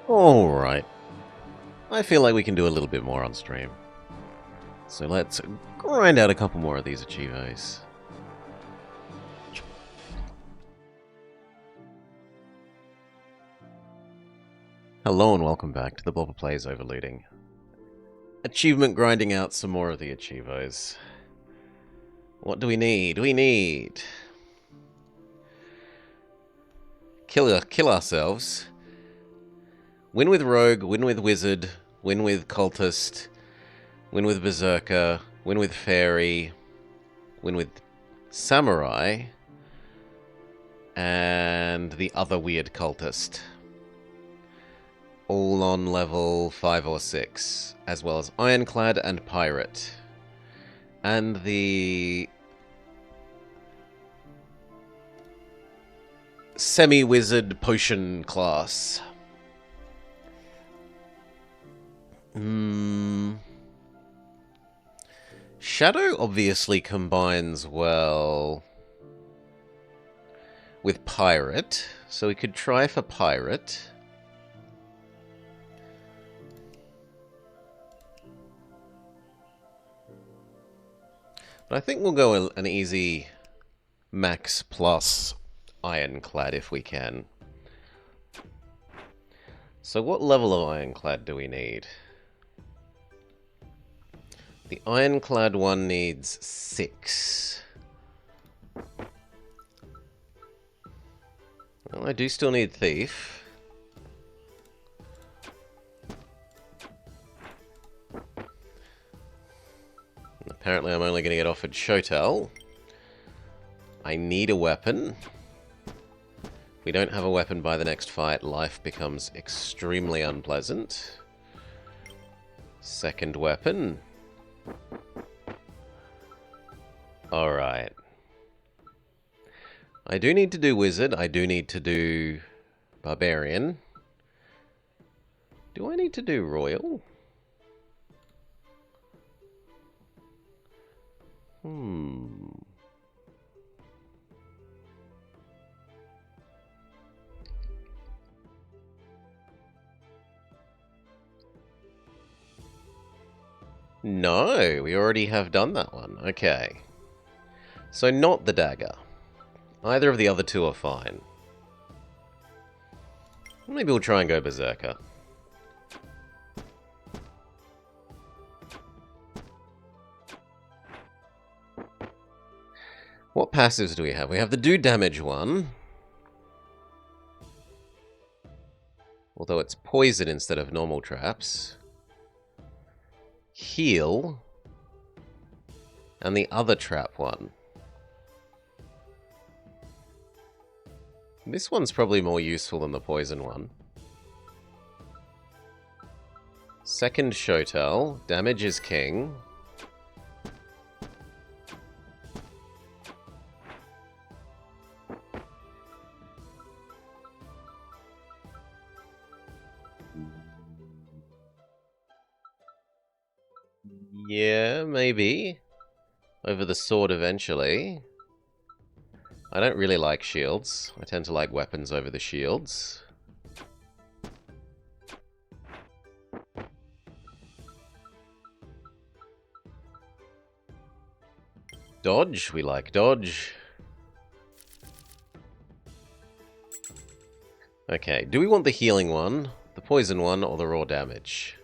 Alright. I feel like we can do a little bit more on stream. So let's grind out a couple more of these achievos. Hello and welcome back to the Blobber Plays Overlooting. Achievement grinding out some more of the achievos. What do we need? We need... Kill ourselves. Win with Rogue, win with Wizard, win with Cultist, win with Berserker, win with Fairy, win with Samurai, and the other weird Cultist. All on level 5 or 6, as well as Ironclad and Pirate. And the Semi-Wizard Potion class. Shadow obviously combines well with Pirate, so we could try for Pirate. But I think we'll go an easy Max plus Ironclad if we can. So what level of Ironclad do we need? The Ironclad one needs 6. Well, I do still need Thief. And apparently I'm only going to get offered Shotel. I need a weapon. If we don't have a weapon by the next fight, life becomes extremely unpleasant. Second weapon. Alright. I do need to do Wizard. I do need to do Barbarian. Do I need to do Royal? No, we already have done that one. Okay. So not the dagger. Either of the other two are fine. Maybe we'll try and go Berserker. What passives do we have? We have the do damage one. Although it's poison instead of normal traps. Heal. And the other trap one. This one's probably more useful than the poison one. Second Shotel. Damage is king. Yeah, maybe. Over the sword eventually. I don't really like shields. I tend to like weapons over the shields. Dodge, we like dodge. Okay, do we want the healing one, the poison one, or the raw damage?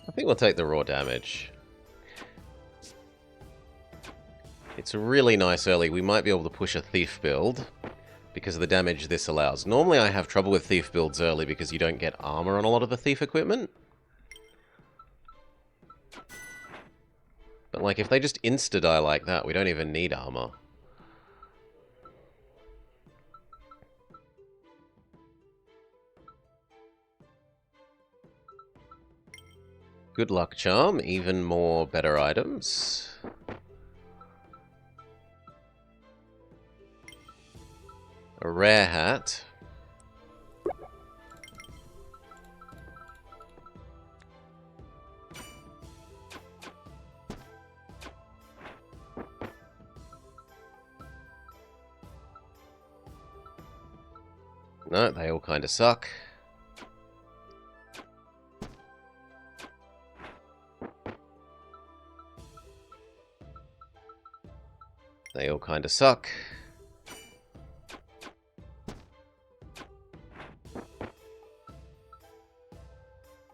I think we'll take the raw damage. It's really nice early. We might be able to push a thief build because of the damage this allows. Normally I have trouble with thief builds early because you don't get armor on a lot of the thief equipment. But like if they just insta-die like that, we don't even need armor. Good luck charm, even more better items. A rare hat. No, they all kind of suck. They all kind of suck.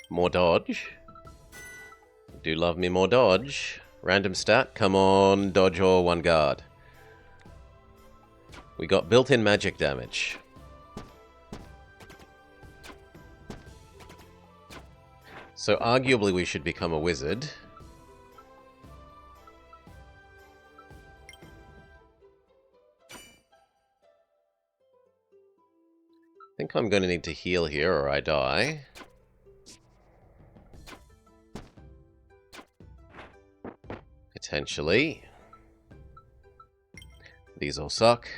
More dodge. Do love me more dodge. Random stat, come on, dodge or one guard. We got built-in magic damage. So arguably we should become a wizard. I think I'm going to need to heal here or I die. Potentially. These all suck.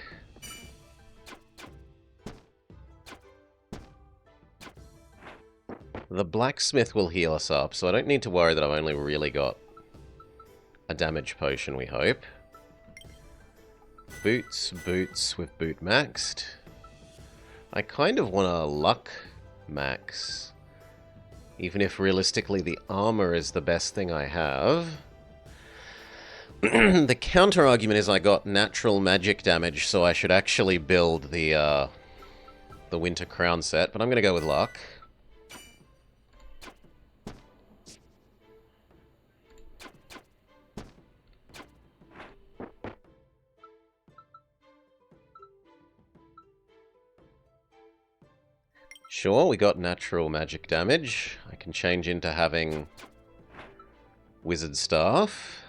The blacksmith will heal us up, so I don't need to worry that I've only really got a damage potion, we hope. Boots with boot maxed. I kind of want a luck max. Even if realistically the armor is the best thing I have. The counter argument is I got natural magic damage, so I should actually build the Winter Crown set, but I'm going to go with luck. Sure, we got natural magic damage. I can change into having wizard staff.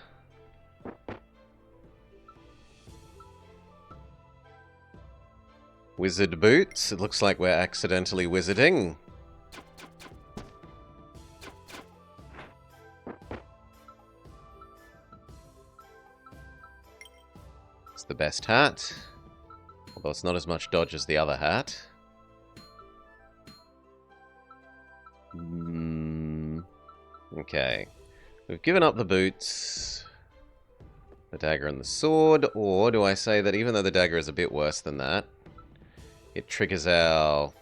Wizard boots. It looks like we're accidentally wizarding. It's the best hat. Although it's not as much dodge as the other hat. Okay. We've given up the boots, the dagger and the sword, or do I say that even though the dagger is a bit worse than that, it triggers our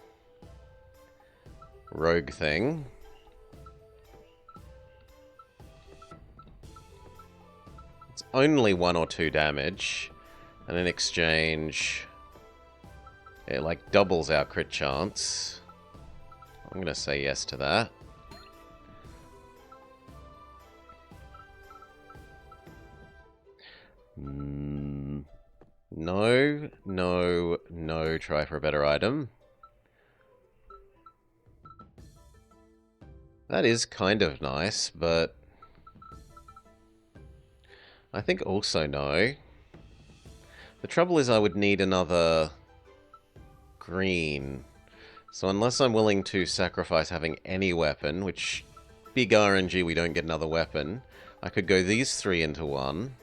rogue thing. It's only 1 or 2 damage, and in exchange, it like doubles our crit chance. I'm gonna say yes to that. No, no, no, try for a better item. That is kind of nice, but I think also no. The trouble is I would need another green. So unless I'm willing to sacrifice having any weapon, which big RNG we don't get another weapon, I could go these 3 into 1.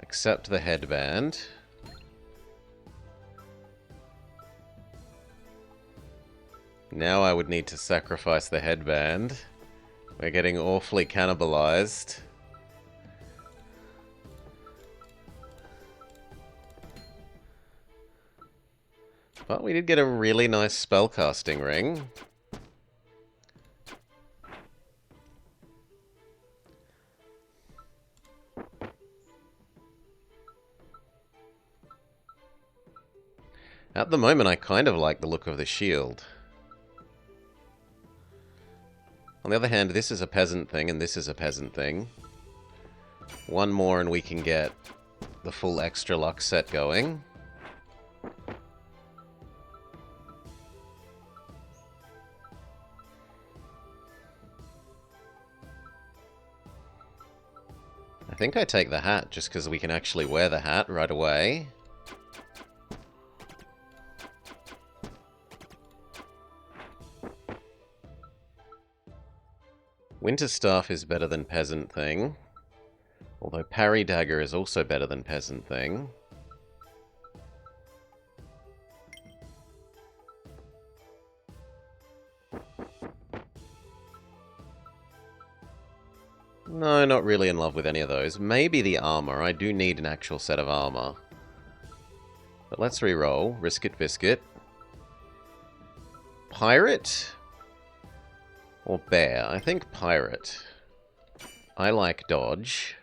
Accept the headband. Now I would need to sacrifice the headband. We're getting awfully cannibalized. But we did get a really nice spellcasting ring. At the moment, I kind of like the look of the shield. On the other hand, this is a peasant thing, and this is a peasant thing. One more and we can get the full extra luck set going. I think I take the hat, just because we can actually wear the hat right away. Winter Staff is better than Peasant Thing. Although Parry Dagger is also better than Peasant Thing. No, not really in love with any of those. Maybe the armor. I do need an actual set of armor. But let's re-roll. Risk it, biscuit. Pirate? Or bear? I think pirate. I like dodge.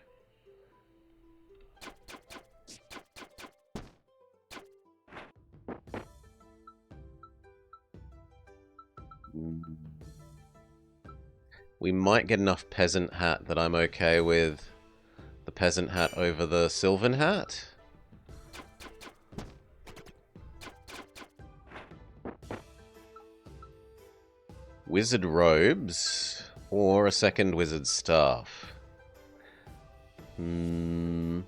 We might get enough peasant hat that I'm okay with the peasant hat over the sylvan hat. Wizard robes or a second wizard staff. No,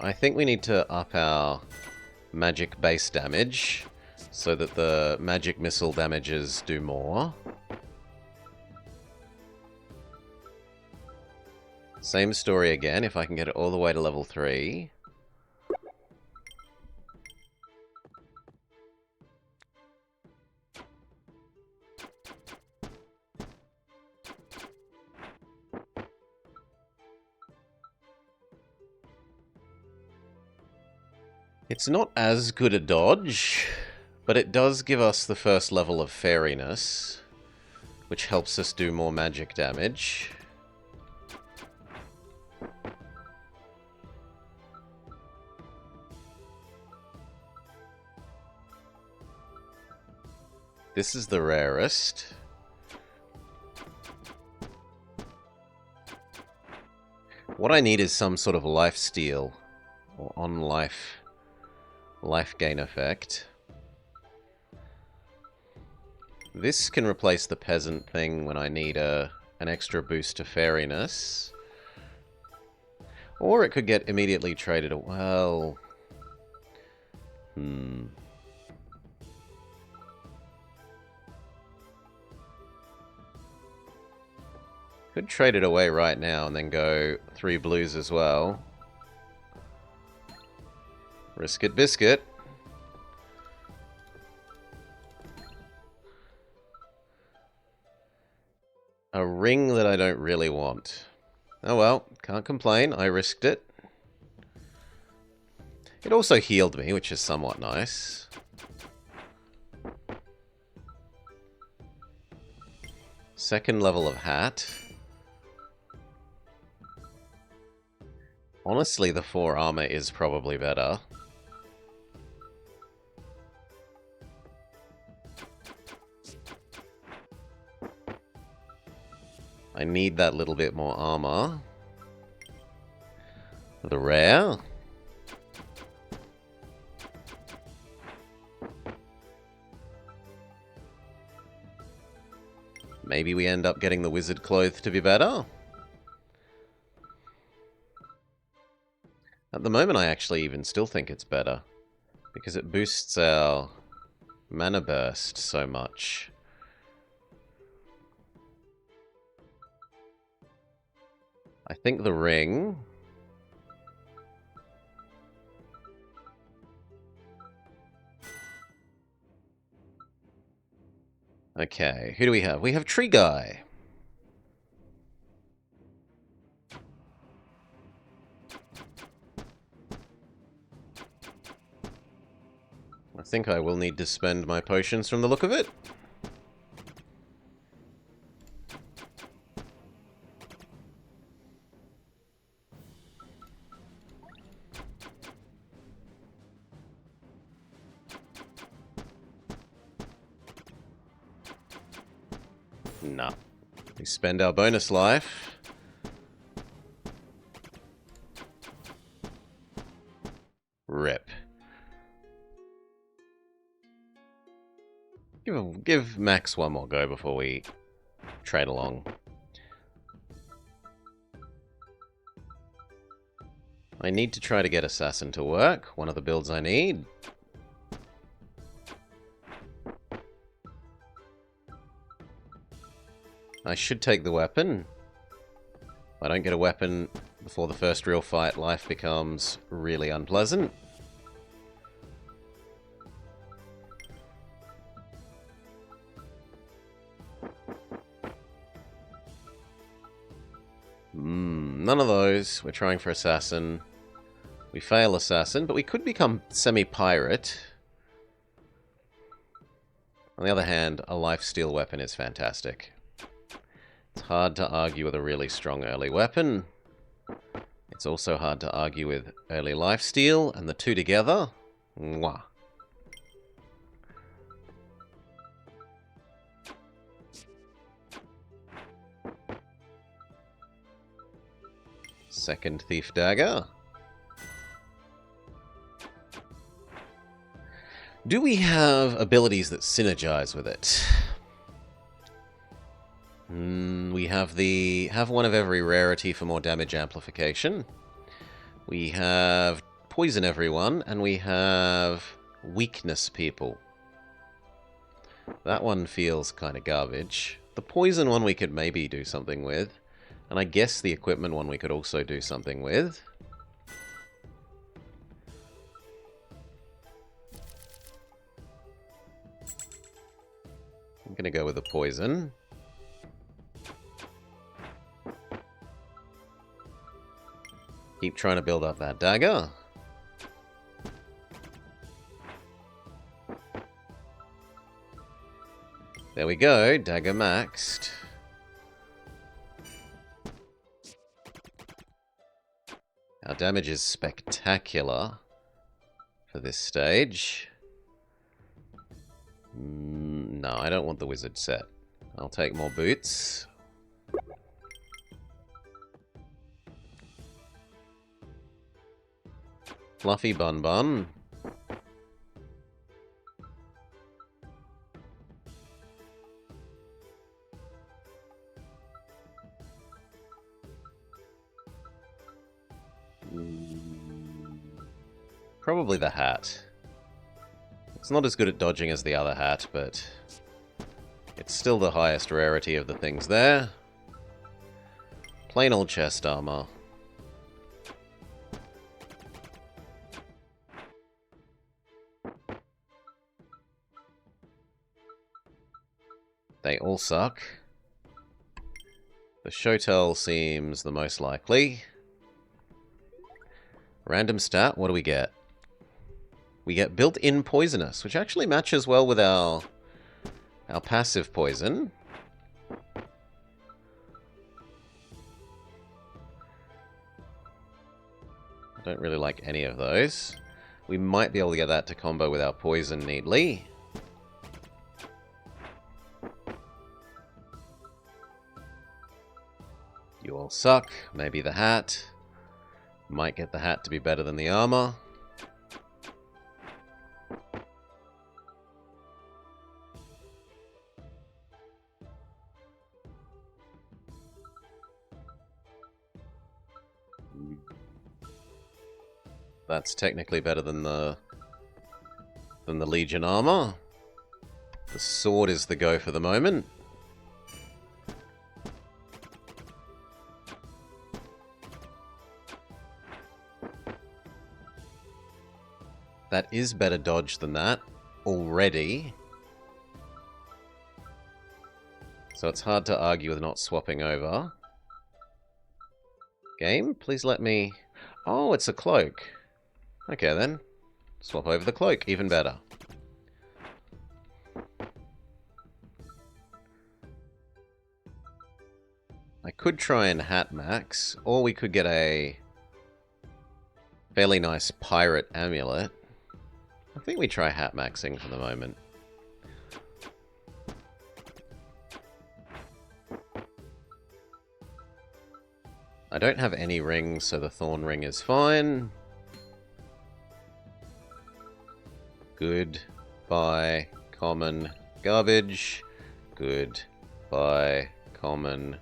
I think we need to up our magic base damage so that the magic missile damages do more. Same story again, if I can get it all the way to level 3. It's not as good a dodge, but it does give us the first level of fairiness, which helps us do more magic damage. This is the rarest. What I need is some sort of lifesteal, or on-life gain effect. This can replace the peasant thing when I need an extra boost to fairiness. Or it could get immediately traded. Well... Could trade it away right now and then go 3 blues as well. Risk it, biscuit. A ring that I don't really want. Oh well, can't complain. I risked it. It also healed me, which is somewhat nice. Second level of hat. Honestly, the 4 armor is probably better. I need that little bit more armor. The rare. Maybe we end up getting the wizard cloth to be better. At the moment, I actually even still think it's better, because it boosts our mana burst so much. I think the ring... Okay, who do we have? We have Tree Guy. I think I will need to spend my potions from the look of it. Nah. We spend our bonus life. Rip. Give Max one more go before we trade along. I need to try to get Assassin to work. One of the builds I need. I should take the weapon. If I don't get a weapon before the first real fight, life becomes really unpleasant. None of those. We're trying for Assassin. We fail Assassin, but we could become Semi-Pirate. On the other hand, a lifesteal weapon is fantastic. It's hard to argue with a really strong early weapon. It's also hard to argue with early lifesteal, and the two together, mwah. Second Thief Dagger. Do we have abilities that synergize with it? We have one of every rarity for more damage amplification. We have poison everyone, and we have weakness people. That one feels kind of garbage. The poison one we could maybe do something with. And I guess the equipment one we could also do something with. I'm going to go with the poison. Keep trying to build up that dagger. There we go, dagger maxed. Our damage is spectacular for this stage. No, I don't want the wizard set. I'll take more boots. Fluffy Bun Bun. Probably the hat. It's not as good at dodging as the other hat, but it's still the highest rarity of the things there. Plain old chest armor. They all suck. The Shotel seems the most likely. Random stat, what do we get? We get built-in poisonous, which actually matches well with our passive poison. I don't really like any of those. We might be able to get that to combo with our poison neatly. You all suck. Maybe the hat. Might get the hat to be better than the armor. That's technically better than the Legion armor. The sword is the go for the moment. That is better dodge than that already. So it's hard to argue with not swapping over. Game, please let me... Oh, it's a cloak. Okay then. Swap over the cloak, even better. I could try and hat max, or we could get a fairly nice pirate amulet. I think we try hat maxing for the moment. I don't have any rings, so the thorn ring is fine. Good. Buy. Common. Garbage. Good. Buy. Common.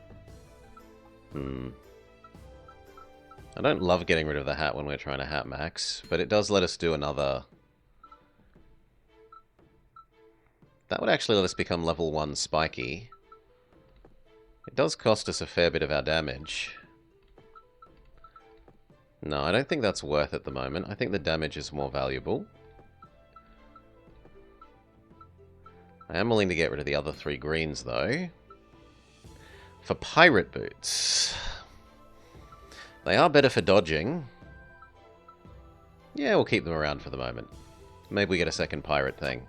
I don't love getting rid of the hat when we're trying to hat max, but it does let us do another... That would actually let us become level 1 spiky. It does cost us a fair bit of our damage. No, I don't think that's worth at the moment. I think the damage is more valuable. I am willing to get rid of the other 3 greens, though. For pirate boots. They are better for dodging. Yeah, we'll keep them around for the moment. Maybe we get a second pirate thing.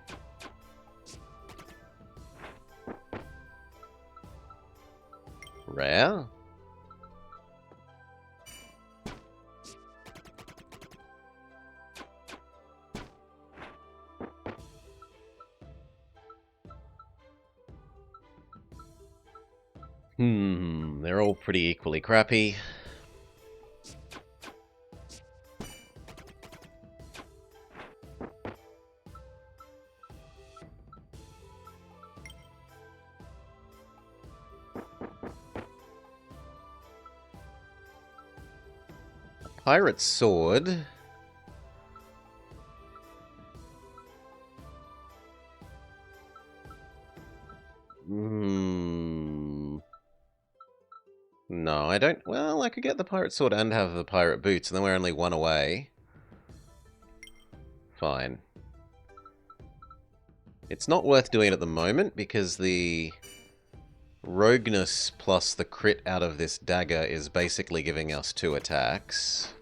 Rare? They're all pretty equally crappy. Pirate sword. No, I don't. Well, I could get the pirate sword and have the pirate boots, and then we're only one away. Fine. It's not worth doing at the moment, because the rogueness plus the crit out of this dagger is basically giving us 2 attacks.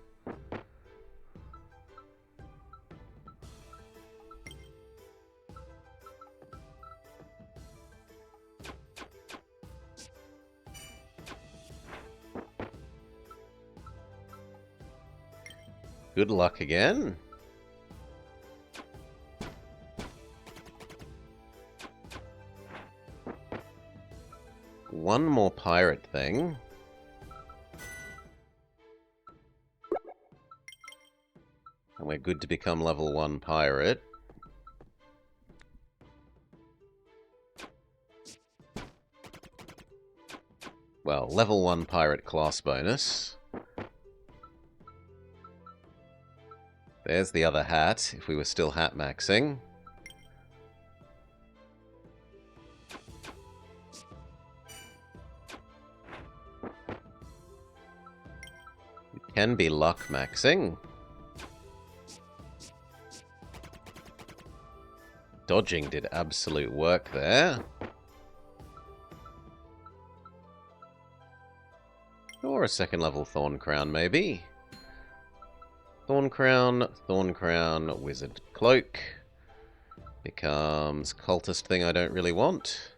Good luck again. One more pirate thing. And we're good to become level 1 pirate. Well, level 1 pirate class bonus. There's the other hat, if we were still hat maxing. It can be luck maxing. Dodging did absolute work there. Or a second level Thorn Crown, maybe. Thorn Crown, Wizard Cloak. Becomes Cultist thing I don't really want.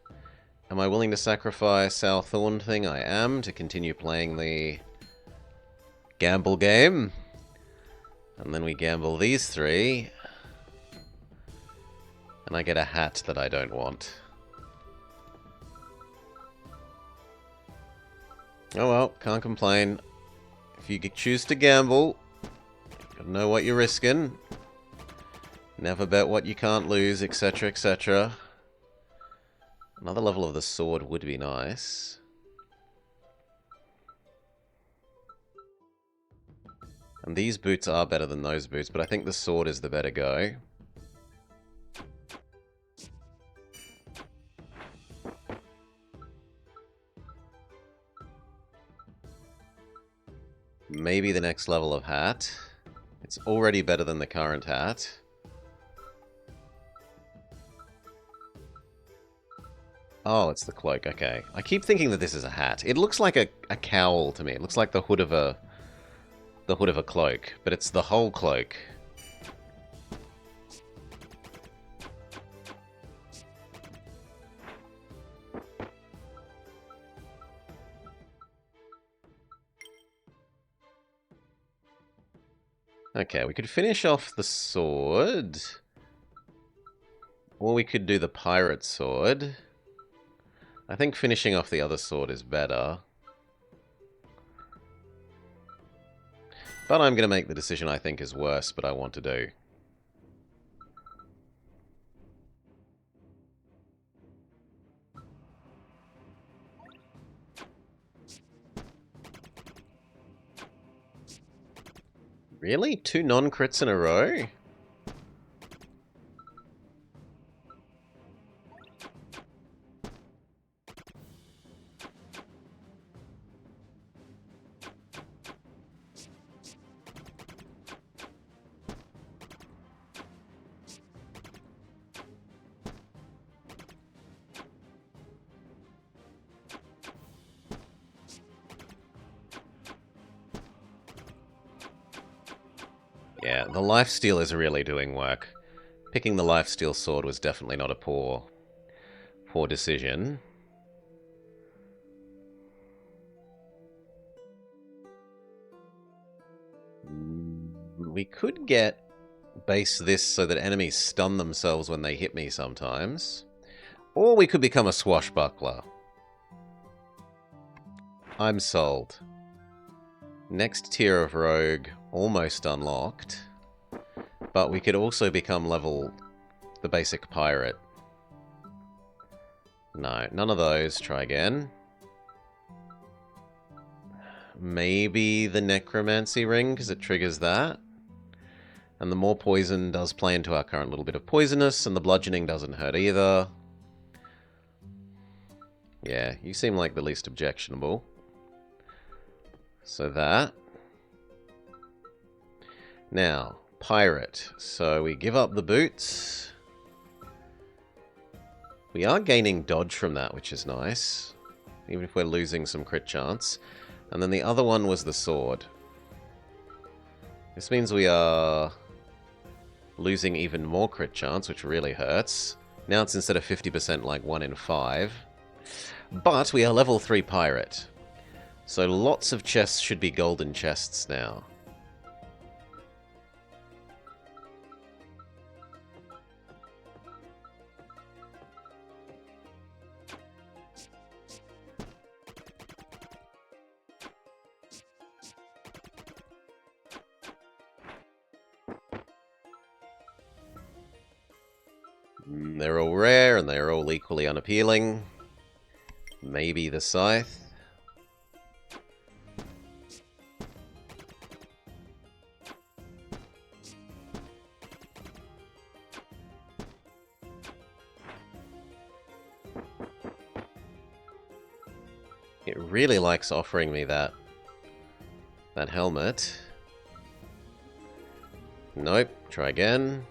Am I willing to sacrifice our Thorn thing? I am, to continue playing the gamble game. And then we gamble these 3. And I get a hat that I don't want. Oh well, can't complain. If you choose to gamble, you gotta know what you're risking. Never bet what you can't lose, etc, etc. Another level of the sword would be nice. And these boots are better than those boots, but I think the sword is the better go. Maybe the next level of hat. It's already better than the current hat. Oh, it's the cloak, okay. I keep thinking that this is a hat. It looks like a cowl to me. It looks like the hood of a cloak, but it's the whole cloak. Okay, we could finish off the sword. Or we could do the pirate sword. I think finishing off the other sword is better. But I'm going to make the decision I think is worse, but I want to do. Really? 2 non-crits in a row? Yeah, the lifesteal is really doing work. Picking the lifesteal sword was definitely not a poor decision. We could base this so that enemies stun themselves when they hit me sometimes. Or we could become a swashbuckler. I'm sold. Next tier of rogue, almost unlocked. But we could also become the basic pirate. No, none of those. Try again. Maybe the necromancy ring, because it triggers that. And the more poison does play into our current little bit of poisonous, and the bludgeoning doesn't hurt either. Yeah, you seem like the least objectionable. So that. Now, pirate. So we give up the boots. We are gaining dodge from that, which is nice. Even if we're losing some crit chance. And then the other one was the sword. This means we are losing even more crit chance, which really hurts. Now it's instead of 50% like 1 in 5. But we are level 3 pirate. So lots of chests should be golden chests now. They're all rare, and they're all equally unappealing. Maybe the scythe. It really likes offering me that helmet. Nope. Try again.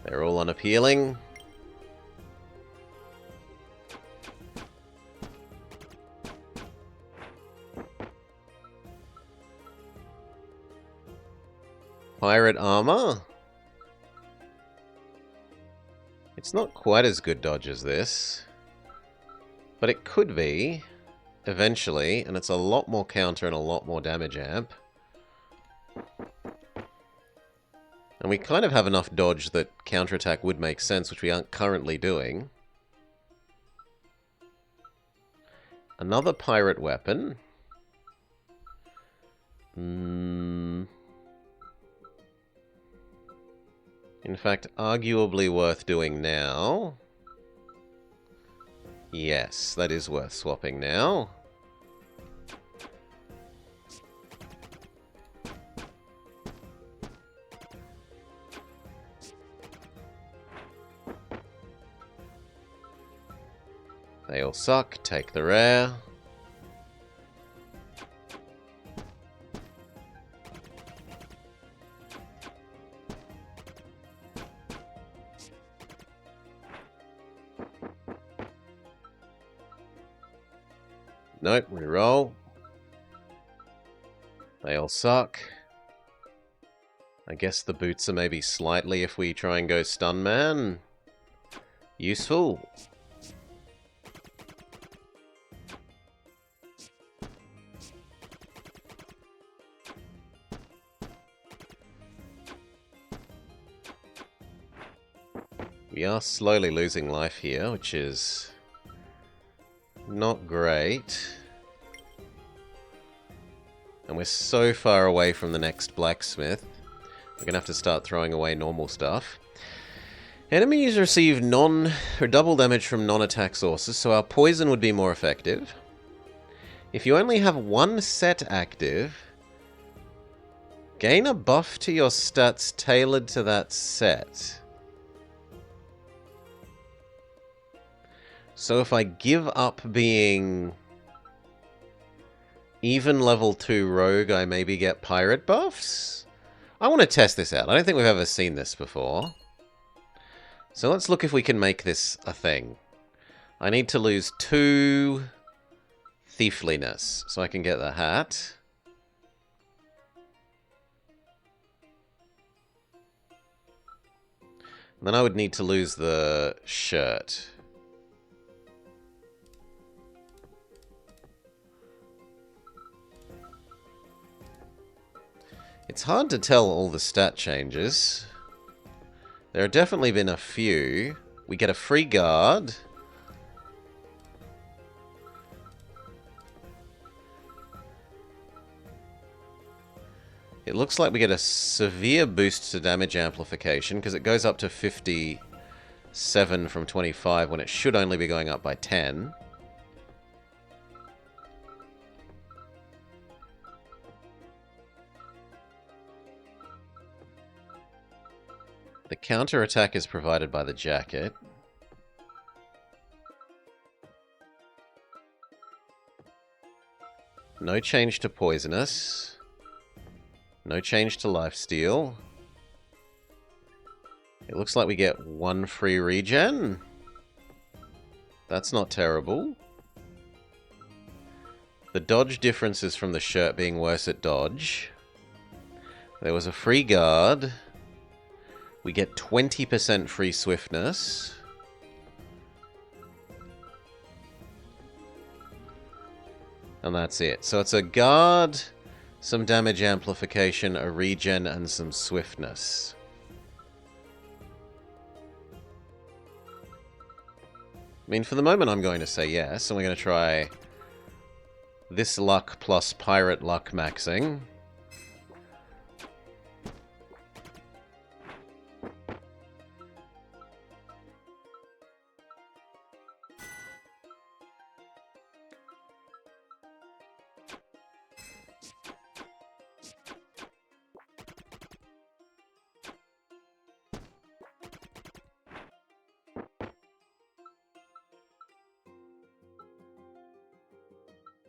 They're all unappealing. Pirate armor? It's not quite as good dodge as this. But it could be, eventually, and it's a lot more counter and a lot more damage amp. And we kind of have enough dodge that counterattack would make sense, which we aren't currently doing. Another pirate weapon. In fact, arguably worth doing now. Yes, that is worth swapping now. They all suck. Take the rare. Nope, reroll. They all suck. I guess the boots are maybe slightly if we try and go stun man. Useful. We are slowly losing life here, which is not great. And we're so far away from the next blacksmith. We're going to have to start throwing away normal stuff. Enemies receive double damage from non-attack sources, so our poison would be more effective. If you only have one set active, gain a buff to your stats tailored to that set. So if I give up being even level 2 rogue, I maybe get pirate buffs? I want to test this out. I don't think we've ever seen this before. So let's look if we can make this a thing. I need to lose 2 thiefliness so I can get the hat. Then I would need to lose the shirt. It's hard to tell all the stat changes. There have definitely been a few. We get a free guard. It looks like we get a severe boost to damage amplification because it goes up to 57 from 25 when it should only be going up by 10. The counter-attack is provided by the jacket. No change to poisonous. No change to lifesteal. It looks like we get 1 free regen. That's not terrible. The dodge difference is from the shirt being worse at dodge. There was a free guard. We get 20% free swiftness. And that's it. So it's a guard, some damage amplification, a regen, and some swiftness. I mean, for the moment I'm going to say yes, and we're going to try this luck plus pirate luck maxing.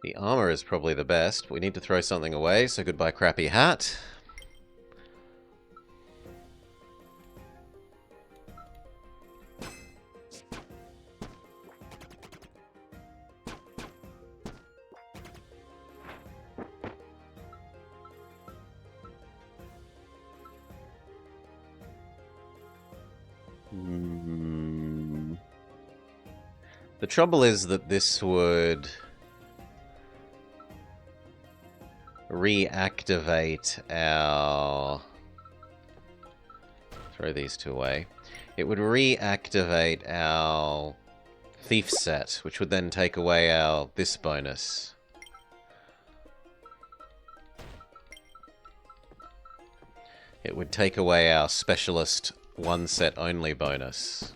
The armor is probably the best, but we need to throw something away, so goodbye crappy hat. The trouble is that this would reactivate our... Throw these two away. It would reactivate our thief set, which would then take away our this bonus. It would take away our specialist one set only bonus.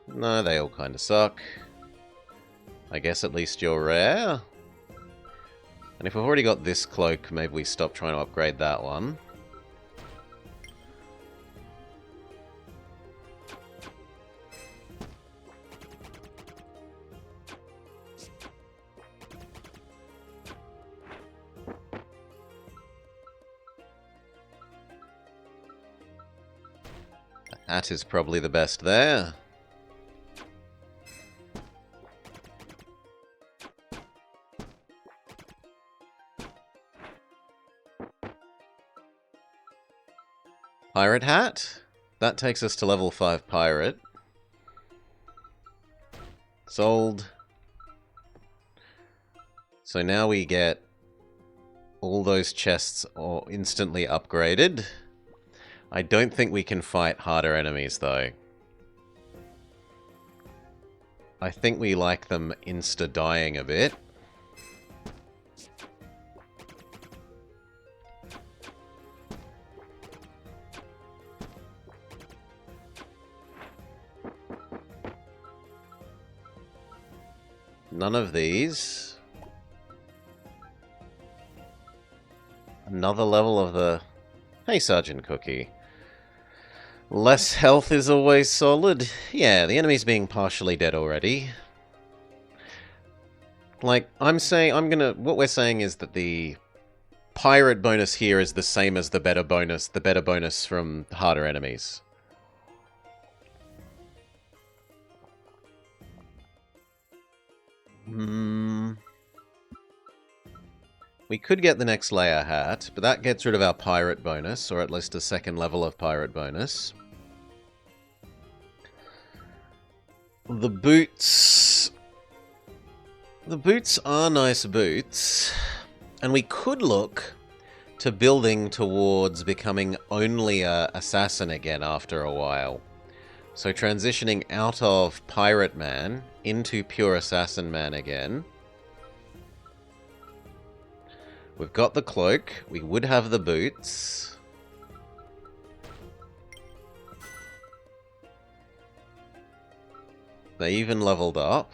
No, they all kind of suck. I guess at least you're rare. And if we've already got this cloak, maybe we stop trying to upgrade that one. The hat is probably the best there. Pirate hat? That takes us to level 5 pirate. Sold. So now we get all those chests instantly upgraded. I don't think we can fight harder enemies though. I think we like them insta-dying a bit. None of these. Another level of the... Hey, Sergeant Cookie. Less health is always solid. Yeah, the enemy's being partially dead already. Like, what we're saying is that the pirate bonus here is the same as the better bonus from harder enemies. We could get the next layer hat, but that gets rid of our pirate bonus, or at least a second level of pirate bonus. The boots... The boots are nice boots, and we could look to building towards becoming only a assassin again after a while. So transitioning out of Pirate Man into pure Assassin Man again. We've got the cloak. We would have the boots. They even leveled up.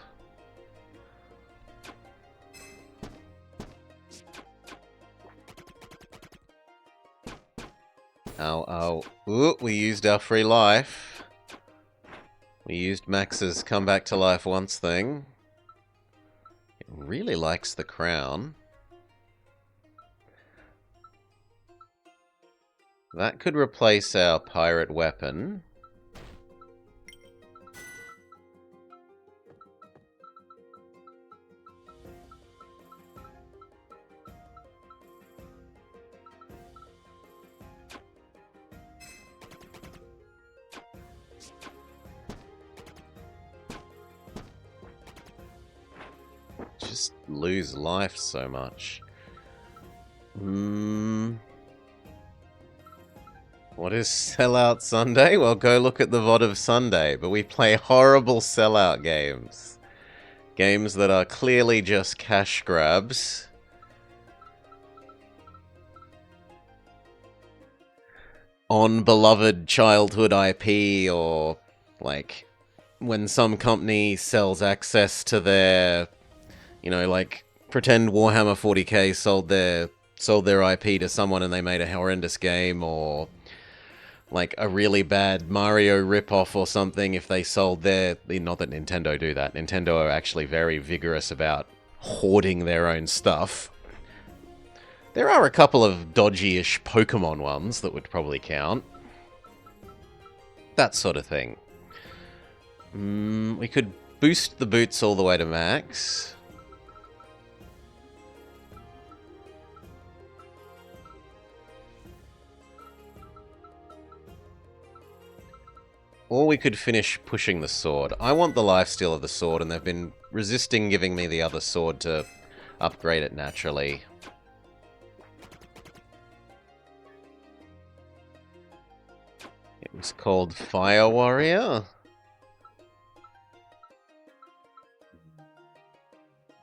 Ow, ow. Ooh, we used our free life. We used Max's come back to life once thing. It really likes the crown. That could replace our pirate weapon. Just lose life so much. What is Sellout Sunday? Well, go look at the VOD of Sunday. But we play horrible sellout games. Games that are clearly just cash grabs. On beloved childhood IP, or like when some company sells access to their, you know, like pretend Warhammer 40k sold their IP to someone and they made a horrendous game, or like a really bad Mario ripoff or something if they sold their... Not that Nintendo do that. Nintendo are actually very vigorous about hoarding their own stuff. There are a couple of dodgy-ish Pokemon ones that would probably count. That sort of thing. We could boost the boots all the way to max. Or we could finish pushing the sword. I want the lifesteal of the sword, and they've been resisting giving me the other sword to upgrade it naturally. It was called Fire Warrior.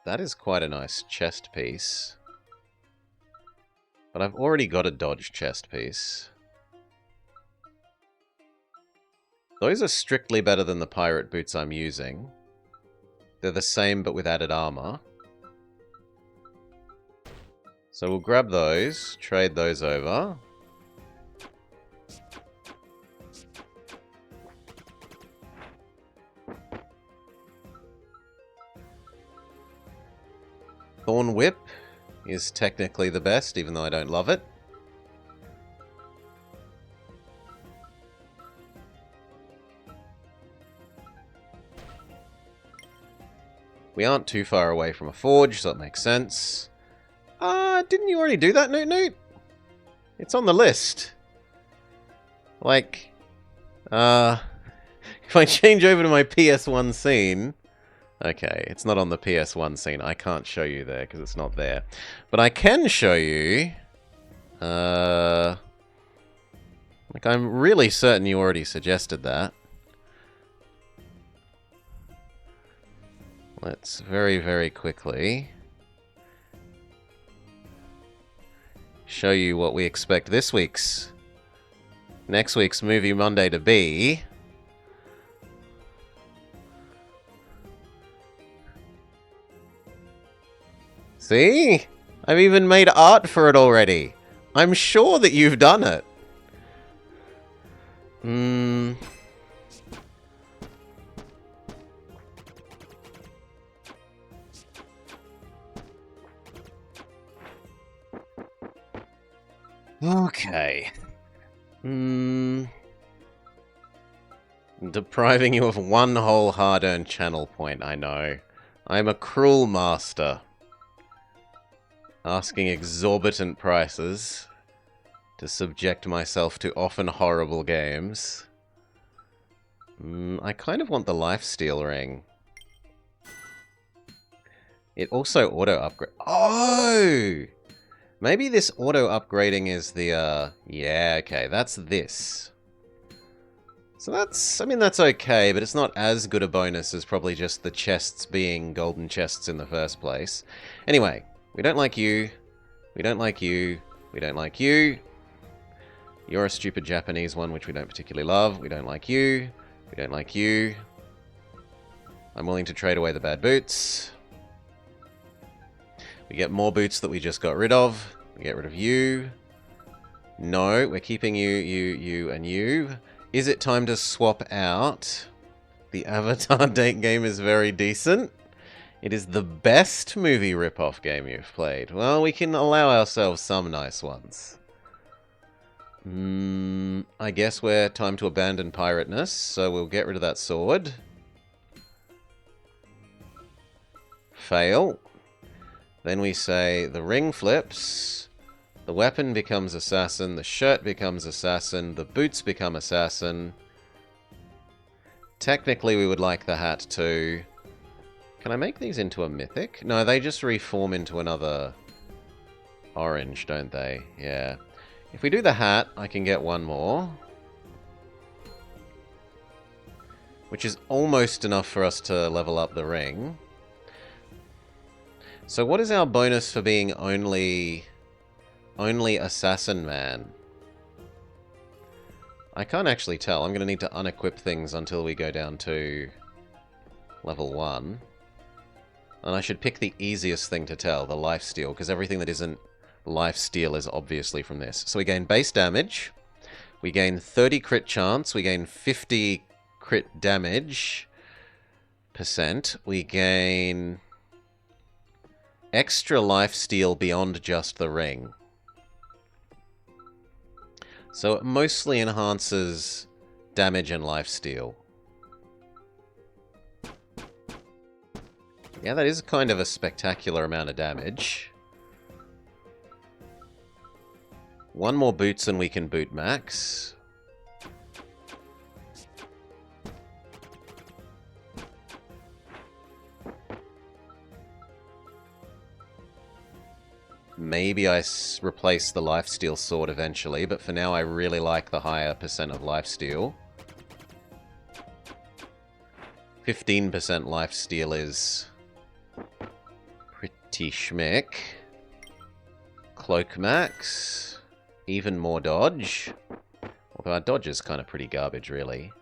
That is quite a nice chest piece. But I've already got a dodge chest piece. Those are strictly better than the pirate boots I'm using. They're the same but with added armor. So we'll grab those, trade those over. Thorn Whip is technically the best, even though I don't love it. We aren't too far away from a forge, so that makes sense. Didn't you already do that, Newt Newt? It's on the list. Like, if I change over to my PS1 scene... Okay, it's not on the PS1 scene. I can't show you there because it's not there. But I can show you... like, I'm really certain you already suggested that. Let's very, very quickly show you what we expect next week's Movie Monday to be. See? I've even made art for it already. I'm sure that you've done it. Okay. Depriving you of one whole hard-earned channel point, I know. I'm a cruel master. Asking exorbitant prices to subject myself to often horrible games. I kind of want the lifesteal ring. It also auto-upgrade. Oh! Maybe this auto-upgrading is the, yeah, okay, that's this. So that's, I mean, that's okay, but it's not as good a bonus as probably just the chests being golden chests in the first place. Anyway, we don't like you. We don't like you. We don't like you. You're a stupid Japanese one, which we don't particularly love. We don't like you. We don't like you. I'm willing to trade away the bad boots. We get more boots that we just got rid of. We get rid of you. No, we're keeping you, you, and you. Is it time to swap out? The Avatar date game is very decent. It is the best movie ripoff game you've played. Well, we can allow ourselves some nice ones. I guess we're time to abandon pirateness, so we'll get rid of that sword. Fail. Then we say the ring flips, the weapon becomes assassin, the shirt becomes assassin, the boots become assassin. Technically we would like the hat too. Can I make these into a mythic? No, they just reform into another orange, don't they? Yeah. If we do the hat, I can get one more. Which is almost enough for us to level up the ring. So what is our bonus for being only Assassin Man? I can't actually tell. I'm going to need to unequip things until we go down to level 1. And I should pick the easiest thing to tell, the lifesteal, because everything that isn't lifesteal is obviously from this. So we gain base damage, we gain 30 crit chance, we gain 50 crit damage %, we gain extra lifesteal beyond just the ring. So it mostly enhances damage and lifesteal. Yeah, that is kind of a spectacular amount of damage. One more boots and we can boot max. Maybe I replace the lifesteal sword eventually, but for now I really like the higher % of lifesteal. 15% lifesteal is pretty schmick. Cloak max. Even more dodge. Although our dodge is kind of pretty garbage, really.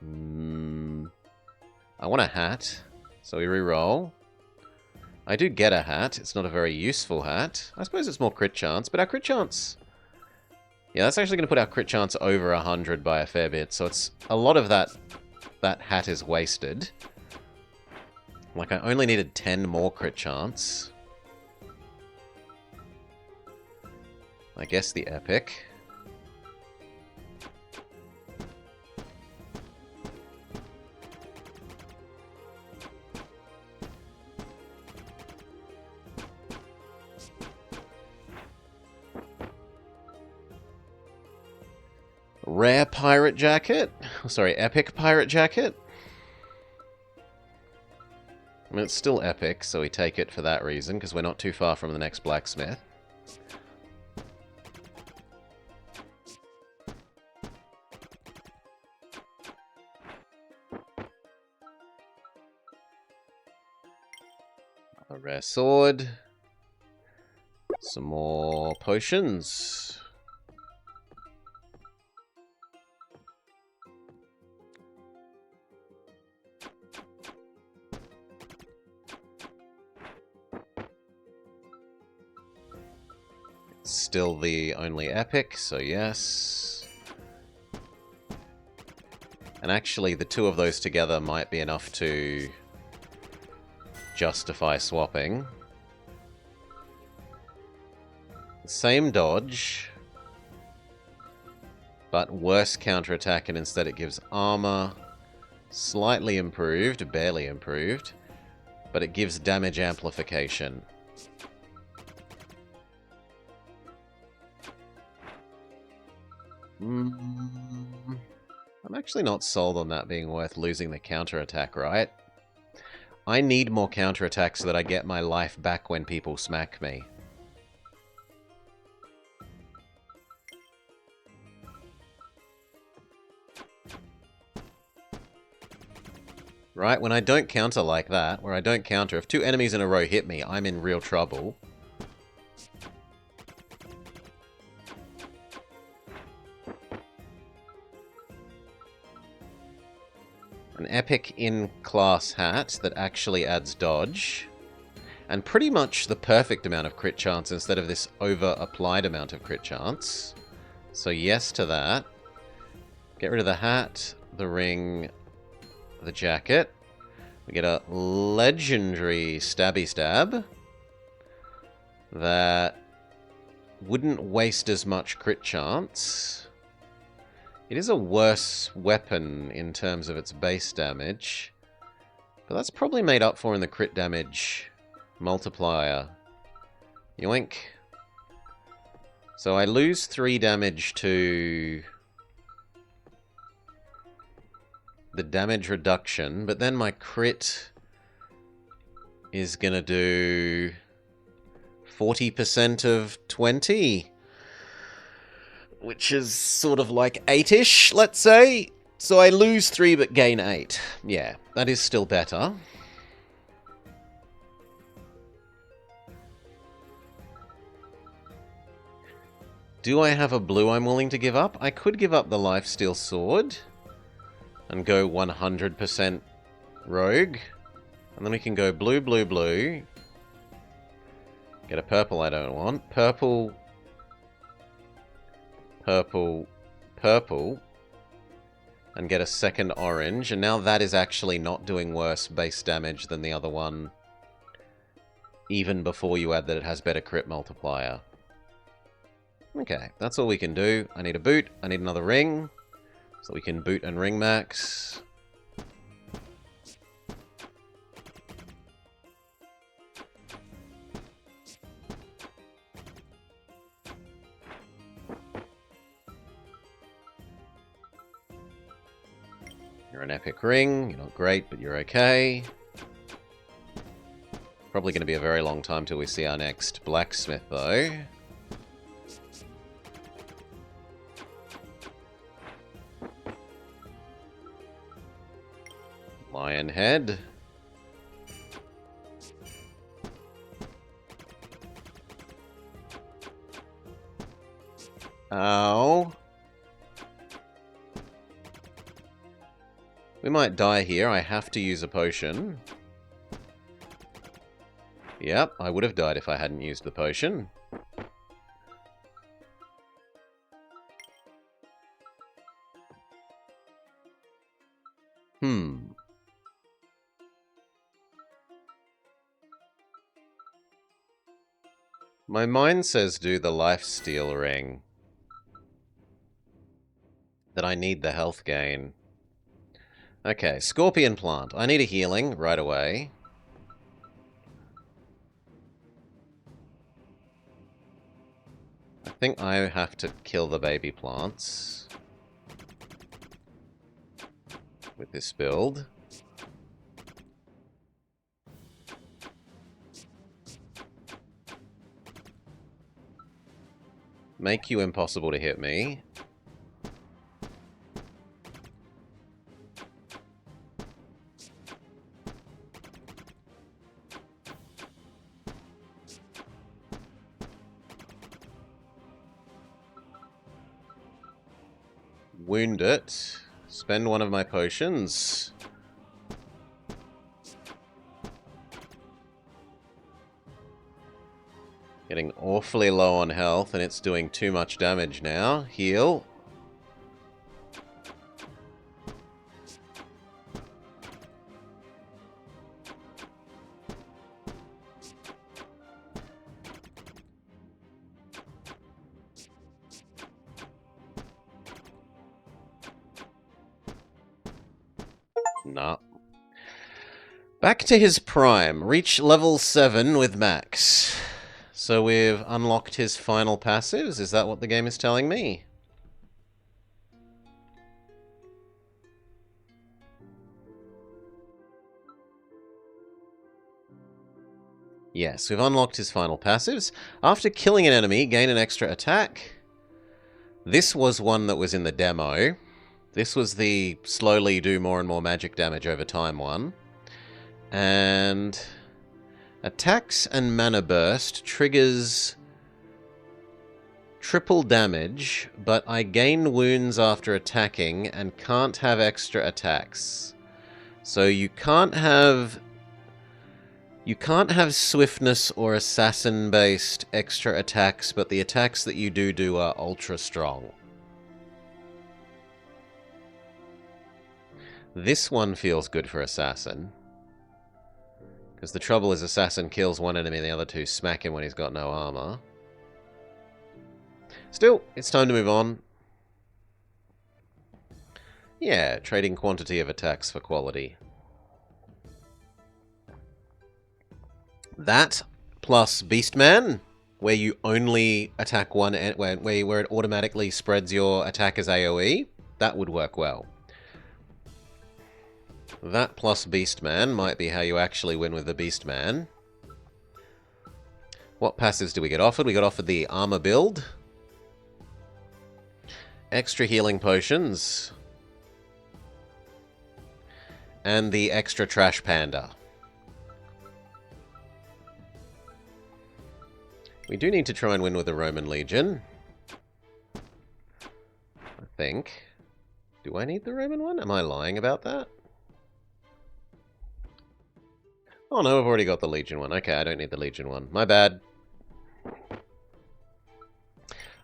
I want a hat, so we re-roll. I do get a hat. It's not a very useful hat. I suppose it's more crit chance, but our crit chance... Yeah, that's actually going to put our crit chance over 100 by a fair bit, so it's a lot of that hat is wasted. Like, I only needed 10 more crit chance. I guess the epic. Rare pirate jacket? Sorry, epic pirate jacket? I mean, it's still epic, so we take it for that reason, because we're not too far from the next blacksmith. A rare sword. Some more potions. Still the only epic, so yes. And actually, the two of those together might be enough to justify swapping. Same dodge, but worse counterattack, and instead it gives armor. Slightly improved, barely improved. but it gives damage amplification. I'm actually not sold on that being worth losing the counterattack, right? I need more counterattack so that I get my life back when people smack me. Right? When I don't counter like that, where I don't counter, if 2 enemies in a row hit me, I'm in real trouble. An epic in-class hat that actually adds dodge. And pretty much the perfect amount of crit chance instead of this over-applied amount of crit chance. So yes to that. Get rid of the hat, the ring, the jacket. We get a legendary stabby stab that wouldn't waste as much crit chance. It is a worse weapon in terms of its base damage, but that's probably made up for in the crit damage multiplier. Yoink. So I lose 3 damage to the damage reduction, but then my crit is gonna do 40% of 20. Which is sort of like 8-ish, let's say. So I lose 3 but gain 8. Yeah, that is still better. Do I have a blue I'm willing to give up? I could give up the lifesteal sword and go 100% rogue. And then we can go blue, blue, blue. Get a purple I don't want. Purple, purple, purple. And get a second orange. And now that is actually not doing worse base damage than the other one. Even before you add that it has better crit multiplier. Okay, that's all we can do. I need a boot. I need another ring. So we can boot and ring max. You're an epic ring. You're not great, but you're okay. Probably going to be a very long time till we see our next blacksmith, though. Lion head. Ow. We might die here. I have to use a potion. Yep, I would have died if I hadn't used the potion. My mind says do the lifesteal ring. That I need the health gain. Okay, scorpion plant. I need a healing right away. I think I have to kill the baby plants. With this build. Make you impossible to hit me. Wound it. Spend one of my potions. Getting awfully low on health, and it's doing too much damage now. Heal. Nah. Back to his prime. Reach level 7 with Max. So we've unlocked his final passives. Is that what the game is telling me? Yes, we've unlocked his final passives. After killing an enemy, gain an extra attack. This was one that was in the demo. This was the slowly do more and more magic damage over time one. And attacks and mana burst triggers triple damage, but I gain wounds after attacking and can't have extra attacks. So you can't have swiftness or assassin-based extra attacks, but the attacks that you do are ultra strong. This one feels good for assassin. Because the trouble is assassin kills one enemy and the other two smack him when he's got no armor. Still, it's time to move on. Yeah, trading quantity of attacks for quality. That plus Beastman, where you only attack one, where it automatically spreads your attack as AoE, that would work well. That plus Beastman might be how you actually win with the Beastman. What passives do we get offered? We got offered the armor build. Extra healing potions. And the extra trash panda. We do need to try and win with the Roman Legion. I think. Do I need the Roman one? Am I lying about that? Oh no, I've already got the Legion one. Okay, I don't need the Legion one. My bad.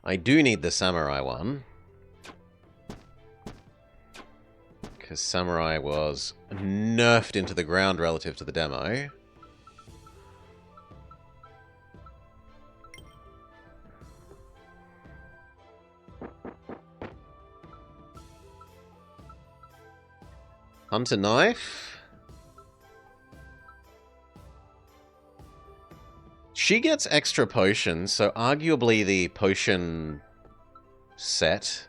I do need the Samurai one. Because Samurai was nerfed into the ground relative to the demo. Hunter Knife. She gets extra potions, so arguably the potion set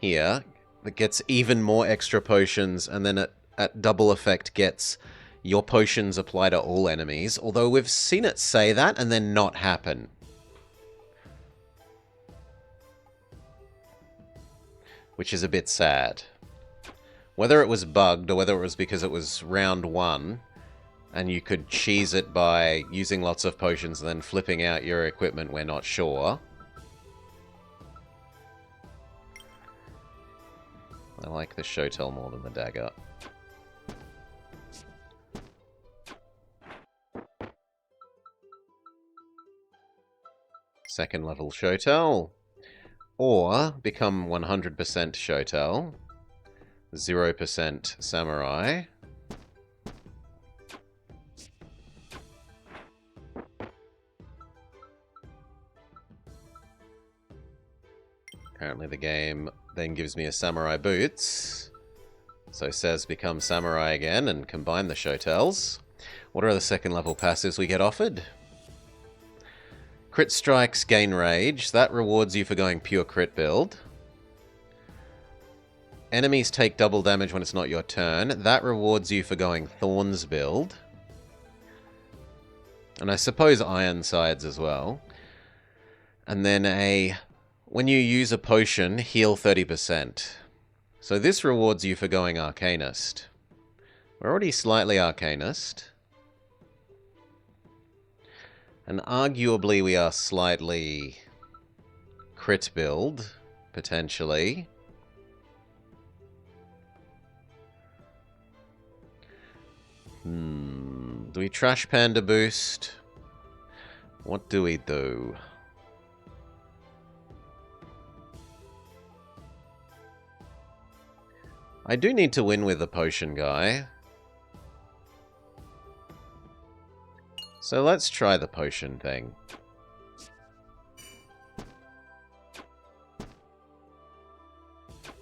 here that gets even more extra potions, and then at double effect gets your potions apply to all enemies, although we've seen it say that and then not happen. Which is a bit sad. Whether it was bugged or whether it was because it was round 1 and you could cheese it by using lots of potions and then flipping out your equipment, we're not sure. I like the Shotel more than the dagger. Second level Shotel. Or become 100% Shotel. 0% Samurai. Apparently the game then gives me a Samurai Boots. So says become Samurai again and combine the Shotels. What are the second level passives we get offered? Crit Strikes gain Rage. That rewards you for going pure crit build. Enemies take double damage when it's not your turn. That rewards you for going Thorns build. And I suppose Ironsides as well. And then when you use a potion, heal 30%. So this rewards you for going Arcanist. We're already slightly Arcanist. And arguably we are slightly crit build, potentially. Do we Trash Panda boost? What do we do? I do need to win with the potion guy. So let's try the potion thing.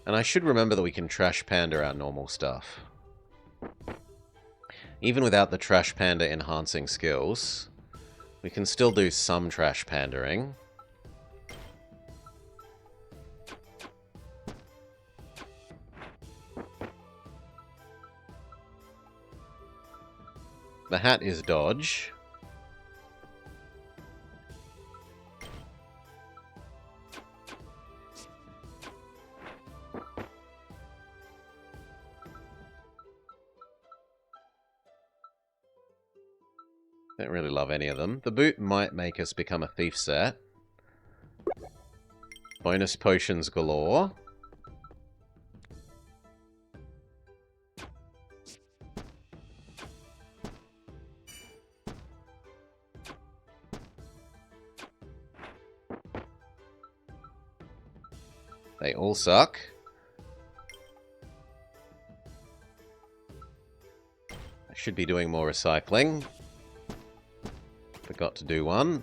And I should remember that we can Trash Panda our normal stuff. Even without the Trash Panda enhancing skills, we can still do some trash pandering. The hat is dodge. Don't really love any of them. The boot might make us become a thief set. Bonus potions galore. They all suck. I should be doing more recycling. Forgot to do one.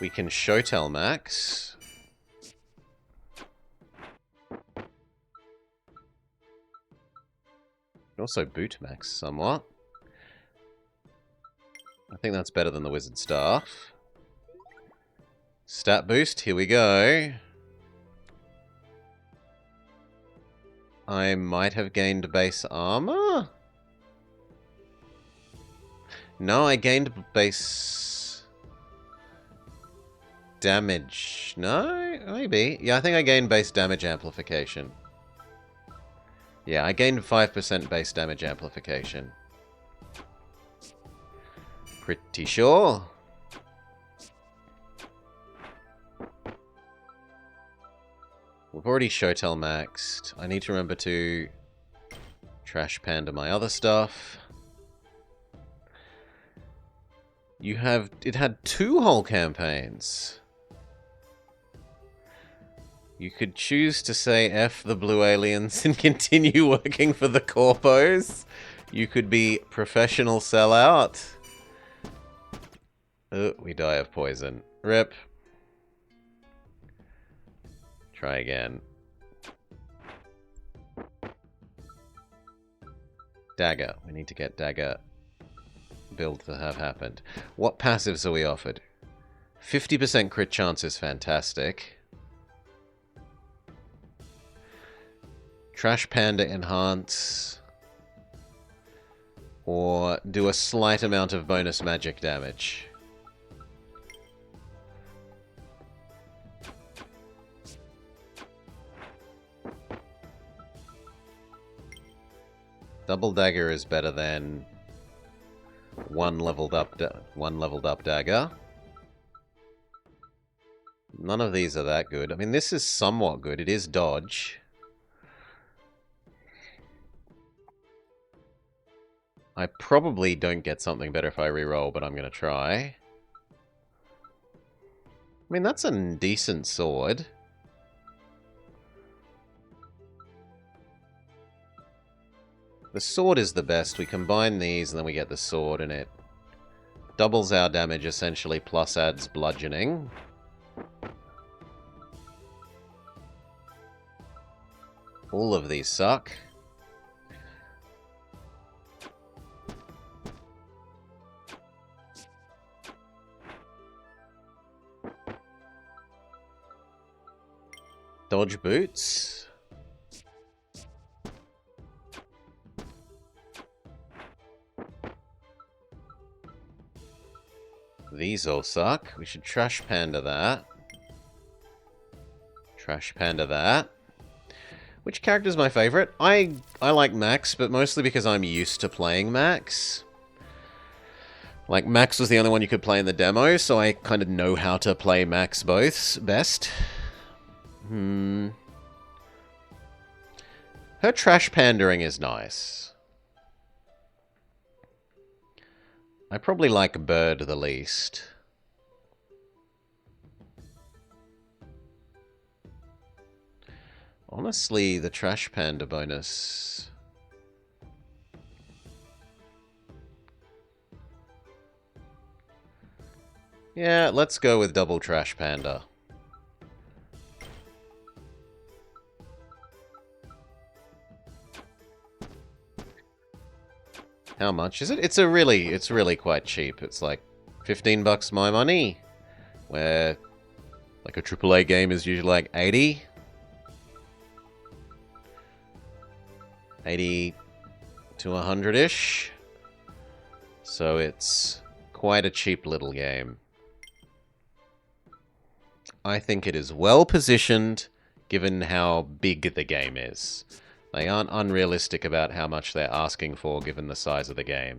We can show tell max. Also boot max somewhat. I think that's better than the wizard staff. Stat boost, here we go. I might have gained base armor? No, I gained base damage. No? Maybe. Yeah, I think I gained base damage amplification. Yeah, I gained 5% base damage amplification. Pretty sure. We've already Shotel maxed. I need to remember to Trash Panda my other stuff. You have... It had 2 whole campaigns. You could choose to say F the blue aliens and continue working for the corpos. You could be professional sellout. Oh, we die of poison. Rip. Try again. Dagger. We need to get dagger build to have happened. What passives are we offered? 50% crit chance is fantastic. Trash Panda enhance. Or do a slight amount of bonus magic damage. Double dagger is better than one leveled up dagger. None of these are that good. I mean, this is somewhat good. It is dodge. I probably don't get something better if I reroll, but I'm going to try. I mean, that's a decent sword. The sword is the best. We combine these and then we get the sword and it doubles our damage essentially plus adds bludgeoning. All of these suck. Dodge boots. These all suck. We should Trash Panda that. Trash Panda that. Which character's my favorite? I like Max, but mostly because I'm used to playing Max. Like, Max was the only one you could play in the demo, so I kind of know how to play Max both best. Her Trash Pandering is nice. I probably like Bird the least. Honestly, the Trash Panda bonus... Yeah, let's go with double Trash Panda. How much is it? It's really quite cheap. It's like 15 bucks my money, where like a AAA game is usually like 80. 80 to 100-ish. So it's quite a cheap little game. I think it is well positioned given how big the game is. They aren't unrealistic about how much they're asking for given the size of the game.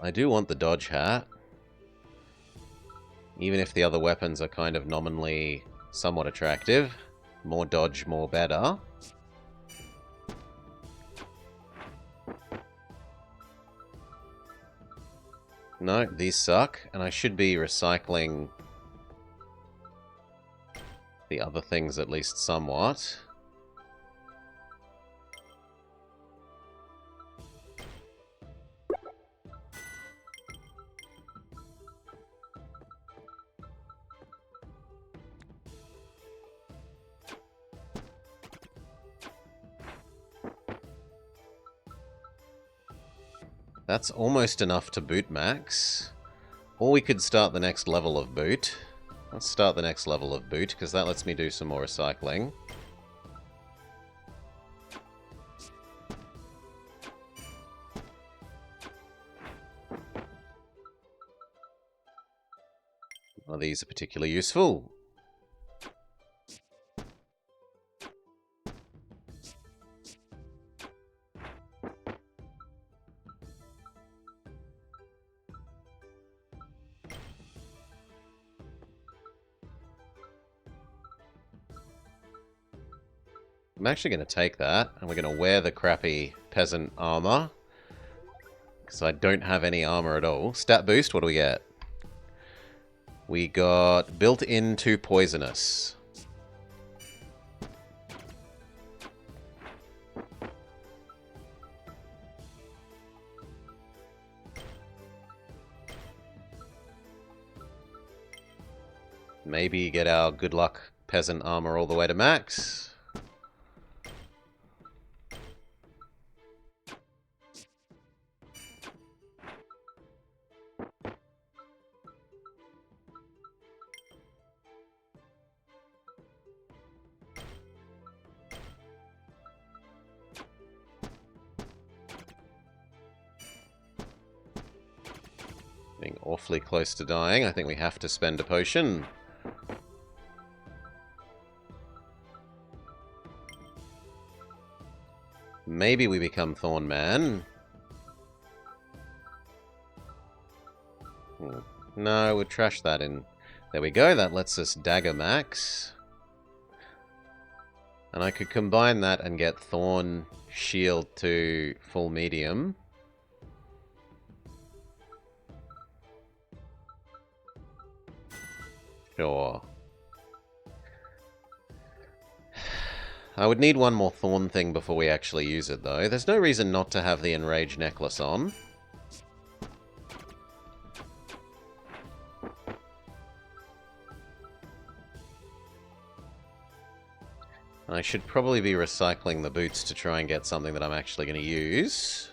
I do want the dodge hat. Even if the other weapons are kind of nominally somewhat attractive. More dodge, more better. No, these suck, and I should be recycling the other things at least somewhat. That's almost enough to boot max. Or we could start the next level of boot. Let's start the next level of boot, because that lets me do some more recycling. None of these are particularly useful. I'm actually going to take that, and we're going to wear the crappy peasant armor. Because I don't have any armor at all. Stat boost, what do we get? We got built into poisonous. Maybe get our good luck peasant armor all the way to max. Being awfully close to dying. I think we have to spend a potion. Maybe we become Thorn Man. No, we'll trash that in. There we go. That lets us dagger max. And I could combine that and get Thorn Shield to full medium. Sure. I would need one more Thorn thing before we actually use it, though. There's no reason not to have the Enraged Necklace on. I should probably be recycling the boots to try and get something that I'm actually going to use.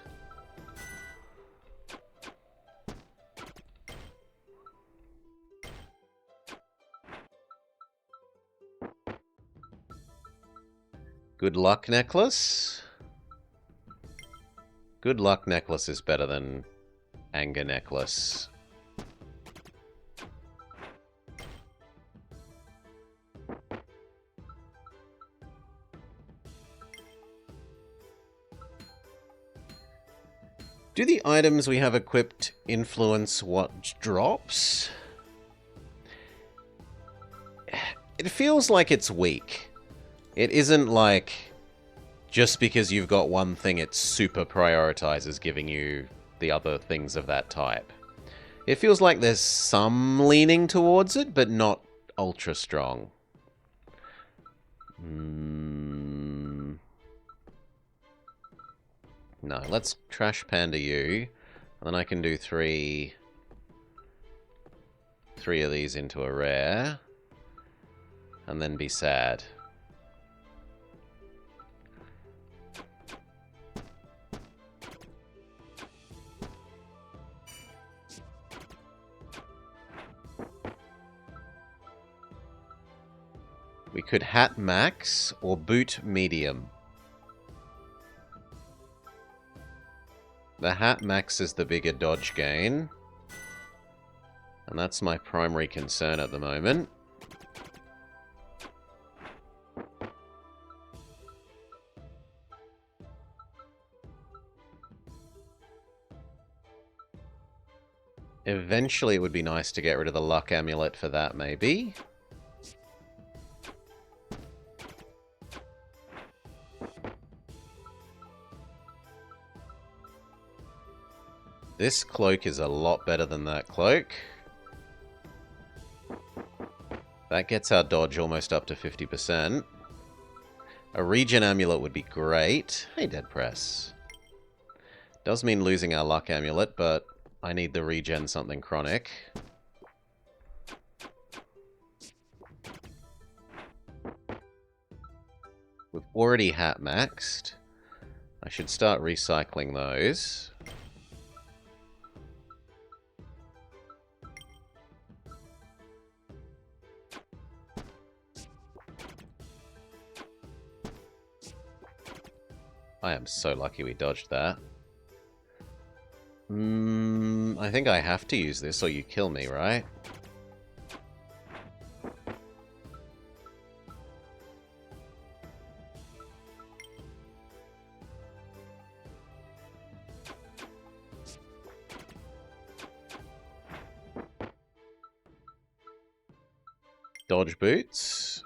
Good luck necklace. Good luck necklace is better than anger necklace. Do the items we have equipped influence what drops? It feels like it's weak. It isn't like just because you've got one thing it super prioritizes giving you the other things of that type. It feels like there's some leaning towards it, but not ultra strong. No, let's Trash Panda you. And then I can do three of these into a rare. And then be sad. We could Hat Max or Boot Medium. The Hat Max is the bigger dodge gain. And that's my primary concern at the moment. Eventually it would be nice to get rid of the Luck Amulet for that, maybe. This cloak is a lot better than that cloak. That gets our dodge almost up to 50%. A regen amulet would be great. Hey, Dead Press. Does mean losing our luck amulet, but I need the regen something chronic. We've already hat maxed. I should start recycling those. I am so lucky we dodged that. I think I have to use this or you kill me, right? Dodge boots.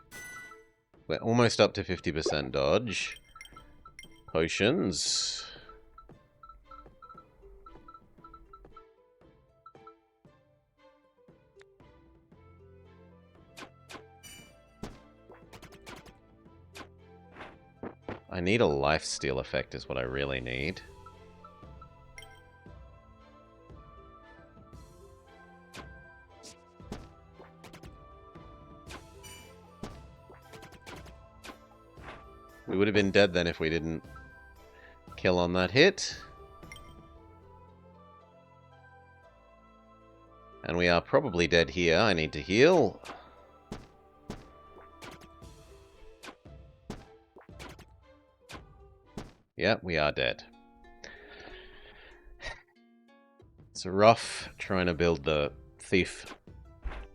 We're almost up to 50% dodge. Potions. I need a lifesteal effect is what I really need. We would have been dead then if we didn't kill on that hit. And we are probably dead here. I need to heal. Yeah, we are dead. It's rough trying to build the thief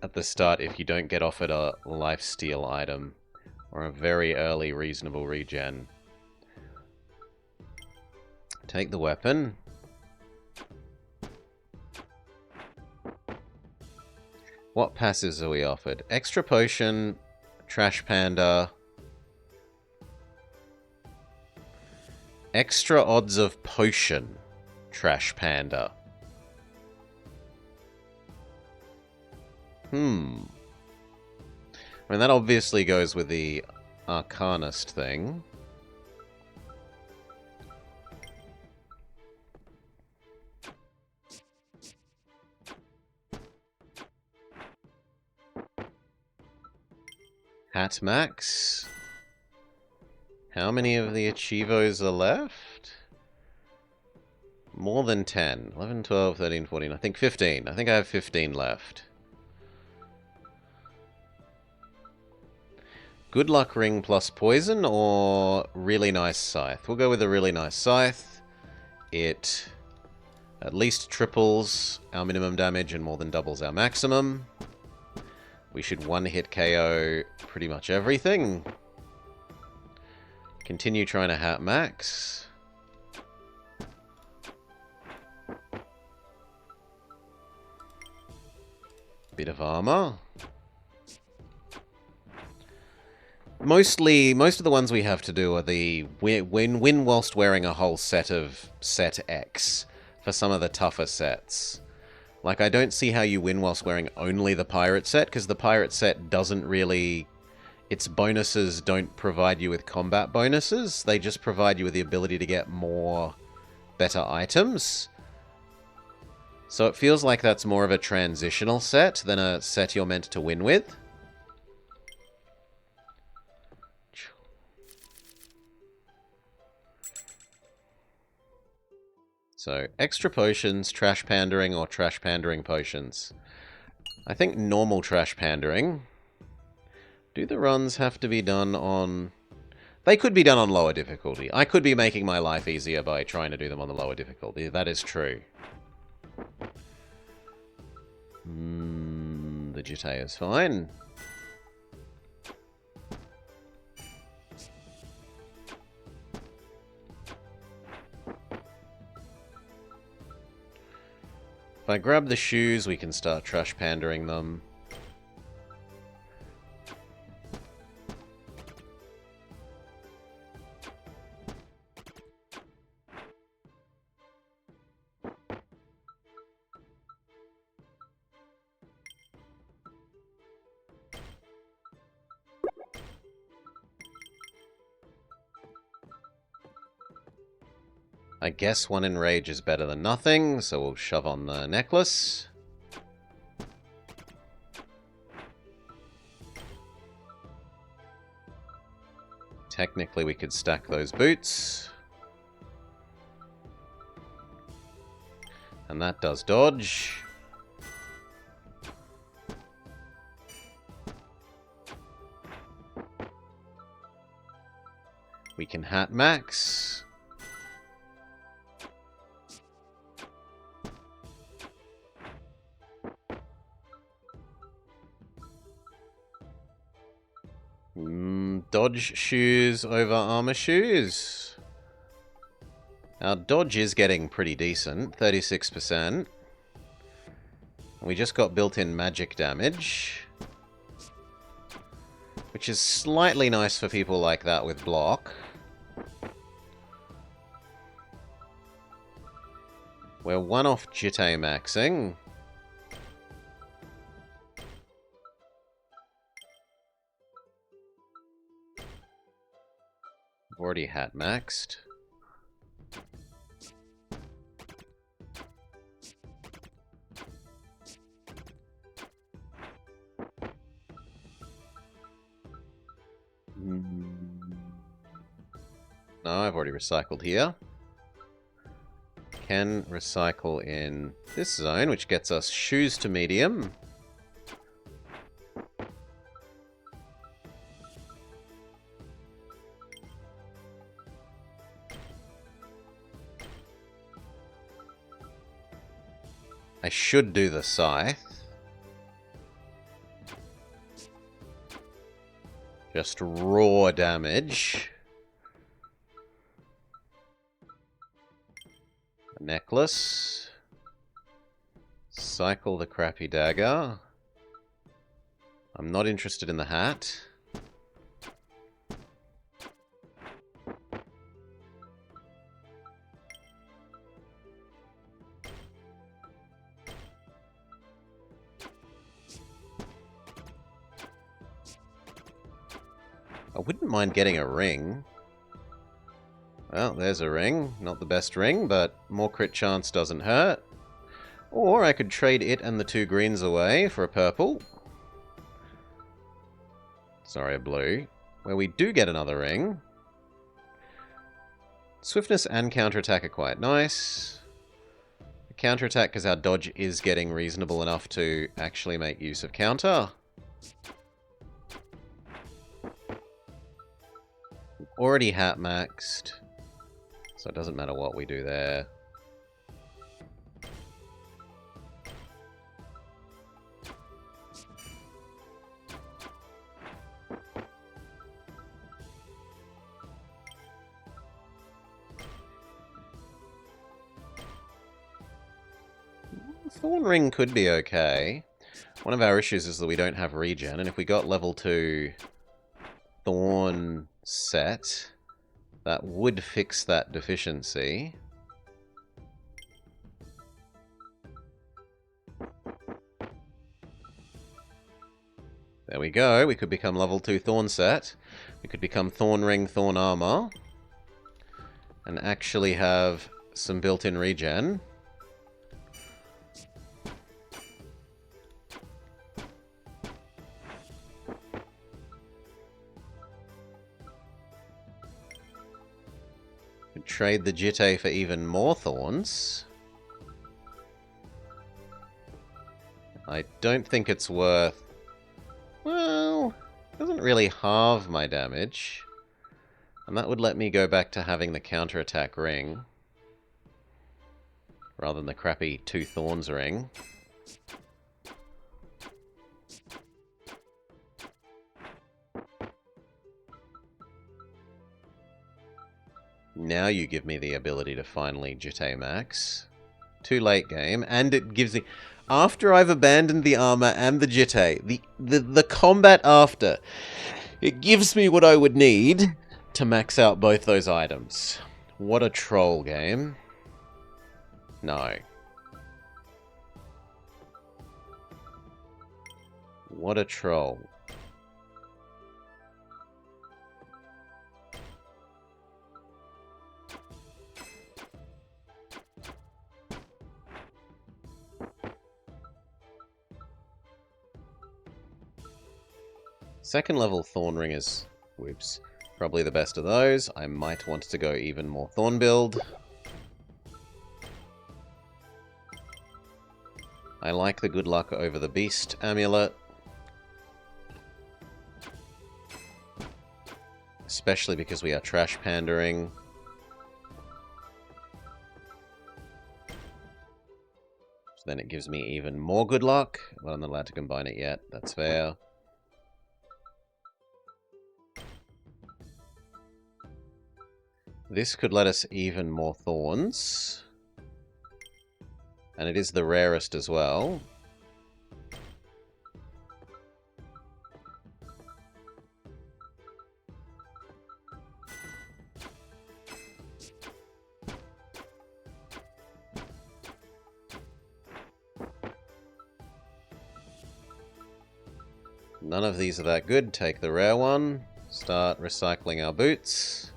at the start if you don't get offered a lifesteal item or a very early reasonable regen. Take the weapon. What passives are we offered? Extra potion, Trash Panda. Extra odds of potion, Trash Panda. I mean, that obviously goes with the Arcanist thing. Hat Max. How many of the Achievos are left? More than 10. 11, 12, 13, 14. I think 15. I think I have 15 left. Good luck ring plus poison or really nice scythe? We'll go with a really nice scythe. It at least triples our minimum damage and more than doubles our maximum. We should one-hit KO pretty much everything. Continue trying to hat max. Bit of armor. Most of the ones we have to do are the win whilst wearing a whole set of set X for some of the tougher sets. Like, I don't see how you win whilst wearing only the pirate set, because the pirate set doesn't really... Its bonuses don't provide you with combat bonuses. They just provide you with the ability to get more better items. So it feels like that's more of a transitional set than a set you're meant to win with. So, extra potions, trash pandering, or trash pandering potions. I think normal trash pandering. Do the runs have to be done on... They could be done on lower difficulty. I could be making my life easier by trying to do them on the lower difficulty. That is true. The Jitte is fine. If I grab the shoes, we can start trash pandering them. I guess 1 Enrage is better than nothing, so we'll shove on the necklace. Technically, we could stack those boots. And that does dodge. We can hat max. Dodge shoes over armor shoes. Our dodge is getting pretty decent, 36%. We just got built-in magic damage, which is slightly nice for people like that with block. We're 1 off Jitte maxing. Already hat maxed. No, I've already recycled here. Can recycle in this zone, which gets us shoes to medium. I should do the scythe. Just raw damage. A necklace. Cycle the crappy dagger. I'm not interested in the hat. I wouldn't mind getting a ring. Well, there's a ring. Not the best ring, but more crit chance doesn't hurt. Or I could trade it and the 2 greens away for a purple. Sorry, a blue. Where we do get another ring. Swiftness and counterattack are quite nice. Counterattack because our dodge is getting reasonable enough to actually make use of counter. Already hat maxed, so it doesn't matter what we do there. Thorn Ring could be okay. One of our issues is that we don't have regen, and if we got level 2 Thorn set, that would fix that deficiency. There we go. We could become level 2 Thorn set. We could become Thorn Ring, Thorn Armor. And actually have some built-in regen. Could trade the Jitte for even more thorns. I don't think it's worth... Well, it doesn't really halve my damage. And that would let me go back to having the counterattack ring. Rather than the crappy 2 thorns ring. Now you give me the ability to finally Jitte max. Too late game, and it gives me... After I've abandoned the armor and the Jitte, the combat after, it gives me what I would need to max out both those items. What a troll game. No. What a troll. Second level Thorn Ring is, whoops, probably the best of those. I might want to go even more Thorn build. I like the good luck over the Beast Amulet. Especially because we are trash pandering. So then it gives me even more good luck. But I'm not allowed to combine it yet, that's fair. This could let us even more thorns. And it is the rarest as well. None of these are that good. Take the rare one. Start recycling our boots.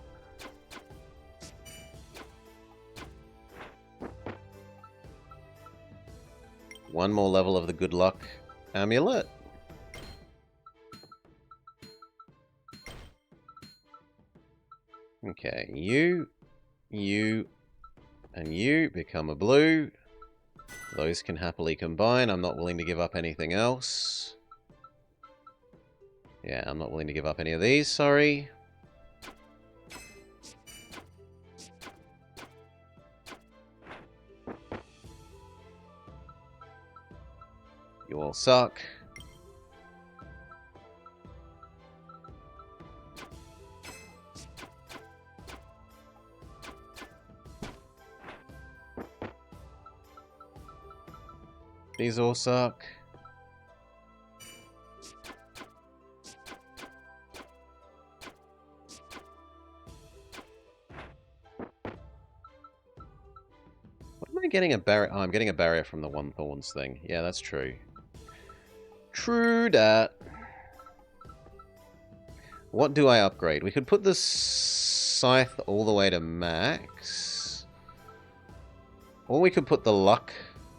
One more level of the good luck amulet. Okay, you, and you become a blue. Those can happily combine. I'm not willing to give up anything else. Yeah, I'm not willing to give up any of these, sorry. You all suck. These all suck. What am I getting a barrier? Oh, I'm getting a barrier from the one thorns thing. Yeah, that's true. True dat. What do I upgrade? We could put the scythe all the way to max. Or we could put the luck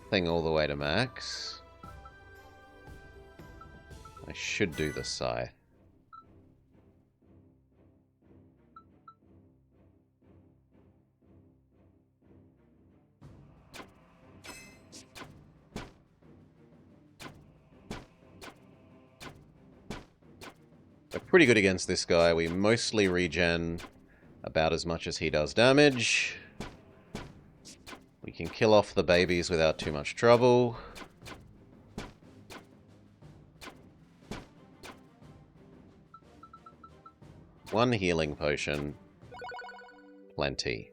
thing all the way to max. I should do the scythe. We're pretty good against this guy. We mostly regen about as much as he does damage. We can kill off the babies without too much trouble. One healing potion. Plenty.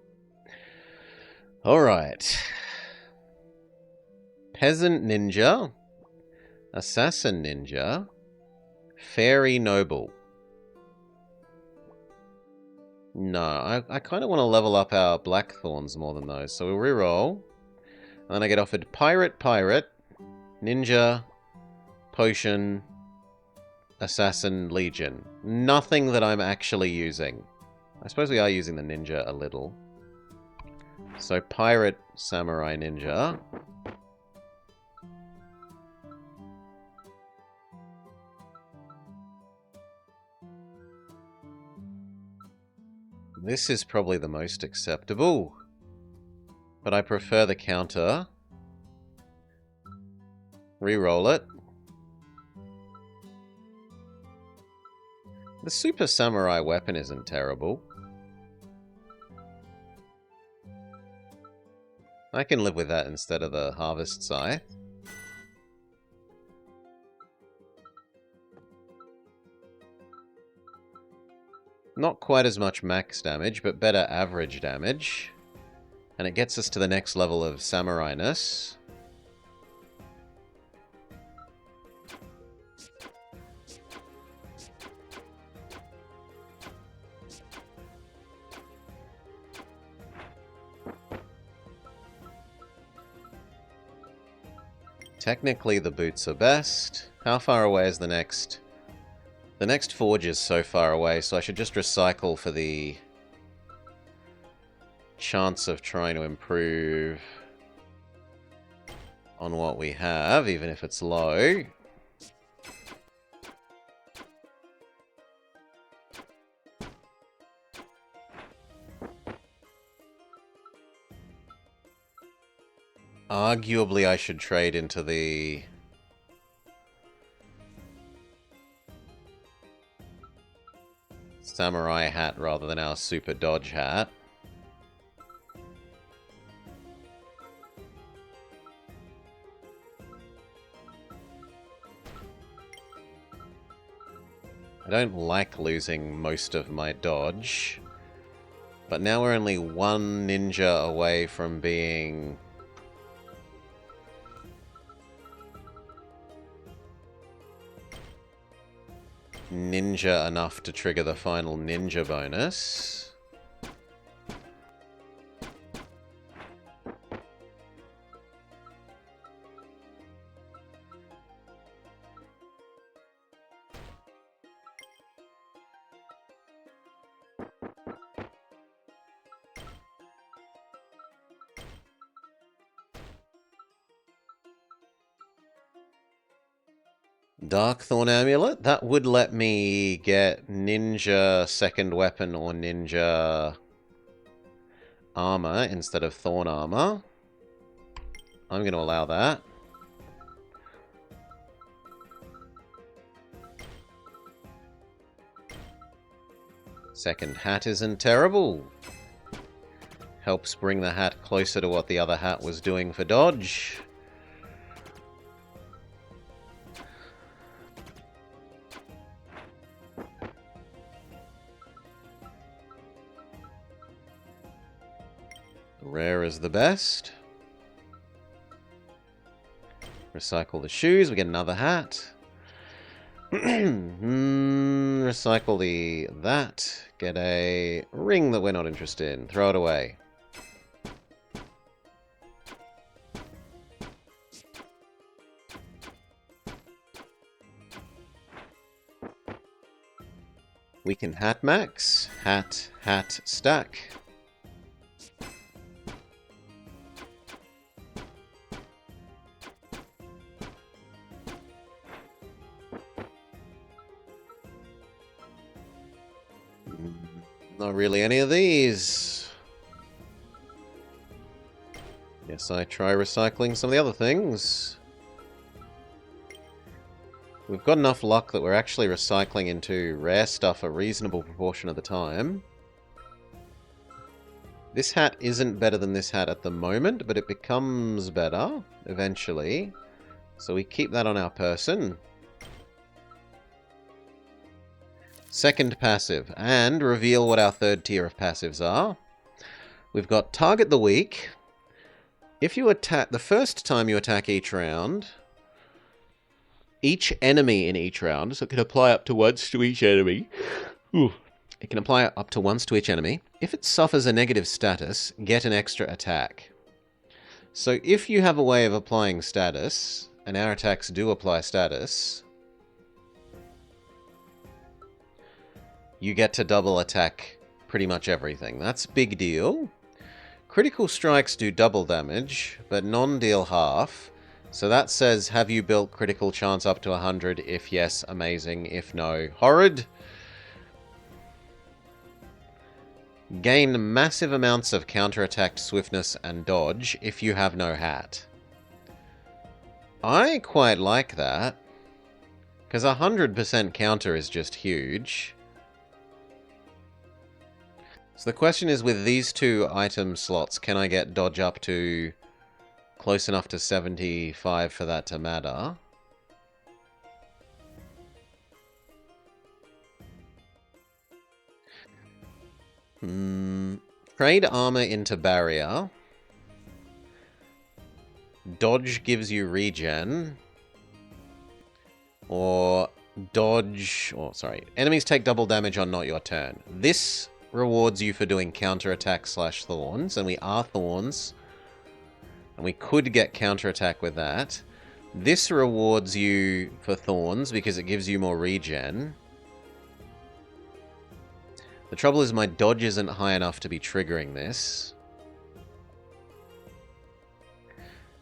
Alright. Peasant Ninja. Assassin Ninja. Fairy Noble. No, I kind of want to level up our Blackthorns more than those. So we'll reroll. And then I get offered Pirate, Ninja, Potion, Assassin, Legion. Nothing that I'm actually using. I suppose we are using the Ninja a little. So pirate, samurai, ninja. This is probably the most acceptable. But I prefer the counter. Reroll it. The super samurai weapon isn't terrible. I can live with that instead of the harvest scythe. Not quite as much max damage, but better average damage. And it gets us to the next level of samurai-ness. Technically, the boots are best. How far away is the next? The next forge is so far away, so I should just recycle for the chance of trying to improve on what we have, even if it's low. Arguably, I should trade into the samurai hat rather than our super dodge hat. I don't like losing most of my dodge, but now we're only one ninja away from being ninja enough to trigger the final ninja bonus. Darkthorn Amulet? That would let me get ninja second weapon or ninja armor instead of thorn armor. I'm going to allow that. Second hat isn't terrible. Helps bring the hat closer to what the other hat was doing for dodge. Rare is the best. Recycle the shoes, we get another hat. Recycle that. Get a ring that we're not interested in. Throw it away. We can hat max. Hat, stack. Not really any of these. Guess I try recycling some of the other things. We've got enough luck that we're actually recycling into rare stuff a reasonable proportion of the time. This hat isn't better than this hat at the moment, but it becomes better eventually. So we keep that on our person. Second passive, and reveal what our third tier of passives are. We've got target the weak. If you attack, the first time you attack each round, each enemy in each round, so it can apply up to once to each enemy. It can apply up to once to each enemy. If it suffers a negative status, get an extra attack. So if you have a way of applying status, and our attacks do apply status, you get to double attack pretty much everything. That's a big deal. Critical strikes do double damage, but none deal half. So that says, have you built critical chance up to 100? If yes, amazing. If no, horrid. Gain massive amounts of counterattack, swiftness, and dodge if you have no hat. I quite like that. Because 100% counter is just huge. So the question is, with these two item slots, can I get dodge up to close enough to 75 for that to matter? Trade armor into barrier. Dodge gives you regen. Or dodge... Oh, sorry. Enemies take double damage on not your turn. This rewards you for doing counterattack / thorns, and we are thorns. And we could get counterattack with that. This rewards you for thorns because it gives you more regen. The trouble is my dodge isn't high enough to be triggering this.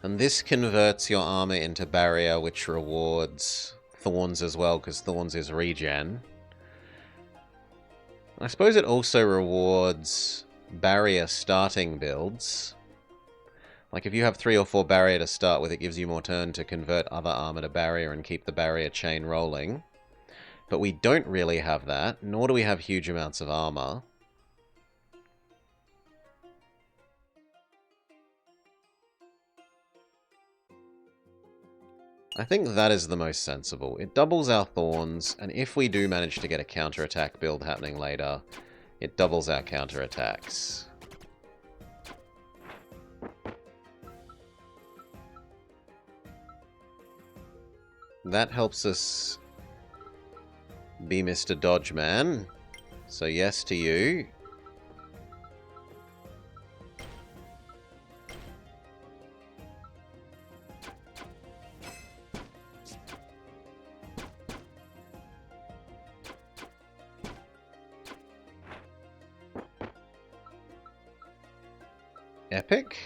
And this converts your armor into barrier, which rewards thorns as well, because thorns is regen. I suppose it also rewards barrier starting builds. Like if you have 3 or 4 barrier to start with, it gives you more turn to convert other armor to barrier and keep the barrier chain rolling. But we don't really have that, nor do we have huge amounts of armor. I think that is the most sensible. It doubles our thorns, and if we do manage to get a counterattack build happening later, it doubles our counterattacks. That helps us be Mr. Dodge Man. So yes to you. Epic.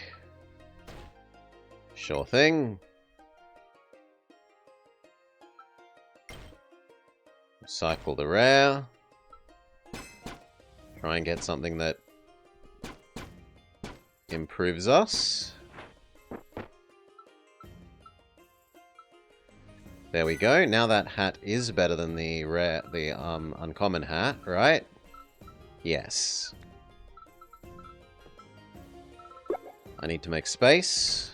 Sure thing. Cycle the rare. Try and get something that improves us. There we go. Now that hat is better than the uncommon hat, right? Yes. I need to make space.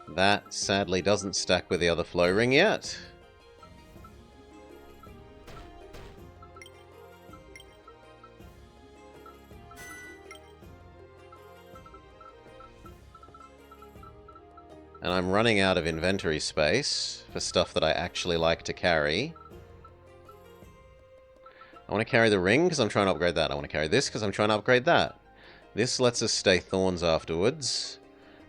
That sadly doesn't stack with the other flow ring yet. And I'm running out of inventory space for stuff that I actually like to carry. I want to carry the ring because I'm trying to upgrade that. I want to carry this because I'm trying to upgrade that. This lets us stay thorns afterwards.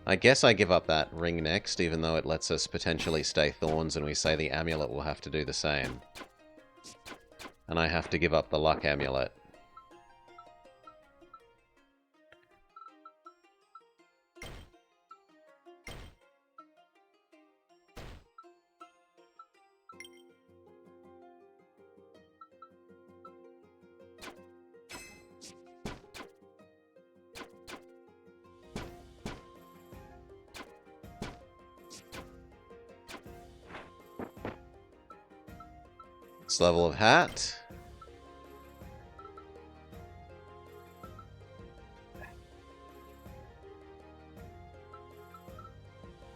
I guess I give up that ring next, even though it lets us potentially stay thorns, and we say the amulet will have to do the same. And I have to give up the luck amulet. Level of hat.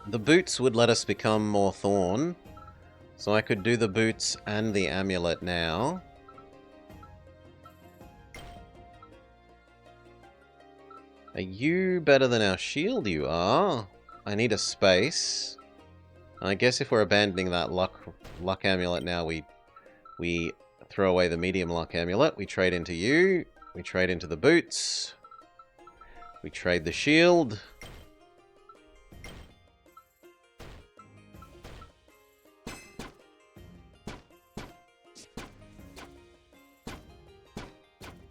The boots would let us become more thorn, so I could do the boots and the amulet now. Are you better than our shield? You are. I need a space. I guess if we're abandoning that luck amulet now, we throw away the medium luck amulet. We trade into you. We trade into the boots. We trade the shield.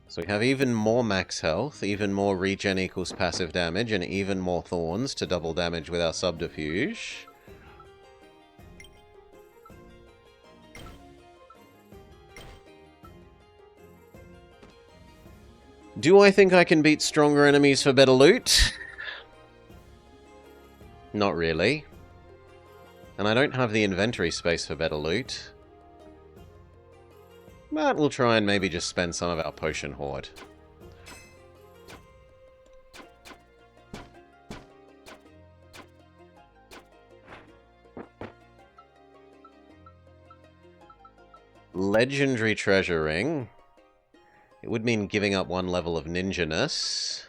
So So we have even more max health, even more regen equals passive damage, and even more thorns to double damage with our subterfuge. Do I think I can beat stronger enemies for better loot? Not really. And I don't have the inventory space for better loot. But we'll try and maybe just spend some of our potion hoard. Legendary treasure ring. It would mean giving up one level of ninja-ness.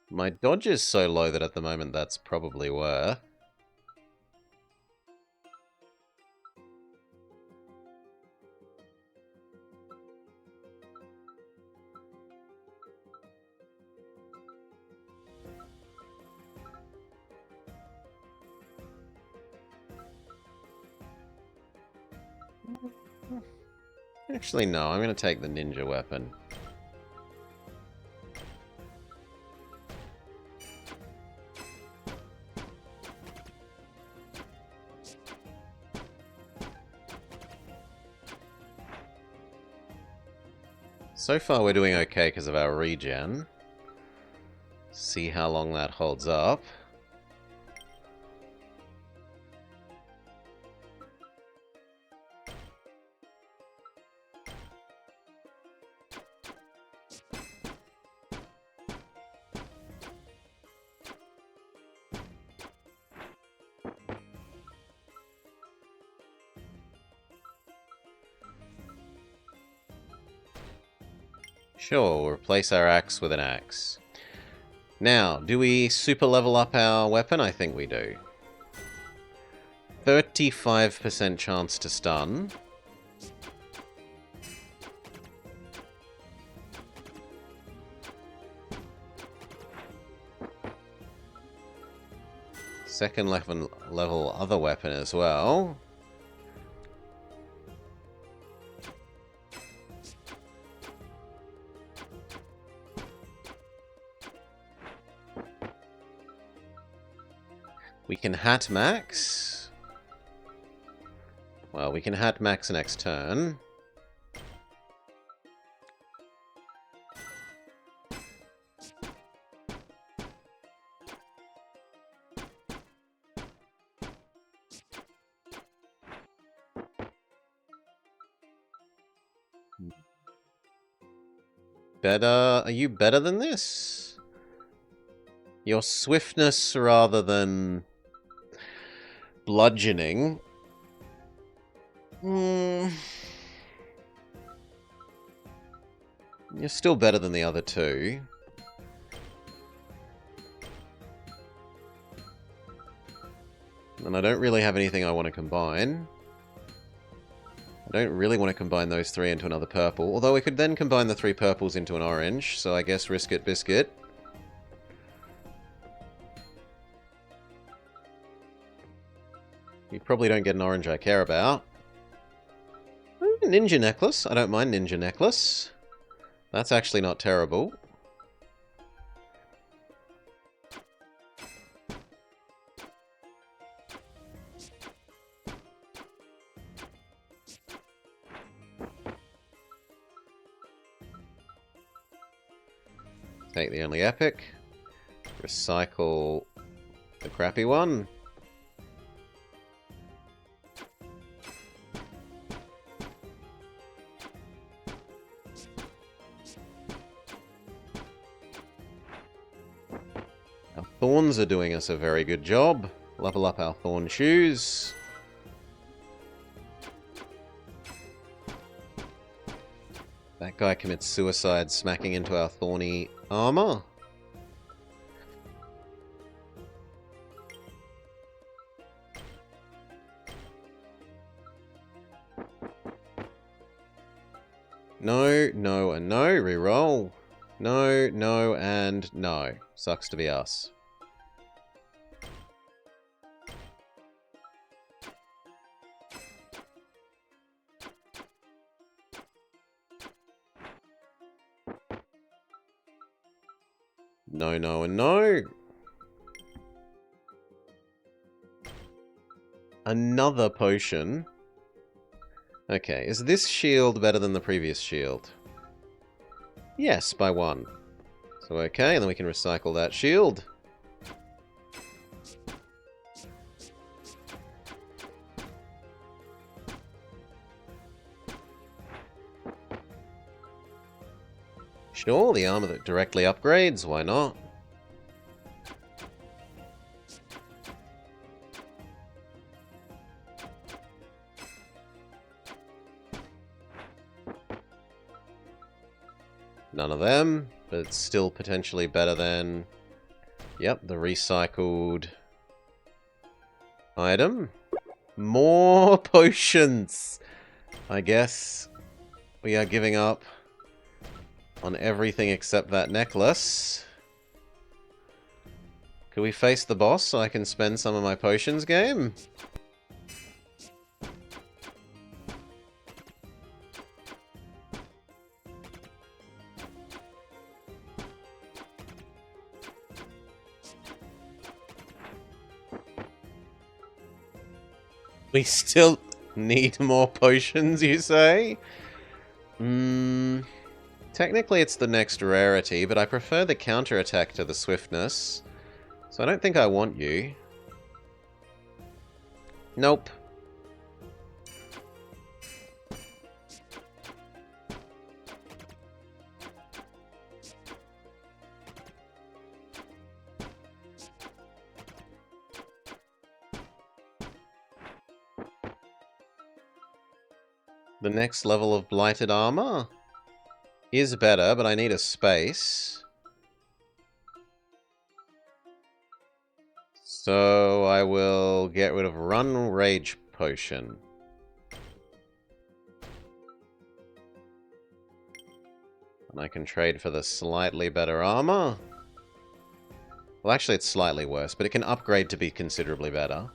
My dodge is so low that at the moment that's probably worth. Actually, no, I'm going to take the ninja weapon. So far we're doing okay because of our regen. See how long that holds up. Sure, we'll replace our axe with an axe. Now, do we super level up our weapon? I think we do. 35% chance to stun. Second level other weapon as well. We can hat max. Well, we can hat max next turn. Better? Are you better than this? Your swiftness rather than bludgeoning. You're still better than the other two. And I don't really have anything I want to combine. I don't really want to combine those three into another purple. Although we could then combine the three purples into an orange. So I guess risk it, biscuit. You probably don't get an orange I care about. Ninja necklace. I don't mind ninja necklace. That's actually not terrible. Take the only epic. Recycle the crappy one. Our thorns are doing us a very good job. Level up our thorn shoes. That guy commits suicide smacking into our thorny armor. No, no, and no. Reroll. No, no, and no. Sucks to be us. No, no, and no. Another potion. Okay, is this shield better than the previous shield? Yes, by 1. So okay, and then we can recycle that shield. Sure, the armor that directly upgrades, why not? None of them, but it's still potentially better than... Yep, the recycled item. More potions! I guess we are giving up on everything except that necklace. Could we face the boss so I can spend some of my potions, game? We still need more potions, you say? Technically it's the next rarity, but I prefer the counterattack to the swiftness. So I don't think I want you. Nope. The next level of blighted armor is better, but I need a space. So I will get rid of Run Rage Potion. And I can trade for the slightly better armor. Well, actually it's slightly worse, but it can upgrade to be considerably better.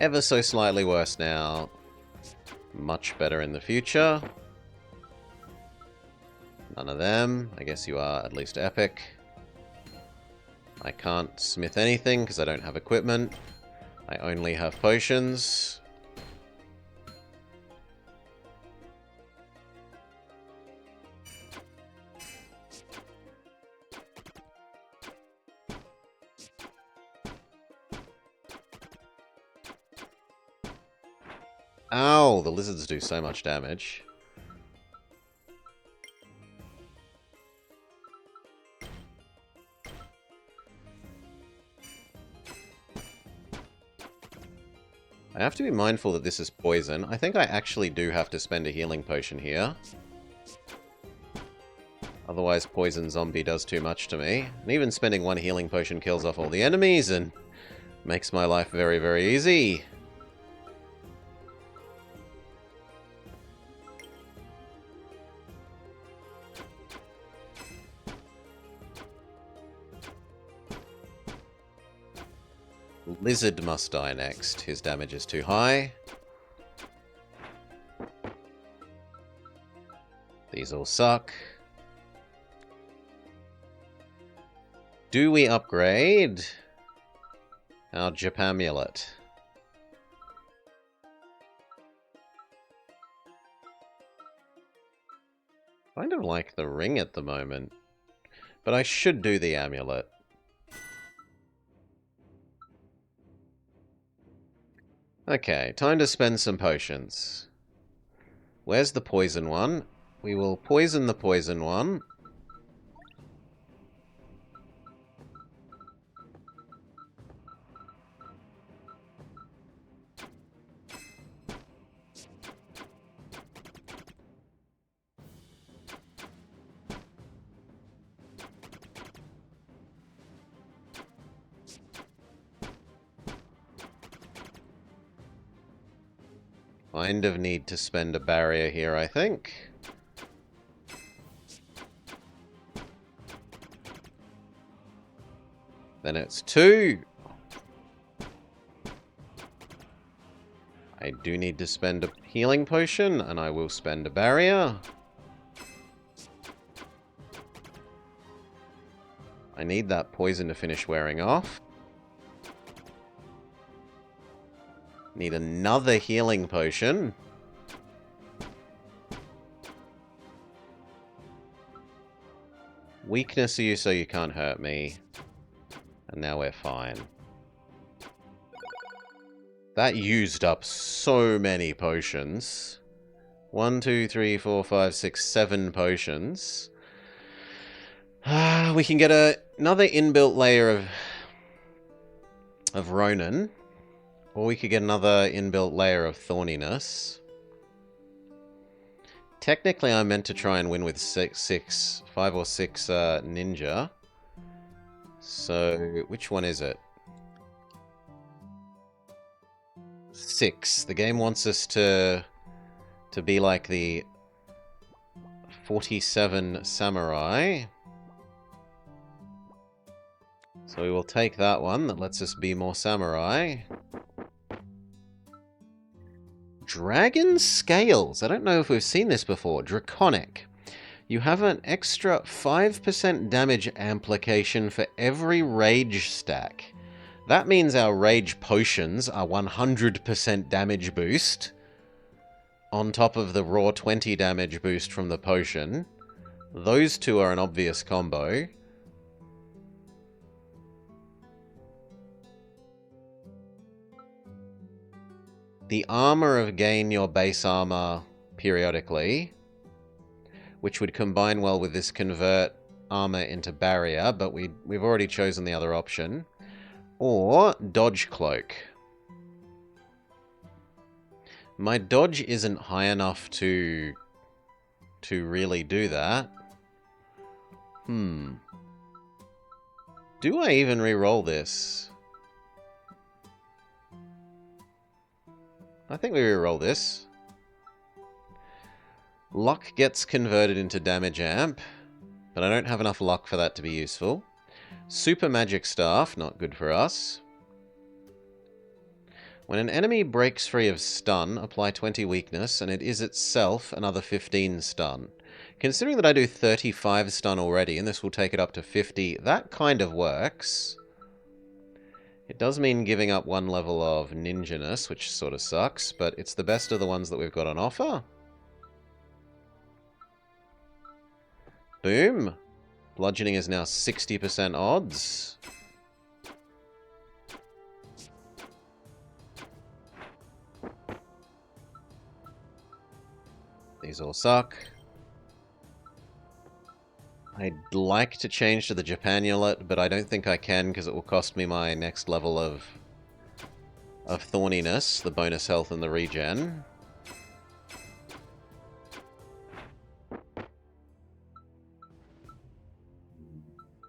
Ever so slightly worse now. Much better in the future. None of them. I guess you are at least epic. I can't smith anything because I don't have equipment. I only have potions. Ow! The lizards do so much damage. I have to be mindful that this is poison. I think I actually do have to spend a healing potion here. Otherwise, Poison Zombie does too much to me. And even spending one healing potion kills off all the enemies and makes my life very, very easy. Lizard must die next. His damage is too high. These all suck. Do we upgrade our Japamulet? Kind of like the ring at the moment. But I should do the amulet. Okay, time to spend some potions. Where's the poison one? We will poison the poison one. Kind of need to spend a barrier here, I think. Then it's 2. I do need to spend a healing potion, and I will spend a barrier. I need that poison to finish wearing off. Need another healing potion. Weakness you so you can't hurt me. And now we're fine. That used up so many potions. 1, 2, 3, 4, 5, 6, 7 potions. We can get another inbuilt layer of Ronin. Or we could get another inbuilt layer of Thorniness. Technically, I'm meant to try and win with 5 or 6 ninja. So, which one is it? 6. The game wants us to be like the 47 samurai. So we will take that one. That lets us be more samurai. Dragon Scales. I don't know if we've seen this before. Draconic. You have an extra 5% damage amplification for every rage stack. That means our rage potions are 100% damage boost. On top of the raw 20 damage boost from the potion. Those two are an obvious combo. The armor of gain your base armor periodically, which would combine well with this convert armor into barrier, but we've already chosen the other option. Or dodge cloak. My dodge isn't high enough to really do that. Do I even re-roll this? I think we re-roll this. Luck gets converted into damage amp, but I don't have enough luck for that to be useful. Super magic staff, not good for us. When an enemy breaks free of stun, apply 20 weakness, and it is itself another 15 stun. Considering that I do 35 stun already, and this will take it up to 50, that kind of works. It does mean giving up 1 level of ninjaness, which sort of sucks, but it's the best of the ones that we've got on offer. Boom. Bludgeoning is now 60% odds. These all suck. I'd like to change to the Japanulet, but I don't think I can because it will cost me my next level of thorniness, the bonus health and the regen.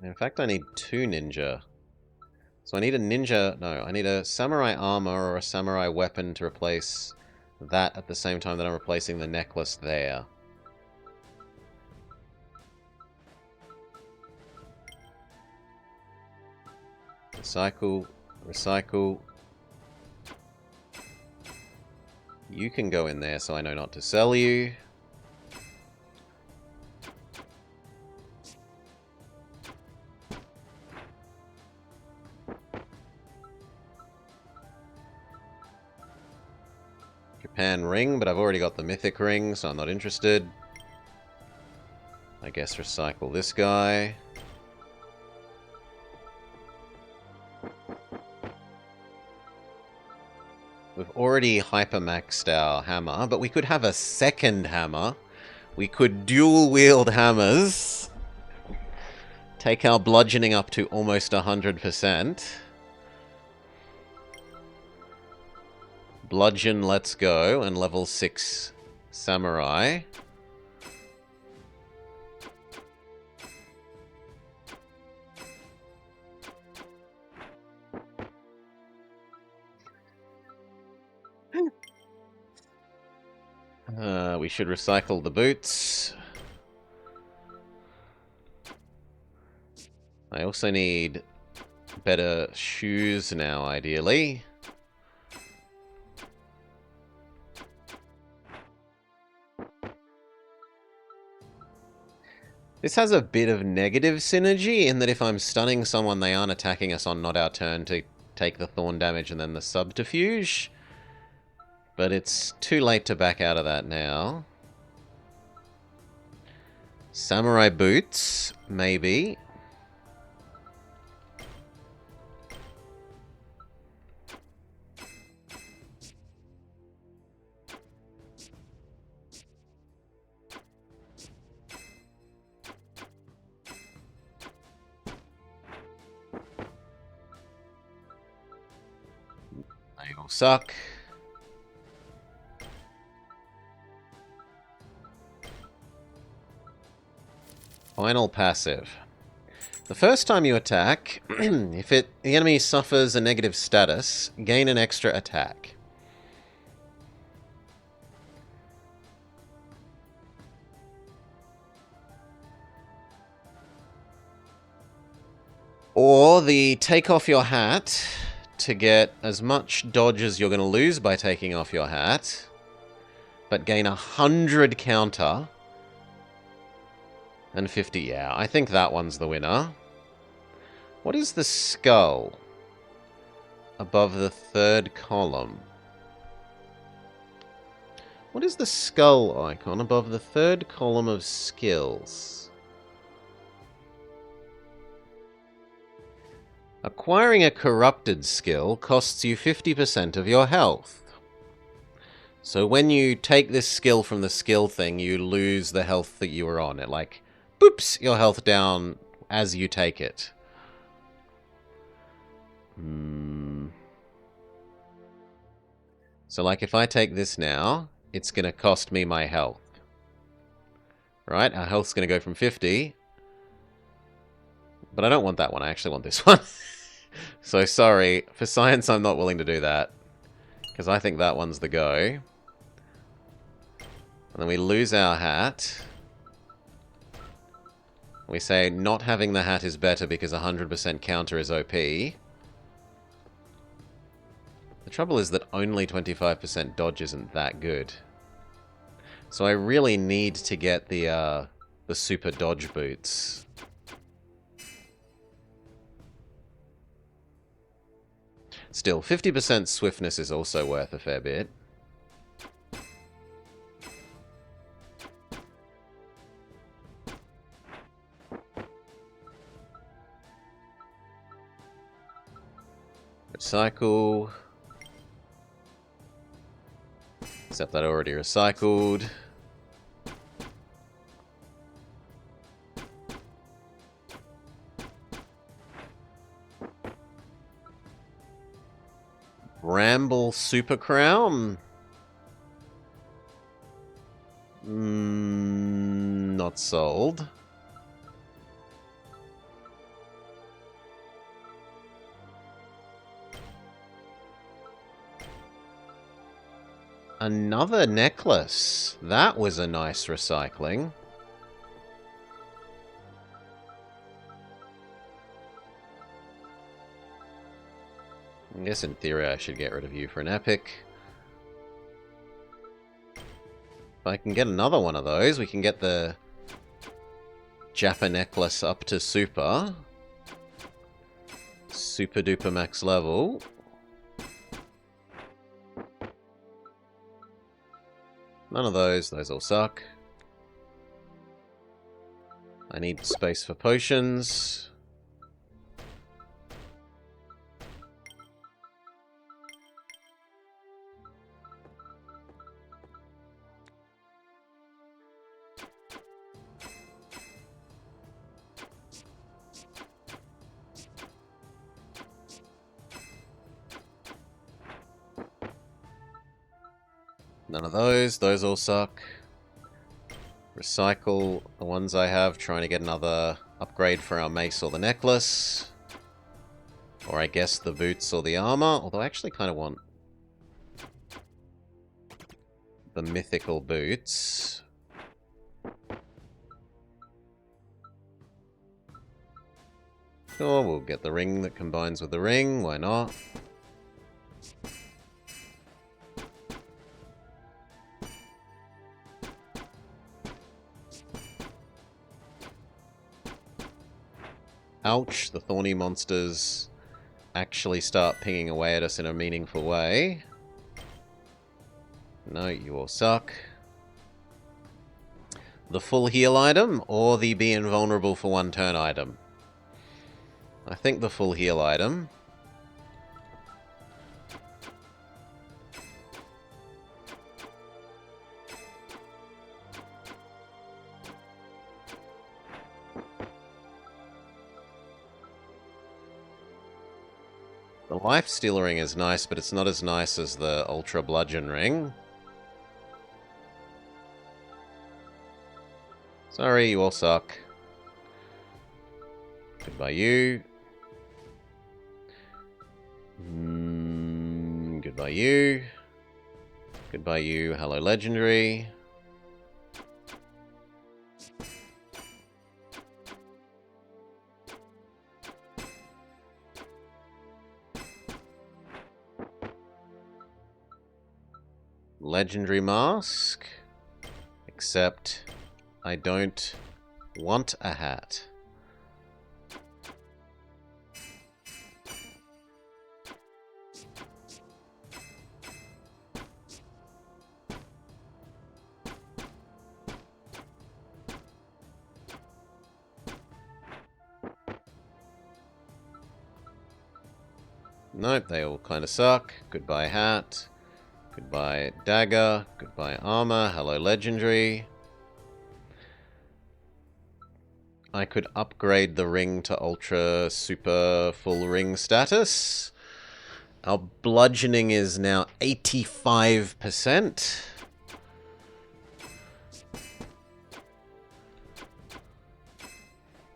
In fact, I need 2 ninja. So I need a ninja... No, I need a samurai armor or a samurai weapon to replace that at the same time that I'm replacing the necklace there. Recycle. Recycle. You can go in there so I know not to sell you. Japan ring, but I've already got the mythic ring, so I'm not interested. I guess recycle this guy. We've already hyper-maxed our hammer, but we could have a second hammer. We could dual-wield hammers. Take our bludgeoning up to almost 100%. Bludgeon, let's go, and level 6 samurai. We should recycle the boots. I also need better shoes now, ideally. This has a bit of negative synergy in that if I'm stunning someone, they aren't attacking us on not our turn to take the thorn damage and then the subterfuge. But it's too late to back out of that now. Samurai boots, maybe. They all suck. Final passive. The first time you attack, if the enemy suffers a negative status, gain an extra attack. Or the take off your hat to get as much dodge as you're going to lose by taking off your hat, but gain 100 counter and 50. Yeah, I think that one's the winner. What is the skull above the third column? What is the skull icon above the third column of skills? Acquiring a corrupted skill costs you 50% of your health. So when you take this skill from the skill thing, you lose the health that you were on. It like, boops, your health down as you take it. So like if I take this now, it's going to cost me my health. Right? Our health's going to go from 50. But I don't want that one. I actually want this one. So sorry. For science, I'm not willing to do that. Because I think that one's the go. And then we lose our hat. We say not having the hat is better because 100% counter is OP. The trouble is that only 25% dodge isn't that good. So I really need to get the super dodge boots. Still, 50% swiftness is also worth a fair bit. Recycle. Except that already recycled. Bramble Super Crown? Not sold. Another necklace. That was a nice recycling. I guess in theory I should get rid of you for an epic. If I can get another one of those, we can get the Jaffa necklace up to super. Super duper max level. None of those. Those all suck. I need space for potions. None of those. Those all suck. Recycle the ones I have, trying to get another upgrade for our mace or the necklace. Or I guess the boots or the armor. Although I actually kind of want the mythical boots. Sure, we'll get the ring that combines with the ring. Why not? Ouch, the thorny monsters actually start pinging away at us in a meaningful way. No, you all suck. The full heal item or the be invulnerable for 1 turn item? I think the full heal item. The Life Stealer ring is nice, but it's not as nice as the Ultra Bludgeon ring. Sorry, you all suck. Goodbye you. Goodbye you. Goodbye you. Hello Legendary. Legendary Mask. Except I don't want a hat. Nope, they all kind of suck. Goodbye hat. Goodbye dagger. Goodbye armor. Hello legendary. I could upgrade the ring to ultra super full ring status. Our bludgeoning is now 85%.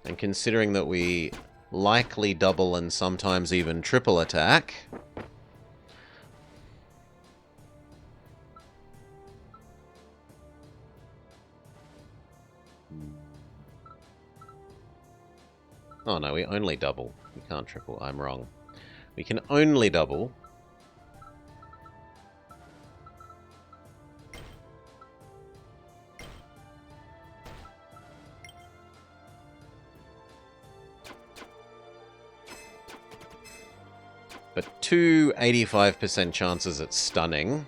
And considering that we likely double and sometimes even triple attack, oh no, we only double. We can't triple. I'm wrong. We can only double. But 2 85% chances at stunning.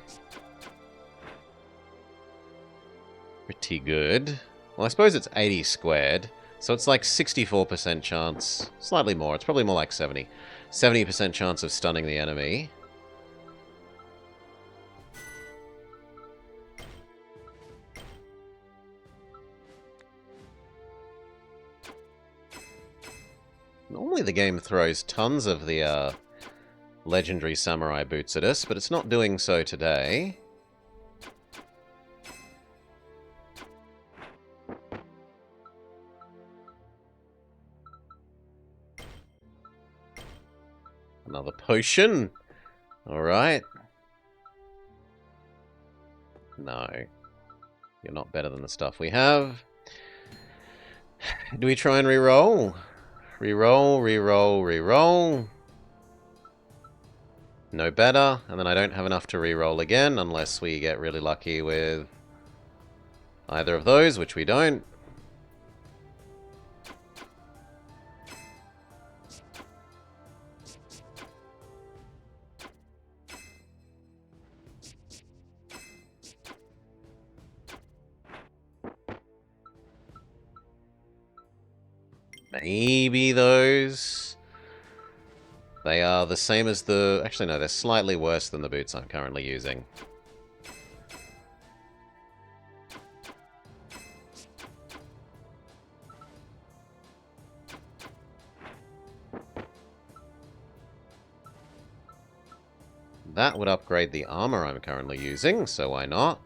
Pretty good. Well, I suppose it's 80 squared. So it's like 64% chance. Slightly more. It's probably more like 70. 70% chance of stunning the enemy. Normally the game throws tons of the legendary samurai boots at us, but it's not doing so today. Another potion. Alright. No. You're not better than the stuff we have. Do we try and reroll? Reroll, reroll, reroll. No better. And then I don't have enough to reroll again unless we get really lucky with either of those, which we don't. Maybe those. They are the same as the... Actually, no, they're slightly worse than the boots I'm currently using. That would upgrade the armor I'm currently using, so why not?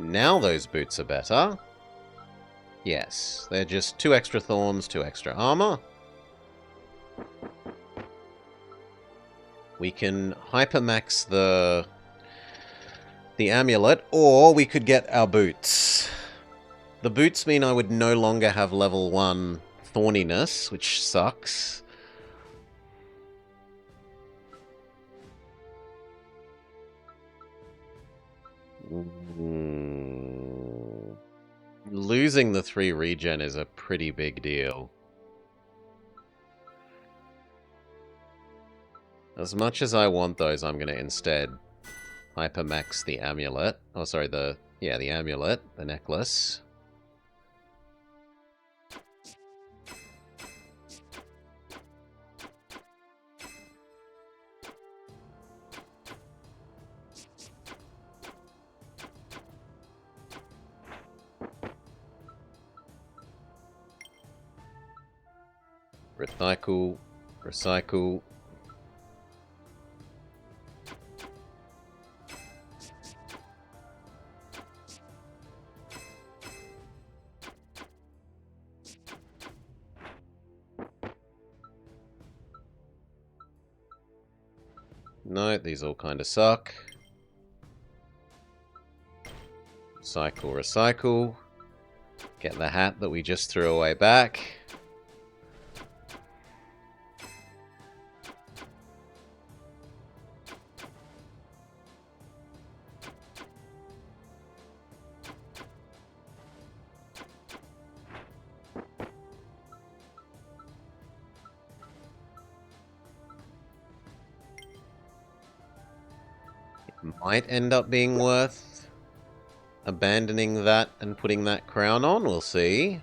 Now those boots are better. Yes, they're just 2 extra thorns, 2 extra armor. We can hypermax the amulet, or we could get our boots. The boots mean I would no longer have level 1 thorniness, which sucks. Losing the 3 regen is a pretty big deal. As much as I want those, I'm going to instead hypermax the amulet. Oh, sorry, the amulet, the necklace. Recycle, recycle. No, these all kind of suck. Recycle, recycle. Get the hat that we just threw away back. Might end up being worth abandoning that and putting that crown on, we'll see.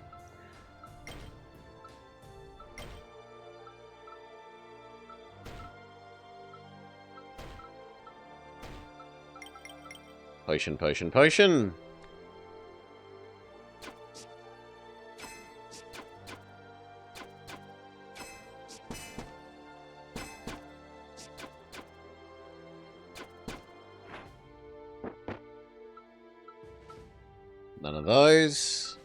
Potion, potion, potion! None of those.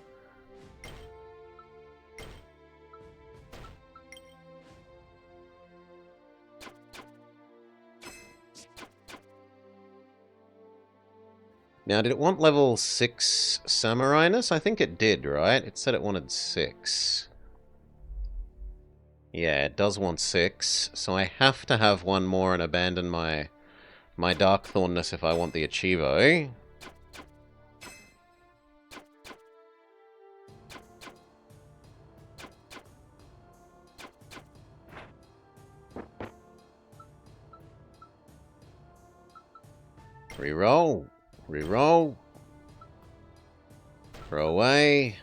Now, did it want level 6 Samurai-ness? I think it did, right? It said it wanted 6. Yeah, it does want 6, so I have to have one more and abandon my Darkthornness if I want the Achievo. Reroll. Reroll. Throw away.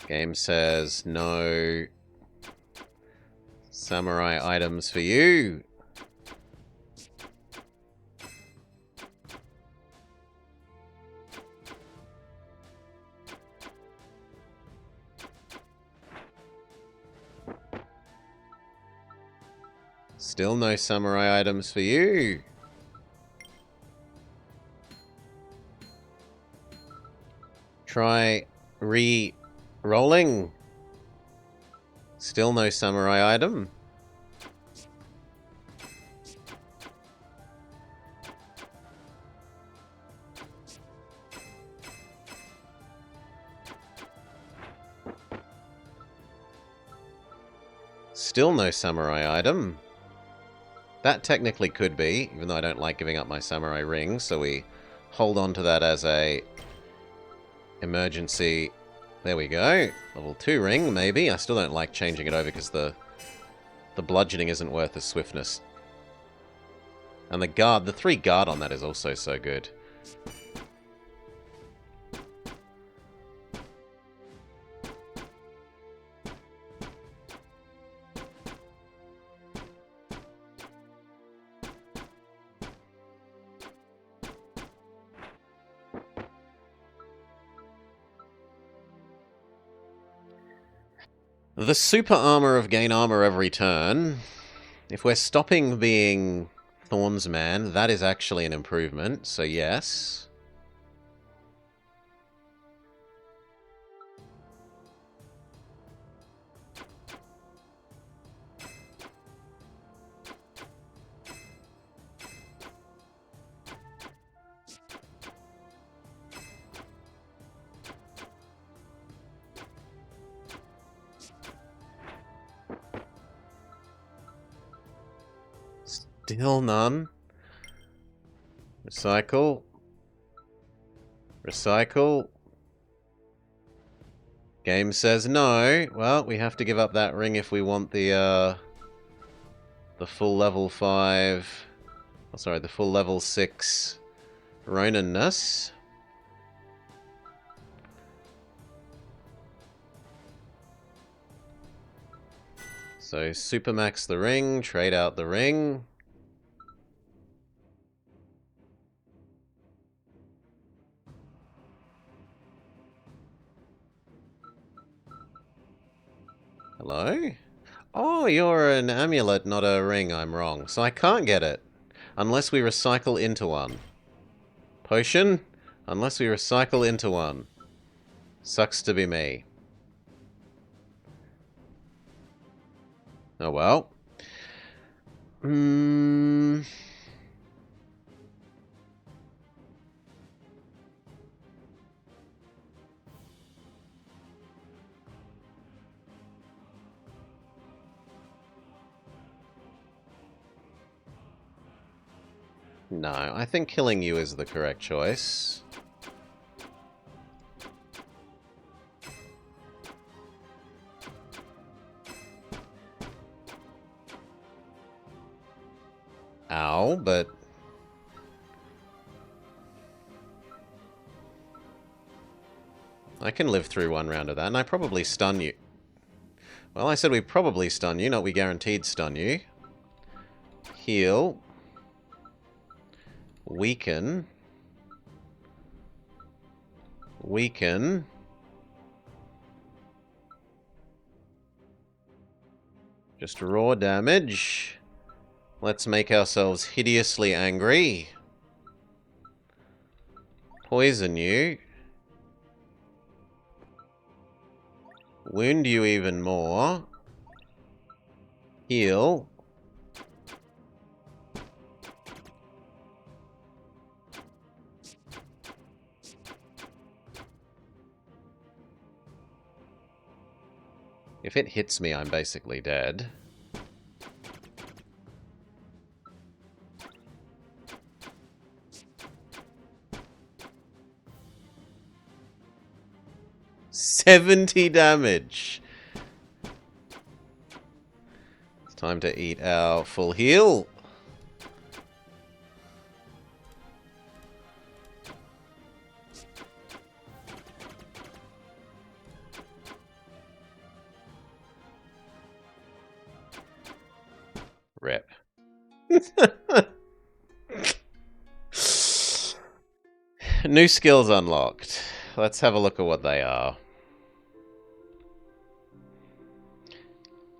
Game says no samurai items for you. Still no samurai items for you. Try re-rolling. Still no samurai item. Still no samurai item. That technically could be, even though I don't like giving up my samurai ring, so we hold on to that as a emergency. There we go. Level 2 ring, maybe. I still don't like changing it over because the bludgeoning isn't worth the swiftness. And the 3 guard on that is also so good. The super armor of gain armor every turn. If we're stopping being Thorns Man, that is actually an improvement, so yes. Still none. Recycle. Recycle. Game says no. Well, we have to give up that ring if we want the full level 5... Oh, sorry, the full level 6 Ronin-ness. So, supermax the ring, trade out the ring. Hello? Oh, you're an amulet, not a ring. I'm wrong. So I can't get it. Unless we recycle into one. Potion? Unless we recycle into one. Sucks to be me. Oh well. No, I think killing you is the correct choice. Ow, but... I can live through one round of that, and I probably stun you. Well, I said we probably stun you, not we guaranteed stun you. Heal. Weaken. Weaken. Just raw damage. Let's make ourselves hideously angry. Poison you. Wound you even more. Heal. If it hits me, I'm basically dead. $70 damage. It's time to eat our full heal. Rip. New skills unlocked. Let's have a look at what they are.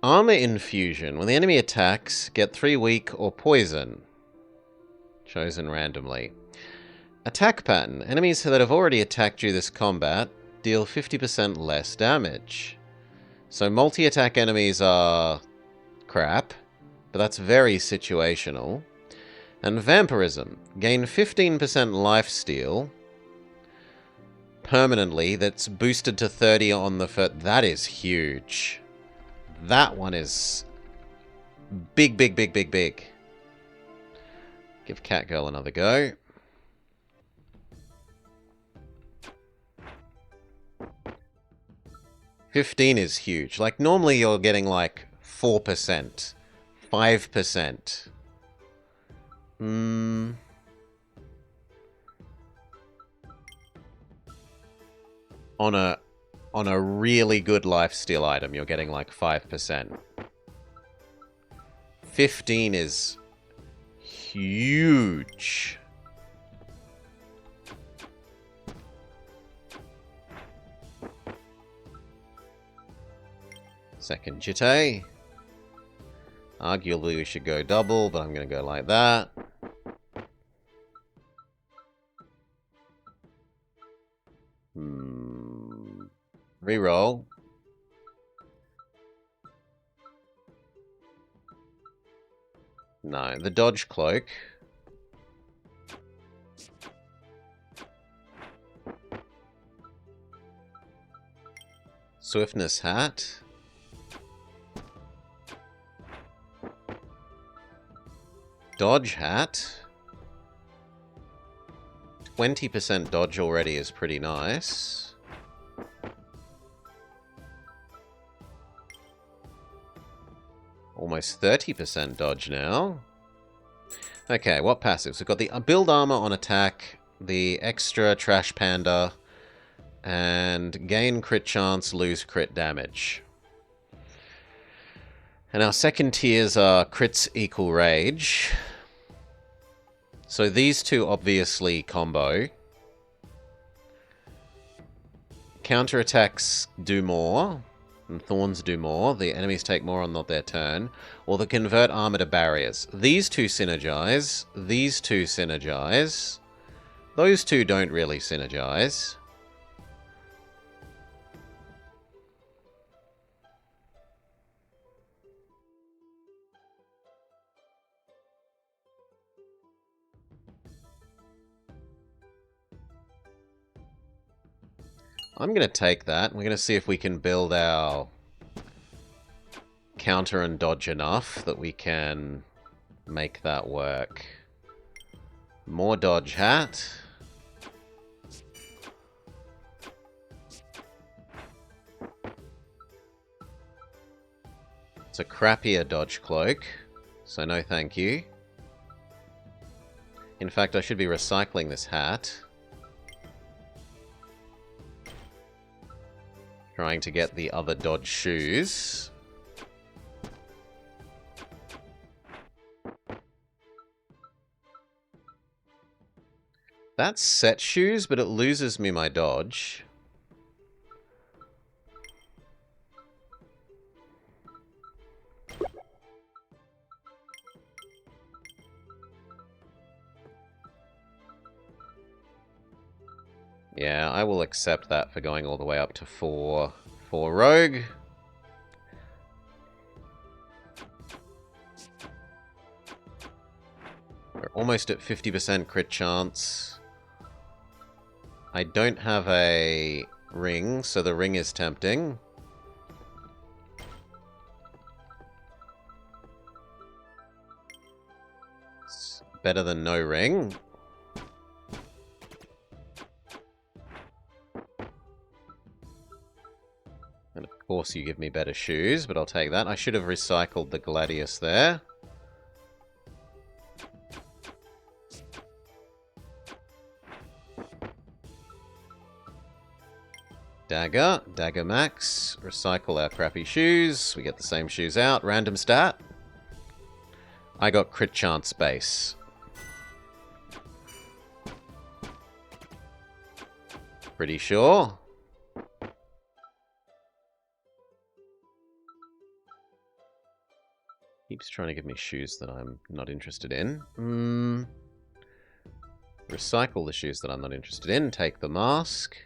Armor infusion. When the enemy attacks, get 3 weak or poison. Chosen randomly. Attack pattern. Enemies that have already attacked you this combat deal 50% less damage. So multi-attack enemies are crap, but that's very situational. And vampirism. Gain 15% lifesteal permanently. That's boosted to 30 on the first. That is huge. That one is big, big, big, big, big. Give Catgirl another go. $15 is huge. Like, normally you're getting like 4%, 5%. On a really good lifesteal item, you're getting like 5%. 15 is huge. Second Jitte. Arguably we should go double, but I'm going to go like that. Reroll. No, the dodge cloak. Swiftness hat. Dodge hat. 20% dodge already is pretty nice. Almost 30% dodge now. Okay, what passives? We've got the build armor on attack, the extra trash panda, and gain crit chance, lose crit damage. And our second tiers are crits equal rage. So these two obviously combo. Counterattacks do more, and thorns do more. The enemies take more on their turn. Or the convert armor to barriers. These two synergize. These two synergize. Those two don't really synergize. I'm going to take that. We're going to see if we can build our counter and dodge enough that we can make that work. More dodge hat. It's a crappier dodge cloak, so no thank you. In fact, I should be recycling this hat. Trying to get the other dodge shoes. That's set shoes, but it loses me my dodge. Yeah, I will accept that for going all the way up to 4 for Rogue. We're almost at 50% crit chance. I don't have a ring, so the ring is tempting. It's better than no ring. And of course you give me better shoes, but I'll take that. I should have recycled the Gladius there. Dagger. Dagger max. Recycle our crappy shoes. We get the same shoes out. Random stat. I got crit chance base. Pretty sure. Keeps trying to give me shoes that I'm not interested in. Recycle the shoes that I'm not interested in. Take the mask.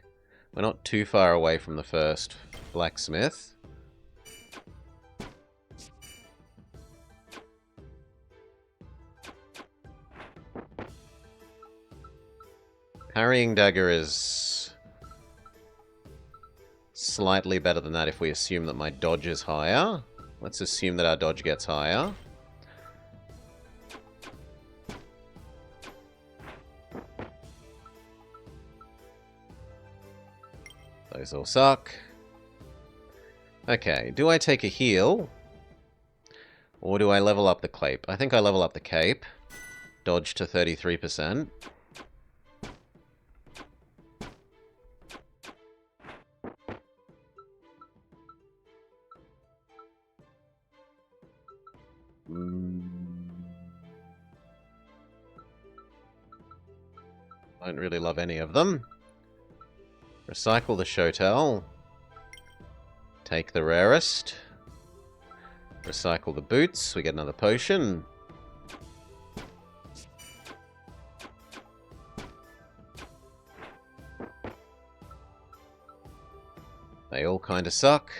We're not too far away from the first blacksmith. Parrying dagger is slightly better than that if we assume that my dodge is higher. Let's assume that our dodge gets higher. Those all suck. Okay, do I take a heal? Or do I level up the cape? I think I level up the cape. Dodge to 33%. Don't really love any of them. Recycle the Shotel. Take the rarest. Recycle the boots. We get another potion. They all kind of suck.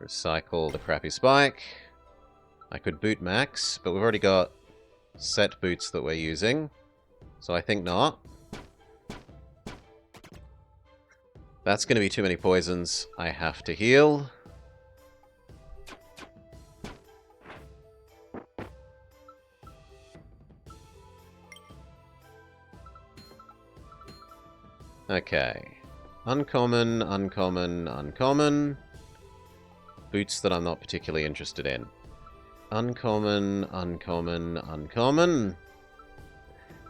Recycle the crappy spike. I could boot max, but we've already got set boots that we're using. So I think not. That's going to be too many poisons. I have to heal. Okay. Uncommon, uncommon, uncommon. Boots that I'm not particularly interested in. Uncommon, uncommon, uncommon.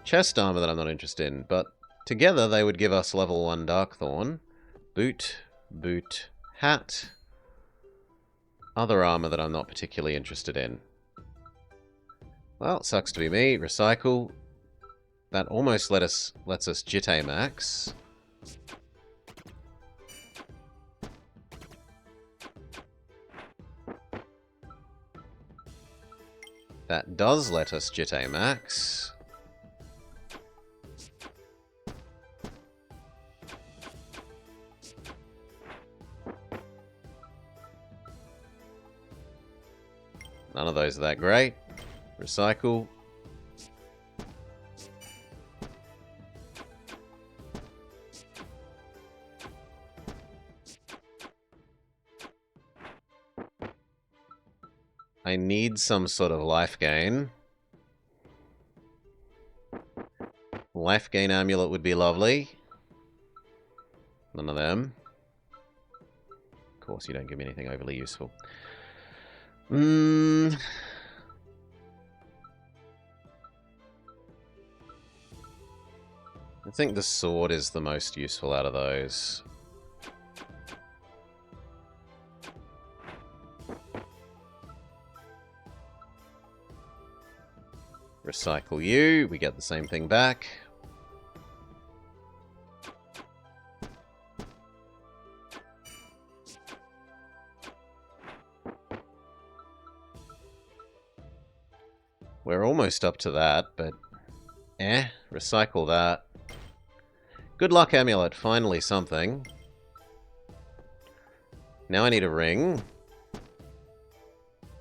Chest armor that I'm not interested in, but together they would give us level 1 Darkthorn. Boot, boot, hat. Other armor that I'm not particularly interested in. Well, it sucks to be me. Recycle. That almost lets us Jitte max. That does let us Jitte max. None of those are that great. Recycle. I need some sort of life gain. Life gain amulet would be lovely. None of them. Of course, you don't give me anything overly useful. I think the sword is the most useful out of those. Recycle you. We get the same thing back. We're almost up to that, but recycle that. Good luck, amulet. Finally something. Now I need a ring.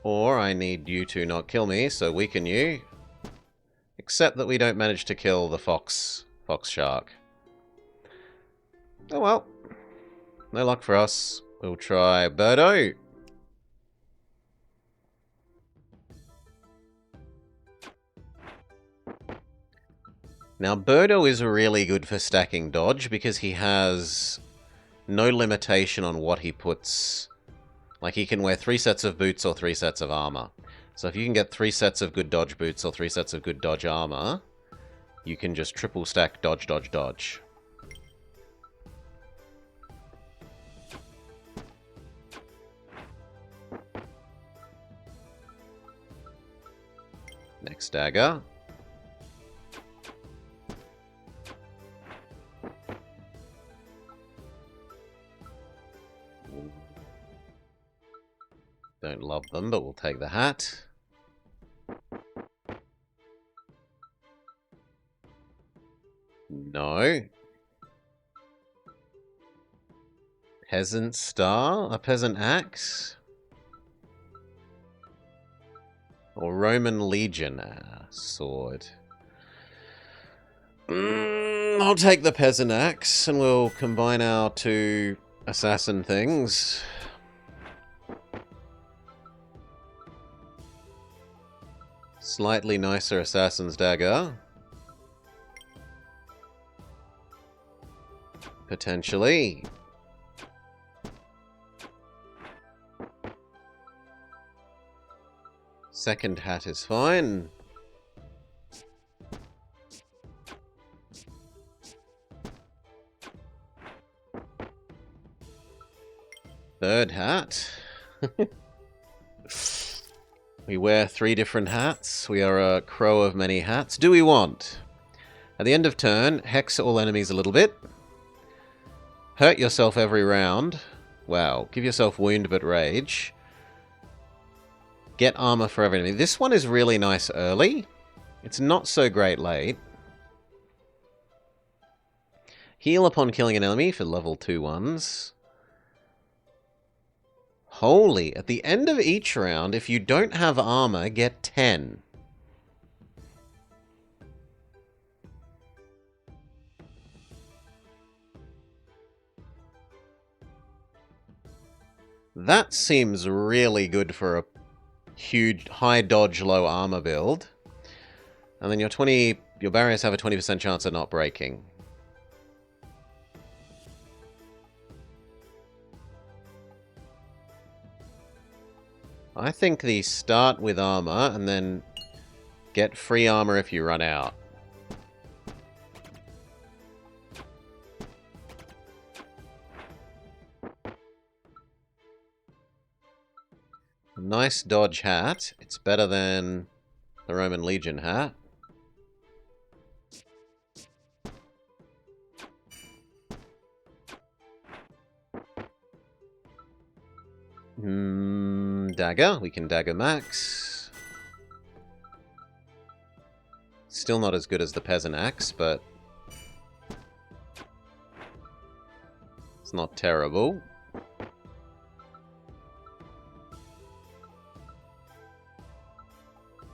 Or I need you to not kill me, so weaken you. Except that we don't manage to kill the fox shark. Oh well. No luck for us. We'll try Birdo. Now, Birdo is really good for stacking dodge because he has no limitation on what he puts. Like, he can wear 3 sets of boots or 3 sets of armor. So if you can get 3 sets of good dodge boots or 3 sets of good dodge armor, you can just triple stack dodge, dodge, dodge. Next dagger. Don't love them, but we'll take the hat. No. Peasant star? A peasant axe? Or Roman legion sword? I'll take the peasant axe, and we'll combine our 2 assassin things. Slightly nicer assassin's dagger. Potentially. Second hat is fine. Third hat. We wear 3 different hats. We are a crow of many hats. Do we want? At the end of turn, hex all enemies a little bit. Hurt yourself every round. Wow. Give yourself wound but rage. Get armor for every enemy. This one is really nice early. It's not so great late. Heal upon killing an enemy for level 2 ones. Holy, at the end of each round, if you don't have armor, get 10. That seems really good for a huge, high dodge, low armor build. And then your barriers have a 20% chance of not breaking. I think the start with armor and then get free armor if you run out. Nice dodge hat. It's better than the Roman Legion hat. Dagger. We can dagger max. Still not as good as the peasant axe, but it's not terrible.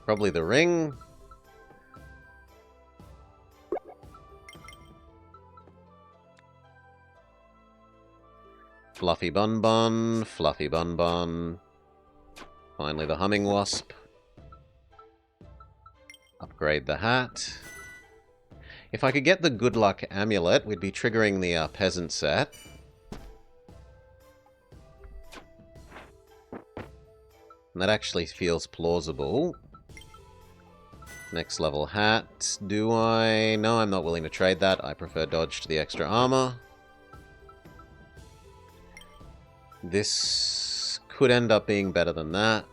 Probably the ring. Fluffy Bun Bun, Fluffy Bun Bun. Finally the Humming Wasp. Upgrade the hat. If I could get the Good Luck Amulet, we'd be triggering the Peasant set. And that actually feels plausible. Next level hat. Do I? No, I'm not willing to trade that. I prefer dodge to the extra armor. This could end up being better than that.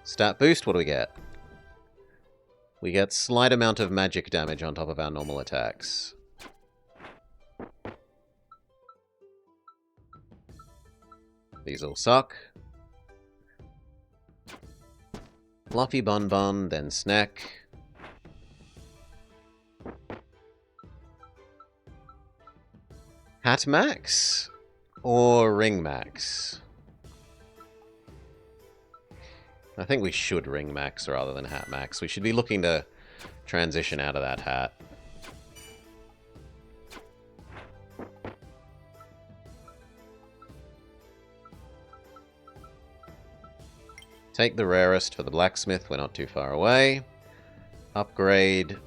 Stat boost, what do we get? We get slight amount of magic damage on top of our normal attacks. These all suck. Fluffy Bun Bun, then Snack. Hat Max? Or Ring Max? I think we should Ring Max rather than Hat Max. We should be looking to transition out of that hat. Take the rarest for the blacksmith, we're not too far away. Upgrade.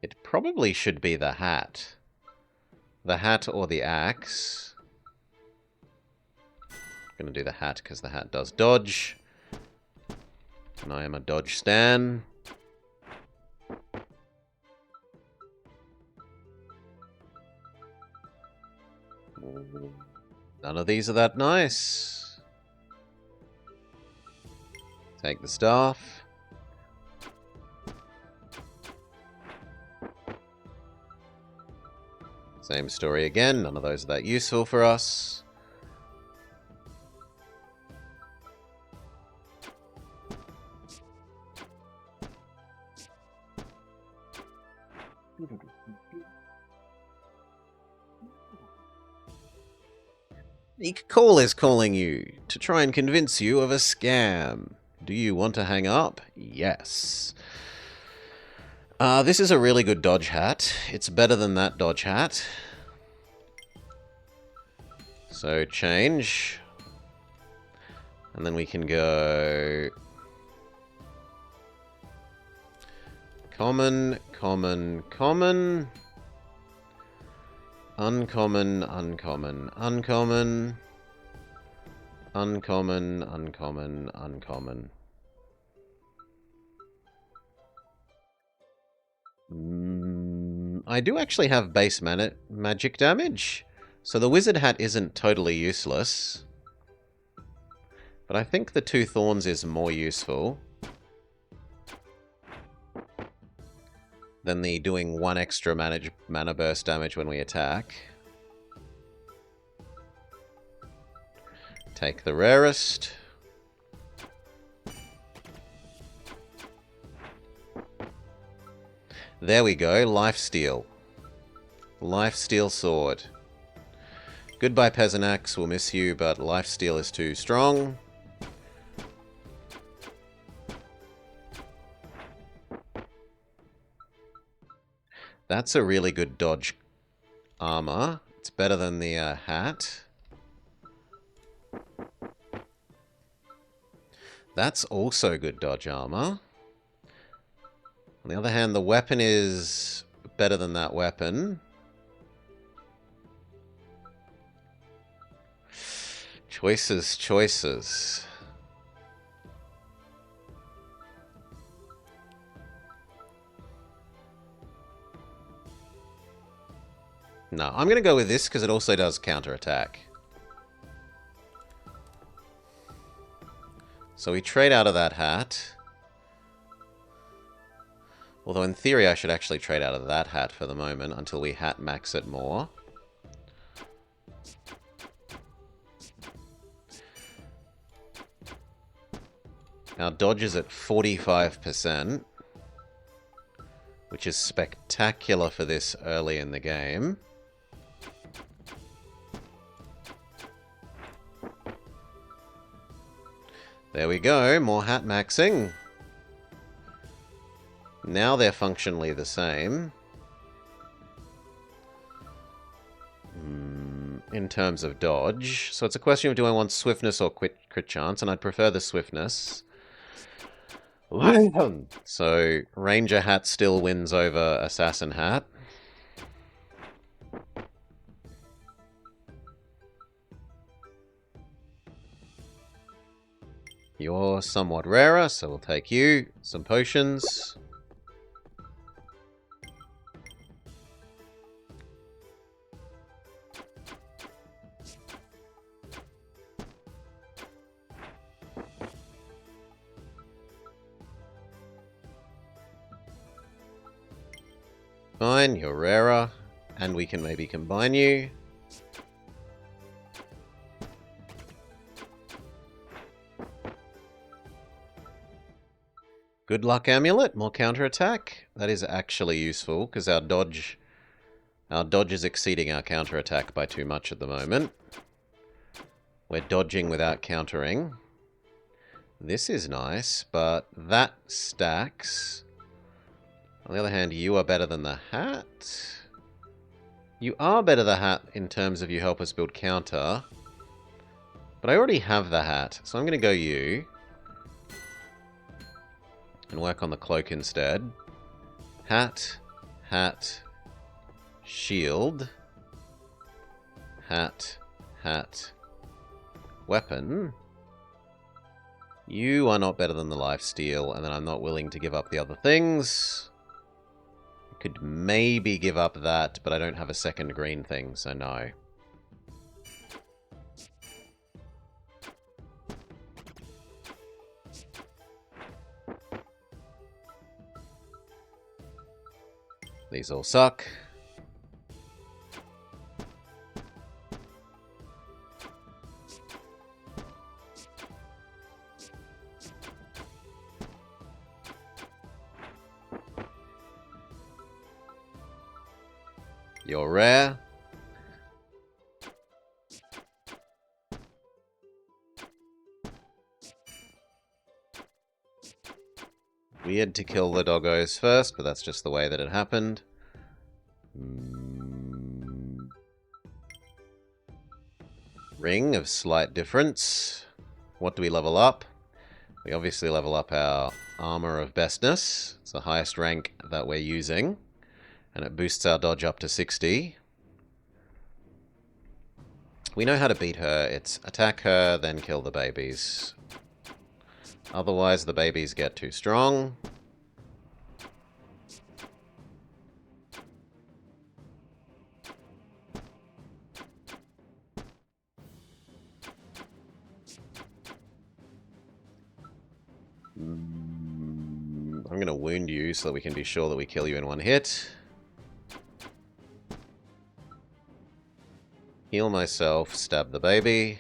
It probably should be the hat. The hat or the axe. I'm gonna do the hat because the hat does dodge. And I am a dodge stan. None of these are that nice. Take the staff. Same story again. None of those are that useful for us. Meek Call is calling you to try and convince you of a scam. Do you want to hang up? Yes. This is a really good dodge hat. It's better than that dodge hat. So change. And then we can go... Common, common, common... Uncommon, uncommon, uncommon. Uncommon, uncommon, uncommon. I do actually have base magic damage. So the wizard hat isn't totally useless. But I think the two thorns is more useful than the doing one extra mana burst damage when we attack. Take the rarest. There we go, Lifesteal. Lifesteal sword. Goodbye, Peasant Axe, we'll miss you, but Lifesteal is too strong. That's a really good dodge armor. It's better than the hat. That's also good dodge armor. On the other hand, the weapon is better than that weapon. Choices, choices. No, I'm going to go with this because it also does counterattack. So we trade out of that hat. Although in theory I should actually trade out of that hat for the moment until we hat max it more. Our dodge is at 45%, which is spectacular for this early in the game. There we go, more hat maxing. Now they're functionally the same. In terms of dodge. So it's a question of do I want swiftness or crit chance, and I'd prefer the swiftness. So Ranger Hat still wins over Assassin Hat. You're somewhat rarer, so we'll take you. Some potions. Fine, you're rarer, and we can maybe combine you. Good luck amulet, more counterattack. That is actually useful because our dodge is exceeding our counterattack by too much at the moment. We're dodging without countering. This is nice, but that stacks. On the other hand, you are better than the hat. You are better than the hat in terms of you help us build counter. But I already have the hat, so I'm going to go you. And work on the cloak instead. Hat, hat, shield. Hat, hat, weapon. You are not better than the lifesteal, and then I'm not willing to give up the other things. Could maybe give up that, but I don't have a second green thing, so no. These all suck. You're rare. Weird to kill the doggos first, but that's just the way that it happened. Ring of slight difference. What do we level up? We obviously level up our armor of bestness. It's the highest rank that we're using. And it boosts our dodge up to 60. We know how to beat her. It's attack her, then kill the babies. Otherwise, the babies get too strong. I'm going to wound you so that we can be sure that we kill you in one hit. Heal myself, stab the baby.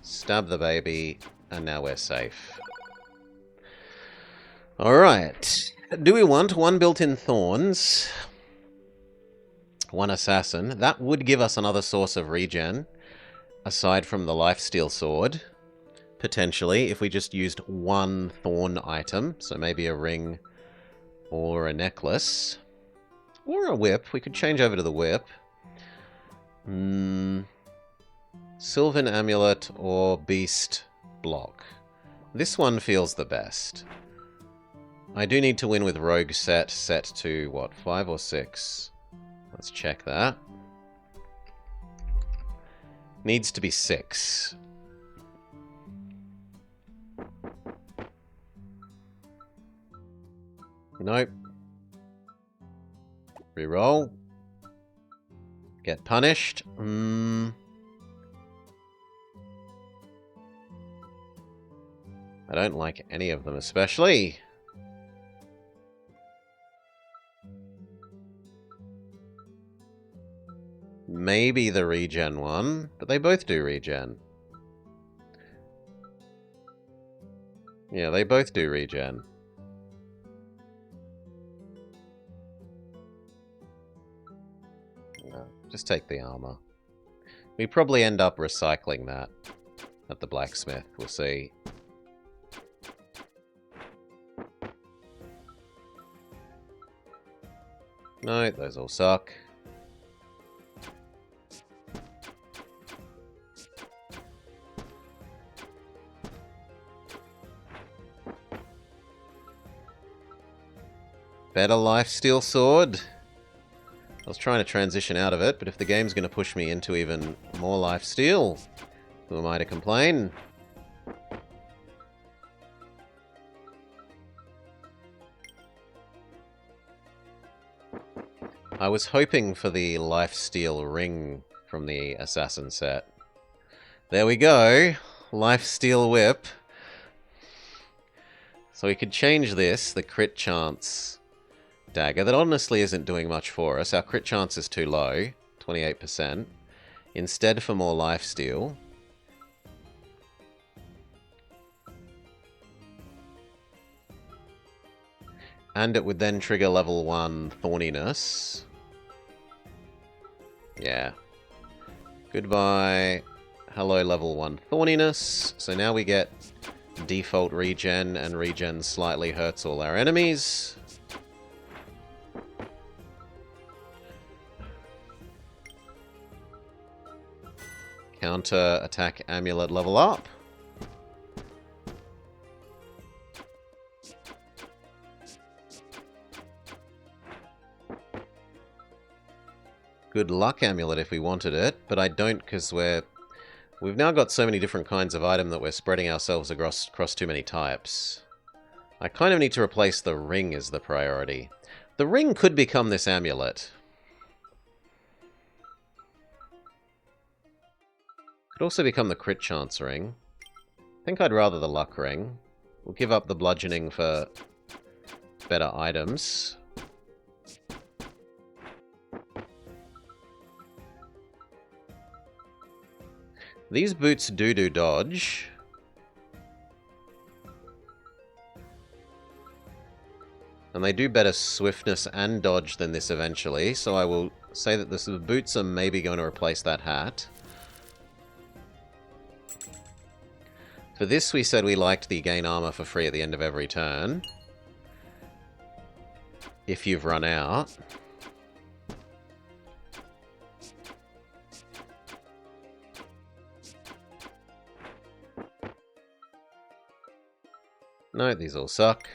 Stab the baby, and now we're safe. Alright. Do we want one built-in thorns? One assassin. That would give us another source of regen, aside from the lifesteal sword. Potentially, if we just used one thorn item. So maybe a ring or a necklace. Or a whip. We could change over to the whip. Sylvan Amulet or Beast Block. This one feels the best. I do need to win with Rogue set to, what, 5 or 6? Let's check that. Needs to be 6. Nope. Reroll. Get punished. I don't like any of them especially. Maybe the regen one, but they both do regen. Yeah, they both do regen. No, just take the armor. We probably end up recycling that at the blacksmith. We'll see. No, those all suck. Better lifesteal sword. I was trying to transition out of it, but if the game's going to push me into even more lifesteal, who am I to complain? I was hoping for the lifesteal ring from the assassin set. There we go. Lifesteal whip. So we could change this, the crit chance dagger. That honestly isn't doing much for us. Our crit chance is too low, 28%. Instead for more lifesteal. And it would then trigger level 1 thorniness. Yeah. Goodbye. Hello, level 1 thorniness. So now we get default regen, and regen slightly hurts all our enemies. Counter attack amulet level up. Good luck amulet if we wanted it, but I don't because we've now got so many different kinds of item that we're spreading ourselves across too many types. I kind of need to replace the ring as the priority. The ring could become this amulet. Could also become the crit chance ring. I think I'd rather the luck ring. We'll give up the bludgeoning for better items. These boots do dodge. And they do better swiftness and dodge than this eventually, so I will say that the boots are maybe going to replace that hat. For this, we said we liked the gain armor for free at the end of every turn. If you've run out. No, these all suck.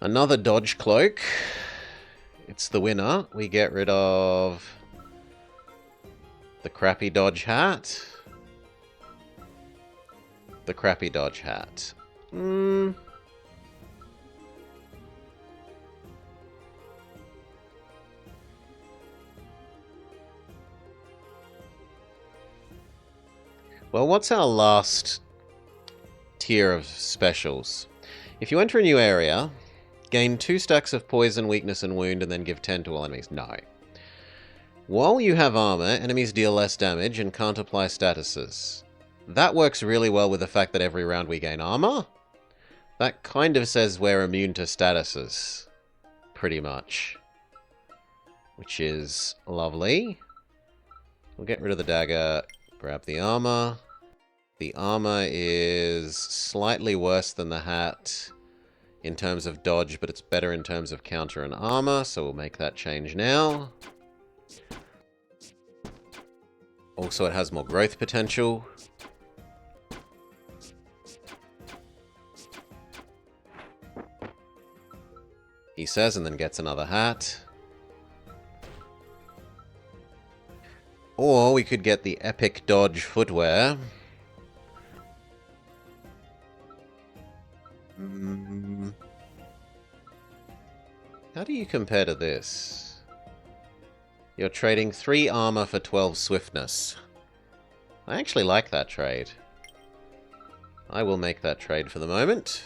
Another dodge cloak. It's the winner. We get rid of the crappy dodge hat. The crappy dodge hat. Well, what's our last tier of specials? If you enter a new area, gain 2 stacks of poison, weakness, and wound, and then give 10 to all enemies. No. While you have armor, enemies deal less damage and can't apply statuses. That works really well with the fact that every round we gain armor. That kind of says we're immune to statuses. Pretty much. Which is lovely. We'll get rid of the dagger, grab the armor. The armor is slightly worse than the hat in terms of dodge, but it's better in terms of counter and armor, so we'll make that change now. Also, it has more growth potential. He says, and then gets another hat. Or we could get the Epic Dodge Footwear. How do you compare to this? You're trading 3 armor for 12 swiftness. I actually like that trade. I will make that trade for the moment.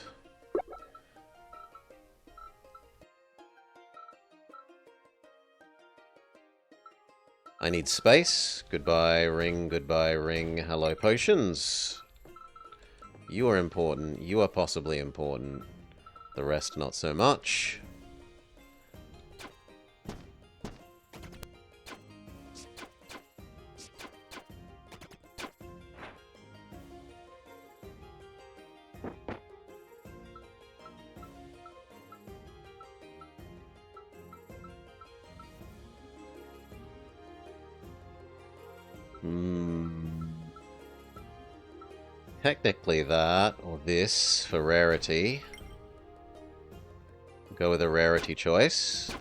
I need space. Goodbye, ring. Goodbye, ring. Hello, potions. You are important. You are possibly important. The rest, not so much. Technically that, or this, for rarity. Go with a rarity choice.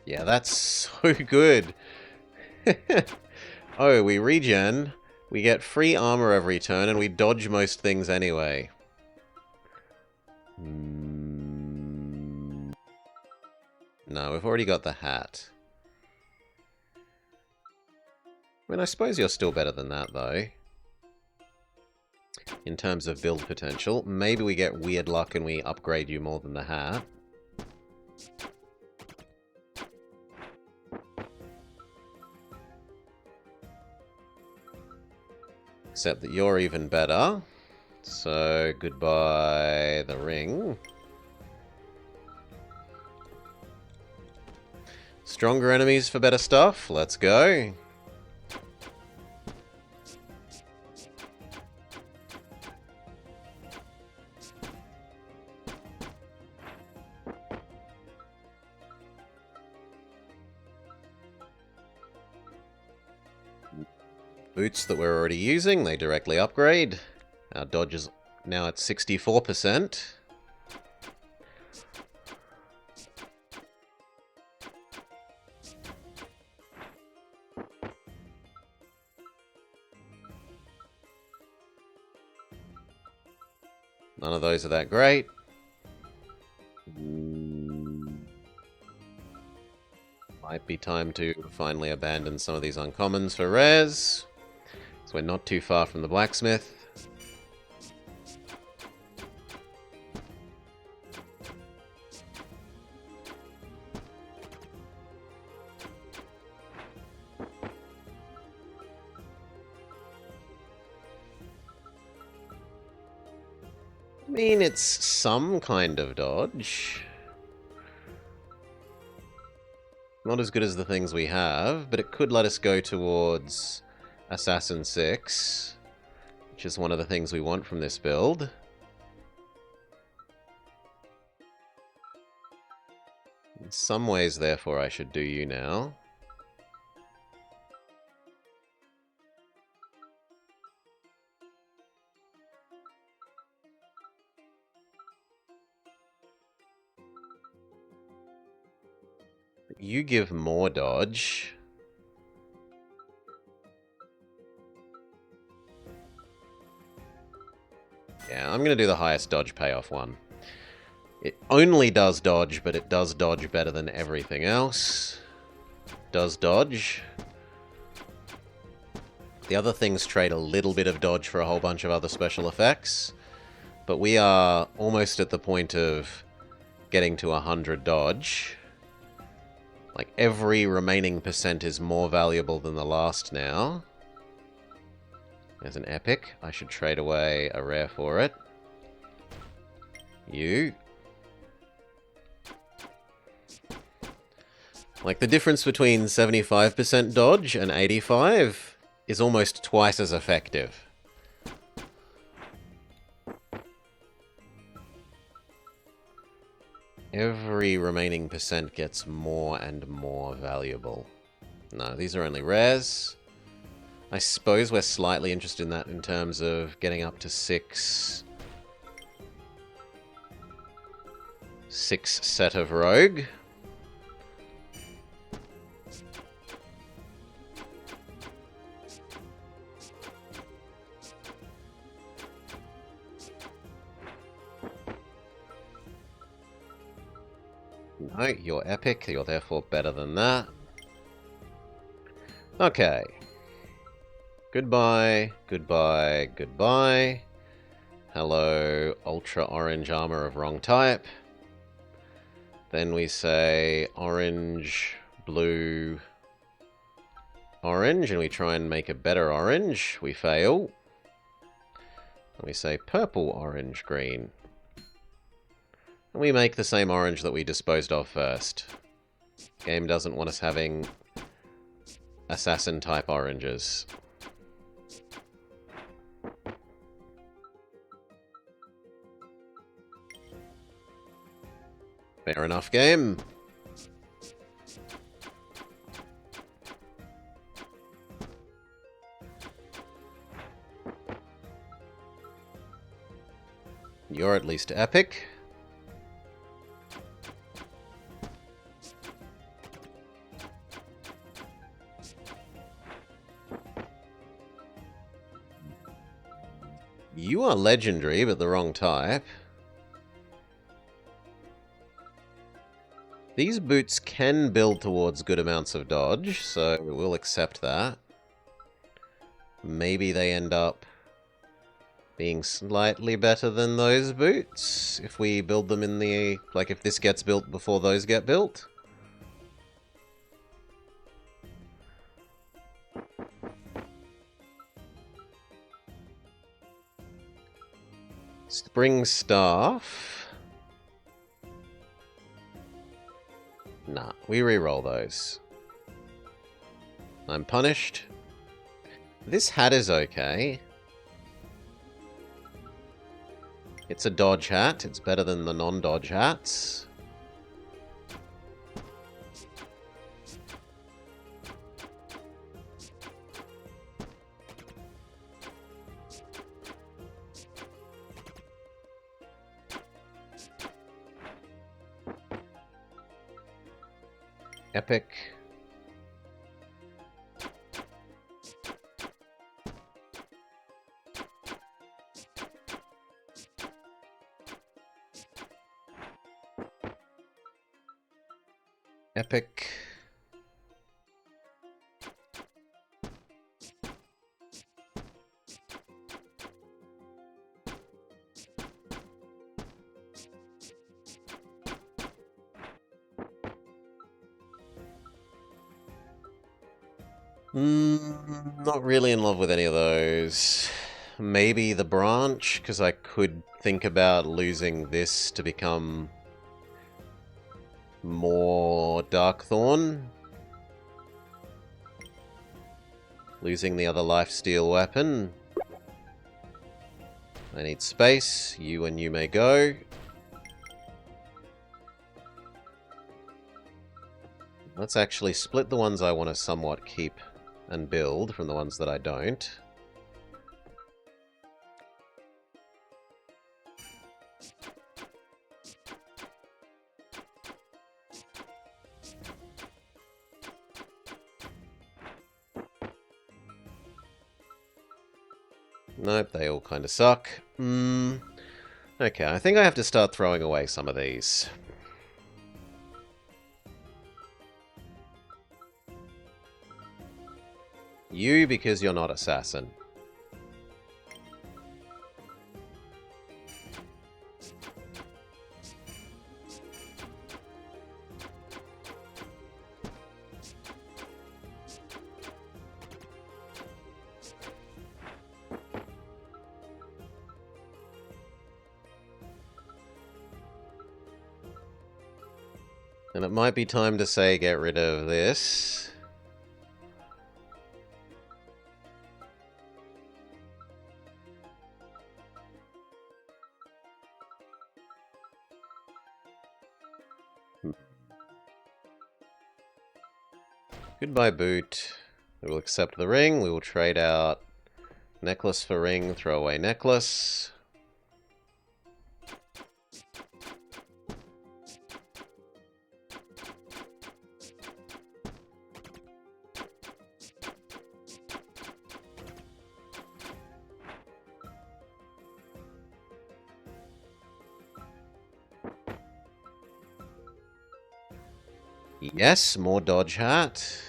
Yeah, that's so good. Oh, we regen, we get free armor every turn, and we dodge most things anyway. No, we've already got the hat. I mean, I suppose you're still better than that, though. In terms of build potential. Maybe we get weird luck and we upgrade you more than the hat. Except that you're even better. So, goodbye the ring. Stronger enemies for better stuff. Let's go. Boots that we're already using, they directly upgrade. Our dodge is now at 64%. None of those are that great. Might be time to finally abandon some of these uncommons for rares. So we're not too far from the blacksmith. I mean, it's some kind of dodge. Not as good as the things we have, but it could let us go towards Assassin 6, which is one of the things we want from this build. In some ways, therefore, I should do you now. You give more dodge. Yeah, I'm going to do the highest dodge payoff one. It only does dodge, but it does dodge better than everything else. Does dodge. The other things trade a little bit of dodge for a whole bunch of other special effects. But we are almost at the point of getting to 100 dodge. Like, every remaining percent is more valuable than the last now. There's an epic. I should trade away a rare for it. You. Like, the difference between 75% dodge and 85 is almost twice as effective. Every remaining percent gets more and more valuable. No, these are only rares. I suppose we're slightly interested in that in terms of getting up to six set of rogue. No, you're epic. You're therefore better than that. Okay. Goodbye, goodbye, goodbye. Hello, ultra orange armor of wrong type. Then we say orange, blue, orange, and we try and make a better orange. We fail. And we say purple, orange, green. And we make the same orange that we disposed of first. Game doesn't want us having assassin-type oranges. Fair enough, game. You're at least epic. You are legendary, but the wrong type. These boots can build towards good amounts of dodge, so we'll accept that. Maybe they end up being slightly better than those boots if we build them in the... like, if this gets built before those get built. Spring Staff. Nah, we re-roll those. I'm punished. This hat is okay. It's a dodge hat. It's better than the non-dodge hats. Epic. Epic. Not really in love with any of those. Maybe the branch, because I could think about losing this to become more Darkthorn. Losing the other lifesteal weapon. I need space. You and you may go. Let's actually split the ones I want to somewhat keep and build from the ones that I don't. Nope, they all kind of suck. Okay, I think I have to start throwing away some of these. You, because you're not assassin. And it might be time to say get rid of this. Goodbye, boot. We will accept the ring. We will trade out necklace for ring, throw away necklace. Yes, more dodge hat.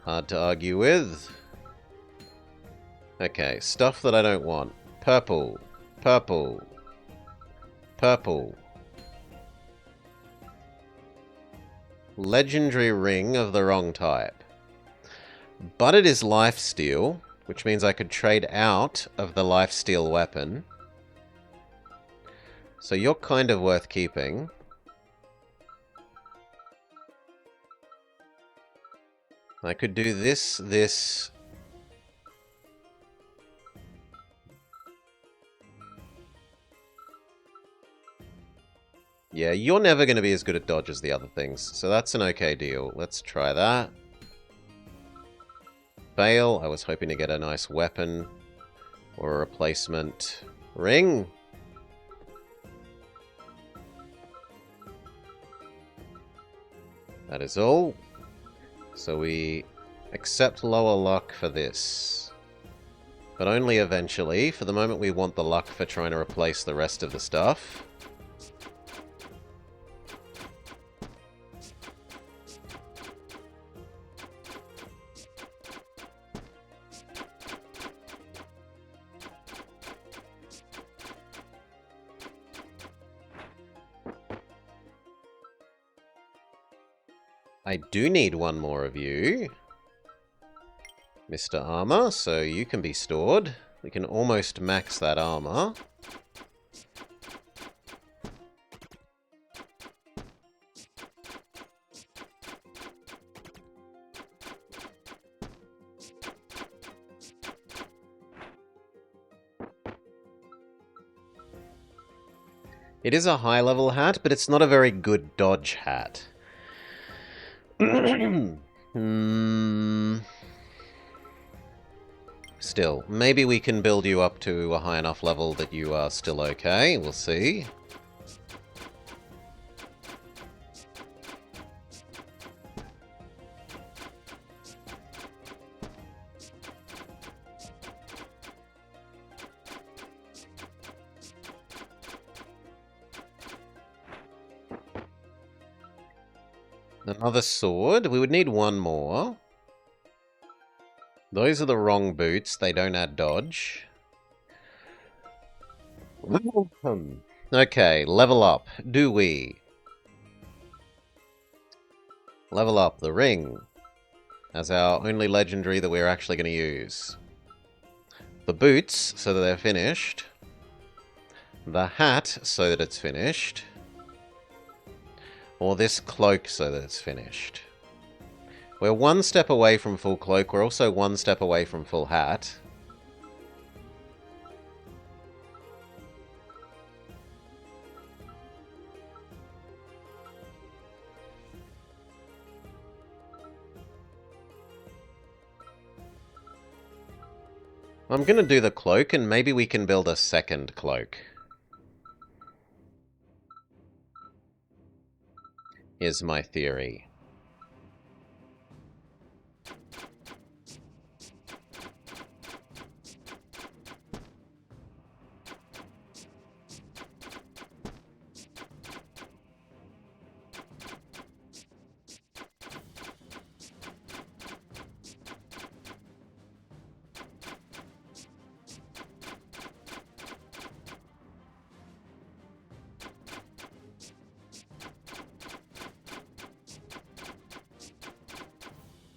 Hard to argue with. Okay, stuff that I don't want. Purple. Purple. Purple. Legendary ring of the wrong type. But it is lifesteal, which means I could trade out of the lifesteal weapon. So you're kind of worth keeping. I could do this. Yeah, you're never going to be as good at dodge as the other things, so that's an okay deal. Let's try that. Fail. I was hoping to get a nice weapon or a replacement ring. That is all. So we accept lower luck for this. But only eventually. For the moment we want the luck for trying to replace the rest of the stuff. I do need one more of you, Mr. Armor, so you can be stored. We can almost max that armor. It is a high-level hat, but it's not a very good dodge hat. Still, maybe we can build you up to a high enough level that you are still okay. We'll see. Another sword. We would need one more. Those are the wrong boots. They don't add dodge. Okay, level up. Do we? Level up the ring as our only legendary that we're actually going to use. The boots, so that they're finished. The hat, so that it's finished. Or this cloak, so that it's finished. We're one step away from full cloak. We're also one step away from full hat. I'm going to do the cloak, and maybe we can build a second cloak. Is my theory.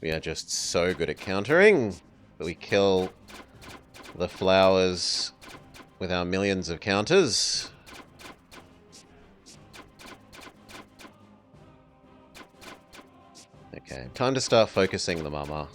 We are just so good at countering that we kill the flowers with our millions of counters. Okay, time to start focusing the mama.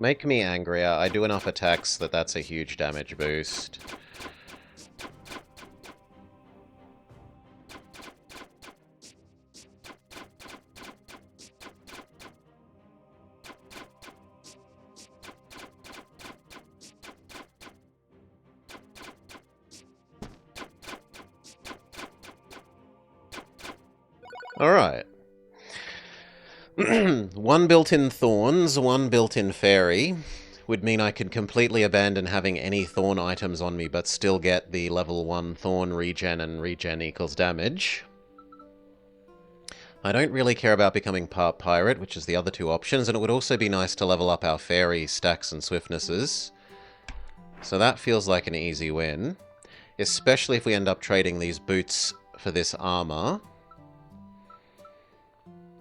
Make me angrier. I do enough attacks that that's a huge damage boost. Alright. 1 built-in Thorns, 1 built-in Fairy would mean I could completely abandon having any Thorn items on me, but still get the level 1 Thorn regen and regen equals damage. I don't really care about becoming part Pirate, which is the other 2 options, and it would also be nice to level up our Fairy stacks and swiftnesses. So that feels like an easy win. Especially if we end up trading these boots for this armor.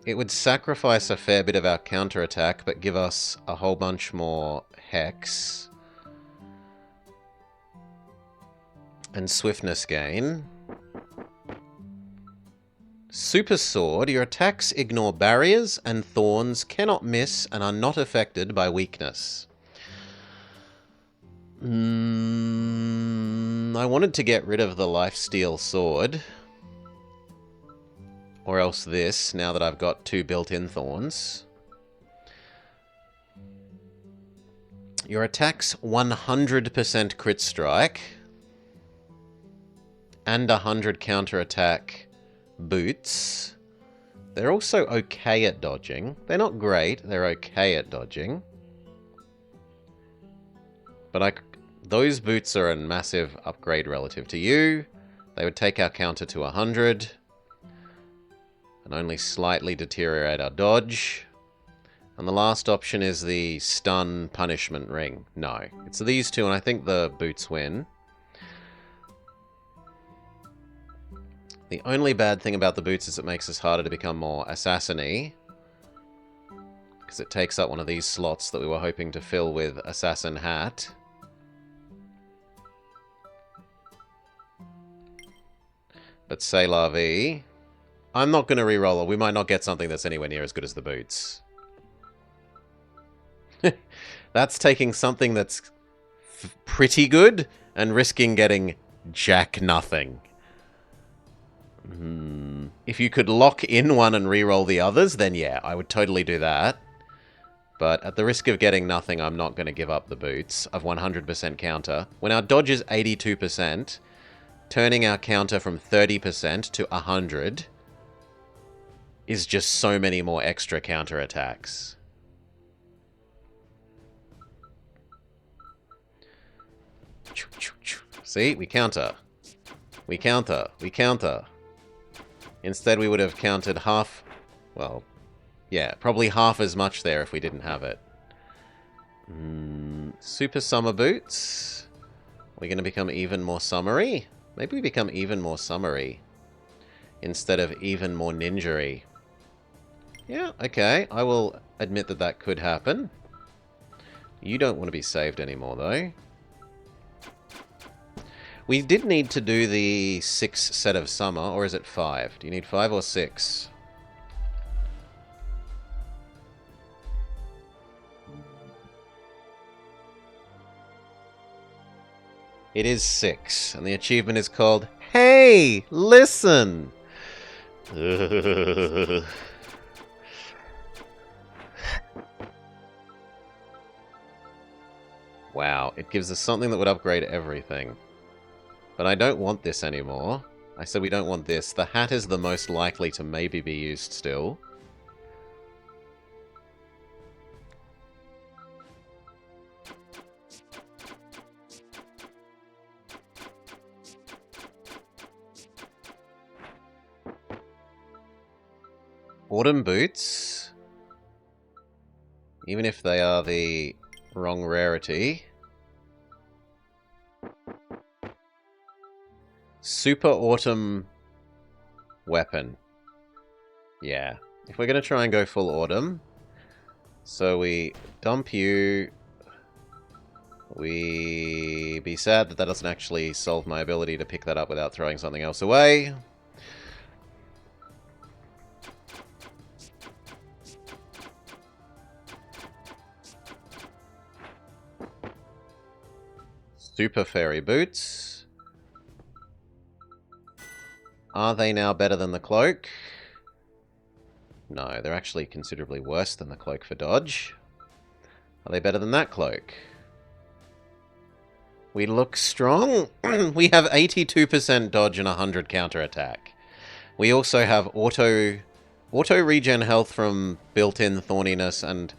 It would sacrifice a fair bit of our counterattack, but give us a whole bunch more Hex. And swiftness gain. Super Sword. Your attacks ignore barriers and thorns, cannot miss, and are not affected by weakness. I wanted to get rid of the Lifesteal Sword. Or else this, now that I've got 2 built-in thorns. Your attacks 100% crit strike. And 100 counterattack boots. They're also okay at dodging. They're not great, they're okay at dodging. But those boots are a massive upgrade relative to you. They would take our counter to 100. And only slightly deteriorate our dodge. And the last option is the stun punishment ring. No, it's these 2, and I think the boots win. The only bad thing about the boots is it makes us harder to become more assassin-y. Because it takes up one of these slots that we were hoping to fill with Assassin Hat. But c'est la vie. I'm not going to re-roll it. We might not get something that's anywhere near as good as the boots. That's taking something that's pretty good and risking getting jack nothing. If you could lock in one and re-roll the others, then yeah, I would totally do that. But at the risk of getting nothing, I'm not going to give up the boots of 100% counter. When our dodge is 82%, turning our counter from 30% to 100 is just so many more extra counterattacks. See? We counter. We counter. We counter. Instead, we would have counted half... Well, yeah, probably half as much there if we didn't have it. Super Summer Boots. We're going to become even more summery? Maybe we become even more summery. Instead of even more ninja-y. Yeah, okay. I will admit that that could happen. You don't want to be saved anymore, though. We did need to do the 6 set of summer, or is it 5? Do you need 5 or 6? It is 6, and the achievement is called, Hey, listen! Wow, it gives us something that would upgrade everything. But I don't want this anymore. I said we don't want this. The hat is the most likely to maybe be used still. Autumn boots. Even if they are the wrong rarity. Super Autumn weapon. Yeah. If we're going to try and go full Autumn. So we dump you. We be sad that that doesn't actually solve my ability to pick that up without throwing something else away. Super Fairy Boots. Are they now better than the cloak? No, they're actually considerably worse than the cloak for dodge. Are they better than that cloak? We look strong. We have 82% dodge and 100 counterattack. We also have auto regen health from built-in thorniness and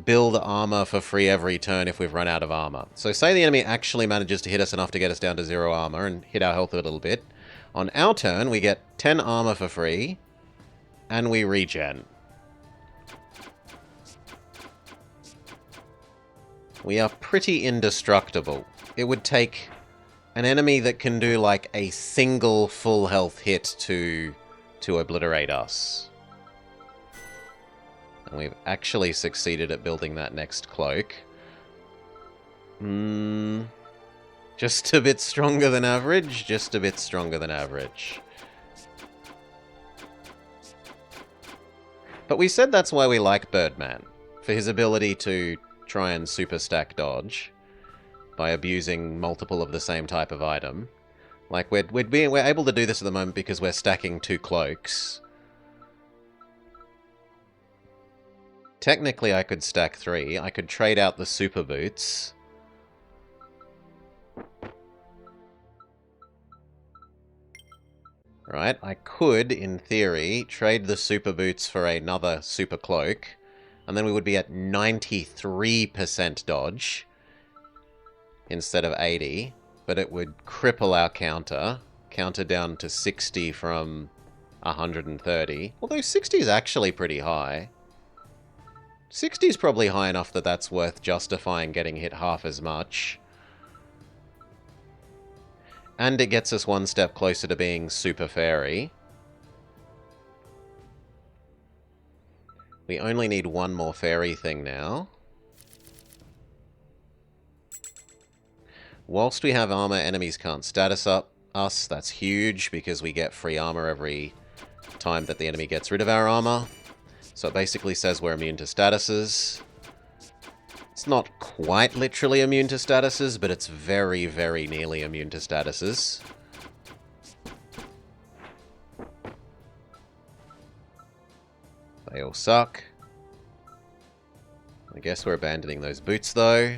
build armor for free every turn if we've run out of armor. So say the enemy actually manages to hit us enough to get us down to 0 armor and hit our health a little bit. On our turn, we get 10 armor for free, and we regen. We are pretty indestructible. It would take an enemy that can do like a single full health hit to obliterate us. And we've actually succeeded at building that next cloak. Just a bit stronger than average. Just a bit stronger than average. But we said that's why we like Birdman. For his ability to try and super stack dodge by abusing multiple of the same type of item. Like, we're able to do this at the moment because we're stacking 2 cloaks. Technically, I could stack 3. I could trade out the super boots. Right, I could, in theory, trade the super boots for another super cloak, and then we would be at 93% dodge instead of 80, but it would cripple our counter down to 60 from 130, although 60 is actually pretty high. 60 is probably high enough that that's worth justifying getting hit half as much. And it gets us one step closer to being Super Fairy. We only need one more fairy thing now. Whilst we have armor, enemies can't status up us. That's huge because we get free armor every time that the enemy gets rid of our armor. So it basically says we're immune to statuses. It's not quite literally immune to statuses, but it's very, very nearly immune to statuses. They all suck. I guess we're abandoning those boots, though.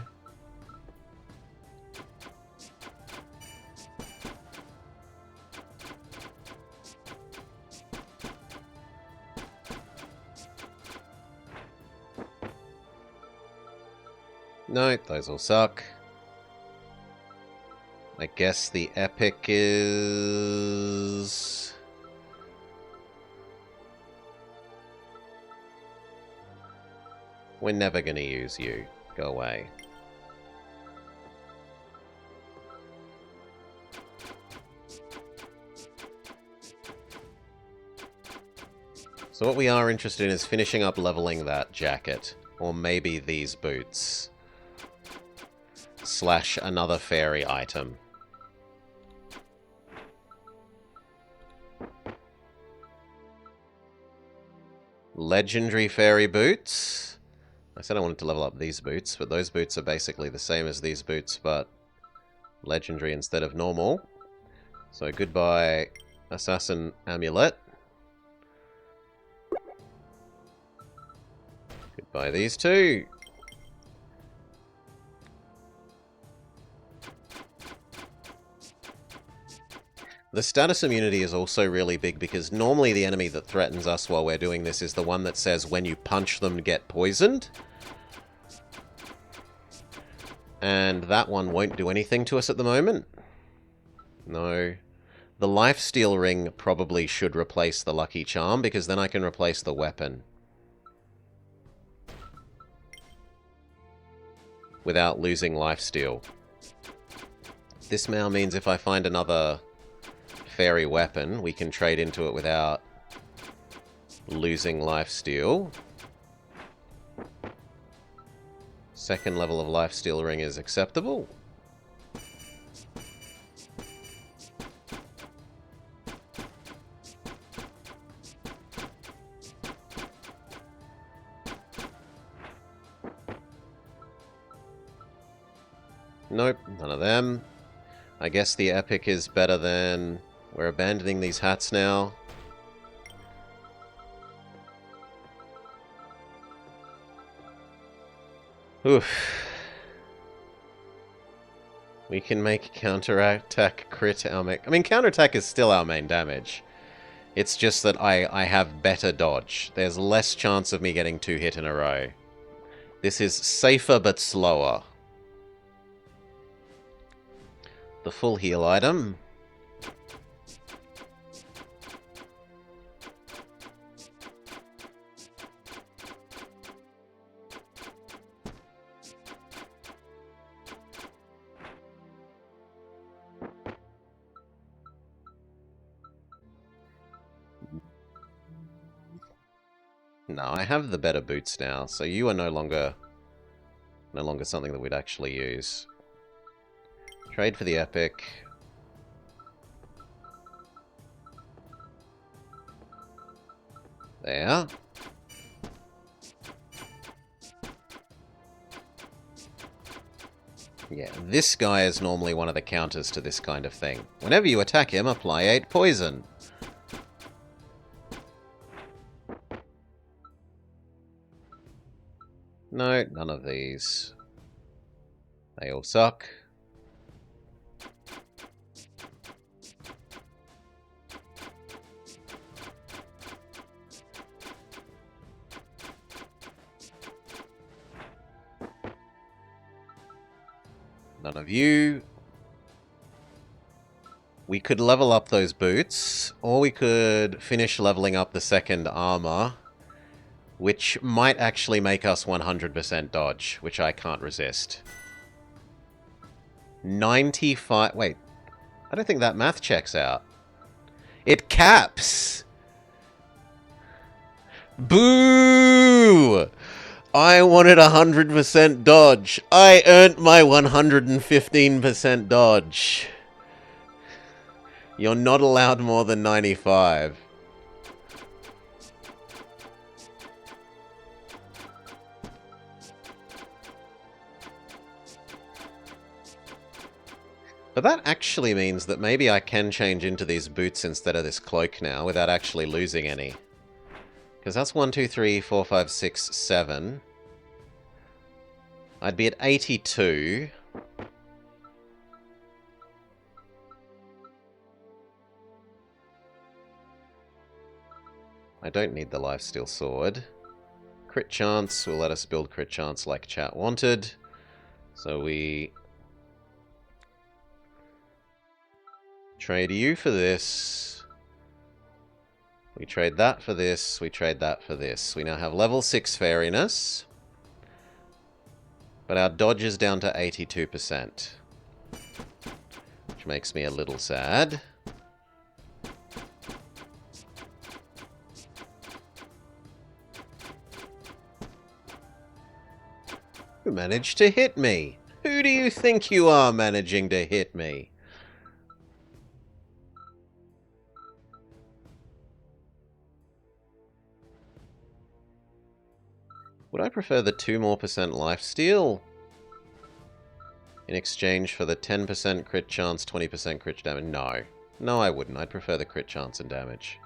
No, those all suck. I guess the epic is... We're never going to use you. Go away. So what we are interested in is finishing up leveling that jacket. Or maybe these boots. Slash another fairy item. Legendary fairy boots. I said I wanted to level up these boots, but those boots are basically the same as these boots, but legendary instead of normal. So goodbye, Assassin Amulet. Goodbye these two. The status immunity is also really big because normally the enemy that threatens us while we're doing this is the one that says when you punch them, get poisoned. And that one won't do anything to us at the moment. No. The lifesteal ring probably should replace the lucky charm because then I can replace the weapon. Without losing lifesteal. This now means if I find another fairy weapon, we can trade into it without losing lifesteal. Second level of lifesteal ring is acceptable. Nope, none of them. I guess the epic is better than... We're abandoning these hats now. Oof. We can make counterattack crit our main... I mean, counterattack is still our main damage. It's just that I have better dodge. There's less chance of me getting 2 hit in a row. This is safer but slower. The full heal item. No, I have the better boots now, so you are no longer something that we'd actually use. Trade for the epic. There. Yeah, this guy is normally one of the counters to this kind of thing. Whenever you attack him, apply 8 poison. No, none of these. They all suck. None of you. We could level up those boots, or we could finish leveling up the second armor, which might actually make us 100% dodge, which I can't resist. 95... Wait, I don't think that math checks out. It caps! Boo! I wanted 100% dodge. I earned my 115% dodge. You're not allowed more than 95. But that actually means that maybe I can change into these boots instead of this cloak now without actually losing any. Because that's 1, 2, 3, 4, 5, 6, 7. I'd be at 82. I don't need the lifesteal sword. Crit chance will let us build crit chance like chat wanted. So we trade you for this. We trade that for this. We trade that for this. We now have level 6 fairiness. But our dodge is down to 82%. Which makes me a little sad. Who managed to hit me? Who do you think you are managing to hit me? Would I prefer the 2% more lifesteal in exchange for the 10% crit chance, 20% crit damage? No. No, I wouldn't. I'd prefer the crit chance and damage.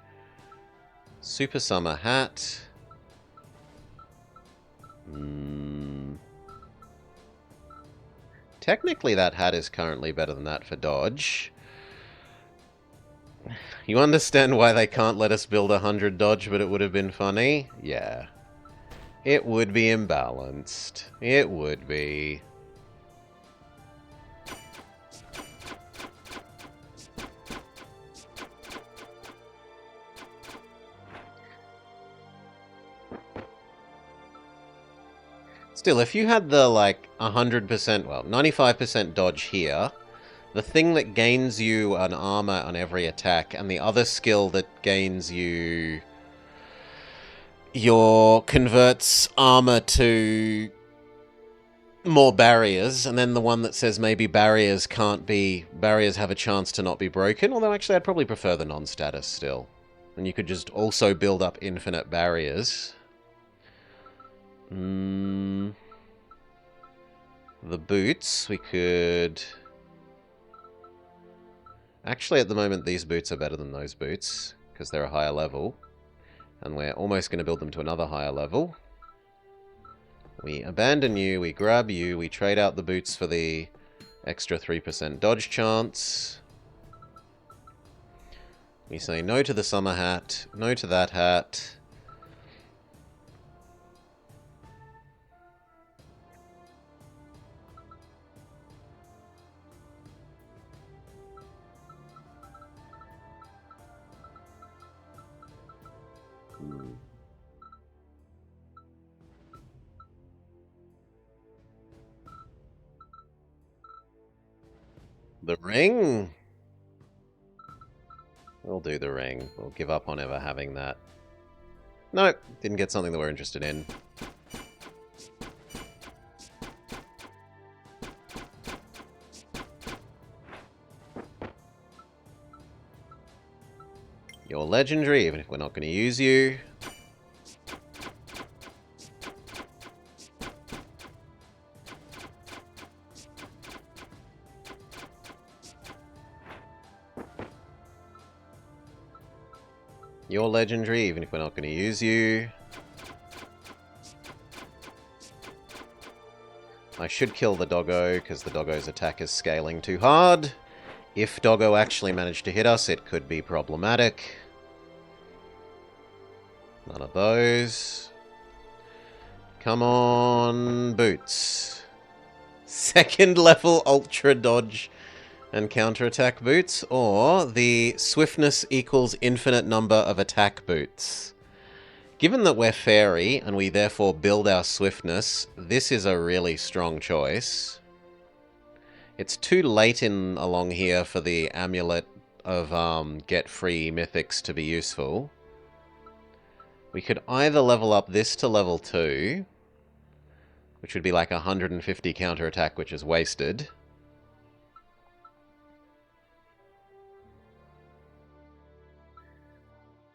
Super Summer Hat. Technically, that hat is currently better than that for dodge. You understand why they can't let us build 100 dodge, but it would have been funny? Yeah. It would be imbalanced. It would be. Still, if you had the, like, 100%, well, 95% dodge here, the thing that gains you an armor on every attack, and the other skill that gains you converts armor to more barriers, and then the one that says maybe barriers have a chance to not be broken, although actually I'd probably prefer the non-status still. And you could just also build up infinite barriers. the boots, we could... Actually, at the moment, these boots are better than those boots, because they're a higher level. And we're almost going to build them to another higher level. We abandon you, we grab you, we trade out the boots for the extra 3% dodge chance. We say no to the summer hat, no to that hat. The ring? We'll do the ring. We'll give up on ever having that. Nope, didn't get something that we're interested in. You're legendary, even if we're not going to use you. You're legendary, even if we're not going to use you. I should kill the doggo, because the doggo's attack is scaling too hard. If doggo actually managed to hit us, it could be problematic. None of those. Come on, boots. Second level ultra dodge and counterattack boots, or the swiftness equals infinite number of attack boots. Given that we're fairy, and we therefore build our swiftness, this is a really strong choice. It's too late along here for the amulet of get free mythics to be useful. We could either level up this to level 2, which would be like 150 counterattack, which is wasted.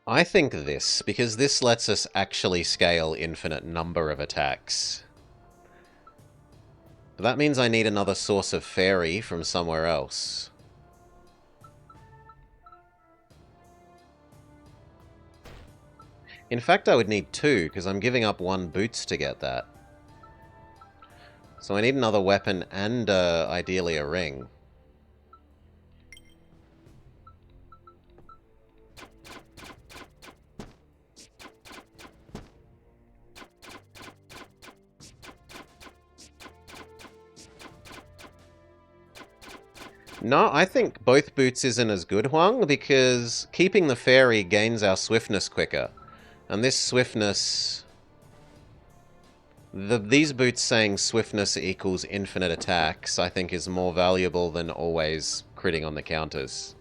I think this, because this lets us actually scale infinite number of attacks. But that means I need another source of fairy from somewhere else. In fact, I would need 2, because I'm giving up 1 boots to get that. So I need another weapon and, ideally, a ring. No, I think both boots isn't as good, Huang, because keeping the fairy gains our swiftness quicker. And this swiftness... These boots saying swiftness equals infinite attacks, I think is more valuable than always critting on the counters.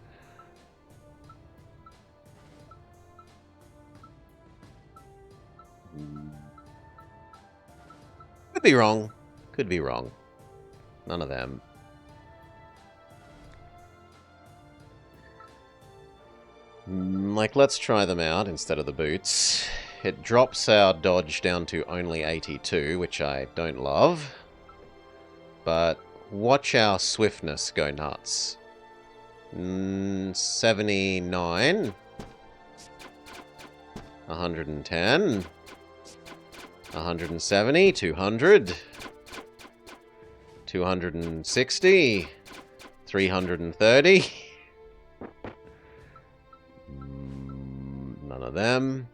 Could be wrong. Could be wrong. None of them. Like, let's try them out instead of the boots. It drops our dodge down to only 82, which I don't love. But watch our swiftness go nuts. 79. 110. 170. 200. 260. 330. None of them.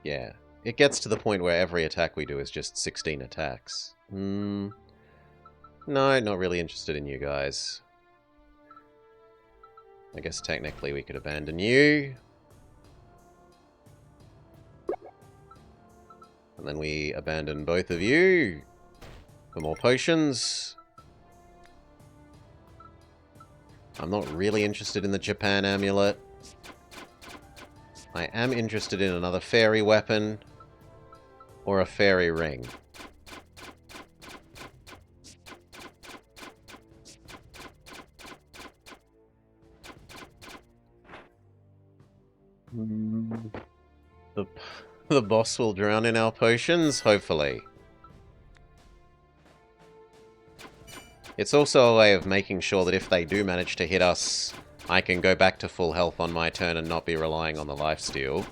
Yeah. It gets to the point where every attack we do is just 16 attacks. No, not really interested in you guys. I guess technically we could abandon you. And then we abandon both of you for more potions. I'm not really interested in the Japan amulet. I am interested in another fairy weapon or a fairy ring. The, the boss will drown in our potions, hopefully. It's also a way of making sure that if they do manage to hit us, I can go back to full health on my turn and not be relying on the lifesteal.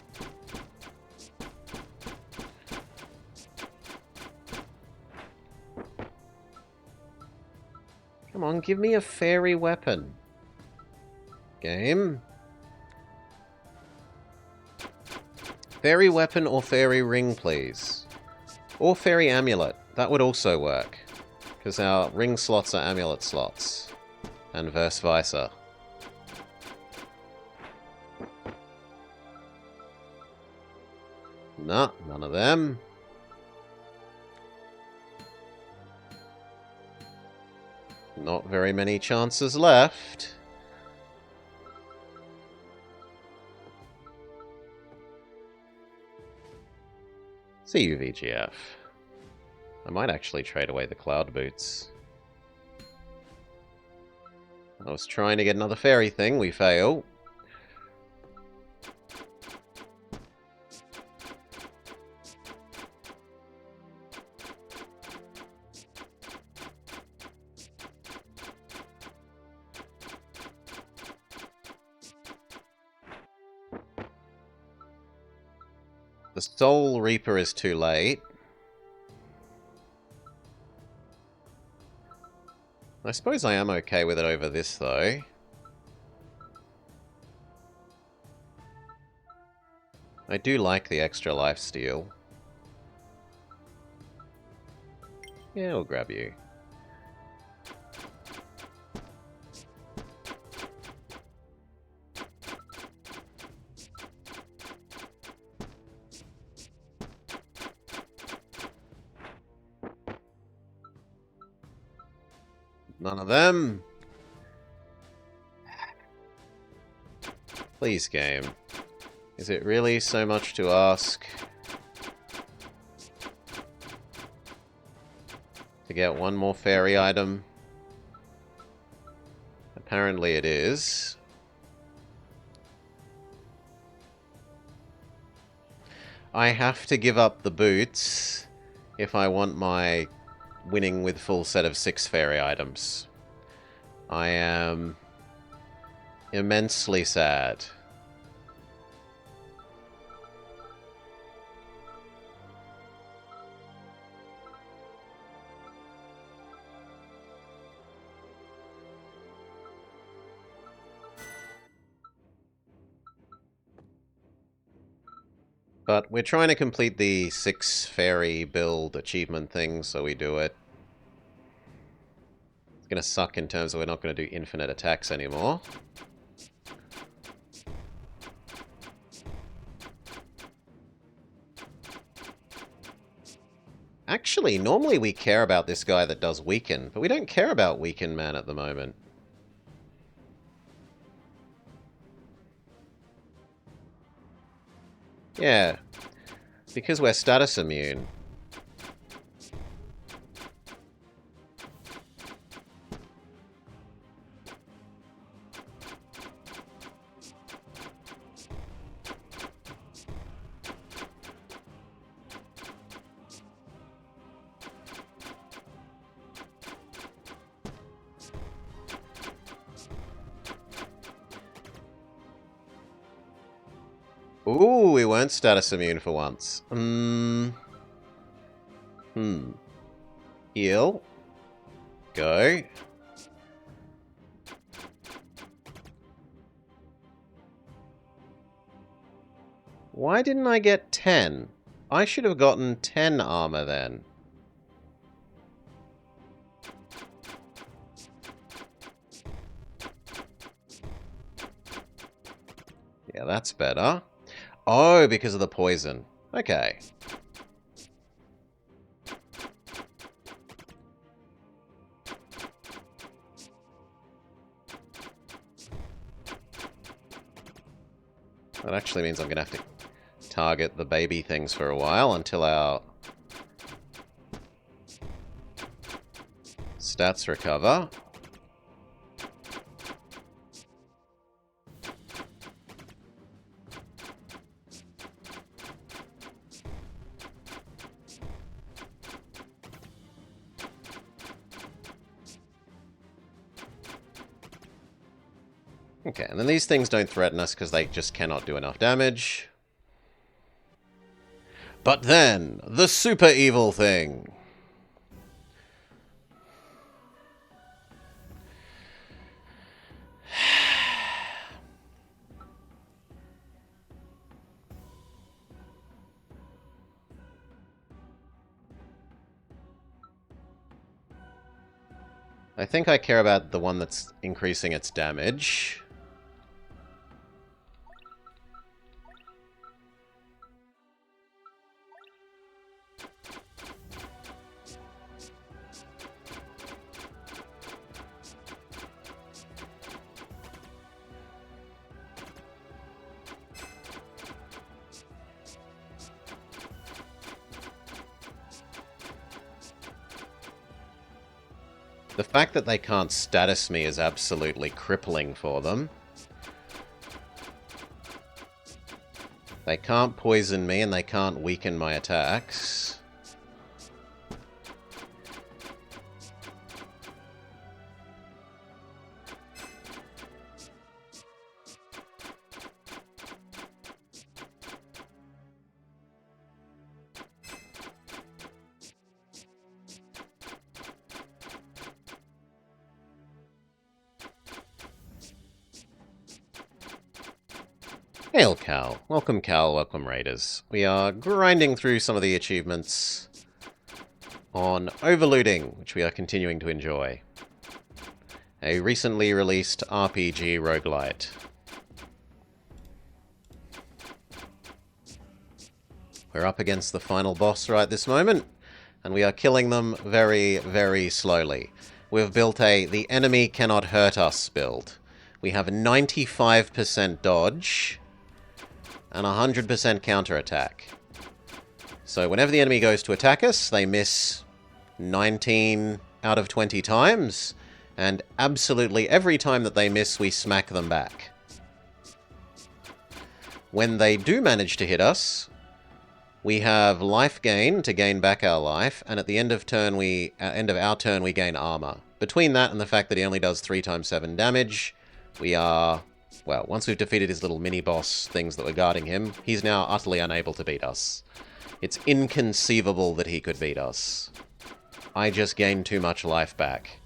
Come on, give me a fairy weapon. Game. Fairy weapon or fairy ring, please. Or fairy amulet. That would also work. Because our ring slots are amulet slots. And vice versa. Nah, none of them. Not very many chances left. See you, VGF. I might actually trade away the cloud boots. I was trying to get another fairy thing, we fail. The Soul Reaper is too late. I suppose I am okay with it over this, though. I do like the extra lifesteal. Yeah, we'll grab you. None of them. Please, game. Is it really so much to ask to get one more fairy item? Apparently it is. I have to give up the boots if I want my winning with full set of 6 fairy items. I am immensely sad. But we're trying to complete the 6 fairy build achievement thing, so we do it. It's gonna suck in terms of we're not gonna do infinite attacks anymore. Actually, normally we care about this guy that does weaken, but we don't care about weaken man at the moment. Yeah, because we're status immune. Ooh, we weren't status immune for once. Heal. Go. Why didn't I get 10? I should have gotten 10 armor then. Yeah, that's better. Oh, because of the poison. Okay. That actually means I'm going to have to target the baby things for a while until our stats recover. Okay, and then these things don't threaten us because they just cannot do enough damage. But then, the super evil thing. I think I care about the one that's increasing its damage. The fact that they can't status me is absolutely crippling for them. They can't poison me and they can't weaken my attacks. Hail, Cal. Welcome, Cal. Welcome, Raiders. We are grinding through some of the achievements on Overlooting, which we are continuing to enjoy. A recently released RPG roguelite. We're up against the final boss right this moment, and we are killing them very, very slowly. We've built the enemy cannot hurt us build. We have 95% dodge and 100% counterattack. So whenever the enemy goes to attack us, they miss 19 out of 20 times, and absolutely every time that they miss, we smack them back. When they do manage to hit us, we have life gain to gain back our life, and at the end of our turn we gain armor. Between that and the fact that he only does 3 times 7 damage, we are... well, once we've defeated his little mini-boss things that were guarding him, he's now utterly unable to beat us. It's inconceivable that he could beat us. I just gained too much life back.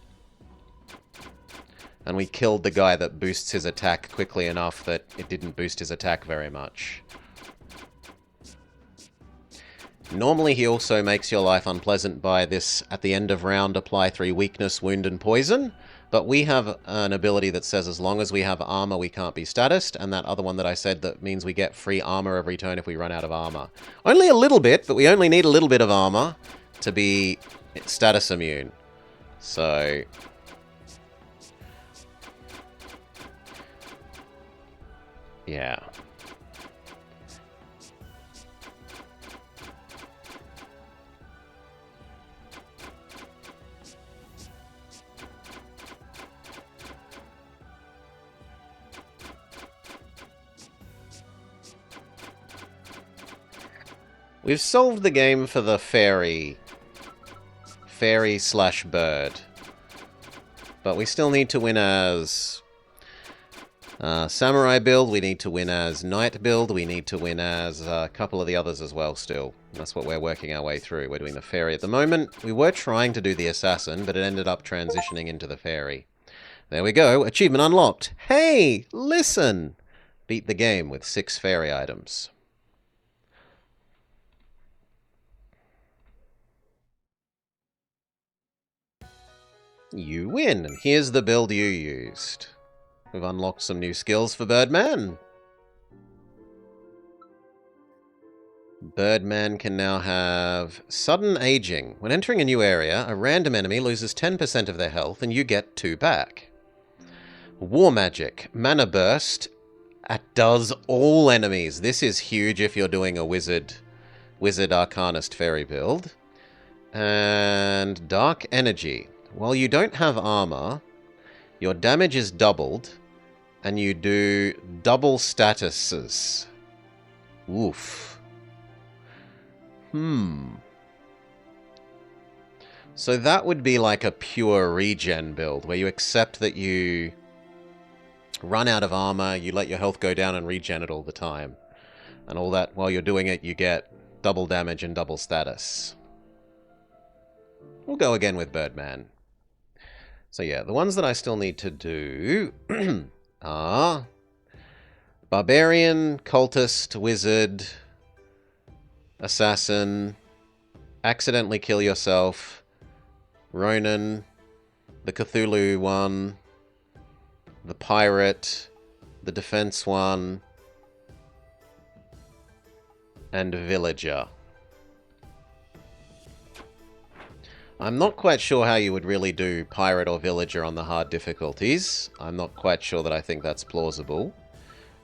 And we killed the guy that boosts his attack quickly enough that it didn't boost his attack very much. Normally he also makes your life unpleasant by this, at the end of round, apply 3 weakness, wound, and poison. But we have an ability that says as long as we have armor, we can't be statused, and that other one that I said that means we get free armor every turn if we run out of armor. Only a little bit, but we only need a little bit of armor to be status immune. So... yeah. We've solved the game for the fairy slash bird. But we still need to win as samurai build, we need to win as knight build, we need to win as a couple of the others as well still. That's what we're working our way through. We're doing the fairy at the moment. We were trying to do the assassin, but it ended up transitioning into the fairy. There we go. Achievement unlocked. Hey, listen! Beat the game with 6 fairy items. You win, and here's the build you used. We've unlocked some new skills for Birdman. Birdman can now have sudden aging. When entering a new area, a random enemy loses 10% of their health, and you get 2 back. War Magic. Mana Burst. Does all enemies. This is huge if you're doing a Wizard Arcanist Fairy build. And Dark Energy. While you don't have armor, your damage is doubled, and you do double statuses. Oof. So that would be like a pure regen build, where you accept that you run out of armor, you let your health go down and regen it all the time. And all that, while you're doing it, you get double damage and double status. We'll go again with Birdman. So yeah, the ones that I still need to do are Barbarian, Cultist, Wizard, Assassin, Accidentally Kill Yourself, Ronin, the Cthulhu one, the Pirate, the Defense one, and Villager. I'm not quite sure how you would really do Pirate or Villager on the hard difficulties. I'm not quite sure that I think that's plausible.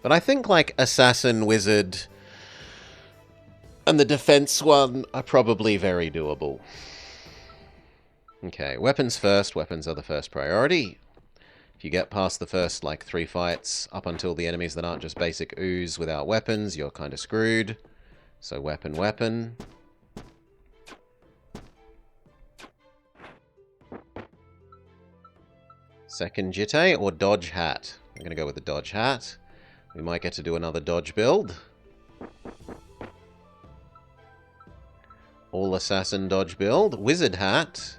But I think, like, Assassin, Wizard, and the Defense one are probably very doable. Okay, weapons first. Weapons are the first priority. If you get past the first, like, 3 fights, up until the enemies that aren't just basic ooze without weapons, you're kind of screwed. So weapon, weapon. Second Jitte or Dodge Hat? I'm going to go with the Dodge Hat. We might get to do another Dodge build. All Assassin Dodge build. Wizard Hat.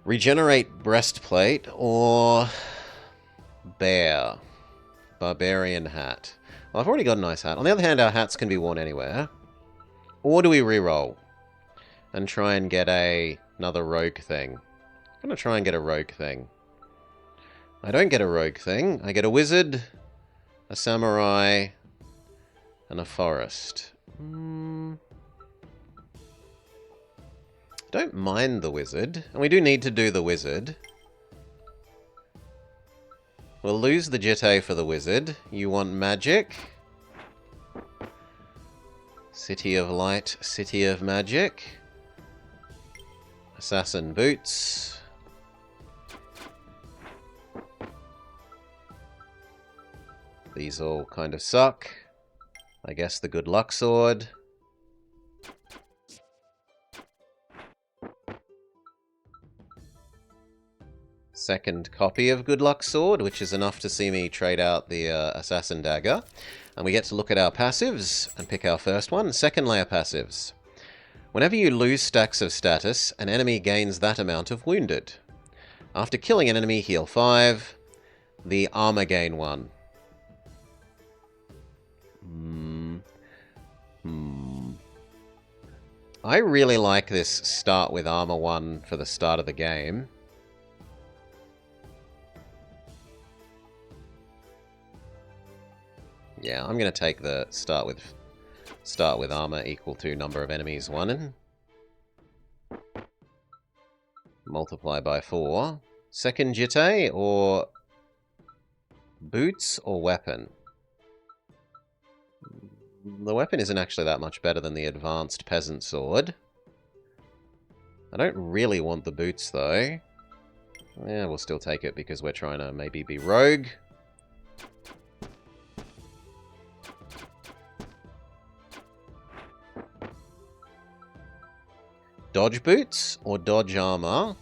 Regenerate Breastplate or Bear. Barbarian Hat. Well, I've already got a nice hat. On the other hand, our hats can be worn anywhere. Or do we reroll and try and get another rogue thing? I'm going to try and get a rogue thing. I don't get a rogue thing. I get a wizard, a samurai, and a forest. I don't mind the wizard. And we do need to do the wizard. We'll lose the Jitte for the wizard. You want magic? City of Light, City of Magic. Assassin boots. These all kind of suck. I guess the good luck sword. Second copy of good luck sword, which is enough to see me trade out the assassin dagger. And we get to look at our passives and pick our first one. Second layer passives. Whenever you lose stacks of status, an enemy gains that amount of wounded. After killing an enemy, heal 5. The armor gain 1. I really like this start with armor 1 for the start of the game. Yeah, I'm going to take the start with armor equal to number of enemies 1 and multiply by 4. Second Jitte or boots or weapon? The weapon isn't actually that much better than the advanced peasant sword. I don't really want the boots though. Yeah, we'll still take it because we're trying to maybe be rogue. Dodge boots or dodge armor?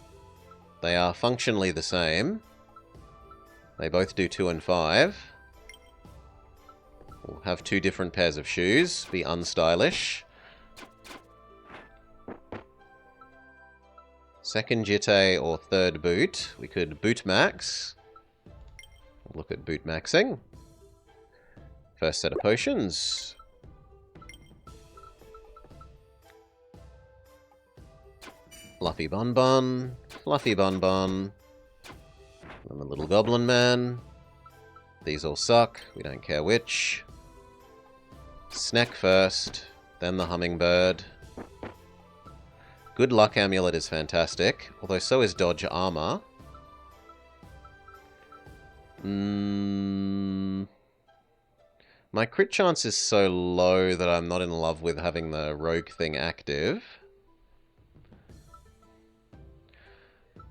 They are functionally the same. They both do 2 and 5. We'll have 2 different pairs of shoes. Be unstylish. Second Jitte or third boot. We could boot max. Look at boot maxing. First set of potions. Fluffy Bun Bun. Fluffy Bun Bun. And the little goblin man. These all suck. We don't care which. Snack first. Then the hummingbird. Good luck amulet is fantastic. Although so is dodge armor. My crit chance is so low that I'm not in love with having the rogue thing active.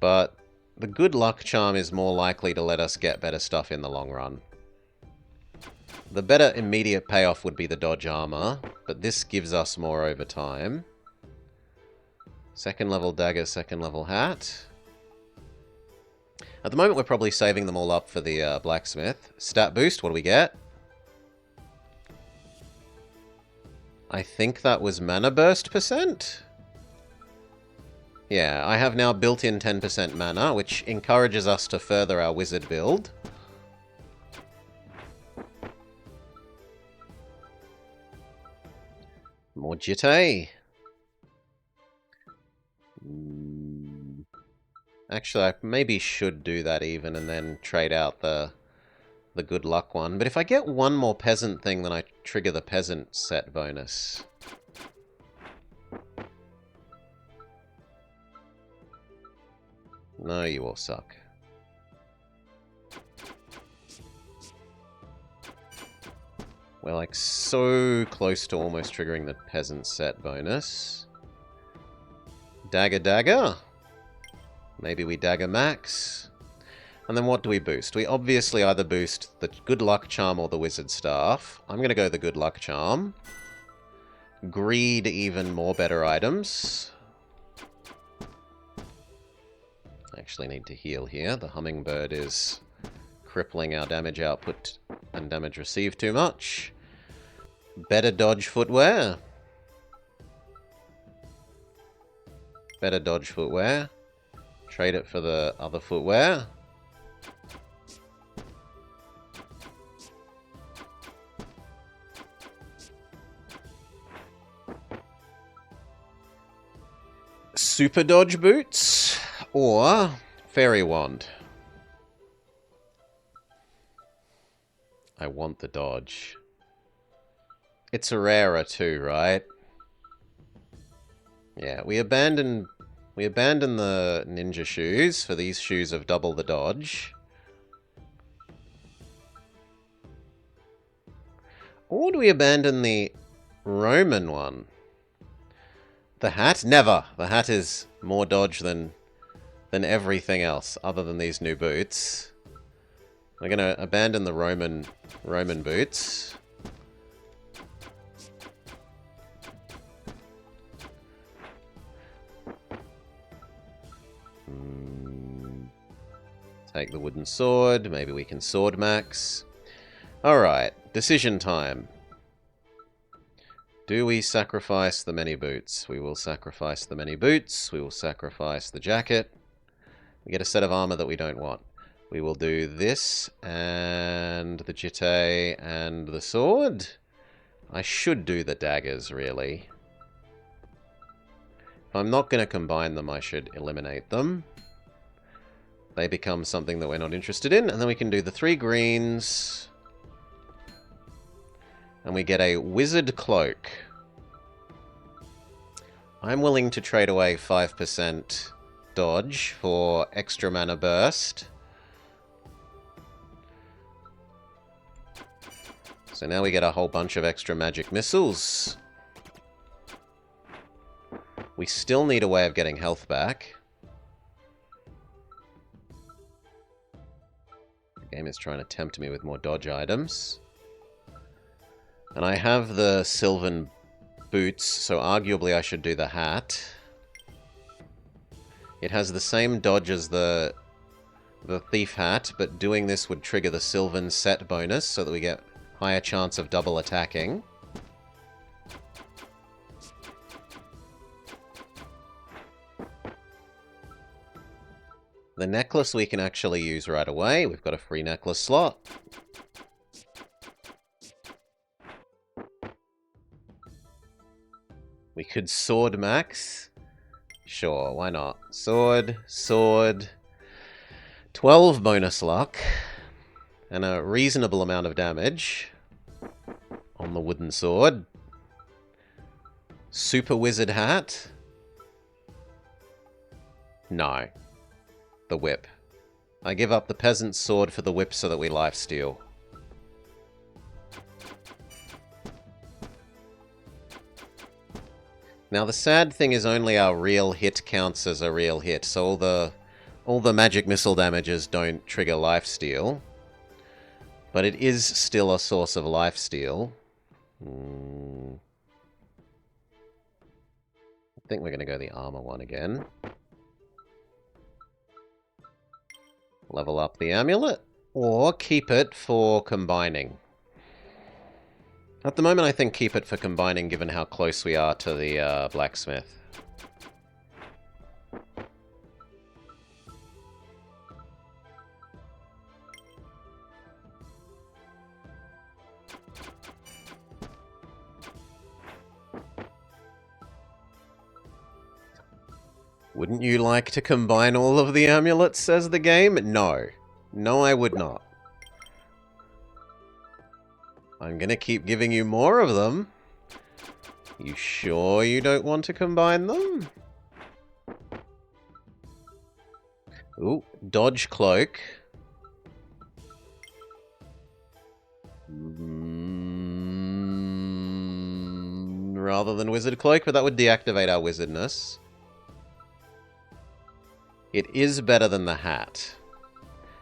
But the good luck charm is more likely to let us get better stuff in the long run. The better immediate payoff would be the dodge armor, but this gives us more over time. Second level dagger, second level hat. At the moment, we're probably saving them all up for the blacksmith. Stat boost, what do we get? I think that was mana burst percent? Yeah, I have now built-in 10% mana, which encourages us to further our wizard build. More jitte. Actually, I maybe should do that even and then trade out the good luck one. But if I get one more peasant thing, then I trigger the peasant set bonus. No, you all suck. We're like so close to almost triggering the peasant set bonus. Dagger dagger. Maybe we dagger max. And then what do we boost? We obviously either boost the good luck charm or the wizard staff. I'm going to go the good luck charm. Greed even more better items. I actually need to heal here. The hummingbird is crippling our damage output and damage received too much. Better dodge footwear. Better dodge footwear. Trade it for the other footwear. Super dodge boots or fairy wand. I want the dodge. It's a rarer too, right? Yeah, we abandon the ninja shoes for these shoes of double the dodge. Or do we abandon the Roman one? The hat? Never. The hat is more dodge than everything else, other than these new boots. We're gonna abandon the Roman boots. Take the wooden sword. Maybe we can sword max. Alright, decision time. Do we sacrifice the many boots? We will sacrifice the many boots. We will sacrifice the jacket. We get a set of armor that we don't want. We will do this, and the jitte, and the sword. I should do the daggers, really. If I'm not going to combine them, I should eliminate them. They become something that we're not interested in, and then we can do the 3 greens. And we get a wizard cloak. I'm willing to trade away 5% dodge for extra mana burst. So now we get a whole bunch of extra magic missiles. We still need a way of getting health back. The game is trying to tempt me with more dodge items. And I have the Sylvan boots, so arguably I should do the hat. It has the same dodge as the thief hat, but doing this would trigger the Sylvan set bonus so that we get higher chance of double attacking. The necklace we can actually use right away. We've got a free necklace slot. We could sword max. Sure, why not? Sword, sword. 12 bonus luck. And a reasonable amount of damage on the wooden sword. Super wizard hat. No. The whip. I give up the peasant's sword for the whip so that we lifesteal. Now the sad thing is only our real hit counts as a real hit, so all the magic missile damages don't trigger lifesteal. But it is still a source of lifesteal. I think we're going to go the armor one again. Level up the amulet, or keep it for combining. At the moment, I think keep it for combining, given how close we are to the blacksmith. Wouldn't you like to combine all of the amulets, says the game? No. No, I would not. I'm gonna keep giving you more of them. You sure you don't want to combine them? Ooh, dodge cloak. Rather than wizard cloak, but that would deactivate our wizardness. It is better than the hat.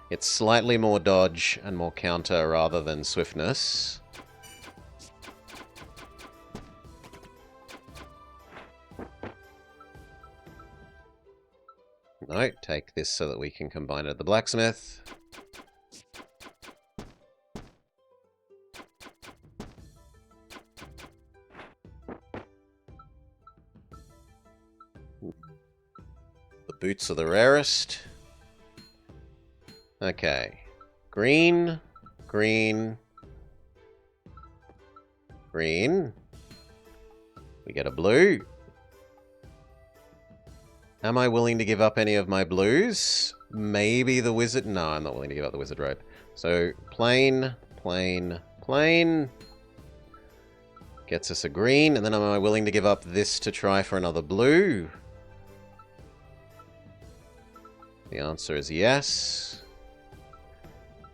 It's slightly more dodge and more counter rather than swiftness. No, take this so that we can combine it at the blacksmith. The boots are the rarest. Okay. Green, green, green. We get a blue. Am I willing to give up any of my blues? Maybe the wizard... No, I'm not willing to give up the wizard robe. So, plain, plain, plain. Gets us a green. And then am I willing to give up this to try for another blue? The answer is yes.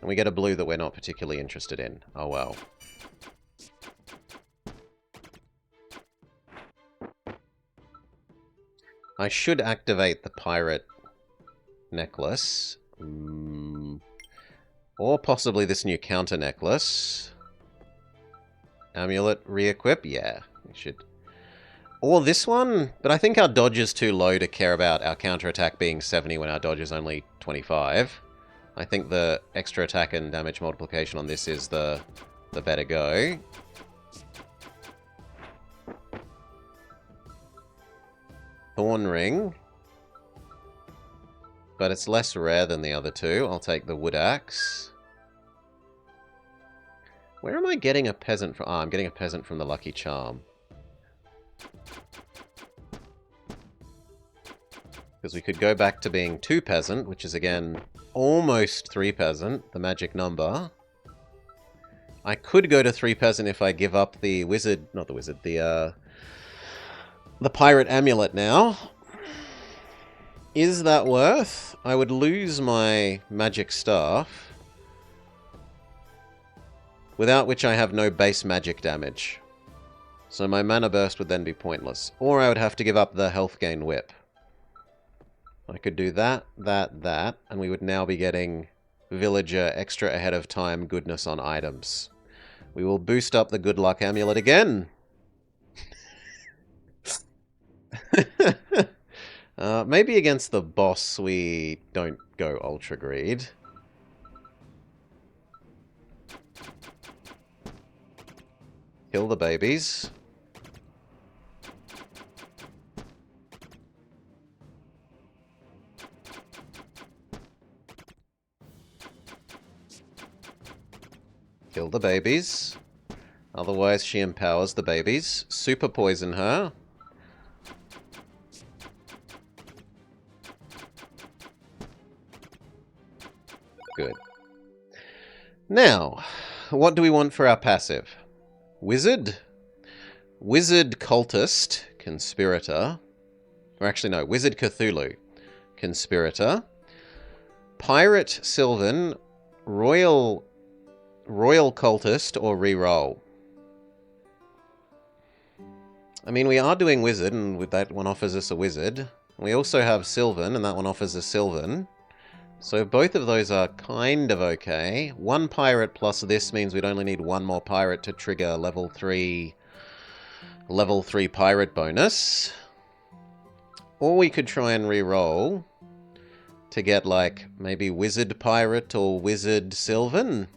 And we get a blue that we're not particularly interested in. Oh well. I should activate the pirate necklace. Or possibly this new counter necklace. Amulet re-equip? Yeah, we should. Or this one, but I think our dodge is too low to care about our counterattack being 70 when our dodge is only 25. I think the extra attack and damage multiplication on this is the better go. Thorn Ring. But it's less rare than the other two. I'll take the Wood Axe. Where am I getting a peasant from? Ah, I'm getting a peasant from the Lucky Charm. Because we could go back to being 2 peasant, which is again almost 3 peasant, the magic number. I could go to 3 peasant if I give up the wizard, not the wizard, the pirate amulet now. Is that worth? I would lose my magic staff, without which I have no base magic damage. So my mana burst would then be pointless. Or I would have to give up the health gain whip. I could do that, that, and we would now be getting villager extra ahead of time goodness on items. We will boost up the good luck amulet again. Maybe against the boss we don't go Ultra Greed. Kill the babies. Kill the babies. Otherwise she empowers the babies. Super poison her. Good. Now, what do we want for our passive? Wizard? Wizard Cultist, Conspirator. Or actually no, Wizard Cthulhu, Conspirator. Pirate Sylvan, Royal Cultist, or Reroll. I mean, we are doing Wizard, and with that one offers us a Wizard. We also have Sylvan, and that one offers a Sylvan. So both of those are kind of okay. 1 pirate plus this means we'd only need 1 more pirate to trigger level 3 pirate bonus. Or we could try and re-roll to get, like, maybe Wizard Pirate or Wizard Sylvan.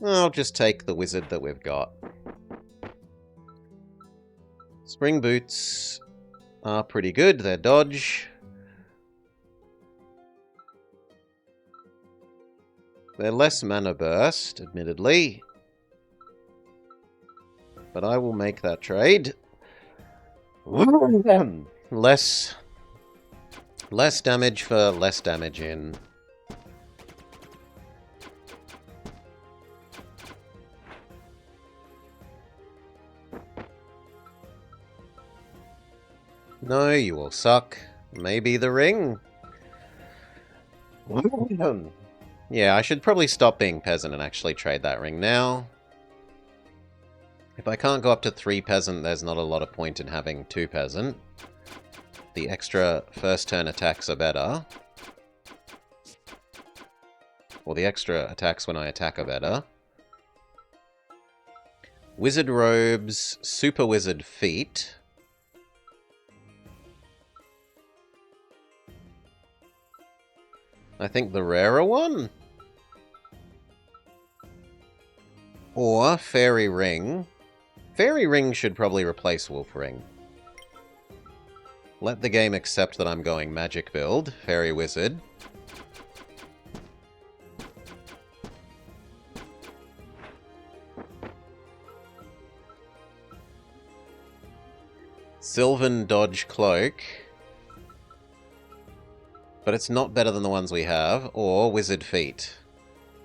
I'll just take the wizard that we've got. Spring Boots are pretty good. They're dodge. They're less mana burst, admittedly. But I will make that trade. Less damage for less damage in. No, you will suck. Maybe the ring. Yeah, I should probably stop being peasant and actually trade that ring now. If I can't go up to 3 peasant, there's not a lot of point in having 2 peasant. The extra first turn attacks are better. Or the extra attacks when I attack are better. Wizard Robes, Super Wizard Feet. I think the rarer one? Or Fairy Ring. Fairy Ring should probably replace Wolf Ring. Let the game accept that I'm going magic build. Fairy Wizard. Sylvan Dodge Cloak. But it's not better than the ones we have. Or Wizard Feet.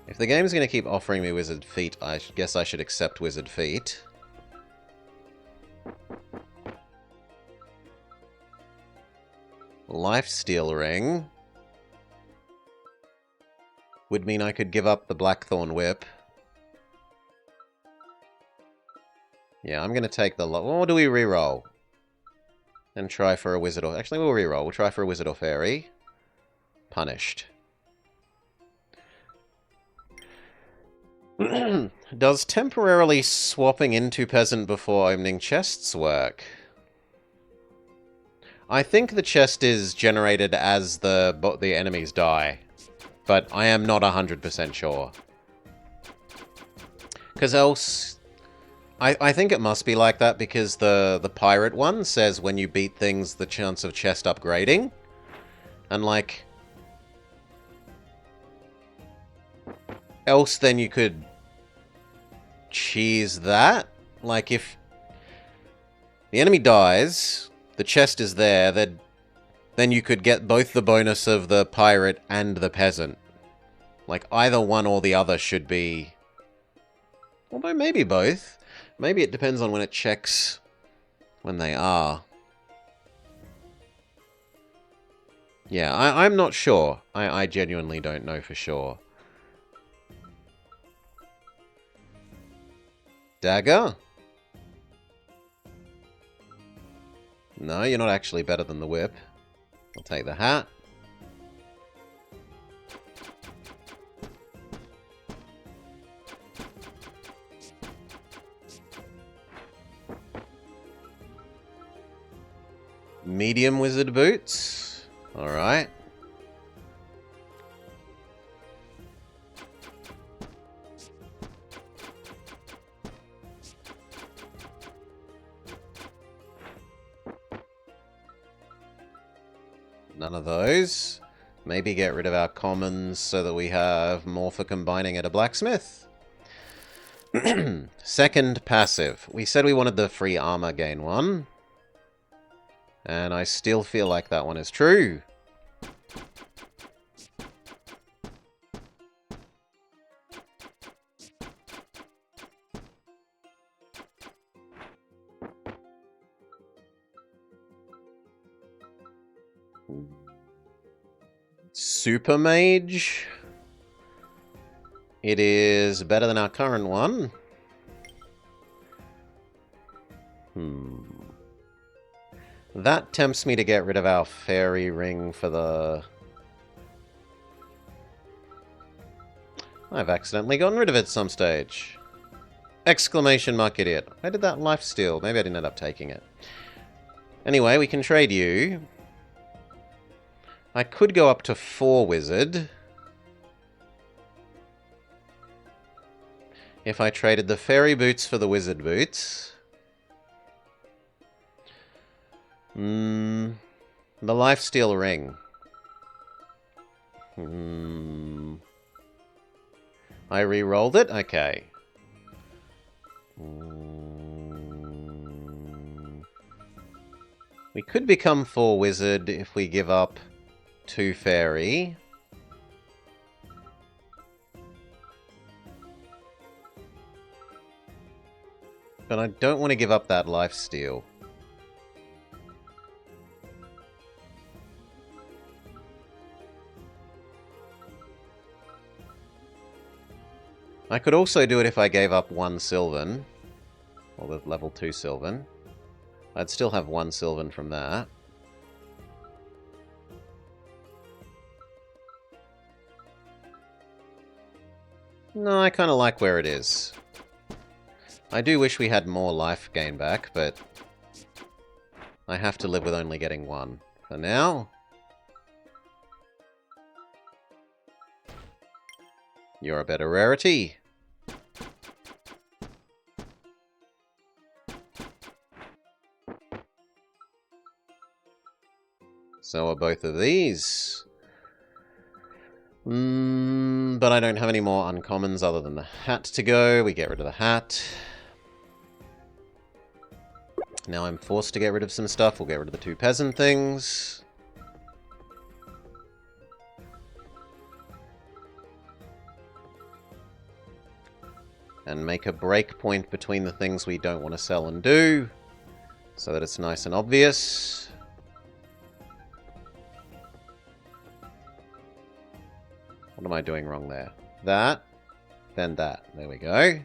If the game's going to keep offering me Wizard Feet, I guess I should accept Wizard Feet. Lifesteal Ring. Would mean I could give up the Blackthorn Whip. Yeah, I'm going to take the... Or do we reroll? And try for a Wizard or... Actually, we'll reroll. We'll try for a Wizard or Fairy. Punished. Does temporarily swapping into Peasant before opening chests work? I think the chest is generated as the enemies die, but I am not 100% sure. Because else... I think it must be like that because the pirate one says when you beat things, the chance of chest upgrading. And like... Else then you could cheese that. Like if the enemy dies, the chest is there, then you could get both the bonus of the pirate and the peasant. Like either one or the other should be... Although maybe both. Maybe it depends on when it checks when they are. Yeah, I'm not sure. I genuinely don't know for sure. Dagger? No, you're not actually better than the whip. I'll take the hat. Medium wizard boots. Alright. None of those. Maybe get rid of our commons so that we have more for combining at a blacksmith. Second passive. We said we wanted the free armor gain one. And I still feel like that one is true. Super Mage. It is better than our current one. That tempts me to get rid of our fairy ring for the... I've accidentally gotten rid of it at some stage. Exclamation mark idiot. Where did that life steal? Maybe I didn't end up taking it. Anyway, we can trade you. I could go up to 4 wizard. If I traded the fairy boots for the wizard boots. The lifesteal ring. I re-rolled it? Okay. We could become 4 wizard if we give up 2 fairy. But I don't want to give up that lifesteal. I could also do it if I gave up 1 Sylvan. Or the level 2 Sylvan. I'd still have 1 Sylvan from that. No, I kind of like where it is. I do wish we had more life gain back, but I have to live with only getting 1. For now... You're a better rarity. So are both of these. But I don't have any more uncommons other than the hat to go. We get rid of the hat. Now I'm forced to get rid of some stuff. We'll get rid of the 2 peasant things. And make a break point between the things we don't want to sell and do. So that it's nice and obvious. What am I doing wrong there? That, then that. There we go.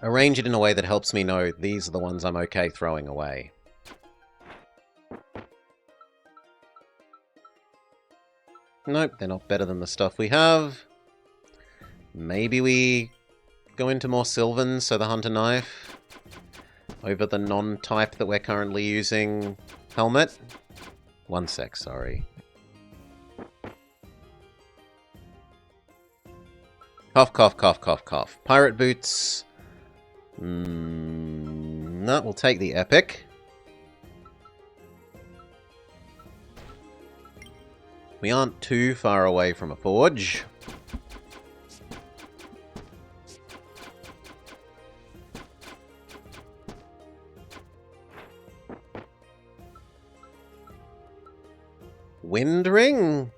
Arrange it in a way that helps me know these are the ones I'm okay throwing away. Nope, they're not better than the stuff we have. Maybe we go into more Sylvan, so the Hunter Knife over the non-type that we're currently using. Helmet? 1 sec, sorry. Cough, cough, cough, cough, cough. Pirate boots. No, we'll take the epic. We aren't too far away from a forge. Wind Ring?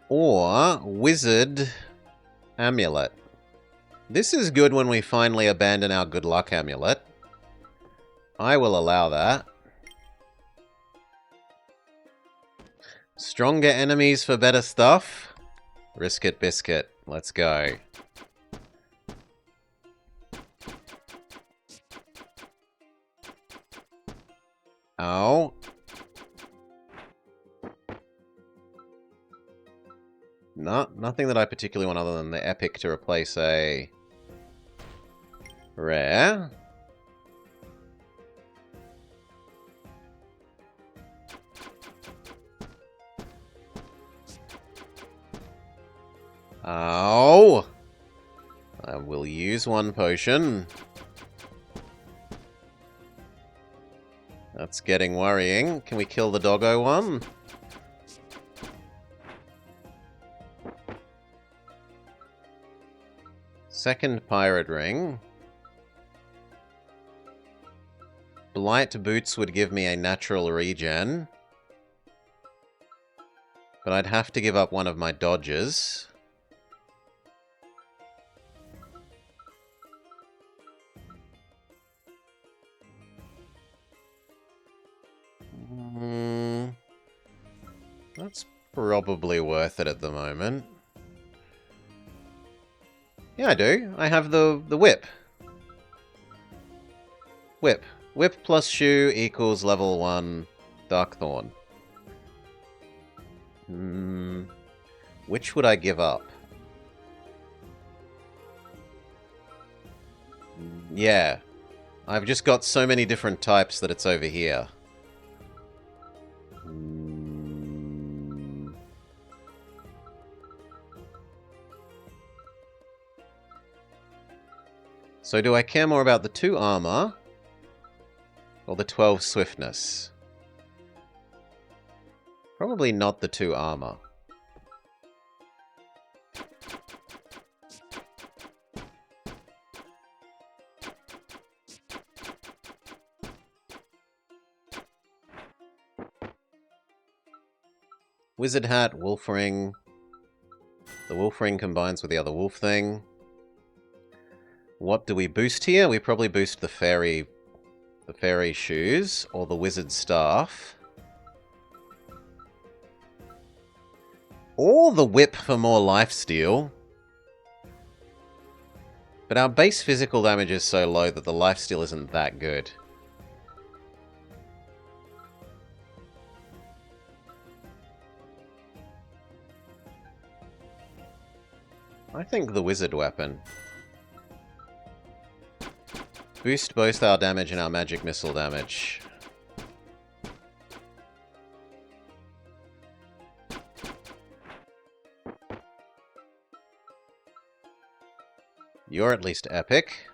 Or Wizard Amulet. This is good when we finally abandon our good luck amulet. I will allow that. Stronger enemies for better stuff? Risk it, biscuit. Let's go. Oh. No, nothing that I particularly want other than the epic to replace a rare. Oh! I will use 1 potion. That's getting worrying. Can we kill the doggo one? Second pirate ring. Blight boots would give me a natural regen. But I'd have to give up one of my dodges. That's probably worth it at the moment. Yeah, I do. I have the whip. Whip. Whip plus shoe equals level 1 Darkthorn. Which would I give up? Yeah. I've just got so many different types that it's over here. So do I care more about the 2 armor or the 12 swiftness? Probably not the 2 armor. Wizard hat, wolf ring. The wolf ring combines with the other wolf thing. What do we boost here? We probably boost the fairy shoes or the wizard staff. Or the whip for more lifesteal. But our base physical damage is so low that the lifesteal isn't that good. I think the wizard weapon. Boost both our damage and our magic missile damage. You're at least epic.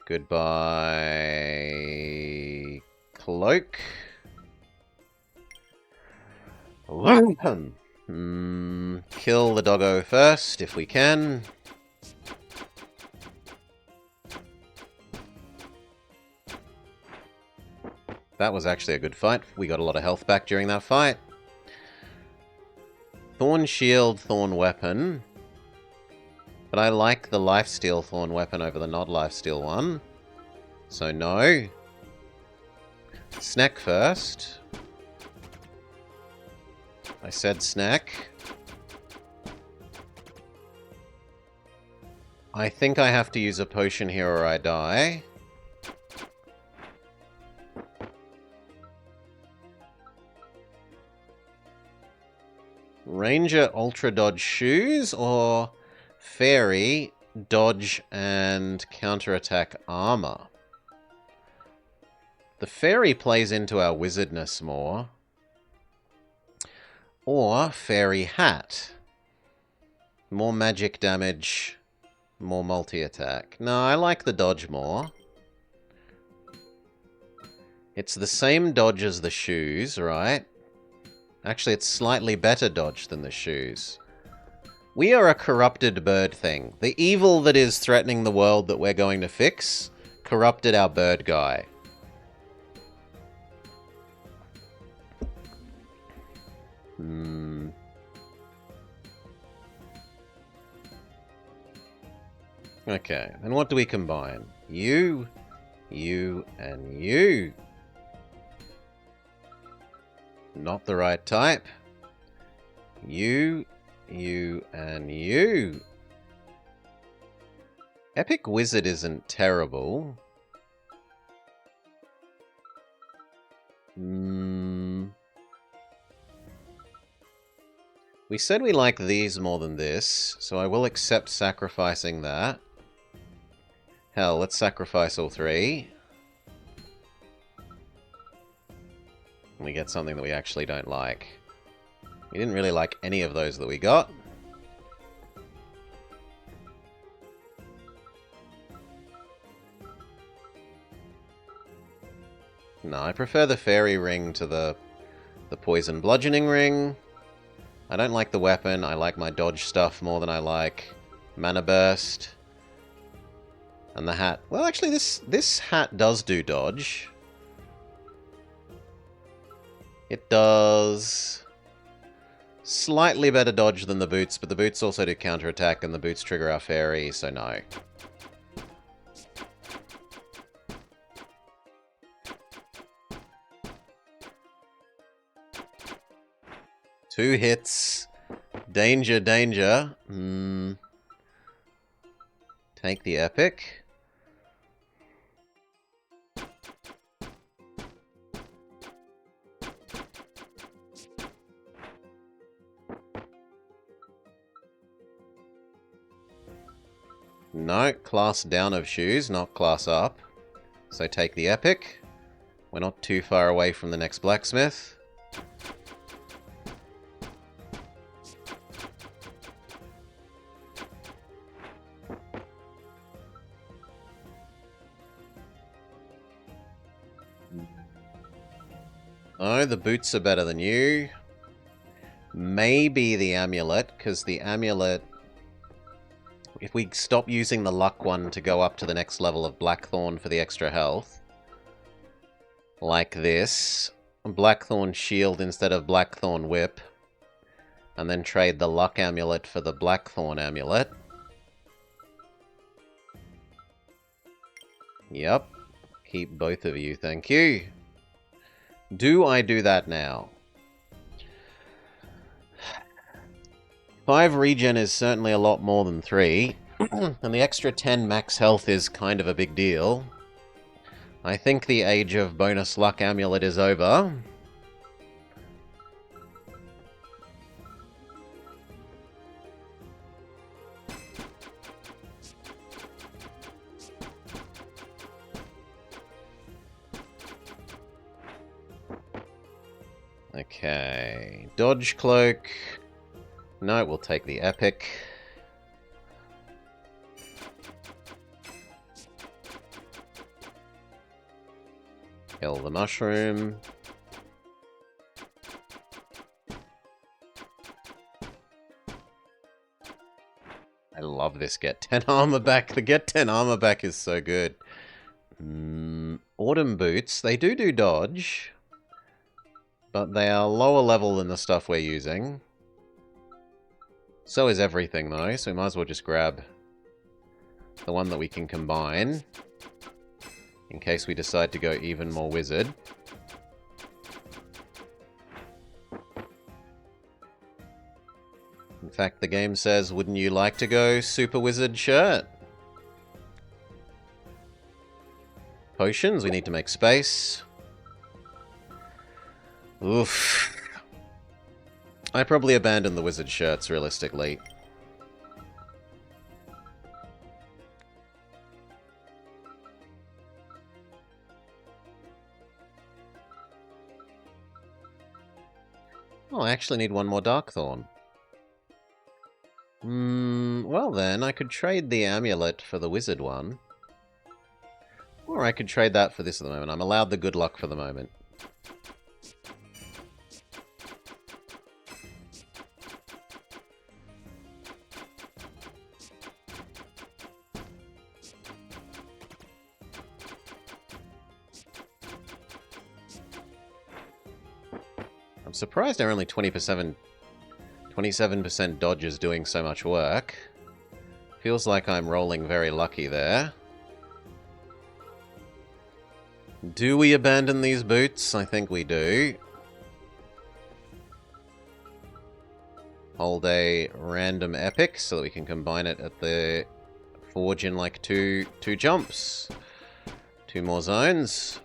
Goodbye, cloak. Kill the doggo first, if we can. That was actually a good fight. We got a lot of health back during that fight. Thorn shield, thorn weapon. But I like the lifesteal thorn weapon over the not lifesteal one. So no. Snack first. I said snack. I think I have to use a potion here or I die. Ranger Ultra Dodge shoes or Fairy Dodge and Counterattack armor? The Fairy plays into our wizardness more. Or Fairy Hat. More magic damage, more multi-attack. No, I like the dodge more. It's the same dodge as the shoes, right? Actually, it's slightly better dodge than the shoes. We are a corrupted bird thing. The evil that is threatening the world that we're going to fix corrupted our bird guy. Okay, and what do we combine? You, and you. Not the right type. You, and you. Epic Wizard isn't terrible. We said we like these more than this, so I will accept sacrificing that. Hell, let's sacrifice all 3. We get something that we actually don't like. We didn't really like any of those that we got. No, I prefer the fairy ring to the poison bludgeoning ring. I don't like the weapon. I like my dodge stuff more than I like mana burst. And the hat. Well, actually, this hat does do dodge. It does slightly better dodge than the boots, but the boots also do counterattack, and the boots trigger our fairy, so no. Two hits. Danger, danger. Take the epic. No, class down of shoes, not class up. So take the epic. We're not too far away from the next blacksmith. Oh, the boots are better than you. Maybe the amulet, because the amulet... If we stop using the luck one to go up to the next level of Blackthorn for the extra health, like this, Blackthorn shield instead of Blackthorn whip, and then trade the luck amulet for the Blackthorn amulet. Yep. Keep both of you, thank you. Do I do that now? 5 regen is certainly a lot more than 3, and the extra 10 max health is kind of a big deal. I think the age of bonus luck amulet is over. Okay, dodge cloak. No, we'll take the epic. Kill the mushroom. I love this get 10 armor back. The get 10 armor back is so good. Autumn boots, they do dodge, but they are lower level than the stuff we're using. So is everything, though, so we might as well just grab the one that we can combine, in case we decide to go even more wizard. In fact, the game says, wouldn't you like to go super wizard shirt? Potions, we need to make space. Oof. I probably abandoned the wizard shirts, realistically. Oh, I actually need one more Darkthorn. Well then, I could trade the amulet for the wizard one. Or I could trade that for this at the moment. I'm allowed the good luck for the moment. I'm surprised they're only 27% dodge is doing so much work. Feels like I'm rolling very lucky there. Do we abandon these boots? I think we do. Hold a random epic so that we can combine it at the forge in like two jumps. 2 more zones.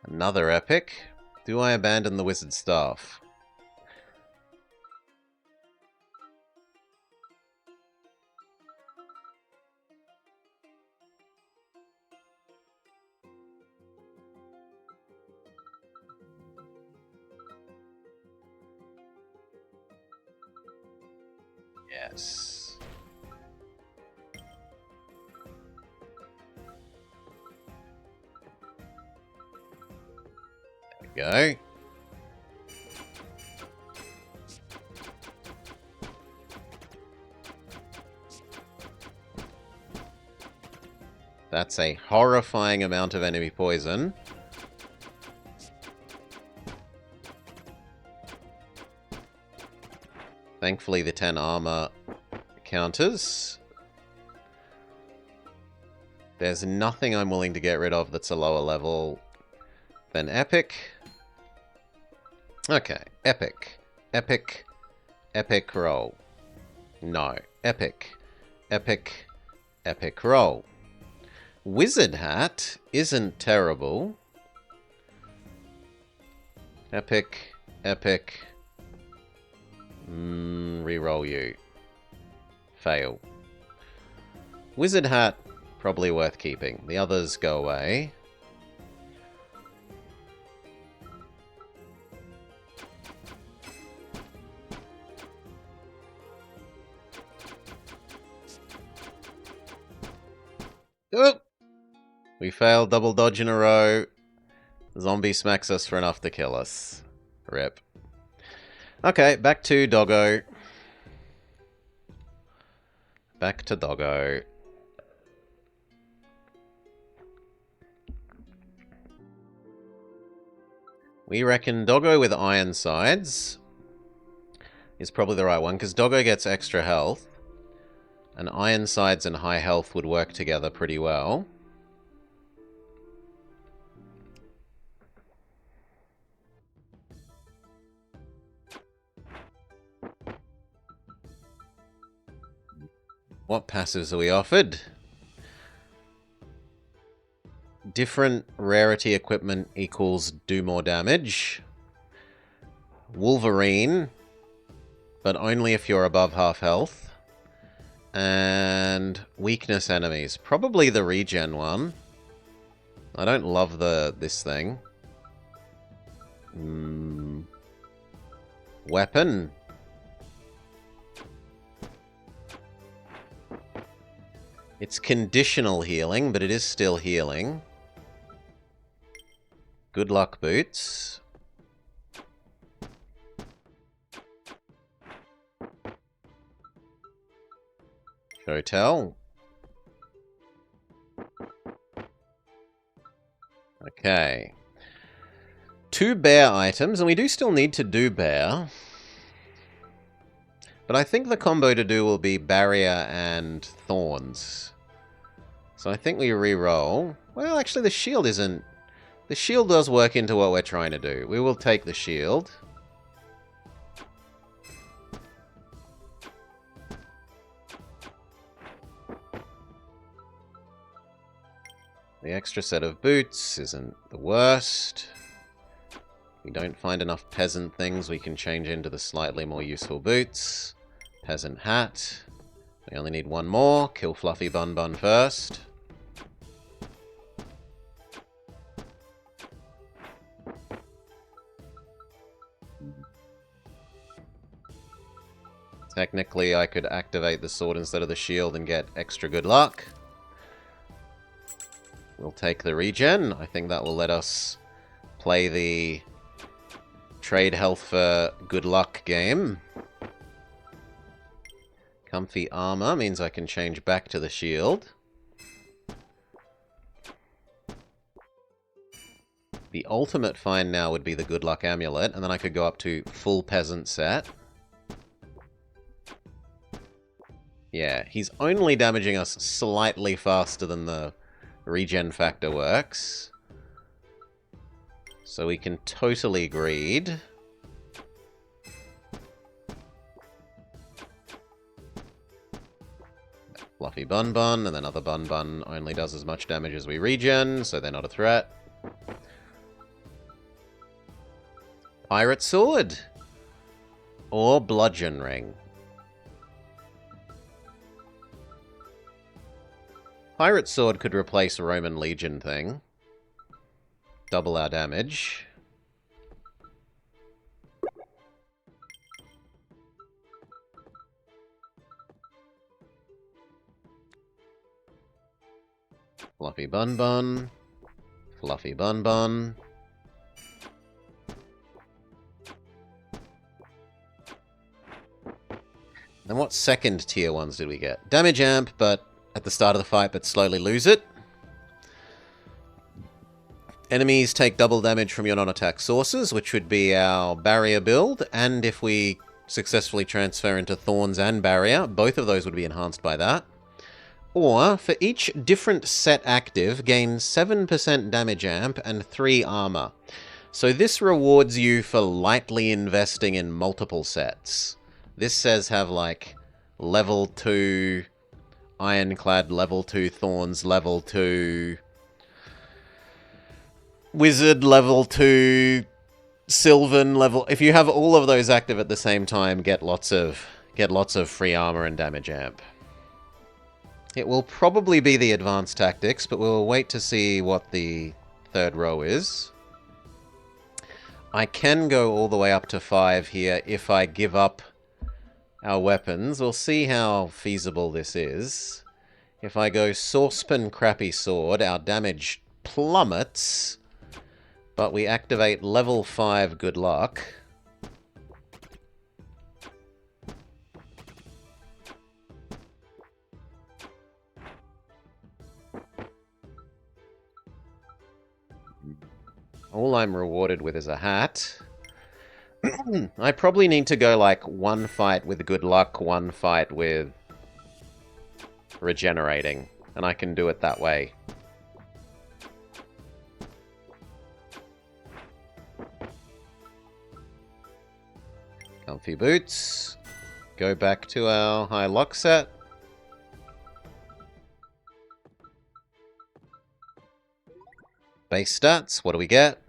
Another epic. Do I abandon the wizard staff? Yes. There we go. That's a horrifying amount of enemy poison. Thankfully the 10 armor counters. There's nothing I'm willing to get rid of that's a lower level. Then epic. Okay, epic. Epic. Epic roll. No. Epic. Epic. Epic roll. Wizard hat isn't terrible. Epic. Epic. Reroll you. Fail. Wizard hat, probably worth keeping. The others go away. Oh! We failed double dodge in a row. Zombie smacks us for enough to kill us. Rip. Okay, back to Doggo. Back to Doggo. We reckon Doggo with iron sides is probably the right one, because Doggo gets extra health. And iron sides and high health would work together pretty well. What passives are we offered? Different rarity equipment equals do more damage. Wolverine, but only if you're above half health. And weakness enemies. Probably the regen one. I don't love this thing. Weapon. It's conditional healing, but it is still healing. Good luck boots. Hotel. Okay. 2 bear items, and we do still need to do bear. But I think the combo to do will be barrier and thorns. So I think we re-roll. Well, actually the shield isn't... The shield does work into what we're trying to do. We will take the shield. The extra set of boots isn't the worst. We don't find enough peasant things, we can change into the slightly more useful boots. Peasant hat. We only need 1 more. Kill Fluffy Bun Bun first. Technically, I could activate the sword instead of the shield and get extra good luck. We'll take the regen. I think that will let us play the trade health for good luck game. Comfy armor means I can change back to the shield. The ultimate find now would be the good luck amulet, and then I could go up to full peasant set. Yeah, he's only damaging us slightly faster than the regen factor works. So we can totally greed. Fluffy Bun Bun, and then other Bun Bun only does as much damage as we regen, so they're not a threat. Pirate Sword. Or Bludgeon Ring. Pirate Sword could replace Roman Legion thing. Double our damage. Fluffy Bun Bun. Fluffy Bun Bun. And what second tier ones did we get? Damage amp, but at the start of the fight, but slowly lose it. Enemies take double damage from your non-attack sources, which would be our barrier build, and if we successfully transfer into thorns and barrier, both of those would be enhanced by that. Or, for each different set active, gain 7% damage amp and 3 armor. So this rewards you for lightly investing in multiple sets. This says have, like, level 2 Ironclad, level 2 Thorns, level 2 Wizard, level 2 Sylvan, level... If you have all of those active at the same time, get lots of free armor and damage amp. It will probably be the advanced tactics, but we'll wait to see what the third row is. I can go all the way up to 5 here if I give up our weapons. We'll see how feasible this is. If I go Saucepan Crappy Sword, our damage plummets, but we activate level 5 Good Luck. All I'm rewarded with is a hat. I probably need to go, like, one fight with Good Luck, one fight with Regenerating, and I can do it that way. Comfy boots. Go back to our high lock set. Base stats, what do we get?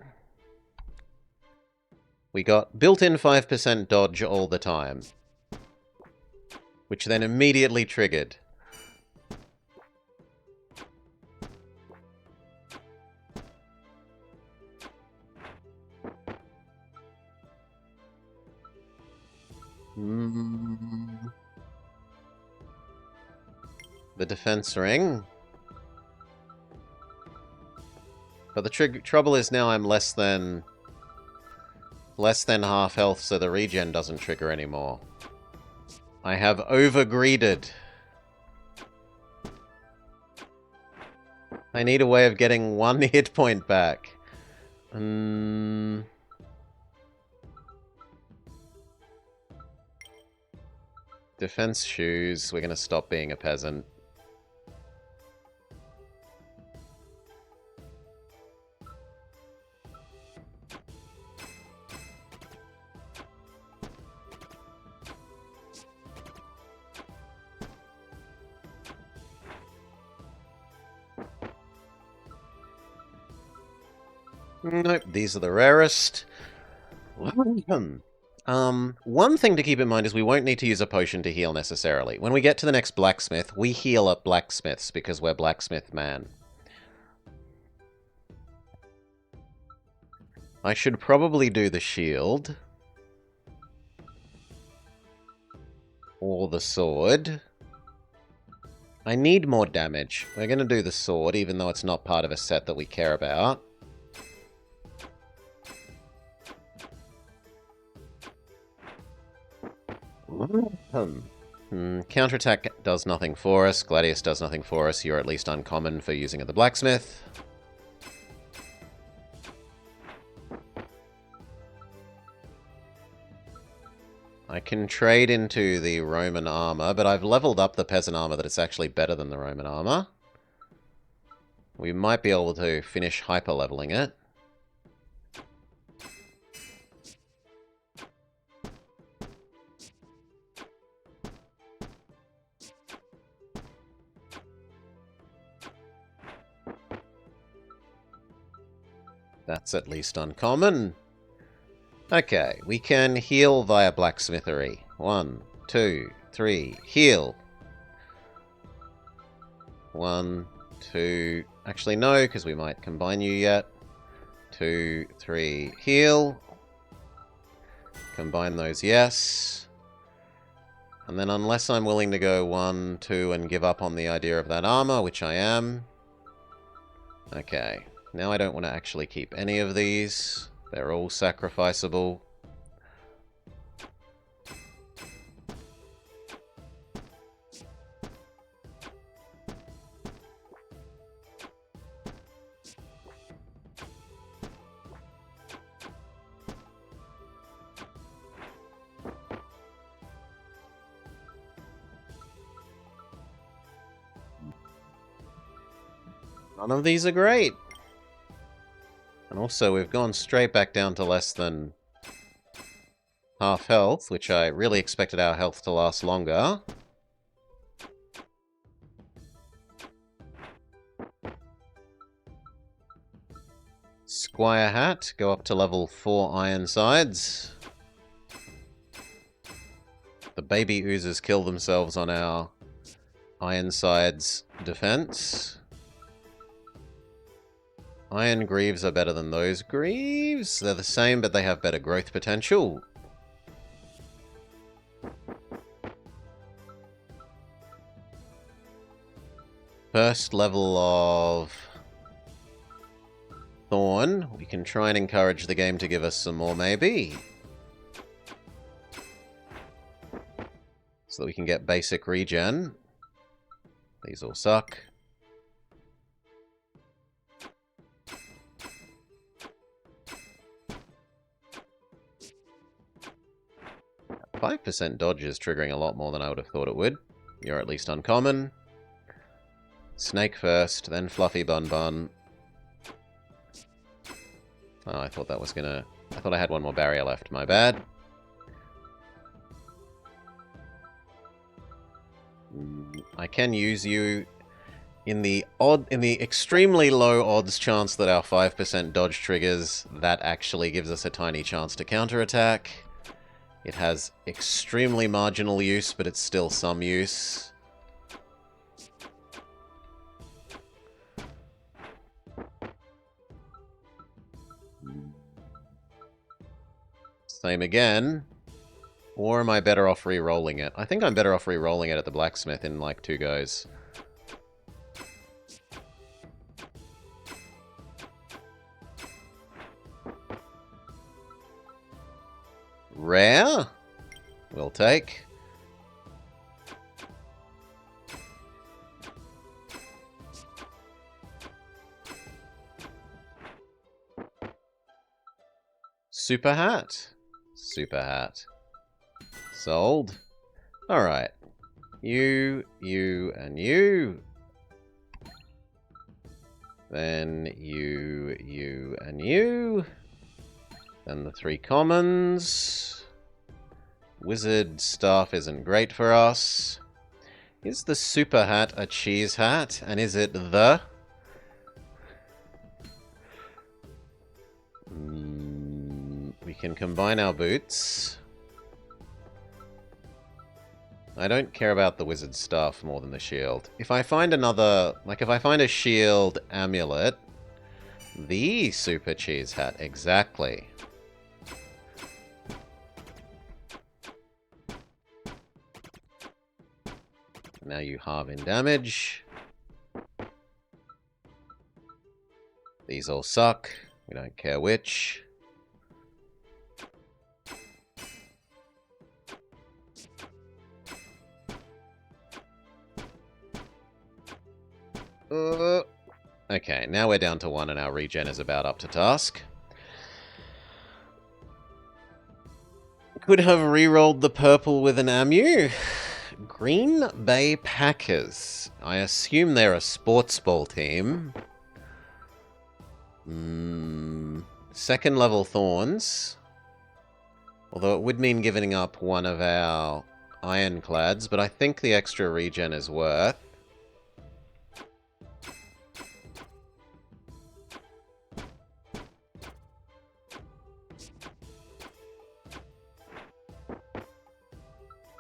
We got built-in 5% dodge all the time, which then immediately triggered. The defense ring. But the trouble is now I'm less than half health, so the regen doesn't trigger anymore. I have overgreeded. I need a way of getting 1 hit point back. Defense shoes. We're gonna stop being a peasant. Nope, these are the rarest. One thing to keep in mind is we won't need to use a potion to heal necessarily. When we get to the next blacksmith, we heal at blacksmiths because we're blacksmith man. I should probably do the shield. Or the sword. I need more damage. We're going to do the sword, even though it's not part of a set that we care about. Counterattack does nothing for us. Gladius does nothing for us. You're at least uncommon for using at the blacksmith. I can trade into the Roman armor, but I've leveled up the peasant armor that it's actually better than the Roman armor. We might be able to finish hyper-leveling it. That's at least uncommon. Okay, we can heal via blacksmithery. 1, 2, 3, heal. 1, 2... Actually, no, because we might combine you yet. 2, 3, heal. Combine those, yes. And then unless I'm willing to go 1, 2, and give up on the idea of that armor, which I am. Okay. Now I don't want to actually keep any of these. They're all sacrificable. None of these are great. And also, we've gone straight back down to less than half health, which I really expected our health to last longer. Squire Hat, go up to level 4 Ironsides. The baby oozes kill themselves on our Ironsides defense. Iron Greaves are better than those Greaves. They're the same, but they have better growth potential. First level of Thorn. We can try and encourage the game to give us some more, maybe. So that we can get basic regen. These all suck. 5% dodge is triggering a lot more than I would have thought it would. You're at least uncommon. Snake first, then Fluffy Bun Bun. Oh, I thought that was gonna... I thought I had one more barrier left. My bad. I can use you in the extremely low odds chance that our 5% dodge triggers. That actually gives us a tiny chance to counterattack. It has extremely marginal use, but it's still some use. Same again. Or am I better off re-rolling it? I think I'm better off re-rolling it at the blacksmith in like 2 goes. Rare? We'll take. Super Hat. Super Hat. Sold. Alright. You, and you. Then you, and you. Then the 3 commons. Wizard Staff isn't great for us. Is the Super Hat a cheese hat? And is it the? We can combine our boots. I don't care about the Wizard Staff more than the shield. If I find another... Like, if I find a shield amulet... The Super Cheese Hat, exactly. Now you halve in damage. These all suck. We don't care which. Okay, now we're down to 1 and our regen is about up to task. Could have re-rolled the purple with an Amu. Green Bay Packers. I assume they're a sports ball team. Second level Thorns. Although it would mean giving up one of our Ironclads, but I think the extra regen is worth.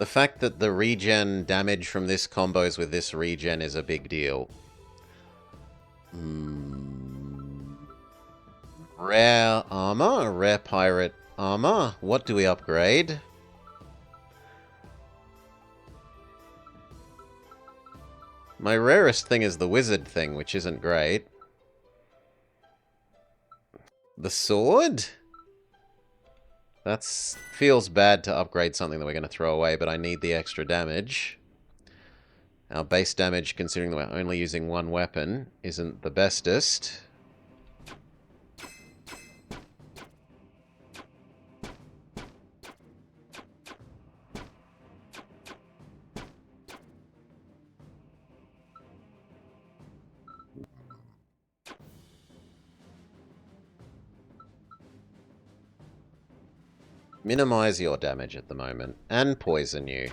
The fact that the regen damage from this combos with this regen is a big deal. Rare armor, rare pirate armor. What do we upgrade? My rarest thing is the wizard thing, which isn't great. The sword? That feels bad to upgrade something that we're going to throw away, but I need the extra damage. Our base damage, considering that we're only using 1 weapon, isn't the bestest. Minimize your damage at the moment. And poison you.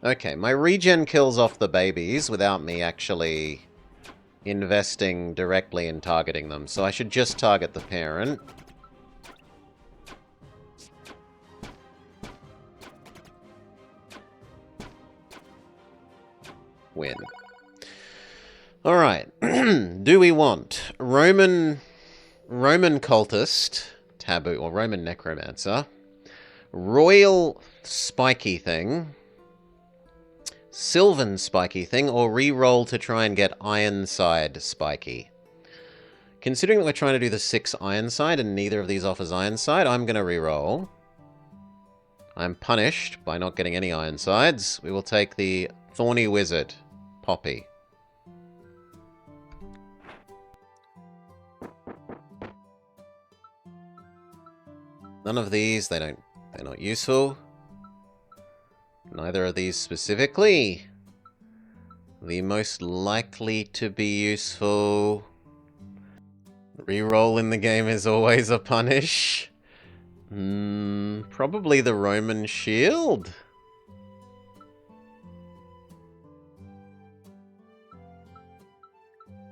Okay, my regen kills off the babies without me actually investing directly in targeting them. So I should just target the parent. Win. Alright. Do we want Roman cultist, taboo, or Roman necromancer, royal spiky thing, Sylvan spiky thing, or re-roll to try and get Ironside spiky? Considering that we're trying to do the 6 Ironside and neither of these offers Ironside, I'm going to re-roll. I'm punished by not getting any Ironsides. We will take the Thorny Wizard, Poppy. None of these, they're not useful. Neither of these specifically. The most likely to be useful. Reroll in the game is always a punish. Probably the Roman shield.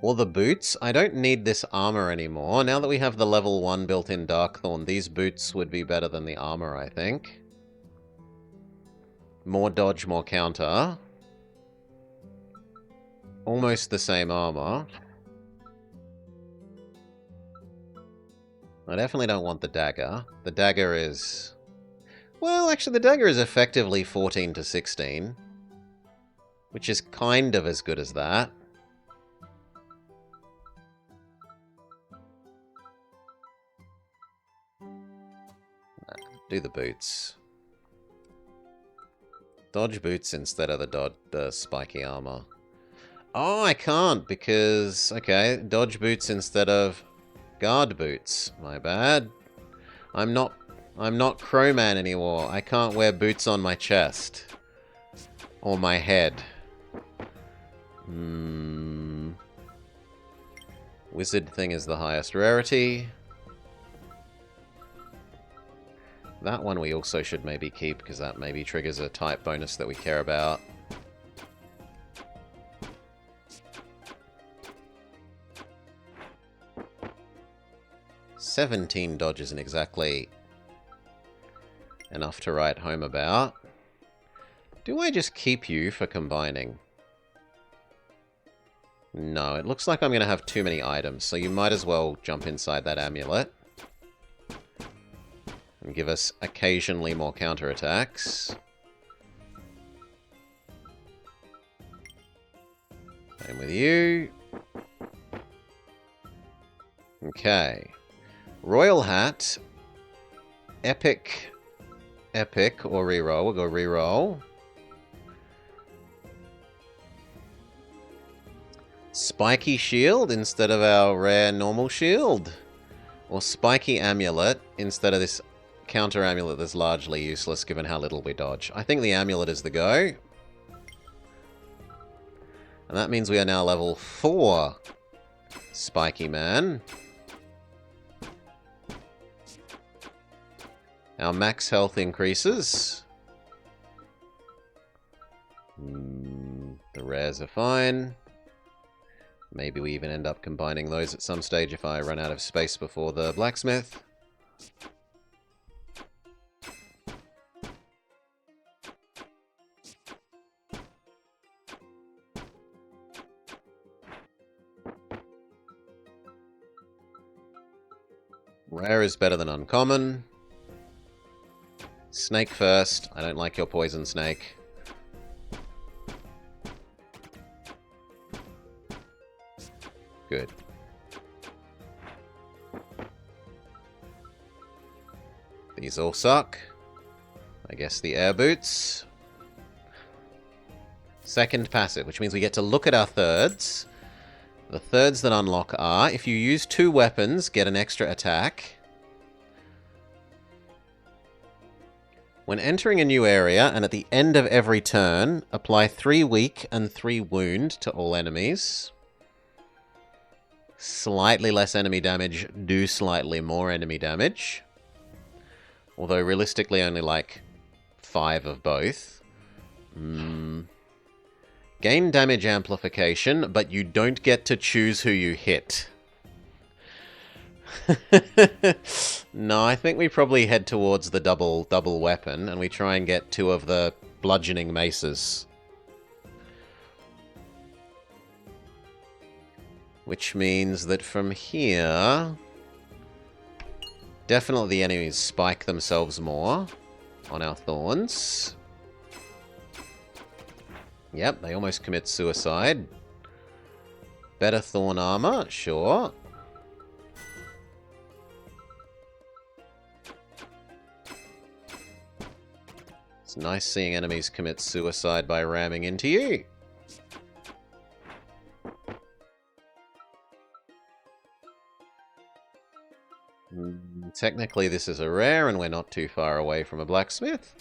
Or the boots. I don't need this armor anymore. Now that we have the level 1 built-in Darkthorn, these boots would be better than the armor, I think. More dodge, more counter. Almost the same armor. I definitely don't want the dagger. The dagger is... Well, actually, the dagger is effectively 14 to 16. Which is kind of as good as that. Do the boots. Dodge boots instead of the spiky armor. Oh, I can't because... Okay, dodge boots instead of guard boots. My bad. I'm not Crowman anymore. I can't wear boots on my chest. Or my head. Wizard thing is the highest rarity. That one we also should maybe keep, because that maybe triggers a type bonus that we care about. $17 dodge isn't exactly enough to write home about. Do I just keep you for combining? No, it looks like I'm going to have too many items, so you might as well jump inside that amulet. And give us occasionally more counterattacks. Same with you. Okay. Royal Hat. Epic, or reroll. We'll go reroll. Spiky Shield instead of our rare normal shield. Or Spiky Amulet instead of this counter amulet that's largely useless given how little we dodge. I think the amulet is the go. And that means we are now level 4 Spiky Man. Our max health increases. The rares are fine. Maybe we even end up combining those at some stage if I run out of space before the blacksmith. Rare is better than uncommon. Snake first. I don't like your poison snake. Good. These all suck. I guess the air boots. Second passive, which means we get to look at our thirds. The thirds that unlock are, if you use 2 weapons, get an extra attack. When entering a new area, and at the end of every turn, apply 3 weak and 3 wound to all enemies. Slightly less enemy damage, do slightly more enemy damage. Although realistically only like 5 of both. Gain damage amplification, but you don't get to choose who you hit. No, I think we probably head towards the double weapon, and we try and get 2 of the bludgeoning maces. Which means that from here... definitely the enemies spike themselves more on our thorns. Yep, they almost commit suicide. Better thorn armor, sure. It's nice seeing enemies commit suicide by ramming into you. Technically this is a rare and we're not too far away from a blacksmith.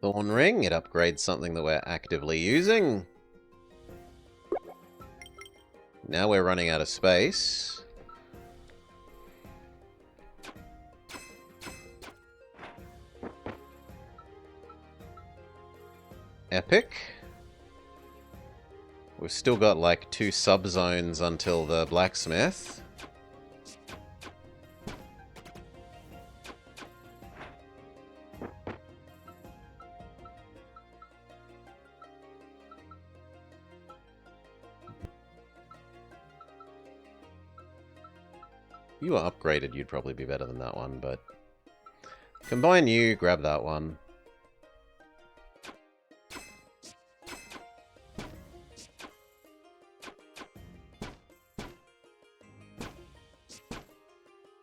Thorn Ring, it upgrades something that we're actively using. Now we're running out of space. Epic. We've still got like 2 sub-zones until the blacksmith. If you were upgraded, you'd probably be better than that one, but... combine you, grab that one.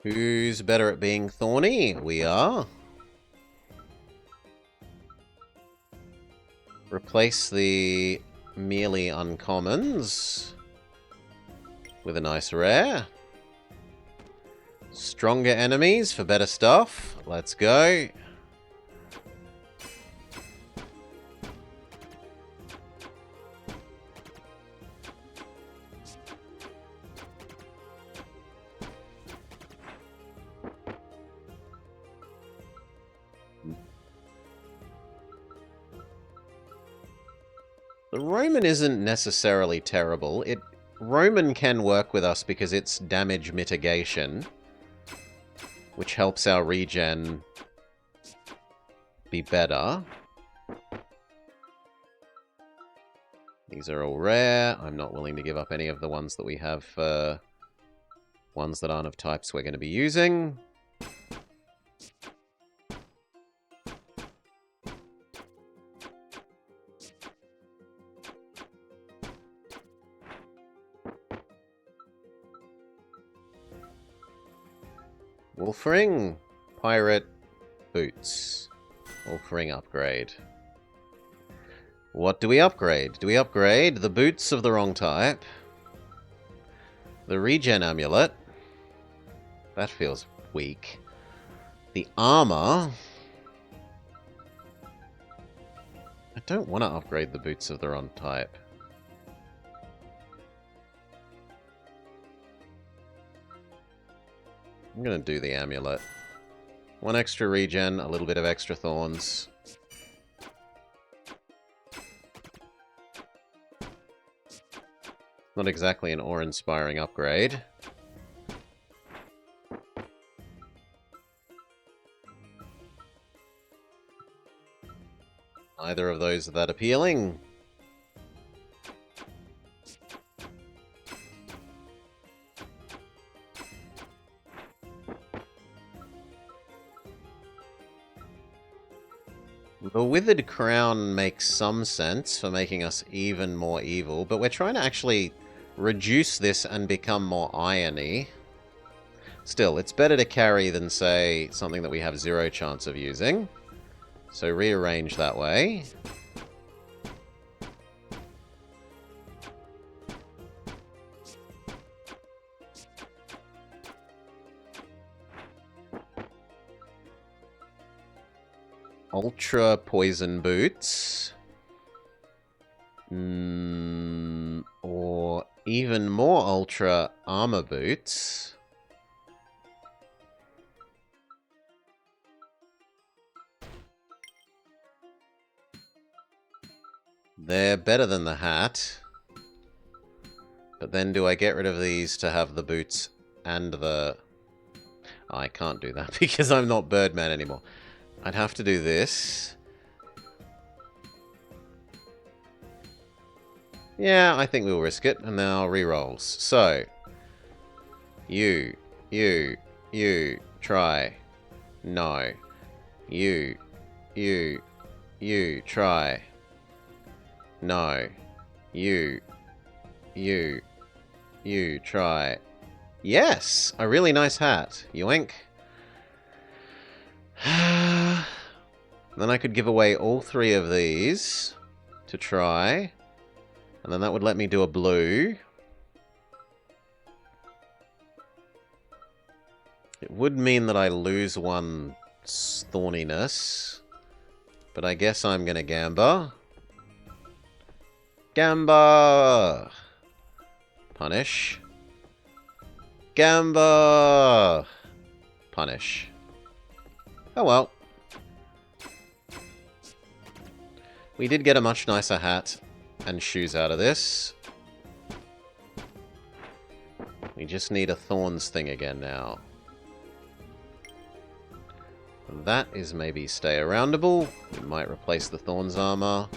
Who's better at being thorny? We are. Replace the merely uncommons with a nice rare. Stronger enemies for better stuff. Let's go. The Roman isn't necessarily terrible. Roman can work with us because it's damage mitigation, which helps our regen be better. These are all rare. I'm not willing to give up any of the ones that we have for ones that aren't of types we're going to be using. Wolfring, pirate, boots. Wolfring upgrade. What do we upgrade? Do we upgrade the boots of the wrong type? The regen amulet. That feels weak. The armor. I don't want to upgrade the boots of the wrong type. I'm going to do the amulet. 1 extra regen, a little bit of extra thorns. Not exactly an awe-inspiring upgrade. Neither of those are that appealing. The Withered Crown makes some sense for making us even more evil, but we're trying to actually reduce this and become more irony. Still, it's better to carry than, say, something that we have 0 chance of using. So rearrange that way. Ultra poison boots. Or even more ultra armor boots. They're better than the hat. But then do I get rid of these to have the boots and the... Oh, I can't do that because I'm not Birdman anymore. I'd have to do this. Yeah, I think we'll risk it. And now rerolls. So, you, try. No. You, try. No. You, try. Yes! A really nice hat. Yoink. Then I could give away all 3 of these to try. And then that would let me do a blue. It would mean that I lose 1 thorniness. But I guess I'm going to gamba. Gamba! Punish. Gamba! Punish. Oh well. We did get a much nicer hat and shoes out of this. We just need a thorns thing again now. That is maybe stay aroundable. We might replace the thorns armor.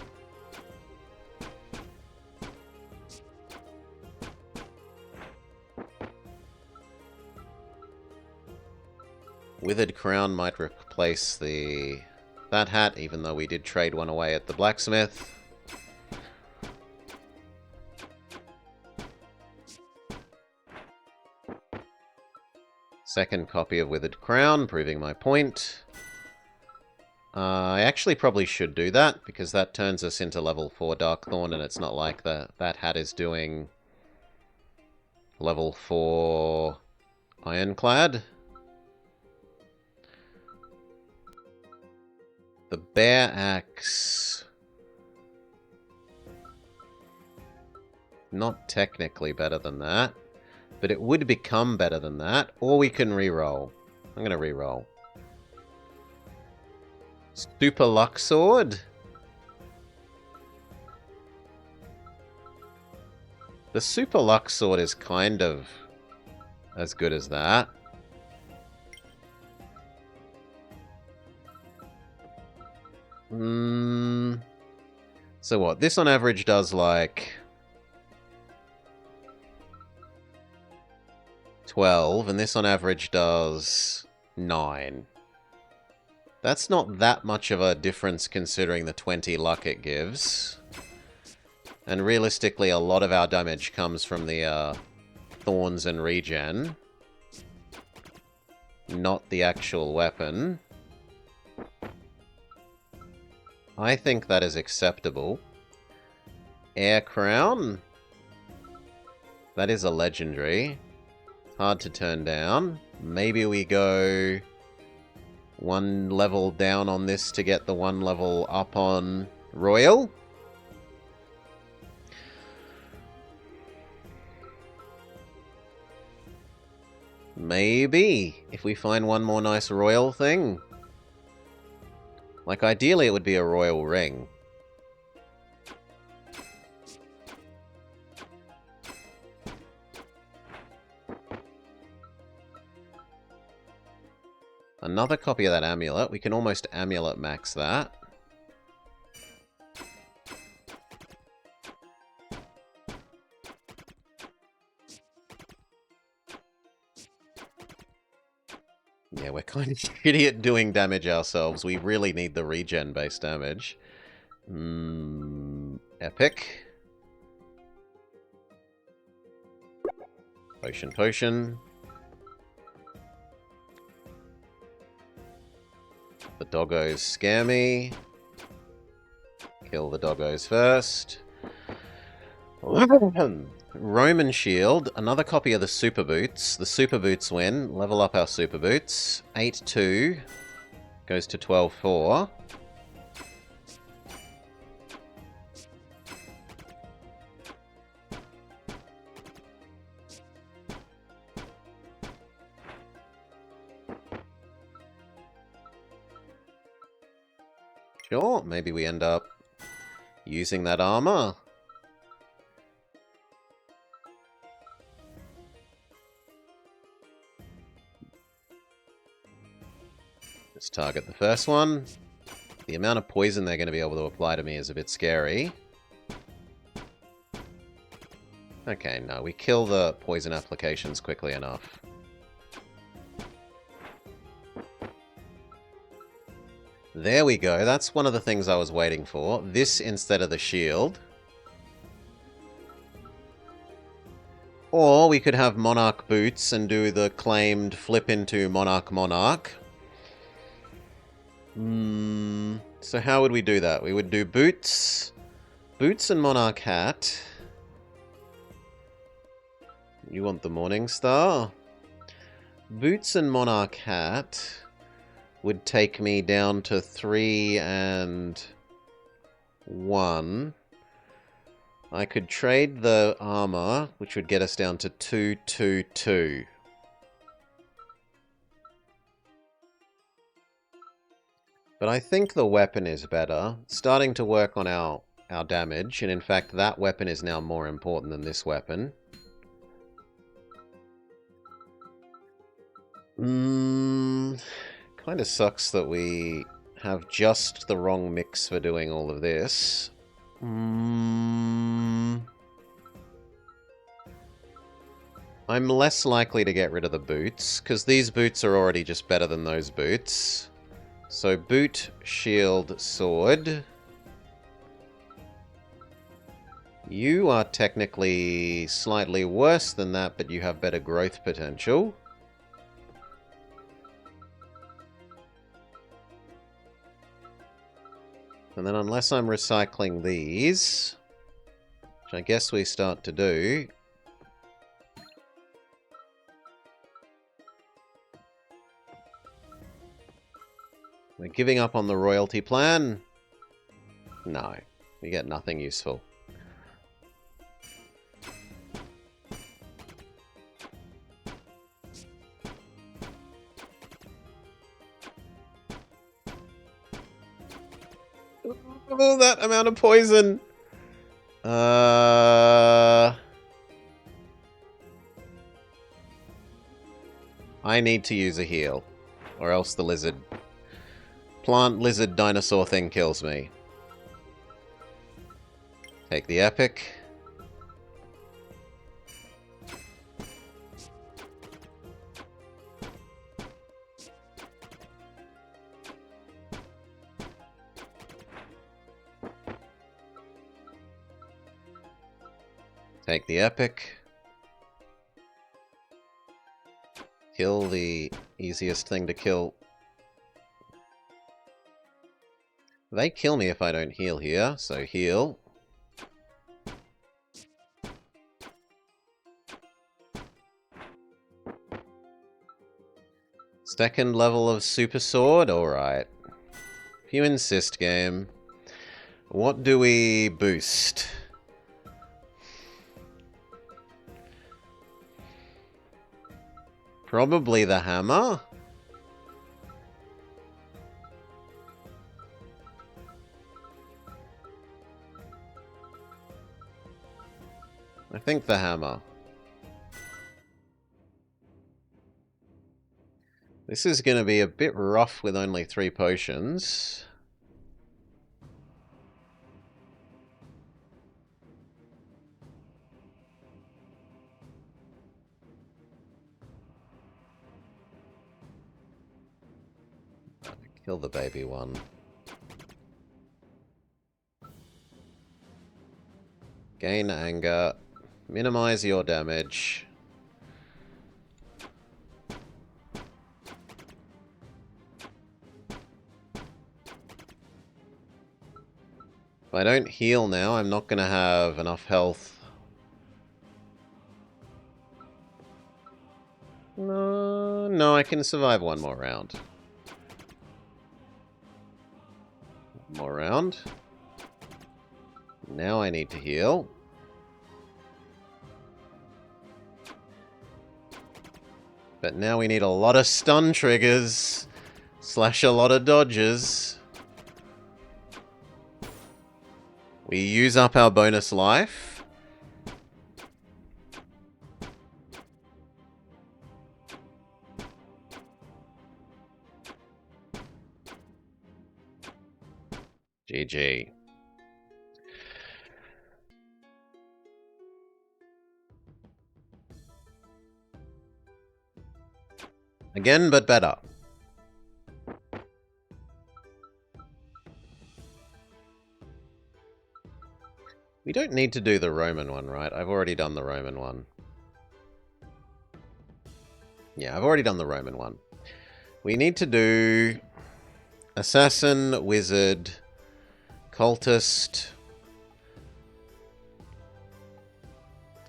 Withered crown might replace that hat, even though we did trade one away at the blacksmith. Second copy of Withered Crown, proving my point. I actually probably should do that, because that turns us into level 4 Darkthorn, and it's not like that hat is doing level 4 Ironclad. The Bear Axe... not technically better than that, but it would become better than that, or we can reroll. I'm going to reroll. Super Luck Sword? The Super Luck Sword is kind of as good as that. So what? This on average does like 12, and this on average does 9. That's not that much of a difference considering the 20 luck it gives. And realistically, a lot of our damage comes from the thorns and regen, not the actual weapon. I think that is acceptable. Air Crown. That is a legendary. Hard to turn down. Maybe we go 1 level down on this to get the 1 level up on Royal. Maybe, if we find 1 more nice Royal thing. Like, ideally it would be a Royal Ring. Another copy of that amulet. We can almost amulet max that. Yeah, we're kind of shitty at doing damage ourselves. We really need the regen-based damage. Epic. Potion. The doggos scare me. Kill the doggos first. Roman Shield. Another copy of the Super Boots. The Super Boots win. Level up our Super Boots. 8-2. Goes to 12-4. Sure, maybe we end up using that armor. Let's target the first one. The amount of poison they're going to be able to apply to me is a bit scary. Okay, no, we kill the poison applications quickly enough. There we go, that's one of the things I was waiting for. This instead of the shield. Or we could have Monarch boots and do the claimed flip into Monarch Monarch. So how would we do that? We would do boots. Boots and Monarch hat. You want the Morning Star? Boots and Monarch hat would take me down to 3 and 1. I could trade the armor, which would get us down to 2, 2, 2. But I think the weapon is better. Starting to work on our damage, and in fact that weapon is now more important than this weapon. Kind of sucks that we have just the wrong mix for doing all of this. I'm less likely to get rid of the boots, because these boots are already just better than those boots. So boot, shield, sword. You are technically slightly worse than that, but you have better growth potential. And then unless I'm recycling these, which I guess we start to do, we're giving up on the royalty plan? No, we get nothing useful. Oh, that amount of poison! I need to use a heal, or else the lizard... plant lizard dinosaur thing kills me. Take the epic. Take the epic. Kill the easiest thing to kill. They kill me if I don't heal here, so heal. Second level of super sword? Alright. If you insist, game. What do we boost? Probably the hammer? I think the hammer. This is going to be a bit rough with only 3 potions. Kill the baby one. Gain anger. Minimize your damage. If I don't heal now, I'm not going to have enough health. No, I can survive one more round. More round. Now I need to heal. But now we need a lot of stun triggers. Slash a lot of dodges. We use up our bonus life. GG. Again, but better. We don't need to do the Roman one, right? I've already done the Roman one. Yeah, I've already done the Roman one. We need to do Assassin, Wizard, Cultist,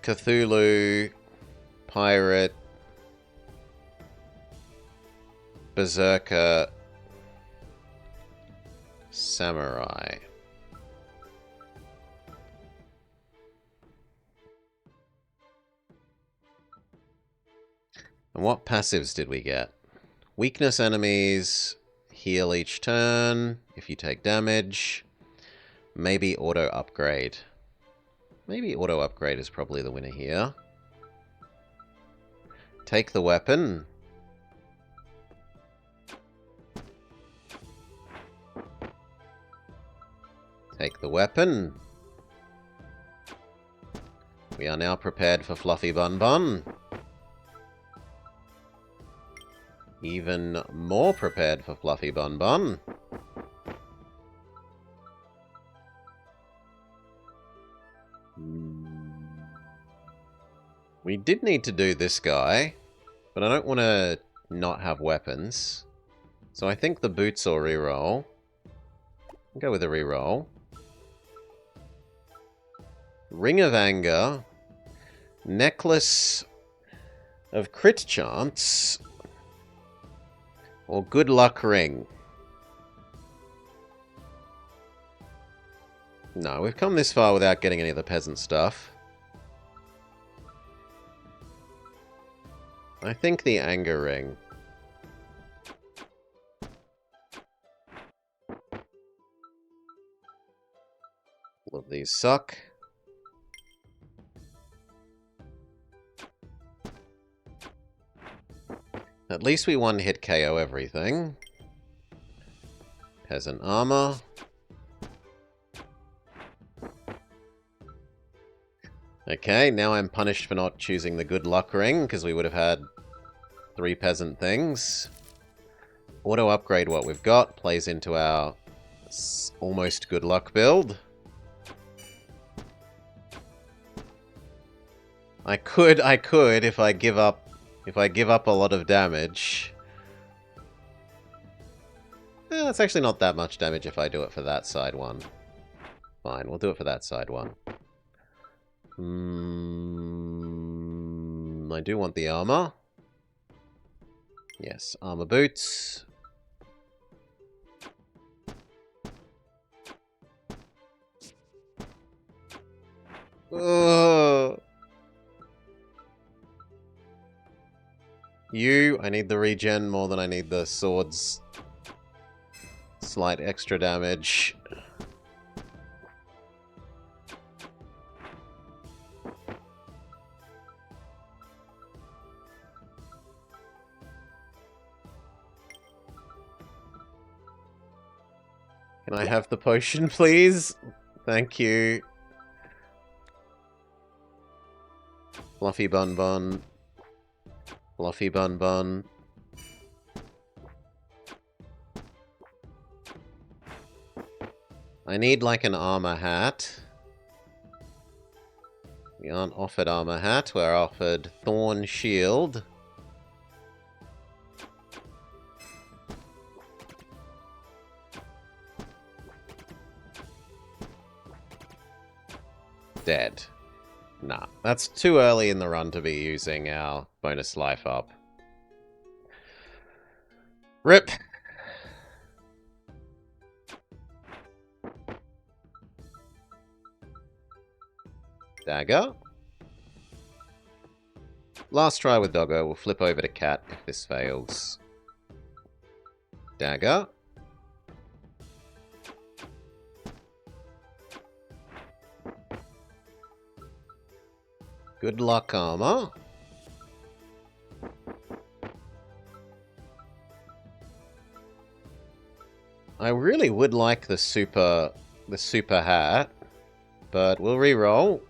Cthulhu, Pirate, Berserker, Samurai. And what passives did we get? Weakness enemies, heal each turn if you take damage. Maybe auto upgrade. Maybe auto upgrade is probably the winner here. Take the weapon. Take the weapon. We are now prepared for Fluffy Bun Bun. Even more prepared for Fluffy Bun Bun. We did need to do this guy, but I don't want to not have weapons. So I think the boots or reroll. I'll go with a reroll. Ring of Anger. Necklace of Crit Chance. Or Good Luck Ring. No, we've come this far without getting any of the peasant stuff. I think the Anger Ring. All of these suck. At least we one-hit KO everything. Peasant Armor. Okay, now I'm punished for not choosing the Good Luck Ring, because we would have had 3 peasant things. Auto upgrade what we've got, plays into our almost good luck build. I could, if I give up a lot of damage. It's actually not that much damage if I do it for that side one. Fine, we'll do it for that side one. I do want the armor. Yes, armor boots. Ugh. I need the regen more than I need the sword's slight extra damage. Can I have the potion, please? Thank you. Fluffy Bun Bun. Fluffy Bun Bun. I need like an armor hat. We aren't offered armor hat, we're offered Thorn Shield. Dead. Nah, that's too early in the run to be using our bonus life up. RIP! Dagger. Last try with Doggo. We'll flip over to Cat if this fails. Dagger. Good luck, armor. I really would like the super hat, but we'll re-roll.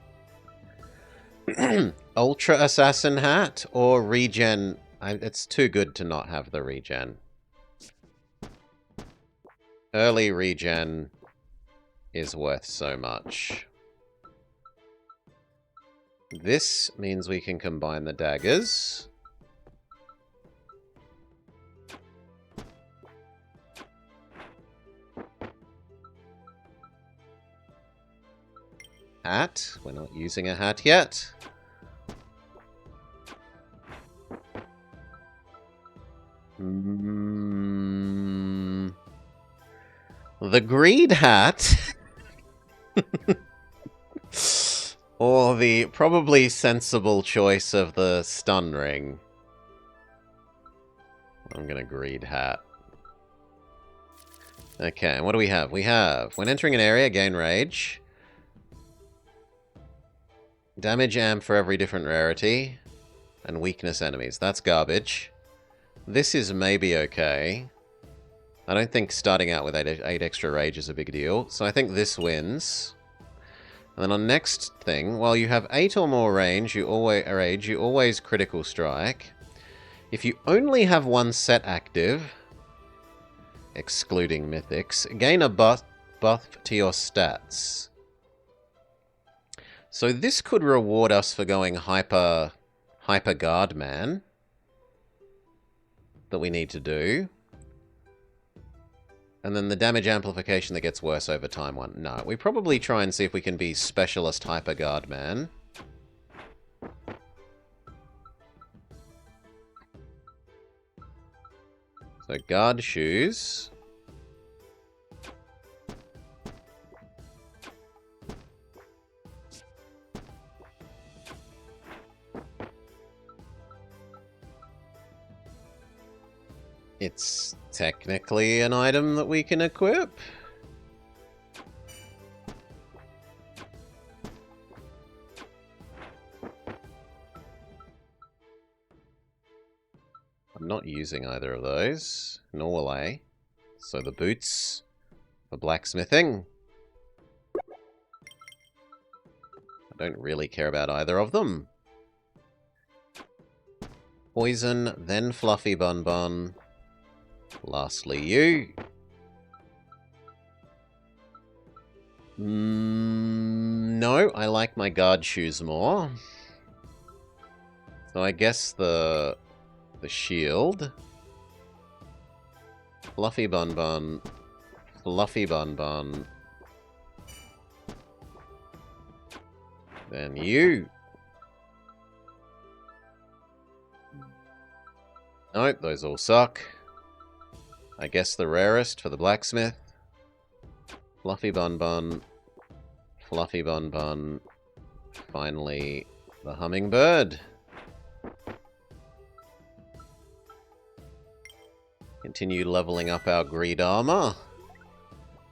Ultra Assassin hat or regen. It's too good to not have the regen. Early regen is worth so much. This means we can combine the daggers. Hat. We're not using a hat yet. The greed hat. Or the probably sensible choice of the stun ring. I'm gonna greed hat. Okay, and what do we have? We have, when entering an area, gain rage. Damage amp for every different rarity. And weakness enemies. That's garbage. This is maybe okay. I don't think starting out with 8 extra rage is a big deal. So I think this wins. And then on next thing, while you have 8 or more range, you always critical strike. If you only have one set active, excluding mythics, gain a buff to your stats. So this could reward us for going hyper guard man that we need to do. And then the damage amplification that gets worse over time one. No, we probably try and see if we can be specialist hyper guard man. So guard shoes. It's technically an item that we can equip. I'm not using either of those, nor will I. So the boots for blacksmithing. I don't really care about either of them. Poison, then Fluffy Bun Bun. Lastly, you. No, I like my guard shoes more. So I guess the shield. Fluffy Bun Bun. Fluffy Bun Bun. Then you. Nope, those all suck. I guess the rarest for the blacksmith. Fluffy Bun Bun. Fluffy Bun Bun. Finally, the hummingbird. Continue leveling up our greed armor.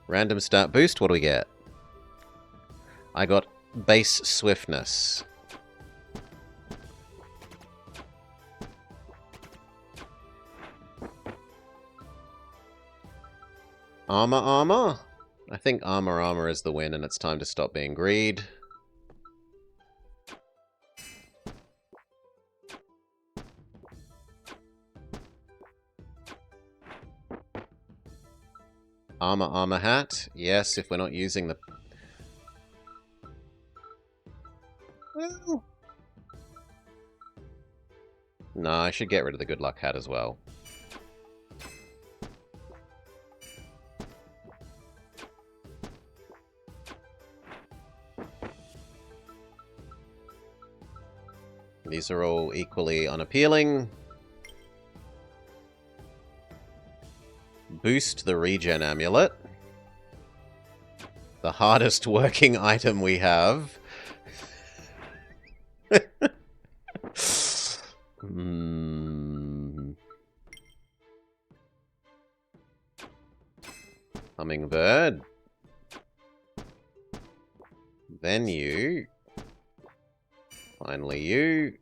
Random stat boost, what do we get? I got base swiftness. Armor? I think armor is the win, and it's time to stop being greed. Armor hat. Yes, if we're not using the... Well... No, I should get rid of the good luck hat as well. These are all equally unappealing. Boost the regen amulet. The hardest working item we have. Hummingbird. Then you. Finally you.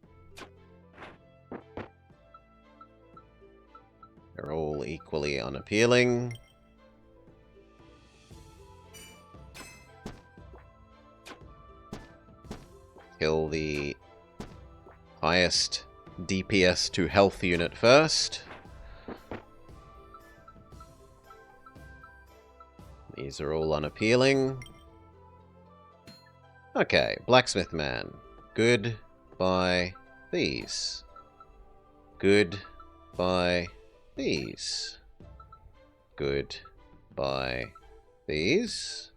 They're all equally unappealing. Kill the highest DPS to health unit first. These are all unappealing. Okay, Blacksmith Man. Good by these. Good by these. Good by these.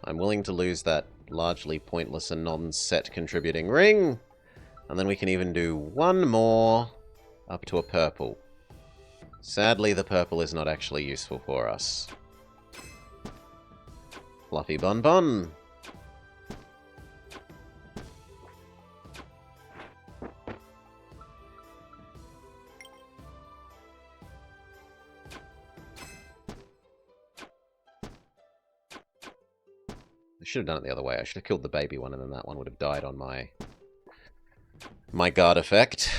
I'm willing to lose that largely pointless and non-set contributing ring. And then we can even do one more up to a purple. Sadly, the purple is not actually useful for us. Fluffy Bun Bun. I should have done it the other way. I should have killed the baby one, and then that one would have died on my guard effect.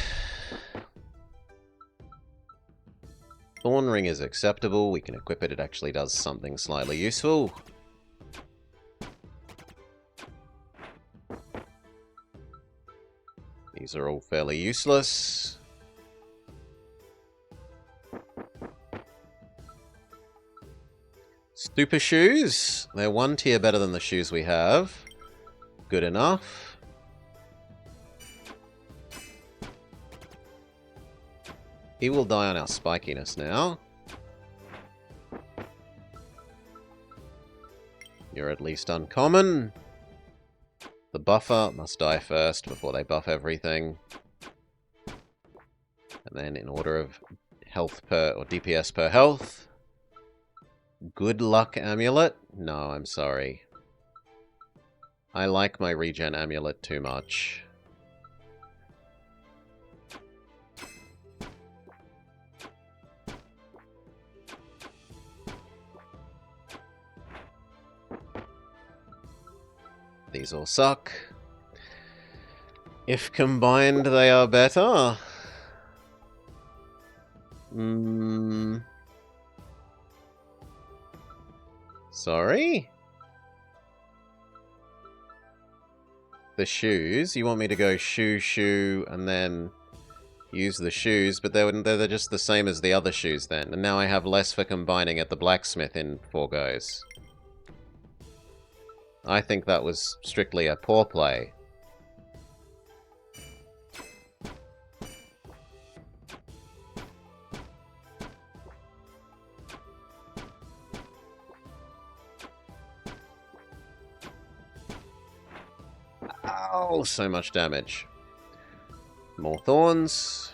Thorn Ring is acceptable. We can equip it. It actually does something slightly useful. These are all fairly useless. Super Shoes. They're one tier better than the shoes we have. Good enough. He will die on our spikiness now. You're at least uncommon. The buffer must die first before they buff everything. And then in order of health per, or DPS per health. Good Luck Amulet? No, I'm sorry. I like my regen amulet too much. These all suck. If combined, they are better. Sorry? The shoes? You want me to go shoe, and then use the shoes, but they're just the same as the other shoes then. And now I have less for combining at the blacksmith in 4 goes. I think that was strictly a poor play. Ow, so much damage. More thorns.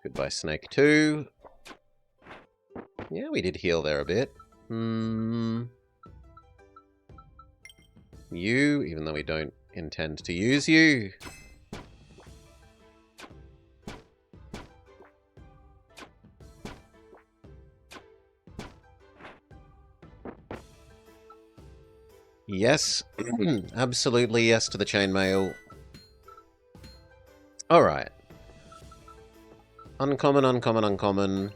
Goodbye, Snake 2. Yeah, we did heal there a bit. You, even though we don't intend to use you. Yes, absolutely yes to the chainmail. Alright. Uncommon, uncommon, uncommon.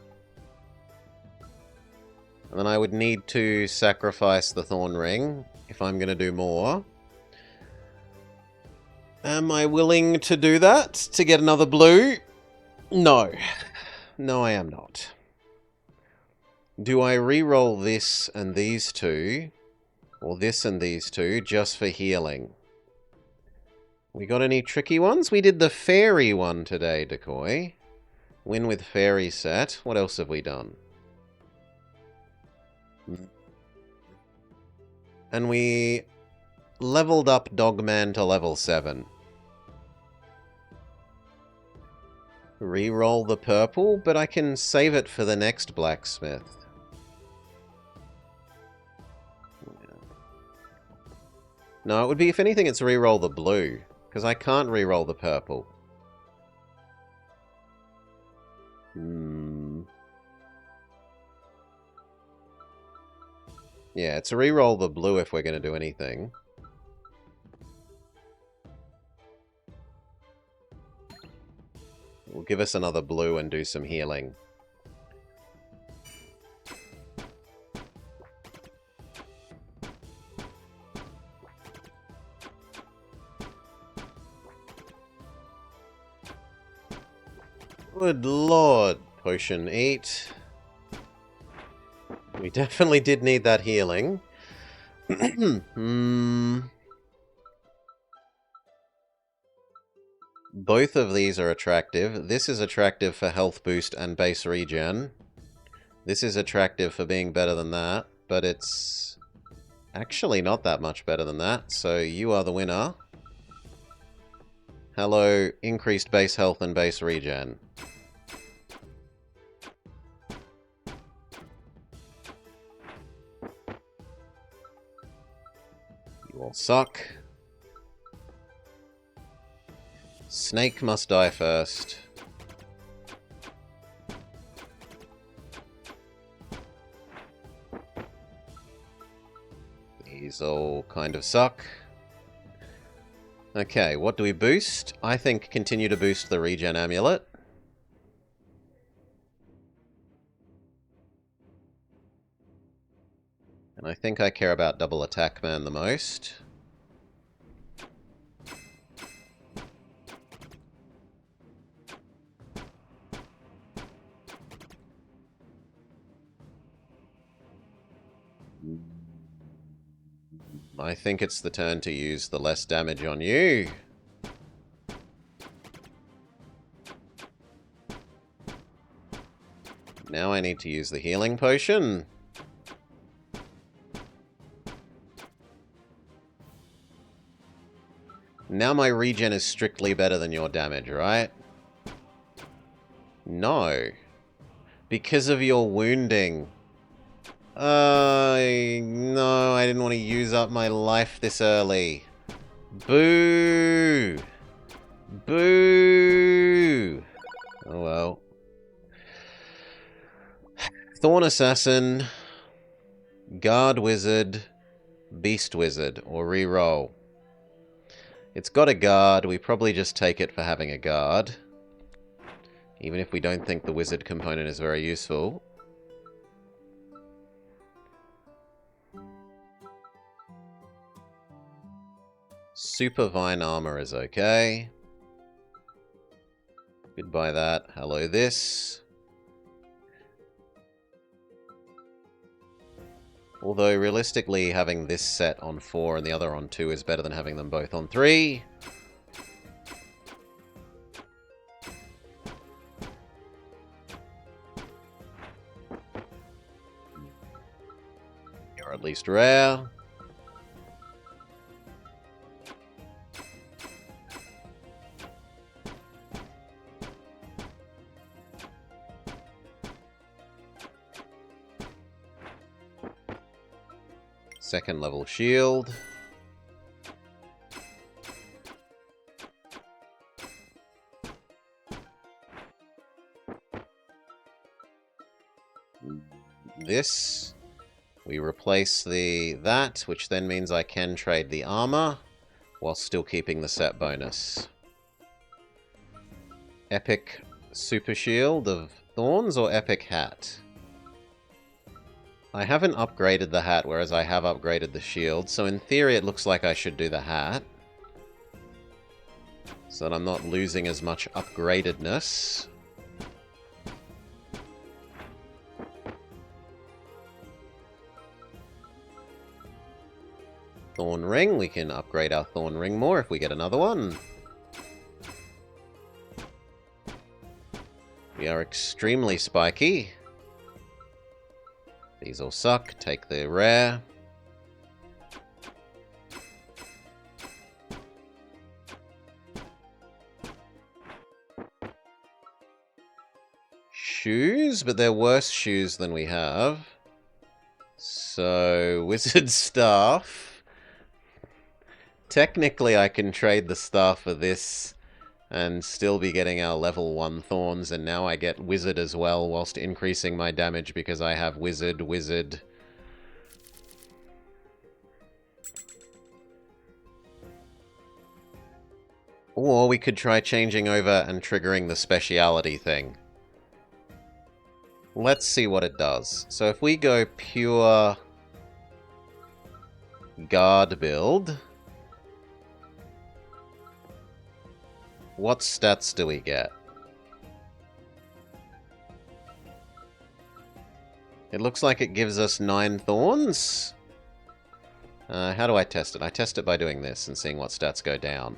And then I would need to sacrifice the Thorn Ring if I'm going to do more. Am I willing to do that to get another blue? No. No, I am not. Do I re-roll this and these two? Or this and these two, just for healing? We got any tricky ones? We did the fairy one today, Decoy. Win with fairy set. What else have we done? And we leveled up Dogman to level 7. Reroll the purple, but I can save it for the next blacksmith. No, it would be, if anything, it's reroll the blue, because I can't reroll the purple. Yeah, it's a reroll the blue if we're going to do anything. Will give us another blue and do some healing. Good lord. Potion 8. We definitely did need that healing. Both of these are attractive. This is attractive for health boost and base regen. This is attractive for being better than that, but it's actually not that much better than that, so you are the winner. Hello, increased base health and base regen. You all suck. Snake must die first. These all kind of suck. Okay, what do we boost? I think continue to boost the regen amulet. And I think I care about double attack man the most. I think it's the turn to use the less damage on you. Now I need to use the healing potion. Now my regen is strictly better than your damage, right? No. Because of your wounding. No, I didn't want to use up my life this early. Boo! Boo! Oh well. Thorn Assassin, Guard Wizard, Beast Wizard, or reroll. It's got a guard, we probably just take it for having a guard. Even if we don't think the wizard component is very useful. Super Vine Armor is okay. Goodbye that. Hello this. Although, realistically, having this set on 4 and the other on 2 is better than having them both on 3. You're at least rare. Second level shield. This. We replace that, which then means I can trade the armor, while still keeping the set bonus. Epic Super Shield of Thorns or Epic Hat? I haven't upgraded the hat, whereas I have upgraded the shield, so in theory it looks like I should do the hat. So that I'm not losing as much upgradedness. Thorn Ring, we can upgrade our Thorn Ring more if we get another one. We are extremely spiky. These all suck. Take the rare. Shoes, but they're worse shoes than we have. So, Wizard Staff. Technically, I can trade the staff for this and still be getting our level 1 Thorns, and now I get Wizard as well, whilst increasing my damage because I have Wizard, Wizard. Or we could try changing over and triggering the speciality thing. Let's see what it does. So if we go pure guard build, what stats do we get? It looks like it gives us 9 thorns. How do I test it? I test it by doing this and seeing what stats go down.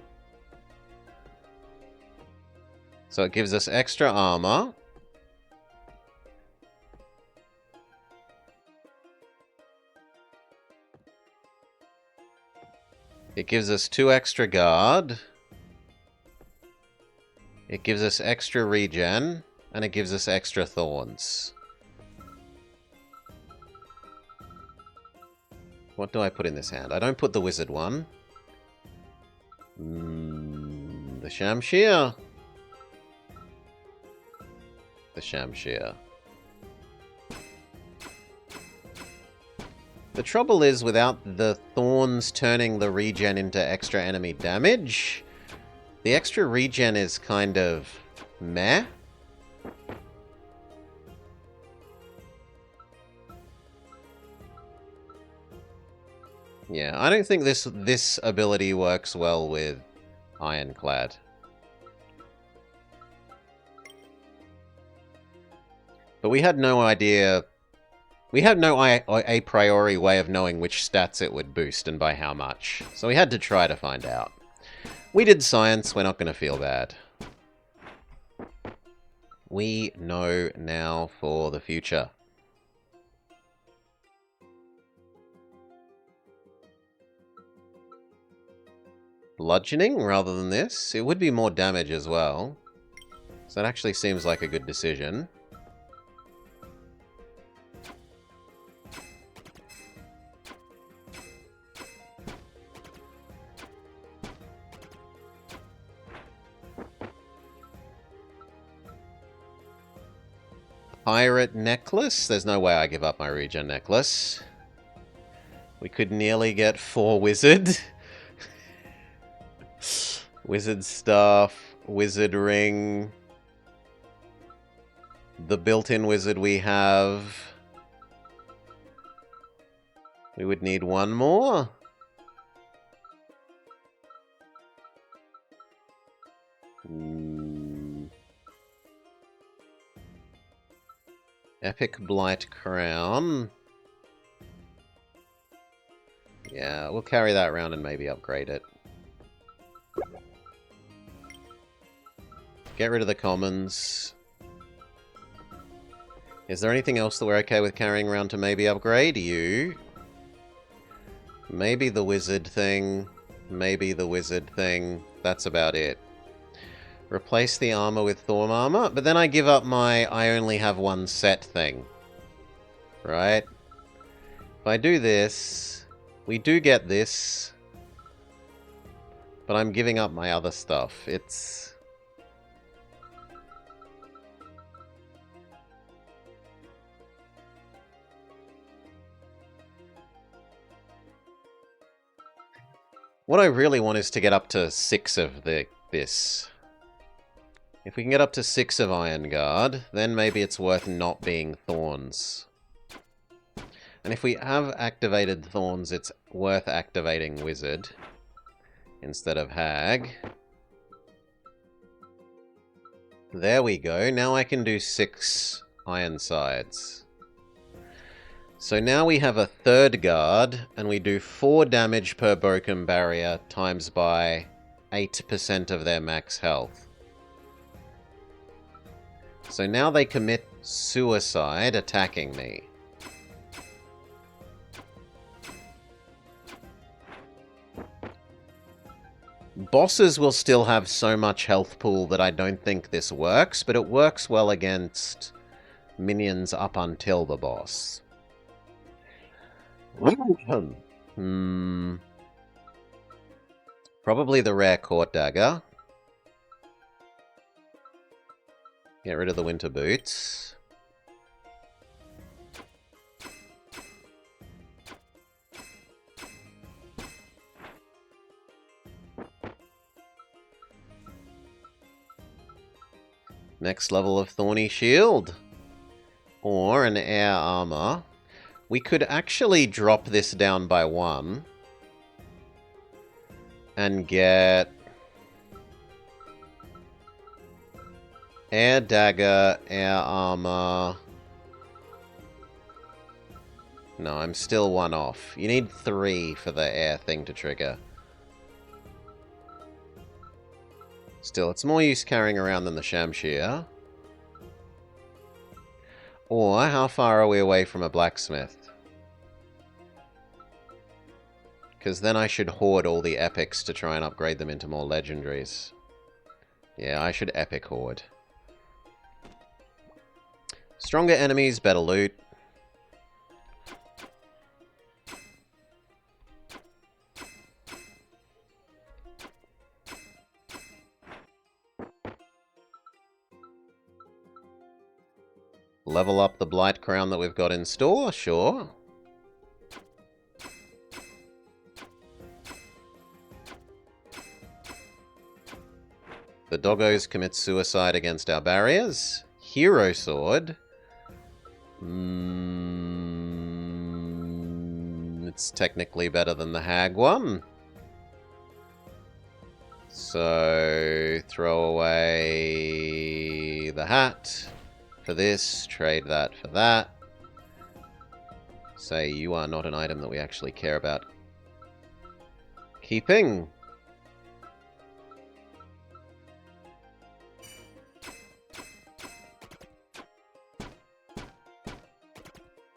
So it gives us extra armor. It gives us 2 extra guard. It gives us extra regen. And it gives us extra thorns. What do I put in this hand? I don't put the wizard one. The Shamshir. The Shamshir. The trouble is, without the thorns turning the regen into extra enemy damage, the extra regen is kind of meh. Yeah, I don't think this ability works well with Ironclad. But we had no idea. We had no a priori way of knowing which stats it would boost and by how much. So we had to try to find out. We did science, we're not going to feel bad. We know now for the future. Bludgeoning rather than this. It would be more damage as well. So that actually seems like a good decision. Pirate necklace? There's no way I give up my regen necklace. We could nearly get 4 wizard. Wizard staff, wizard ring. The built-in wizard we have. We would need 1 more. Epic Blight Crown. Yeah, we'll carry that around and maybe upgrade it. Get rid of the commons. Is there anything else that we're okay with carrying around to maybe upgrade? You. Maybe the wizard thing. Maybe the wizard thing. That's about it. Replace the armor with Thorn armor, but then I give up my I only have 1 set thing. Right? If I do this, we do get this, but I'm giving up my other stuff. It's... What I really want is to get up to 6 of this. If we can get up to 6 of Iron Guard, then maybe it's worth not being Thorns. And if we have activated Thorns, it's worth activating Wizard instead of Hag. There we go. Now I can do 6 Iron Sides. So now we have a 3rd guard, and we do 4 damage per broken barrier times by 8% of their max health. So now they commit suicide attacking me. Bosses will still have so much health pool that I don't think this works, but it works well against minions up until the boss. Probably the rare court dagger. Get rid of the winter boots. Next level of Thorny Shield. Or an Air Armor. We could actually drop this down by 1. And get... Air Dagger, Air Armor... No, I'm still 1 off. You need 3 for the air thing to trigger. Still, it's more use carrying around than the Shamshir. Or, how far are we away from a blacksmith? Because then I should hoard all the epics to try and upgrade them into more legendaries. Yeah, I should epic hoard. Stronger enemies, better loot. Level up the Blight Crown that we've got in store, sure. The doggos commit suicide against our barriers. Hero Sword. It's technically better than the Hag one. So, throw away the hat for this, trade that for that. Say you are not an item that we actually care about keeping.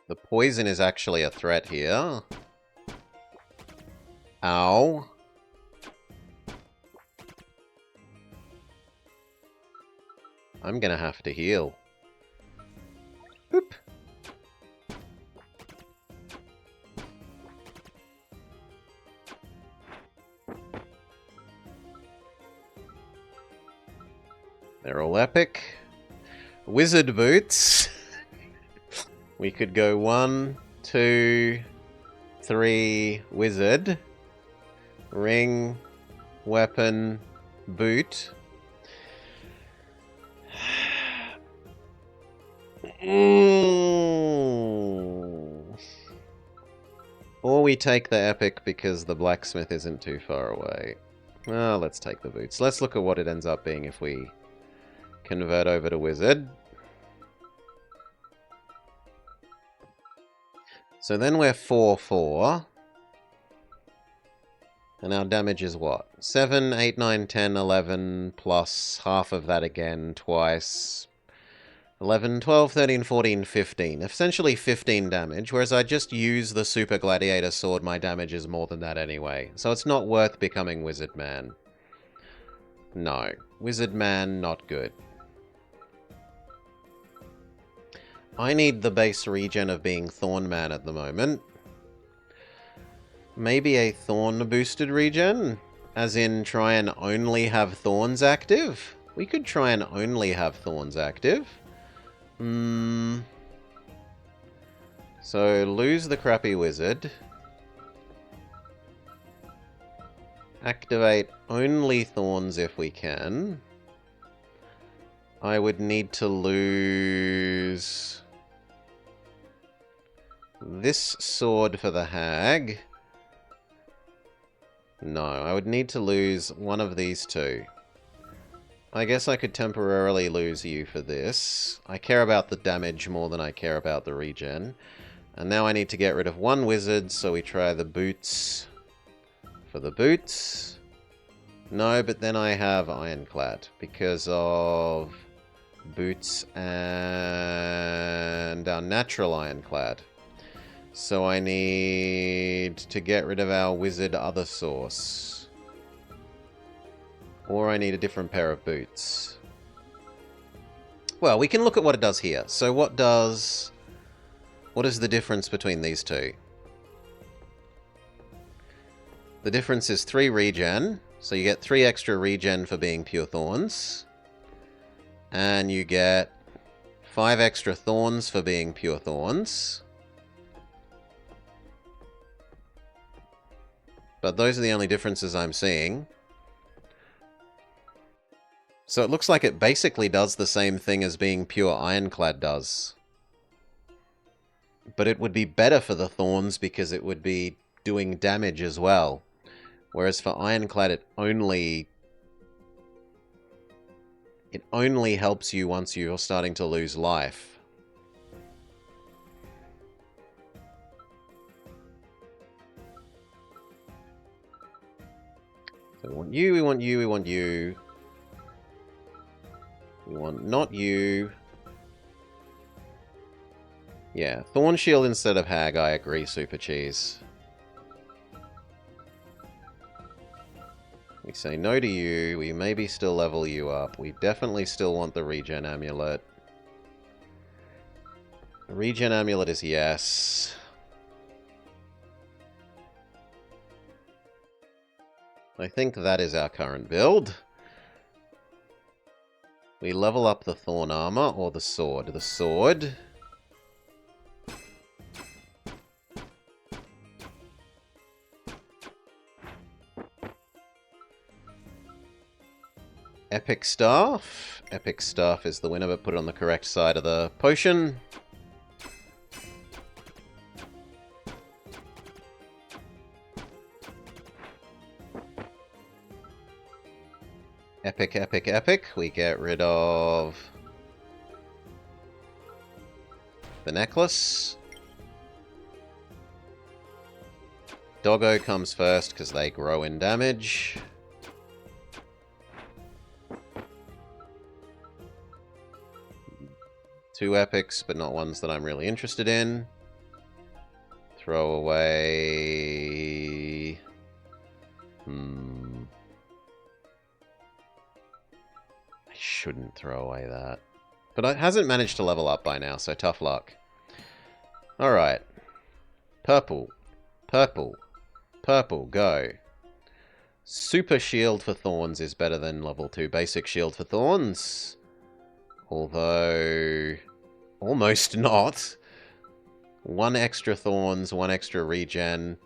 The poison is actually a threat here. Ow. I'm gonna have to heal. Boop. They're all epic. Wizard boots. We could go 1, 2, 3, wizard. Ring, weapon, boot. Or we take the epic because the blacksmith isn't too far away. Well, let's take the boots. Let's look at what it ends up being if we convert over to wizard. So then we're 4-4. And our damage is what? 7, 8, 9, 10, 11, plus half of that again, twice. 11, 12, 13, 14, 15. Essentially 15 damage, whereas I just use the Super Gladiator Sword, my damage is more than that anyway. So it's not worth becoming Wizard Man. No. Wizard Man, not good. I need the base regen of being Thorn Man at the moment. Maybe a Thorn boosted regen? As in, try and only have Thorns active? We could try and only have Thorns active. So, lose the crappy wizard. Activate only Thorns if we can. I would need to lose this sword for the hag. No, I would need to lose one of these two. I guess I could temporarily lose you for this. I care about the damage more than I care about the regen. And now I need to get rid of one wizard, so we try the boots for the boots. No, but then I have Ironclad because of boots and our natural Ironclad. So I need to get rid of our wizard other source. Or I need a different pair of boots. Well, we can look at what it does here. So what is the difference between these two? The difference is 3 regen. So you get 3 extra regen for being pure thorns. And you get 5 extra thorns for being pure thorns. But those are the only differences I'm seeing. So it looks like it basically does the same thing as being pure Ironclad does. But it would be better for the Thorns because it would be doing damage as well. Whereas for Ironclad, it only helps you once you're starting to lose life. So we want you, we want you, we want you. We want not you. Yeah, Thorn Shield instead of Hag, I agree, Super Cheese. We say no to you, we maybe still level you up. We definitely still want the Regen Amulet. The Regen Amulet is yes. I think that is our current build. We level up the Thorn Armor or the Sword. The Sword. Epic Staff. Epic Staff is the winner, but put it on the correct side of the potion. Epic, epic, epic. We get rid of the necklace. Doggo comes first because they grow in damage. Two epics, but not ones that I'm really interested in. Throw away... I shouldn't throw away that. But it hasn't managed to level up by now, so tough luck. Alright. Purple. Purple. Purple, go. Super Shield for Thorns is better than level 2 Basic Shield for Thorns. Although... almost not. 1 extra Thorns, 1 extra Regen,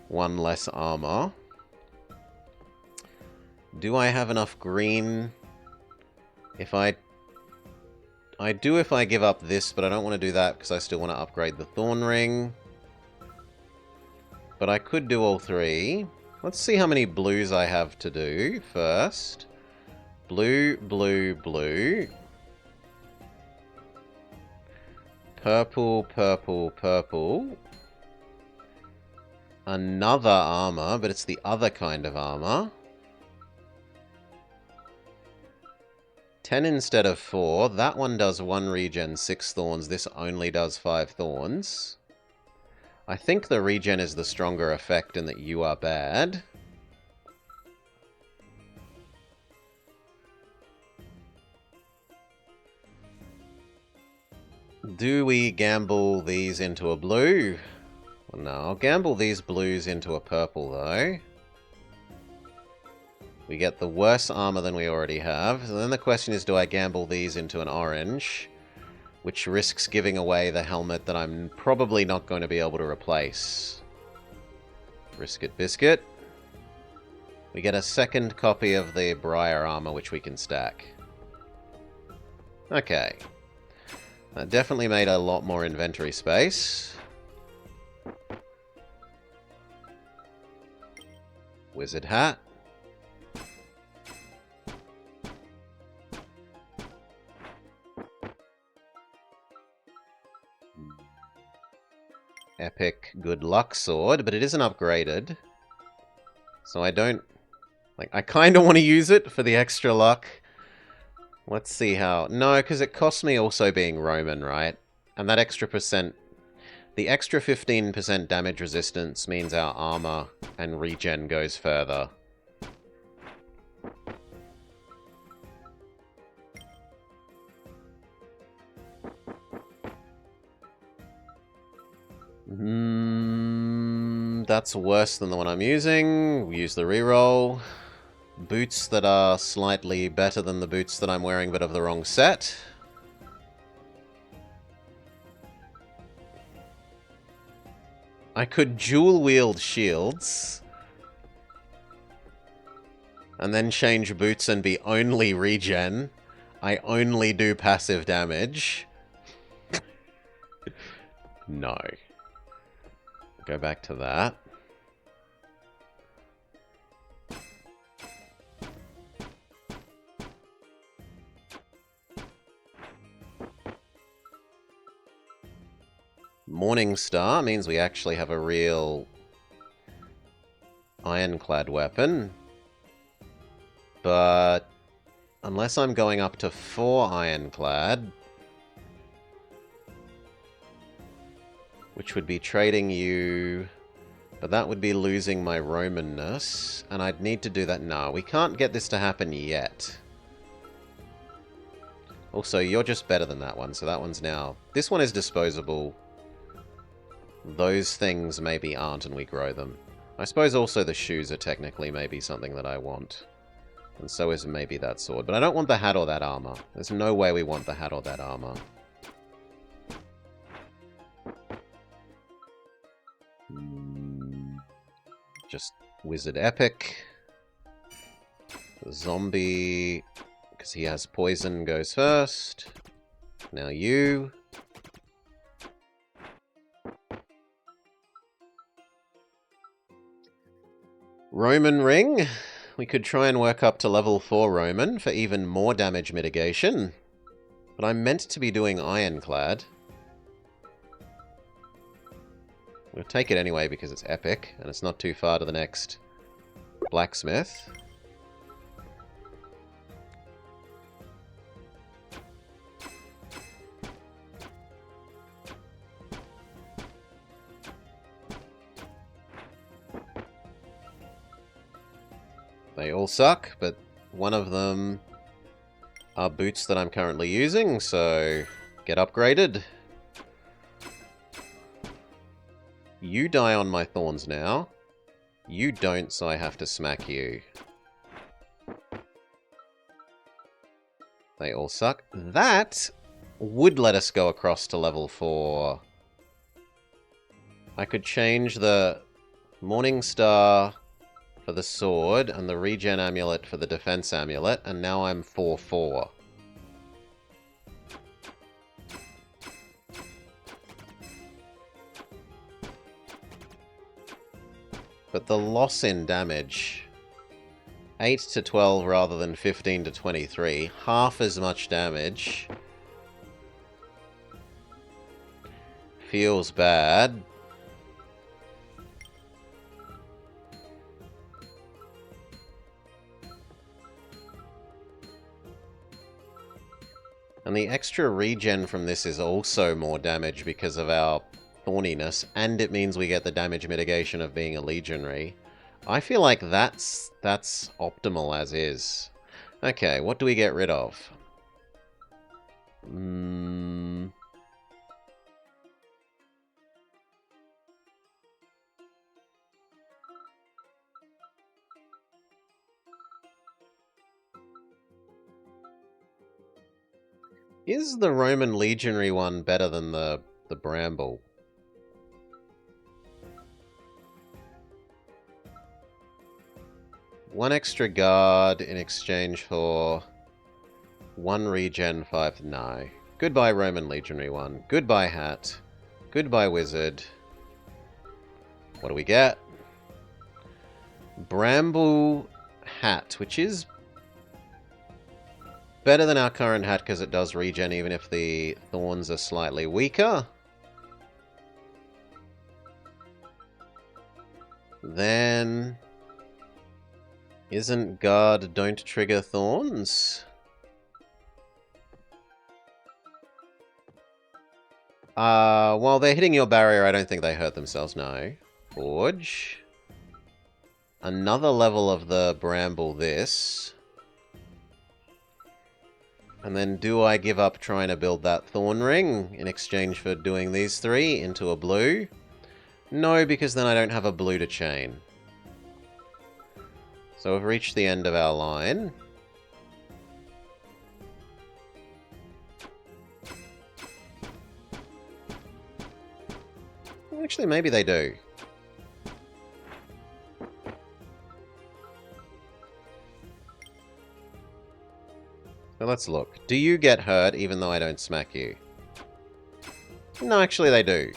1 less armor. Do I have enough green? If I do if I give up this, but I don't want to do that because I still want to upgrade the Thorn Ring. But I could do all 3. Let's see how many blues I have to do first. Blue, blue, blue. Purple, purple, purple. Another armor, but it's the other kind of armor. 10 instead of 4. That one does 1 regen, 6 thorns. This only does 5 thorns. I think the regen is the stronger effect in that you are bad. Do we gamble these into a blue? Well, no, I'll gamble these blues into a purple, though. We get the worse armor than we already have. So then the question is, do I gamble these into an orange? Which risks giving away the helmet that I'm probably not going to be able to replace. Risk it, biscuit. We get a second copy of the Briar armor, which we can stack. Okay. That definitely made a lot more inventory space. Wizard hat. Epic good luck sword, but it isn't upgraded. So I don't... like, I kind of want to use it for the extra luck. Let's see how... no, because it costs me also being Roman, right? And that extra percent... the extra 15% damage resistance means our armor and regen goes further. That's worse than the one I'm using. We use the reroll. Boots that are slightly better than the boots that I'm wearing, but of the wrong set. I could dual wield shields. And then change boots and be only regen. I only do passive damage. No. Go back to that. Morning Star means we actually have a real ironclad weapon. But unless I'm going up to 4 ironclad, which would be trading you, but that would be losing my Romanness, and I'd need to do that. No, we can't get this to happen yet. Also, you're just better than that one, so that one's now... This one is disposable. Those things maybe aren't, and we grow them. I suppose also the shoes are technically maybe something that I want. And so is maybe that sword. But I don't want the hat or that armor. There's no way we want the hat or that armor. Just Wizard Epic. The zombie, because he has poison, goes first. Now you. Roman Ring. We could try and work up to level 4 Roman for even more damage mitigation. But I'm meant to be doing Ironclad. We'll take it anyway because it's epic, and it's not too far to the next blacksmith. They all suck, but one of them are boots that I'm currently using, so get upgraded. You die on my thorns now. You don't, so I have to smack you. They all suck. That would let us go across to level 4. I could change the Morning Star for the sword and the regen amulet for the defense amulet, and now I'm 4-4. But the loss in damage, 8 to 12 rather than 15 to 23, half as much damage, feels bad. And the extra regen from this is also more damage because of our thorniness, and it means we get the damage mitigation of being a legionary. I feel like that's optimal as is. Okay, what do we get rid of? Is the Roman legionary one better than the bramble? One extra guard in exchange for 1 regen 5. No. Goodbye Roman legionary one. Goodbye hat. Goodbye wizard. What do we get? Bramble hat, which is better than our current hat because it does regen even if the thorns are slightly weaker. Then... isn't guard don't trigger thorns? While they're hitting your barrier, I don't think they hurt themselves, no. Forge. Another level of the bramble this. And then do I give up trying to build that thorn ring in exchange for doing these 3 into a blue? No, because then I don't have a blue to chain. So we've reached the end of our line. Actually, maybe they do. So let's look. Do you get hurt even though I don't smack you? No, actually they do.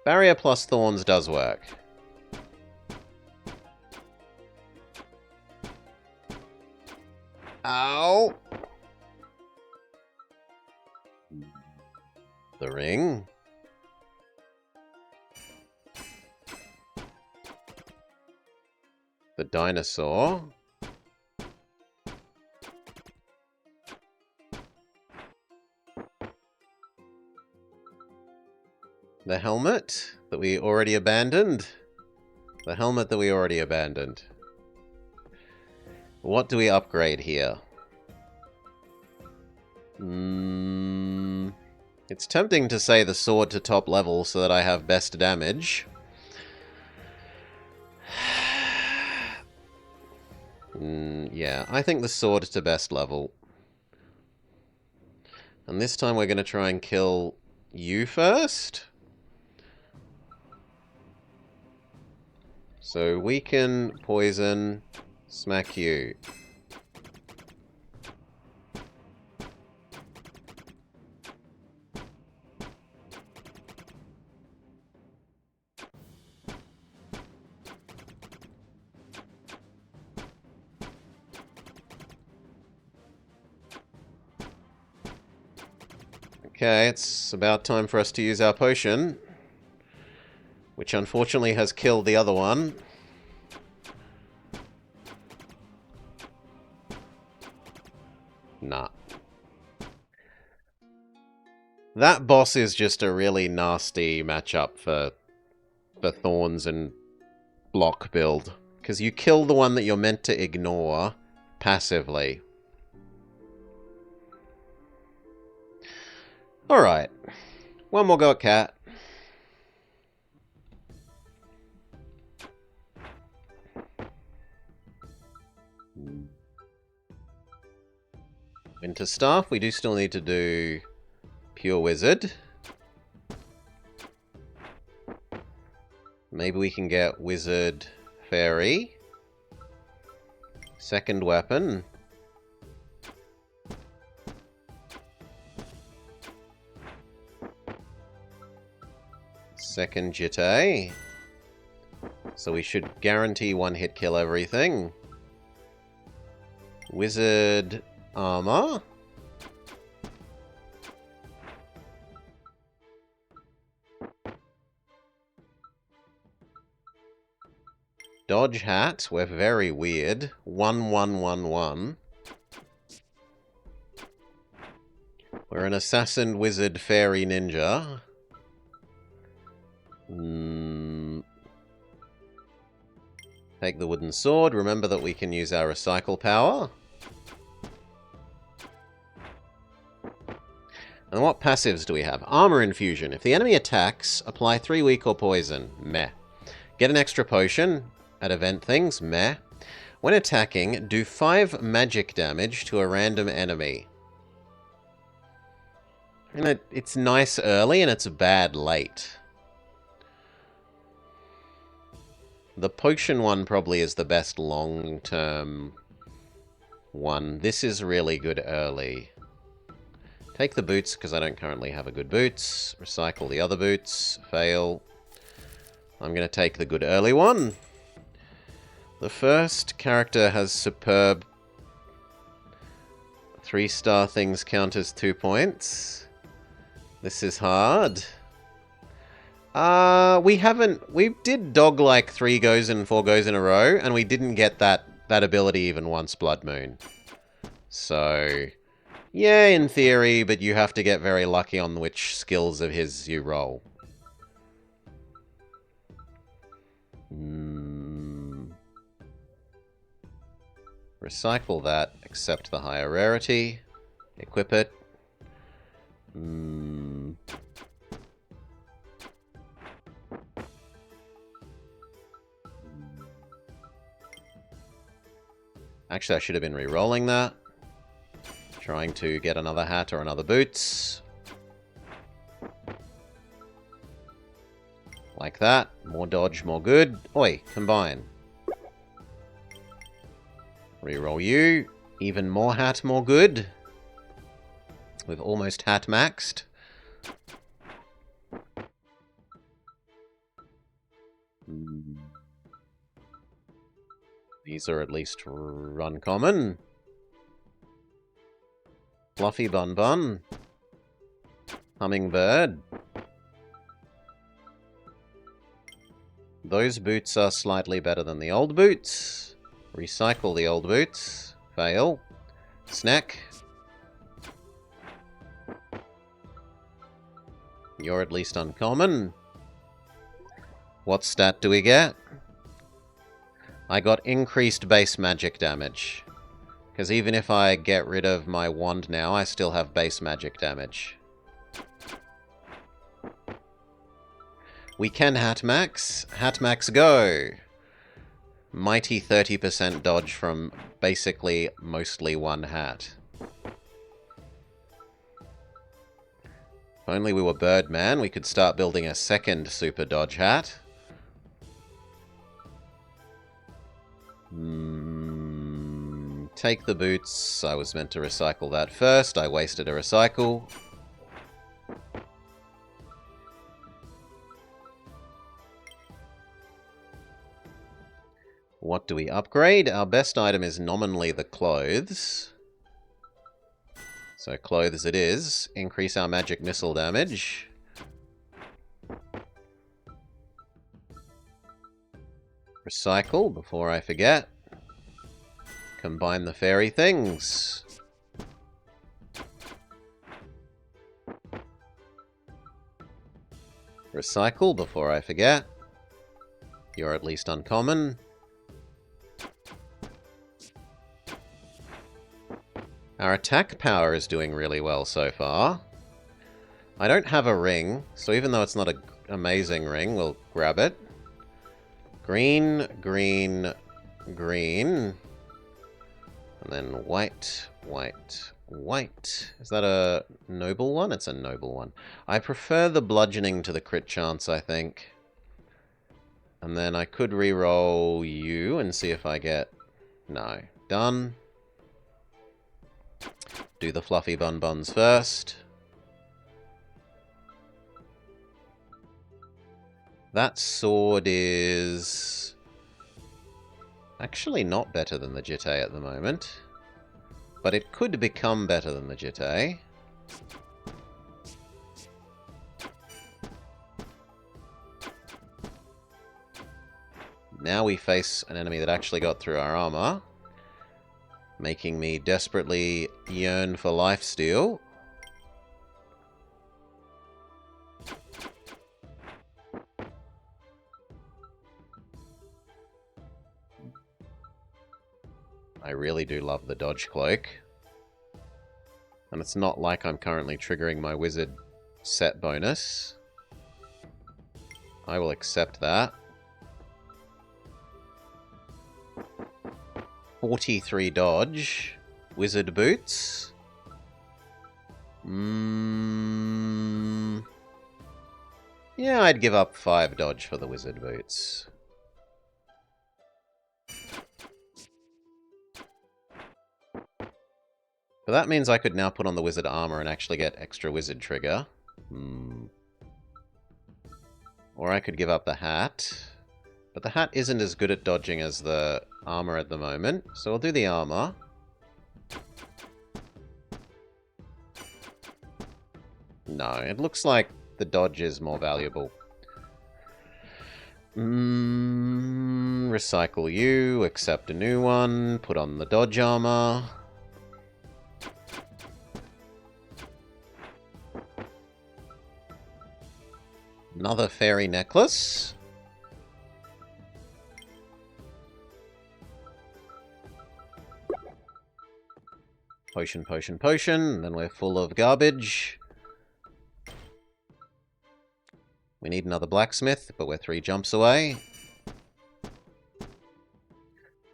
Barrier plus thorns does work. Ow! The ring. The dinosaur. The helmet that we already abandoned. The helmet that we already abandoned. What do we upgrade here? It's tempting to say the sword to top level so that I have best damage. Yeah, I think the sword to best level. And this time we're going to try and kill you first. So weaken, poison, smack you. Okay, it's about time for us to use our potion. Which unfortunately has killed the other one. Nah. That boss is just a really nasty matchup for Thorns and block build. Because you kill the one that you're meant to ignore passively. Alright. One more go at Cat. Winter Staff, we do still need to do Pure Wizard. Maybe we can get Wizard Fairy. Second weapon. Second Jitte. So we should guarantee one hit kill everything. Wizard Armor. Dodge Hat, we're very weird. 1-1-1-1. We're an Assassin, Wizard, Fairy, Ninja. Take the wooden sword. Remember that we can use our recycle power. And what passives do we have? Armor Infusion. If the enemy attacks, apply 3 weak or poison. Meh. Get an extra potion at event things. Meh. When attacking, do 5 magic damage to a random enemy. And it's nice early and it's bad late. The potion one probably is the best long-term one. This is really good early. Take the boots, because I don't currently have a good boots. Recycle the other boots. Fail. I'm going to take the good early one. The first character has superb 3-star things count as 2 points. This is hard. We did dog like 3 goes and 4 goes in a row, and we didn't get that ability even once Blood Moon. So, yeah, in theory, but you have to get very lucky on which skills of his you roll. Recycle that, accept the higher rarity, equip it. Actually, I should have been re-rolling that. Trying to get another hat or another boots. Like that. More dodge, more good. Oi, combine. Reroll you. Even more hat, more good. We've almost hat maxed. These are at least uncommon. Fluffy Bun Bun. Hummingbird. Those boots are slightly better than the old boots. Recycle the old boots. Fail. Snack. You're at least uncommon. What stat do we get? I got increased base magic damage. Because even if I get rid of my wand now, I still have base magic damage. We can hat max. Hat max go! Mighty 30% dodge from basically mostly one hat. If only we were Birdman, we could start building a second super dodge hat. Take the boots. I was meant to recycle that first. I wasted a recycle. What do we upgrade? Our best item is nominally the clothes. So clothes it is. Increase our magic missile damage. Recycle before I forget. Combine the fairy things. Recycle before I forget. You're at least uncommon. Our attack power is doing really well so far. I don't have a ring, so even though it's not an amazing ring, we'll grab it. Green, green, green. And then white, white, white. Is that a noble one? It's a noble one. I prefer the bludgeoning to the crit chance, I think. And then I could re-roll you and see if I get... No. Done. Do the fluffy bun buns first. That sword is... actually not better than the Jitte at the moment. But it could become better than the Jitte. Now we face an enemy that actually got through our armor. Making me desperately yearn for lifesteal. I really do love the dodge cloak. And it's not like I'm currently triggering my wizard set bonus. I will accept that. 43 dodge. Wizard boots. Yeah, I'd give up 5 dodge for the wizard boots. But that means I could now put on the wizard armor and actually get extra wizard trigger. Or I could give up the hat. But the hat isn't as good at dodging as the armor at the moment, so I'll do the armor. No, it looks like the dodge is more valuable. Recycle you, accept a new one, put on the dodge armor. Another fairy necklace. Potion, potion, potion. Then we're full of garbage. We need another blacksmith, but we're 3 jumps away.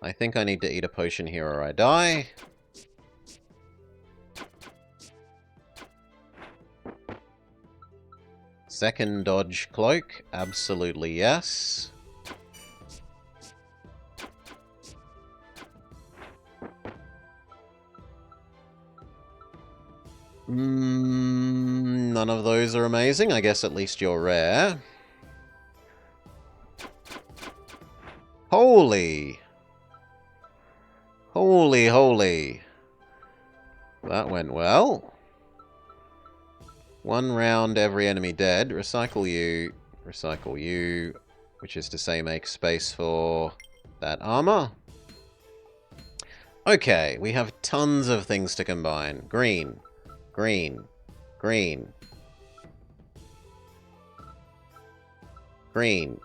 I think I need to eat a potion here or I die. Second dodge cloak. Absolutely yes. None of those are amazing. I guess at least you're rare. Holy! Holy, holy. That went well. 1 round, every enemy dead. Recycle you, which is to say make space for that armor. Okay, we have tons of things to combine. Green, green, green, green.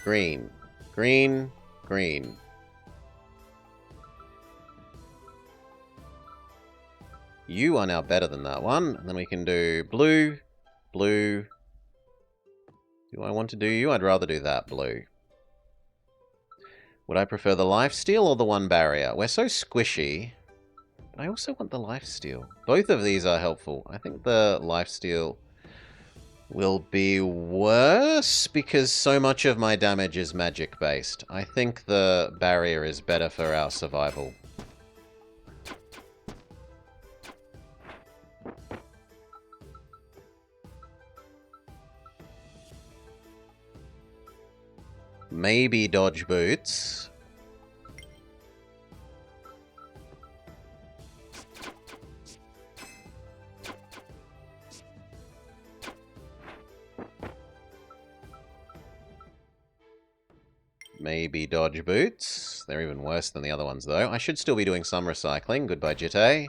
Green, green, green. You are now better than that one. And then we can do blue, blue. Do I want to do you? I'd rather do that blue. Would I prefer the lifesteal or the 1 barrier? We're so squishy. But I also want the lifesteal. Both of these are helpful. I think the lifesteal will be worse because so much of my damage is magic based. I think the barrier is better for our survival. Maybe dodge boots. Maybe dodge boots. They're even worse than the other ones, though. I should still be doing some recycling. Goodbye, Jitte.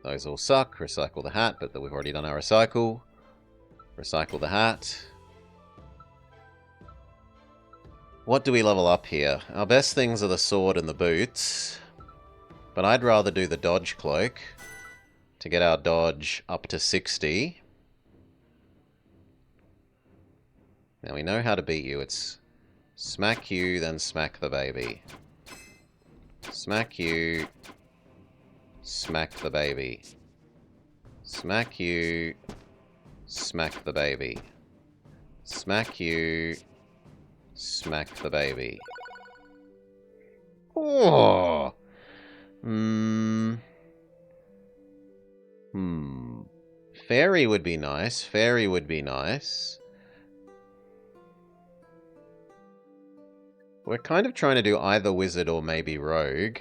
Those all suck. Recycle the hat, but we've already done our recycle. Recycle the hat. What do we level up here? Our best things are the sword and the boots. But I'd rather do the dodge cloak to get our dodge up to 60. Now we know how to beat you. It's smack you, then smack the baby. Smack you. Smack the baby. Smack you. Smack the baby. Smack you. Smack the baby. Oh! Fairy would be nice. Fairy would be nice. We're kind of trying to do either wizard or maybe rogue.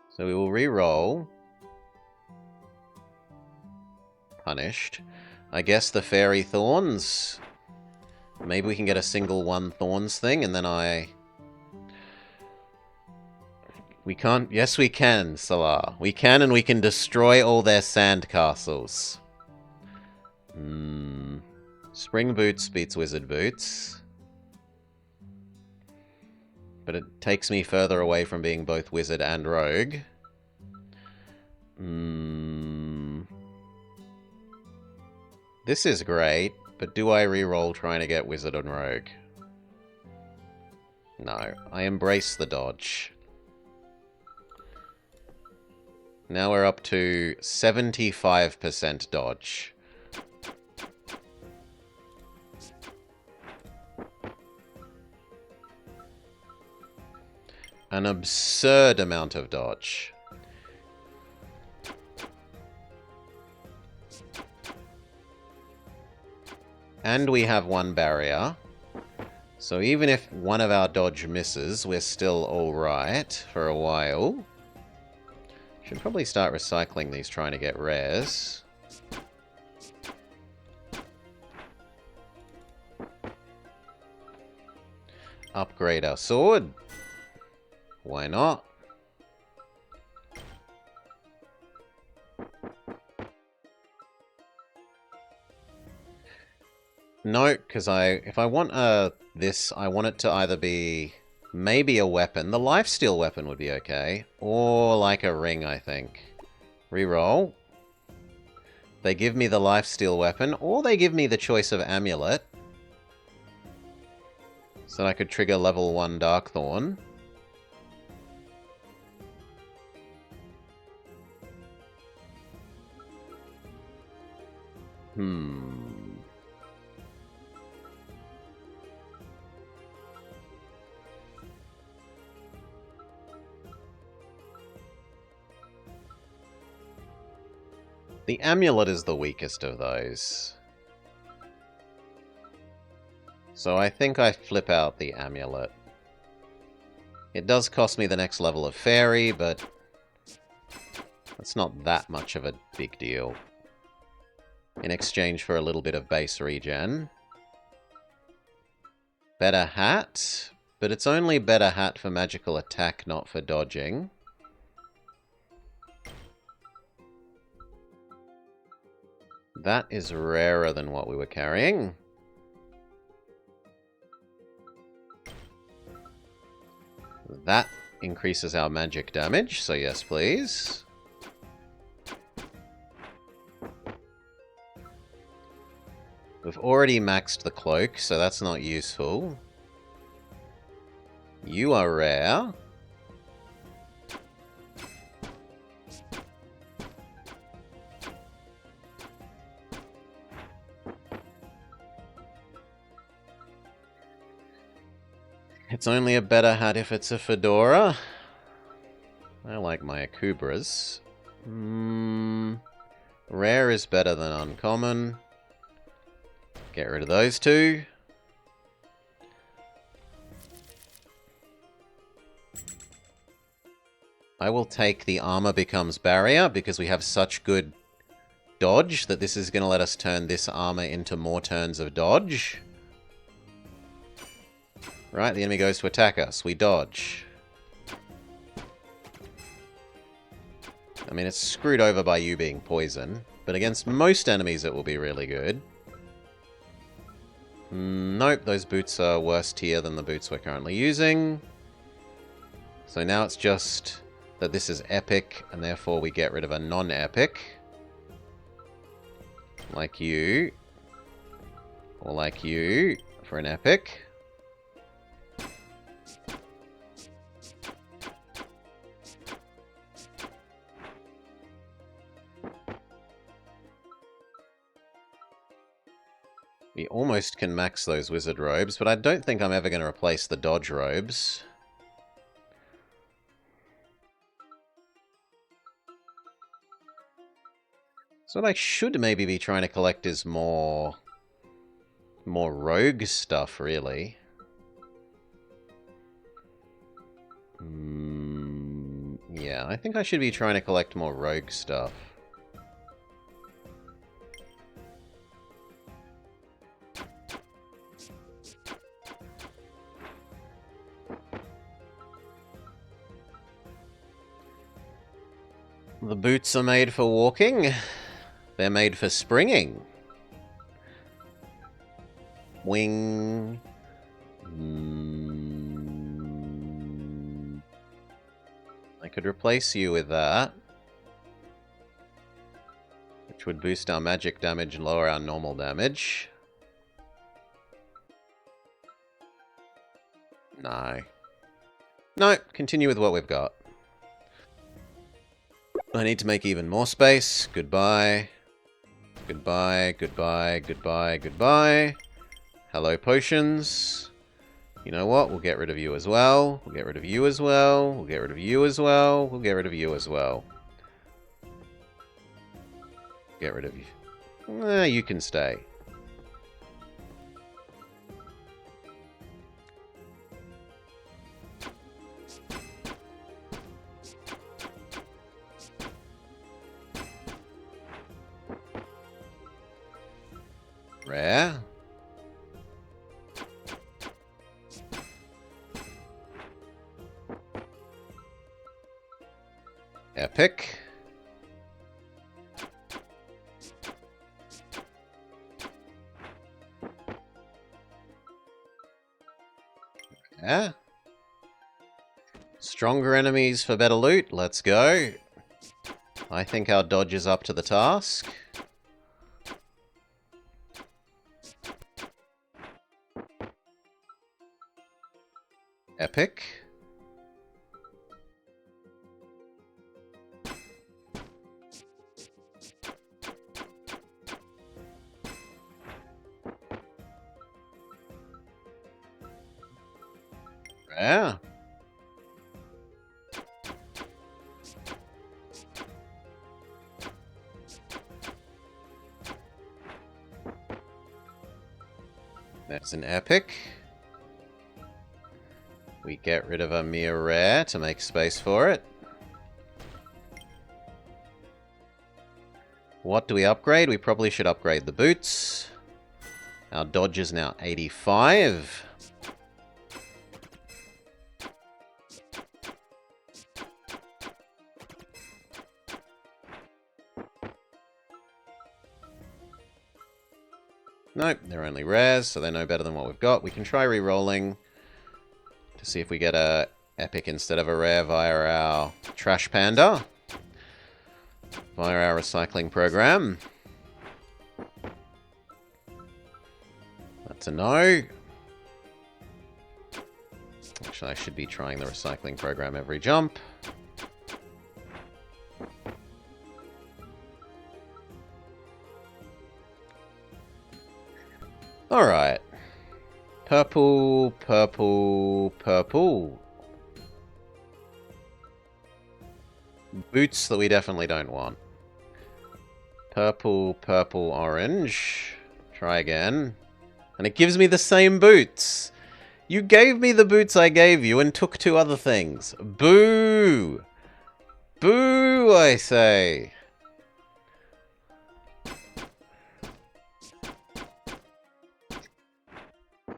So we will re-roll. Punished. I guess the fairy thorns. Maybe we can get a single 1 thorns thing, and then we can't... Yes, we can, Salar. We can, and we can destroy all their sand castles. Spring boots beats wizard boots. But it takes me further away from being both wizard and rogue. This is great, but do I re-roll trying to get wizard and rogue? No, I embrace the dodge. Now we're up to 75% dodge. An absurd amount of dodge. And we have 1 barrier. So even if one of our dodge misses, we're still alright for a while. Should probably start recycling these, trying to get rares. Upgrade our sword. Why not? No, because if I want this, I want it to either be maybe a weapon. The lifesteal weapon would be okay. Or like a ring, I think. Reroll. They give me the lifesteal weapon, or they give me the choice of amulet. So I could trigger level 1 Darkthorn. The amulet is the weakest of those. So I think I flip out the amulet. It does cost me the next level of fairy, but it's not that much of a big deal. In exchange for a little bit of base regen. Better hat, but it's only better hat for magical attack, not for dodging. That is rarer than what we were carrying. That increases our magic damage, so yes, please. We've already maxed the cloak, so that's not useful. You are rare. It's only a better hat if it's a fedora. I like my Akubras. Rare is better than uncommon. Get rid of those two. I will take the armor becomes barrier because we have such good dodge that this is going to let us turn this armor into more turns of dodge. Right, the enemy goes to attack us. We dodge. I mean, it's screwed over by you being poison, but against most enemies it will be really good. Nope, those boots are worse tier than the boots we're currently using. So now it's just that this is epic, and therefore we get rid of a non-epic. Like you. Or like you, for an epic. We almost can max those wizard robes, but I don't think I'm ever going to replace the dodge robes. So what I should maybe be trying to collect is more rogue stuff, really. Yeah, I think I should be trying to collect more rogue stuff. The boots are made for walking. They're made for springing. Wing. I could replace you with that. Which would boost our magic damage and lower our normal damage. No. No, continue with what we've got. I need to make even more space. Goodbye. Goodbye, goodbye, goodbye, goodbye. Hello, potions. You know what? We'll get rid of you as well. We'll get rid of you as well. We'll get rid of you as well. We'll get rid of you as well. Get rid of you. You can stay. Rare. Epic. Yeah. Stronger enemies for better loot. Let's go. I think our dodge is up to the task. Epic. Rare. That's an epic. We get rid of a mere rare to make space for it. What do we upgrade? We probably should upgrade the boots. Our dodge is now 85. Nope, they're only rares, so they're no better than what we've got. We can try re-rolling to see if we get a epic instead of a rare via our Trash Panda. Via our recycling program. That's a no. Actually, I should be trying the recycling program every jump. Alright. Purple, purple, purple. Boots that we definitely don't want. Purple, purple, orange. Try again. And it gives me the same boots. You gave me the boots I gave you and took 2 other things. Boo! Boo, I say.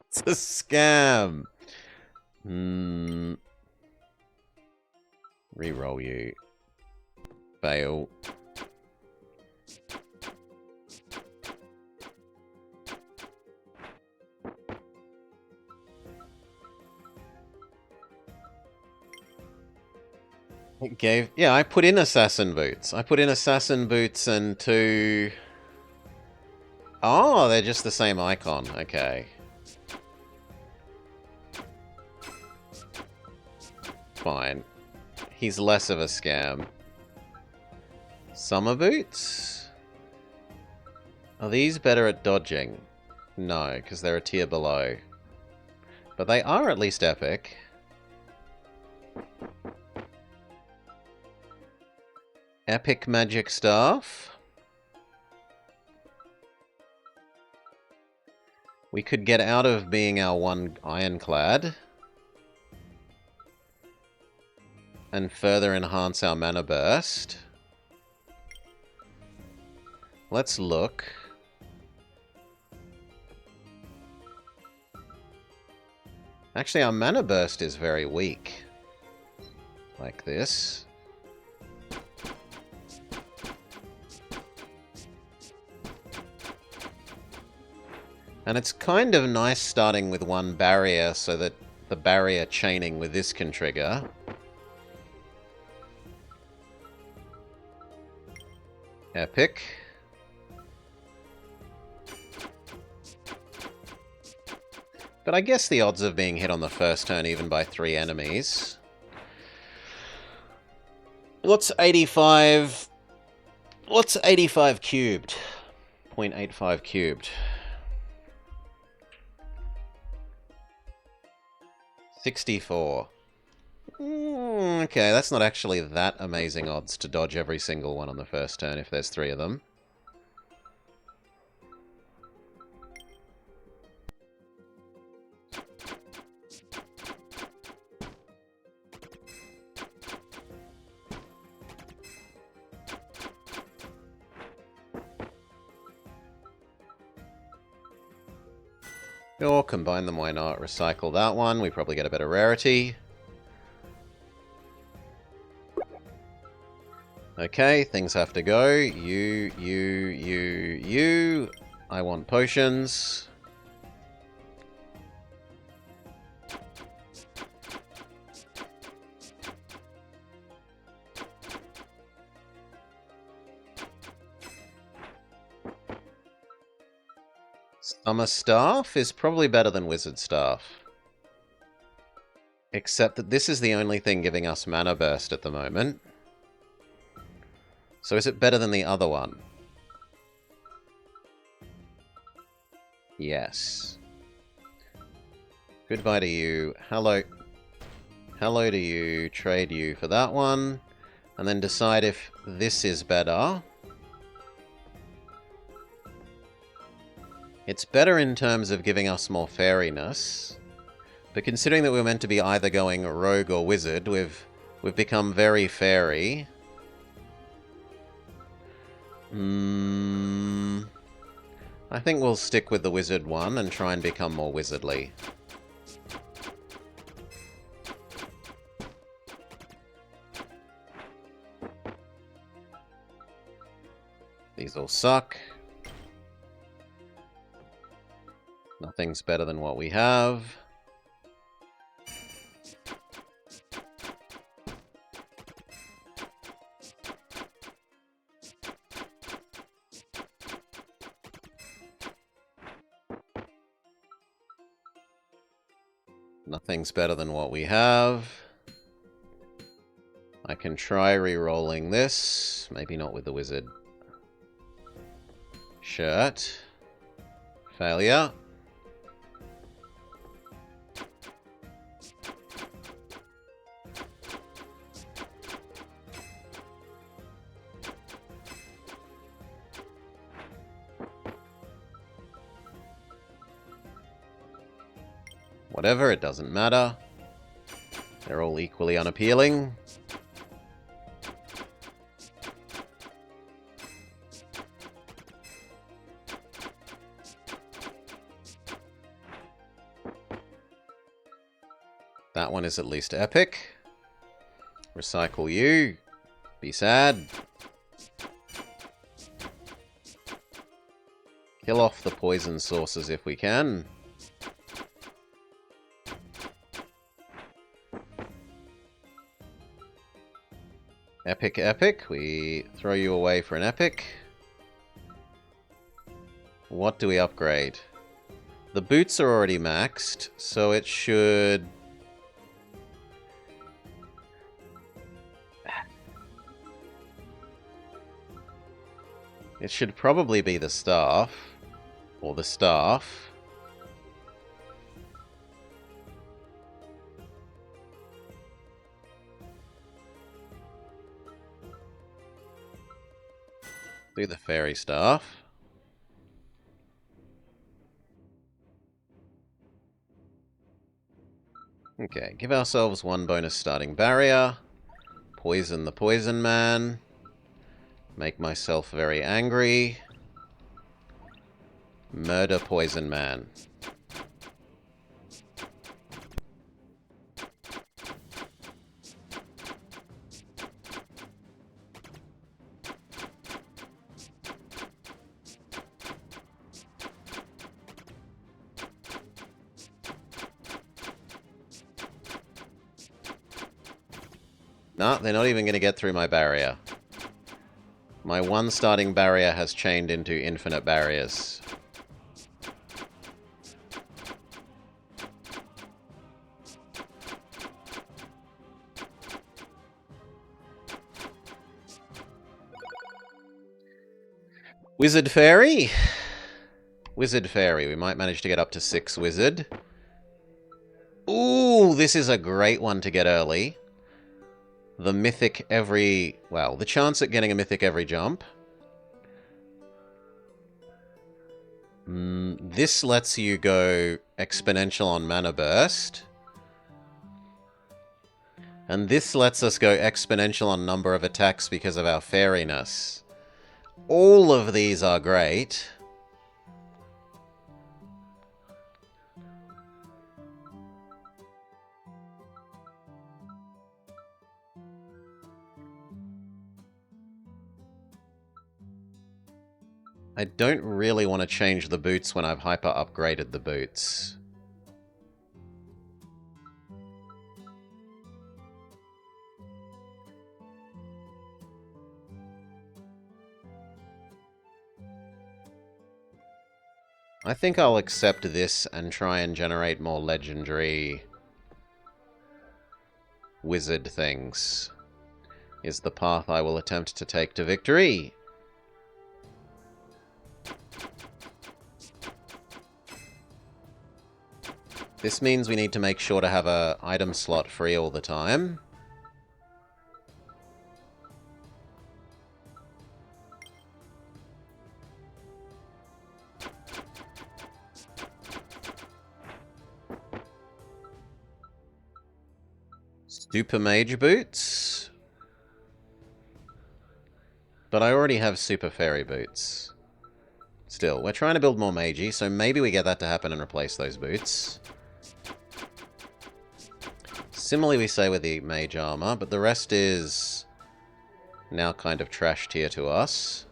It's a scam. Reroll you. Fail. It gave... Yeah, I put in assassin boots. I put in assassin boots and 2... Oh, they're just the same icon. Okay. Fine. He's less of a scam. Summer boots? Are these better at dodging? No, because they're a tier below. But they are at least epic. Epic magic staff. We could get out of being our 1 ironclad. And further enhance our mana burst. Let's look. Actually, our mana burst is very weak. Like this. And it's kind of nice starting with 1 barrier so that the barrier chaining with this can trigger. Epic. But I guess the odds of being hit on the first turn even by 3 enemies. What's 85? What's 85 cubed? 0.85 cubed. 64. Okay, that's not actually that amazing odds to dodge every single one on the first turn if there's 3 of them. Or combine them, why not? Recycle that one, we probably get a better rarity. Okay, things have to go. You. I want potions. Summer Staff is probably better than Wizard Staff. Except that this is the only thing giving us Mana Burst at the moment. So is it better than the other one? Yes. Goodbye to you. Hello. Hello to you, trade you for that one, and then decide if this is better. It's better in terms of giving us more fairiness, but considering that we're meant to be either going rogue or wizard, we've become very fairy. I think we'll stick with the wizard one and try and become more wizardly. These all suck. Nothing's better than what we have. Nothing's better than what we have. I can try re-rolling this. Maybe not with the wizard. Shirt. Failure. Whatever, it doesn't matter. They're all equally unappealing. That one is at least epic. Recycle you. Be sad. Kill off the poison sources if we can. Epic, epic. We throw you away for an epic. What do we upgrade? The boots are already maxed, so it should... It should probably be the staff. Or the staff. Do the fairy staff. Okay, give ourselves one bonus starting barrier. Poison the poison man. Make myself very angry. Murder poison man. No, they're not even going to get through my barrier. My one starting barrier has chained into infinite barriers. Wizard Fairy? Wizard Fairy. We might manage to get up to 6 wizard. Ooh, this is a great one to get early. The mythic every... Well, the chance at getting a mythic every jump. This lets you go exponential on mana burst. And this lets us go exponential on number of attacks because of our fairiness. All of these are great. I don't really want to change the boots when I've hyper upgraded the boots. I think I'll accept this and try and generate more legendary wizard things. Is the path I will attempt to take to victory. This means we need to make sure to have a item slot free all the time. Super Mage Boots. But I already have Super Fairy Boots. Still, we're trying to build more Magey, so maybe we get that to happen and replace those boots. Similarly, we say with the Mage Armor, but the rest is now kind of trash tier to us.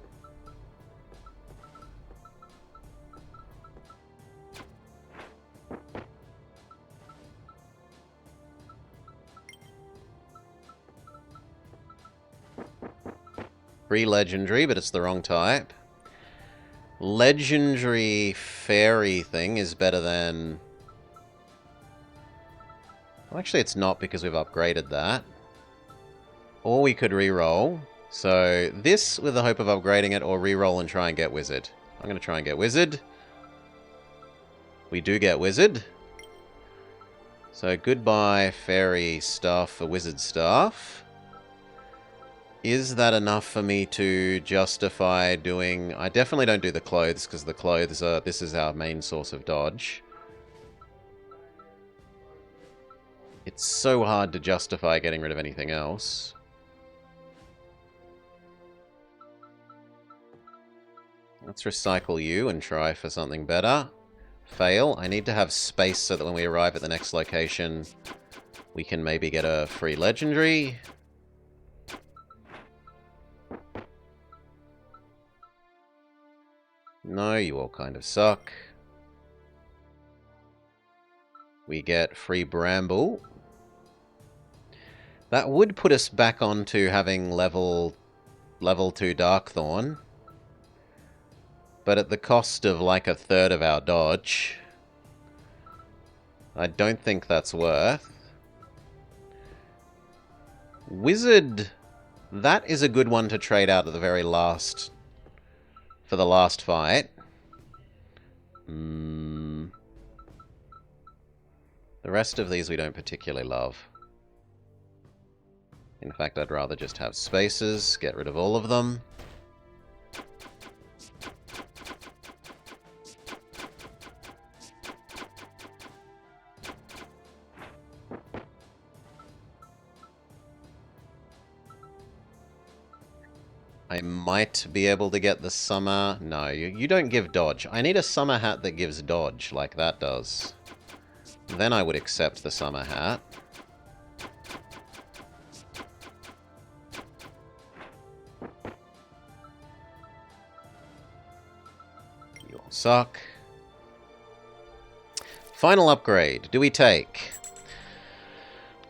Free Legendary, but it's the wrong type. Legendary Fairy thing is better than... Well, actually, it's not because we've upgraded that. Or we could re-roll. So this with the hope of upgrading it, or re-roll and try and get Wizard. I'm going to try and get Wizard. We do get Wizard. So goodbye Fairy stuff for Wizard stuff. Is that enough for me to justify doing... I definitely don't do the clothes, because the clothes are... This is our main source of dodge. It's so hard to justify getting rid of anything else. Let's recycle you and try for something better. Fail. I need to have space so that when we arrive at the next location, we can maybe get a free legendary. No, you all kind of suck. We get free Bramble. That would put us back onto having level 2 Darkthorn. But at the cost of like a third of our dodge. I don't think that's worth. Wizard, that is a good one to trade out at the very last... for the last fight. The rest of these we don't particularly love. In fact, I'd rather just have spaces, get rid of all of them. I might be able to get the summer... No, you don't give dodge. I need a summer hat that gives dodge, like that does. Then I would accept the summer hat. You all suck. Final upgrade. Do we take...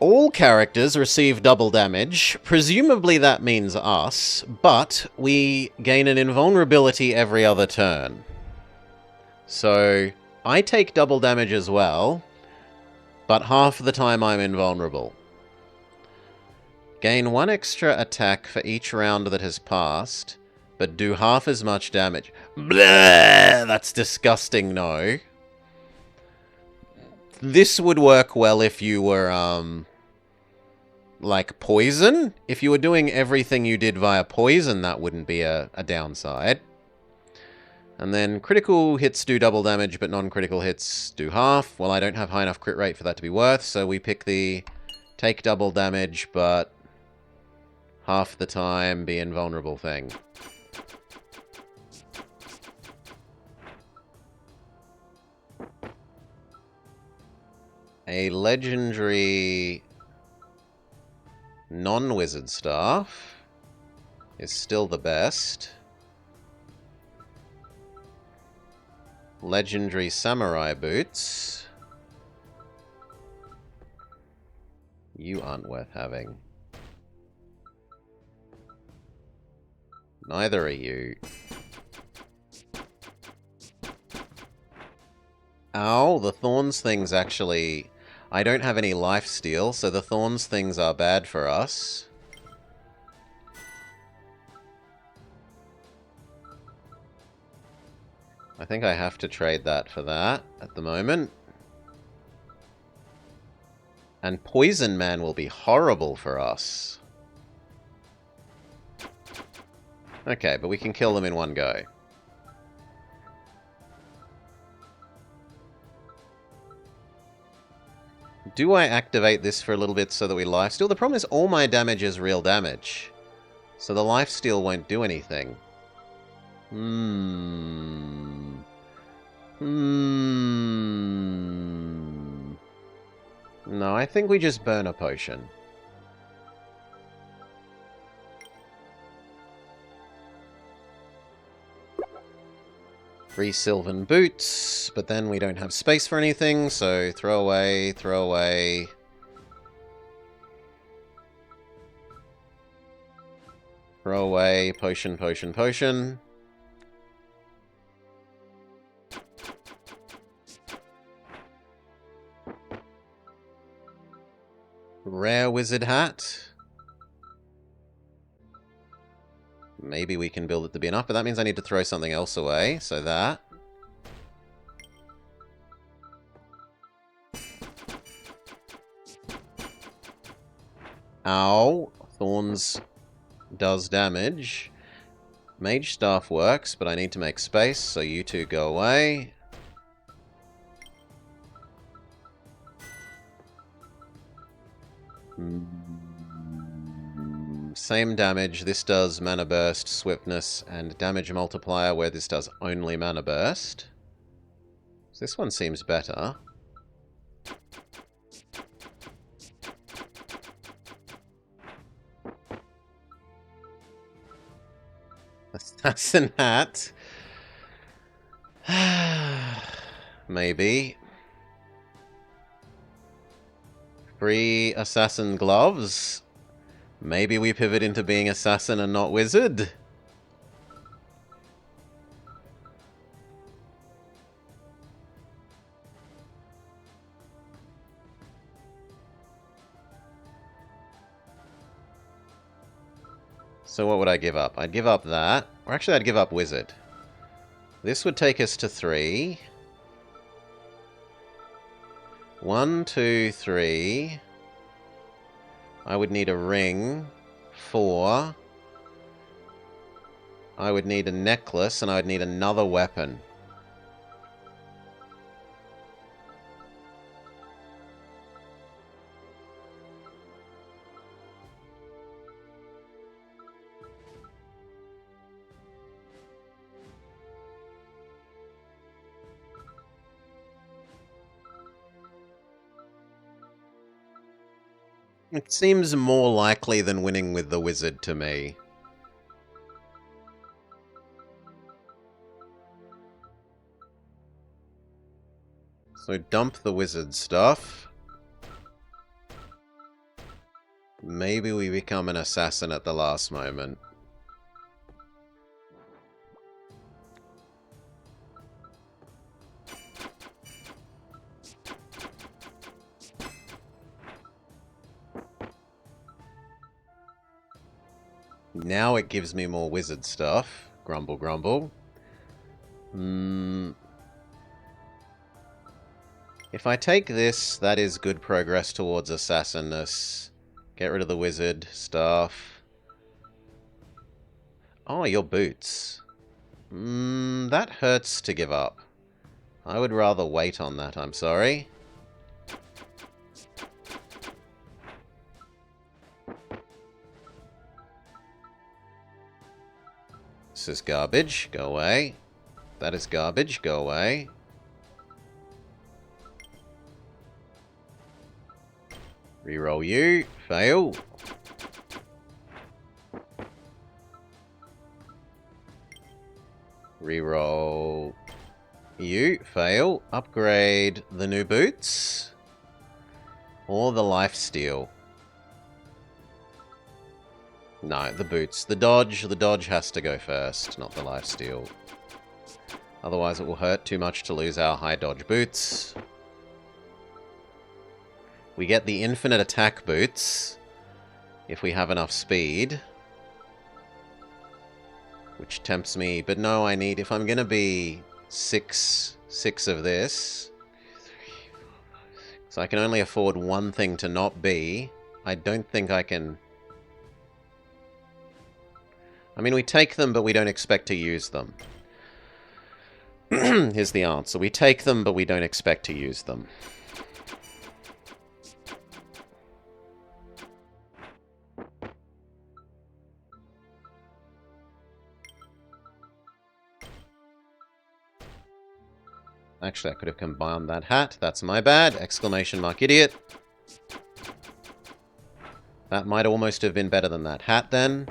All characters receive double damage. Presumably that means us, but we gain an invulnerability every other turn. So, I take double damage as well, but half the time I'm invulnerable. Gain 1 extra attack for each round that has passed, but do half as much damage. Bleh! That's disgusting, no. This would work well if you were, like poison. If you were doing everything you did via poison, that wouldn't be a downside. And then critical hits do double damage, but non-critical hits do half. Well, I don't have high enough crit rate for that to be worth, so we pick the take double damage, but half the time be invulnerable thing. A legendary non-wizard staff is still the best. Legendary samurai boots. You aren't worth having. Neither are you. Ow, the thorns thing's actually... I don't have any lifesteal, so the thorns things are bad for us. I think I have to trade that for that at the moment. And Poison Man will be horrible for us. Okay, but we can kill them in one go. Do I activate this for a little bit so that we lifesteal? The problem is all my damage is real damage. So the lifesteal won't do anything. No, I think we just burn a potion. 3 Sylvan Boots, but then we don't have space for anything, so throw away, throw away. Throw away, potion, potion, potion. Rare Wizard Hat. Maybe we can build it to be enough, but that means I need to throw something else away, so that. Ow. Thorns does damage. Mage Staff works, but I need to make space, so you two go away. Same damage. This does Mana Burst, Swiftness, and Damage Multiplier, where this does only Mana Burst. So this one seems better. Assassin Hat. Maybe. Free Assassin Gloves. Maybe we pivot into being Assassin and not Wizard. So what would I give up? I'd give up that. Or actually, I'd give up Wizard. This would take us to 3. 1, 2, 3. I would need a ring. 4. I would need a necklace, and I would need another weapon. It seems more likely than winning with the Wizard to me. So dump the Wizard stuff. Maybe we become an Assassin at the last moment. Now it gives me more Wizard stuff. Grumble, grumble. If I take this, that is good progress towards Assassinness. Get rid of the Wizard stuff. Oh, your boots. That hurts to give up. I would rather wait on that, I'm sorry. This is garbage. Go away. That is garbage. Go away. Reroll you. Fail. Reroll you. Fail. Upgrade the new boots. Or the lifesteal. No, the boots. The dodge has to go first, not the lifesteal. Otherwise it will hurt too much to lose our high dodge boots. We get the infinite attack boots if we have enough speed. Which tempts me, but no, I need, if I'm gonna be six of this. So I can only afford one thing to not be. I don't think I can... I mean, we take them, but we don't expect to use them. Here's the answer. We take them, but we don't expect to use them. Actually, I could have combined that hat. That's my bad. Exclamation mark idiot. That might almost have been better than that hat then.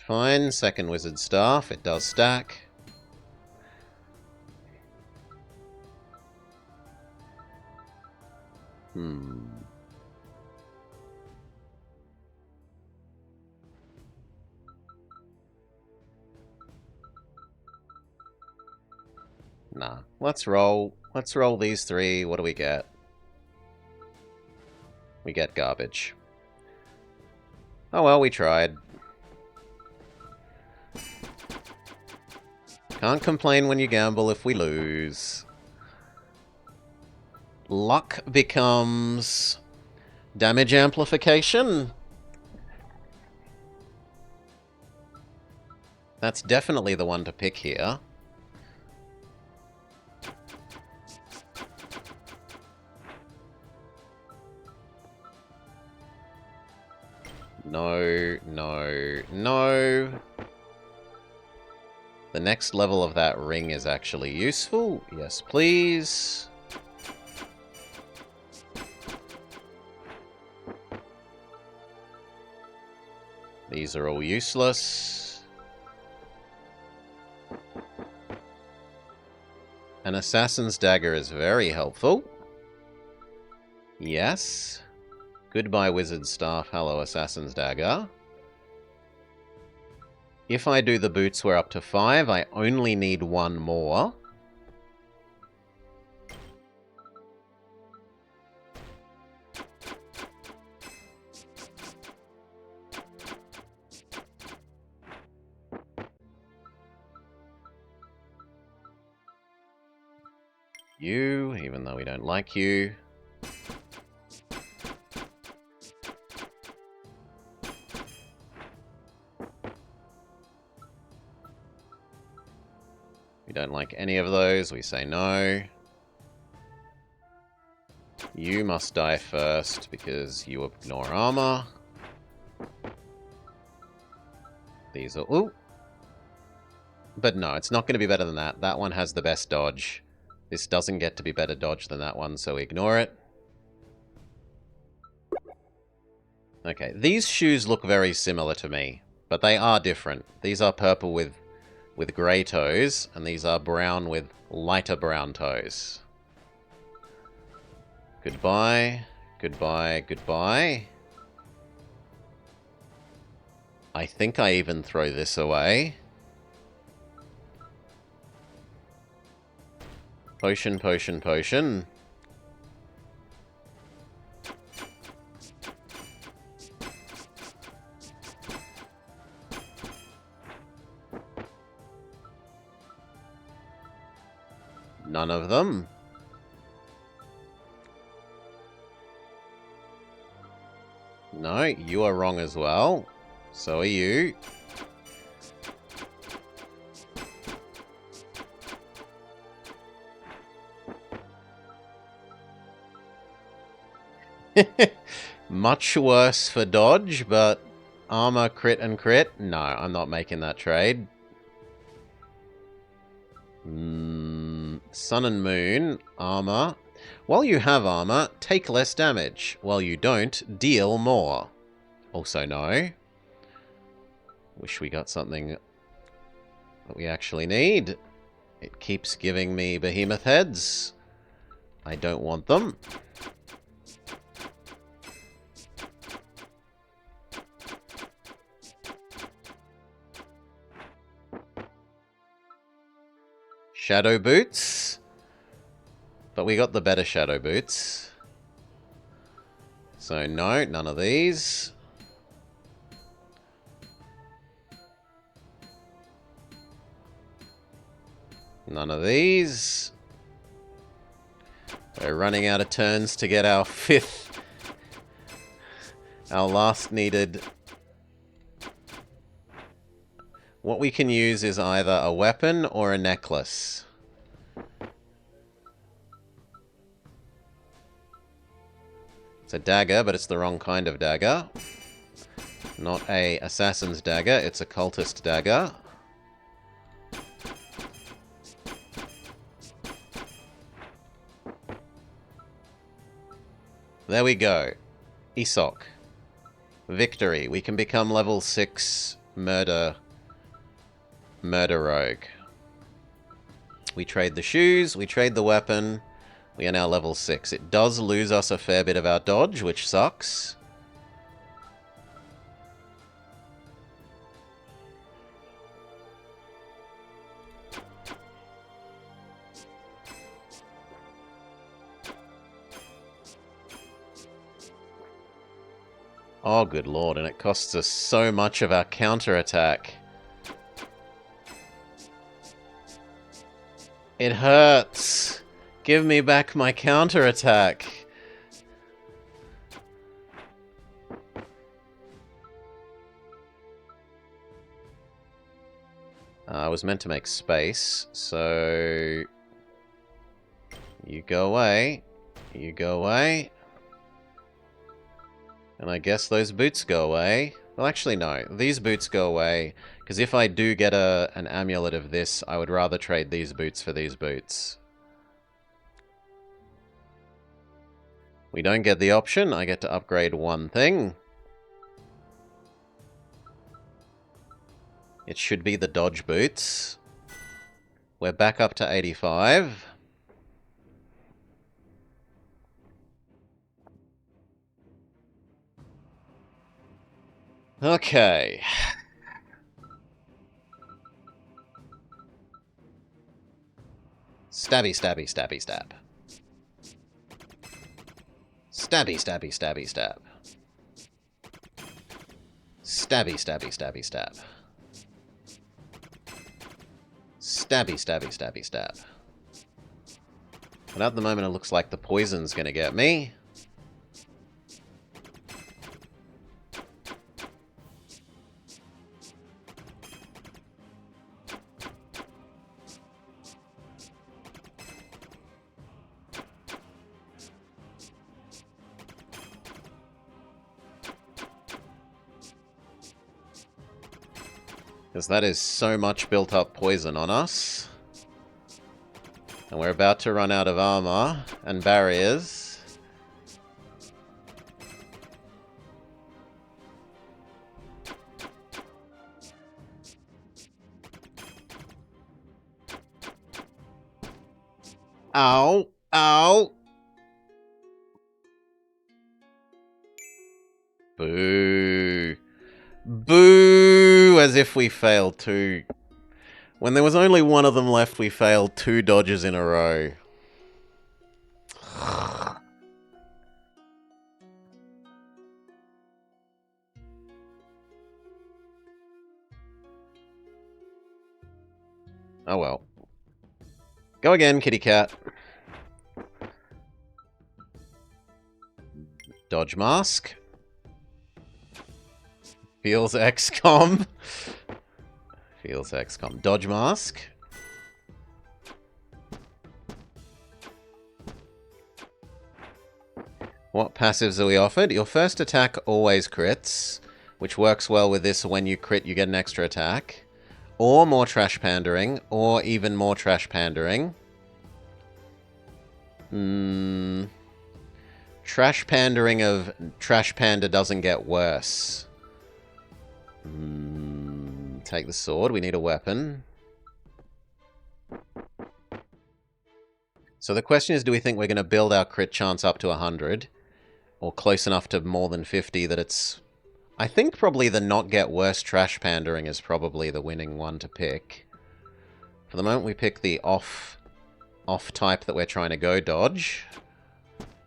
Fine. Second wizard staff. It does stack. Nah. Let's roll. Let's roll these three. What do we get? We get garbage. Oh well, we tried. Can't complain when you gamble if we lose. Luck becomes damage amplification. That's definitely the one to pick here. No, no, no. The next level of that ring is actually useful. Yes, please. These are all useless. An assassin's dagger is very helpful. Yes. Goodbye, wizard staff. Hello, assassin's dagger. If I do the boots, we're up to 5. I only need one more. You, even though we don't like you. We don't like any of those, we say no. You must die first because you ignore armor. These are... Ooh! But no, it's not going to be better than that. That one has the best dodge. This doesn't get to be better dodge than that one, so ignore it. Okay, these shoes look very similar to me, but they are different. These are purple with grey toes, and these are brown with lighter brown toes. Goodbye, goodbye, goodbye. I think I even throw this away. Potion, potion, potion. None of them. No, you are wrong as well. So are you. Much worse for dodge, but armor, crit, and crit? No, I'm not making that trade. Sun and Moon, armor. While you have armor, take less damage. While you don't, deal more. Also no. Wish we got something that we actually need. It keeps giving me behemoth heads. I don't want them. Shadow boots. But we got the better shadow boots. So no, none of these. None of these. We're running out of turns to get our 5th. Our last needed. What we can use is either a weapon or a necklace. It's a dagger, but it's the wrong kind of dagger. Not a assassin's dagger, it's a cultist dagger. There we go. Isok. Victory. We can become level 6 murder rogue. We trade the shoes, we trade the weapon. We are now level 6. It does lose us a fair bit of our dodge, which sucks. Oh, good lord, and it costs us so much of our counterattack. It hurts. Give me back my counterattack. I was meant to make space, so... You go away. You go away. And I guess those boots go away. Well, actually, no. These boots go away. Because if I do get an amulet of this, I would rather trade these boots for these boots. We don't get the option. I get to upgrade one thing. It should be the dodge boots. We're back up to 85. Okay. Stabby, stabby, stabby, stab. Stabby, stabby, stabby, stab. Stabby, stabby, stabby, stab. Stabby, stabby, stabby, stab. But at the moment it looks like the poison's gonna get me. Because that is so much built-up poison on us. And we're about to run out of armor and barriers. Ow! Ow! Boo! Boo! As if we failed two. When there was only one of them left, we failed 2 dodges in a row. Oh well. Go again, kitty cat. Dodge mask. Feels XCOM. Feels XCOM. Dodge mask. What passives are we offered? Your first attack always crits, which works well with this. When you crit, you get an extra attack. Or more trash pandering, or even more trash pandering. Trash pandering of Trash Panda doesn't get worse. Take the sword. We need a weapon. So the question is, do we think we're going to build our crit chance up to 100? Or close enough to more than 50 that it's... I think probably the not get worse trash pandering is probably the winning one to pick. For the moment we pick the off type that we're trying to go dodge.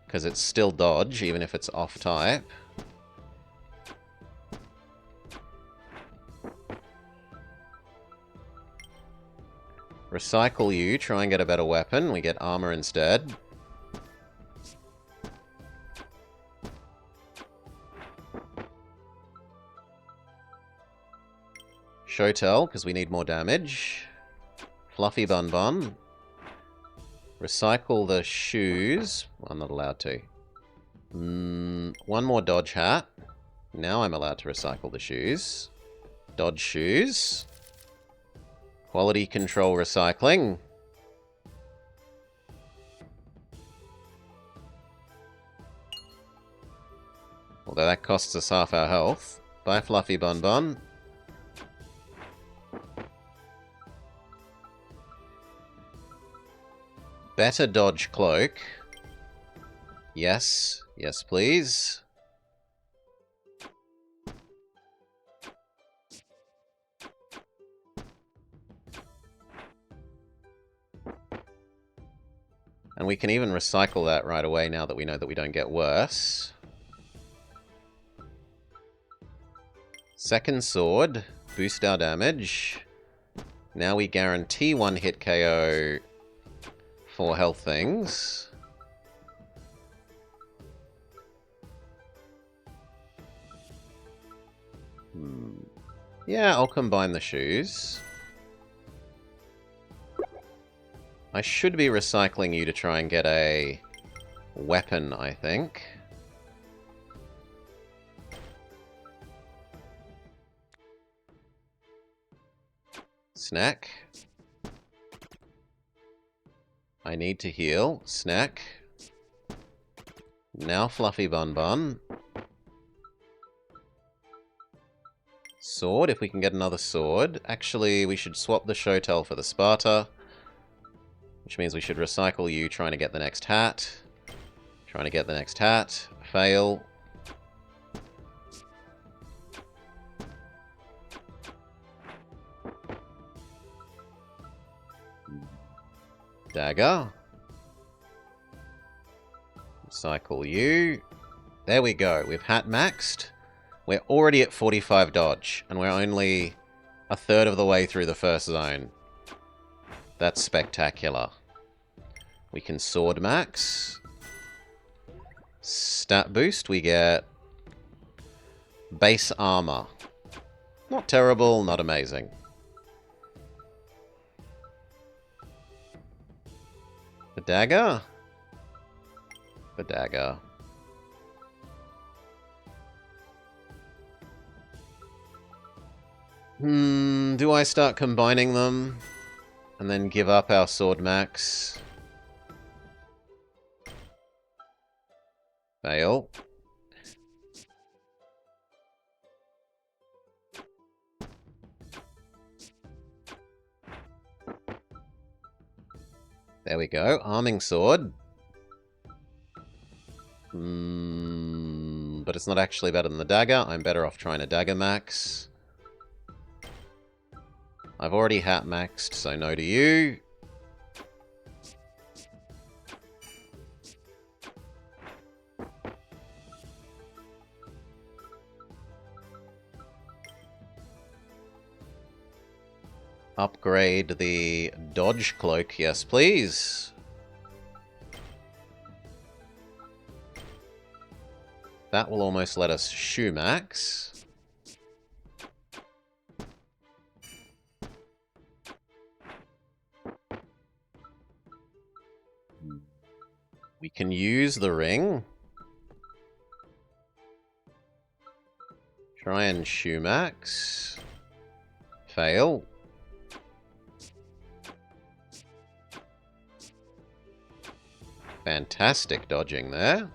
Because it's still dodge, even if it's off type. Recycle you, try and get a better weapon. We get armor instead. Shotel, because we need more damage. Fluffy Bun Bun. Recycle the shoes. I'm not allowed to. One more dodge hat. Now I'm allowed to recycle the shoes. Dodge shoes. Quality control recycling. Although that costs us half our health. Bye, Fluffy Bun Bun. Better dodge cloak. Yes. Yes, please. And we can even recycle that right away now that we know that we don't get worse. Second sword. Boost our damage. Now we guarantee one hit KO for health things. Yeah, I'll combine the shoes. I should be recycling you to try and get a weapon, I think. Snack. I need to heal. Snack. Now Fluffy Bun Bun. Sword, if we can get another sword. Actually, we should swap the Shotel for the Sparta. Which means we should recycle you trying to get the next hat. Trying to get the next hat. Fail. Dagger. Recycle you. There we go. We've hat maxed. We're already at 45 dodge, and we're only a third of the way through the first zone. That's spectacular. We can sword max. Stat boost, we get base armor. Not terrible, not amazing. The dagger? The dagger. Do I start combining them? And then give up our sword max? Fail. There we go. Arming sword. But it's not actually better than the dagger. I'm better off trying to dagger max. I've already hat maxed, so no to you. Upgrade the dodge cloak, yes please. That will almost let us shoe max. We can use the ring. Try and shoe max. Fail. Fantastic dodging there.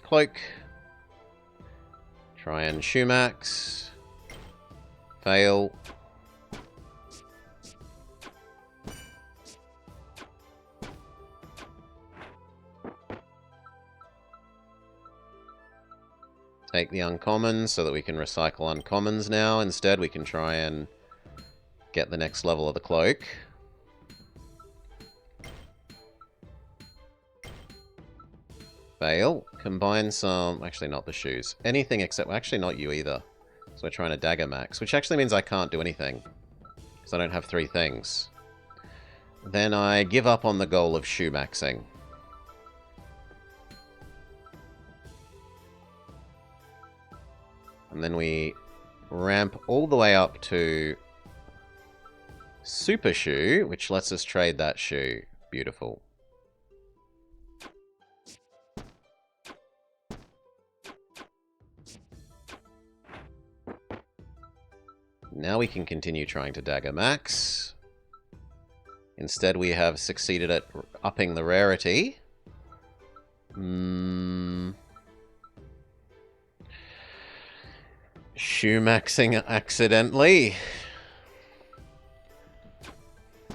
Cloak. Try and shoe max. Fail. Take the uncommons so that we can recycle uncommons now. Instead, we can try and get the next level of the cloak. Fail. Combine some... Actually, not the shoes. Anything except... Actually, not you either. So we're trying to dagger max, which actually means I can't do anything. because I don't have 3 things. Then I give up on the goal of shoe maxing. And then we ramp all the way up to Super Shoe, which lets us trade that shoe. Beautiful. Now we can continue trying to dagger max. Instead, we have succeeded at upping the rarity. Shoe maxing accidentally.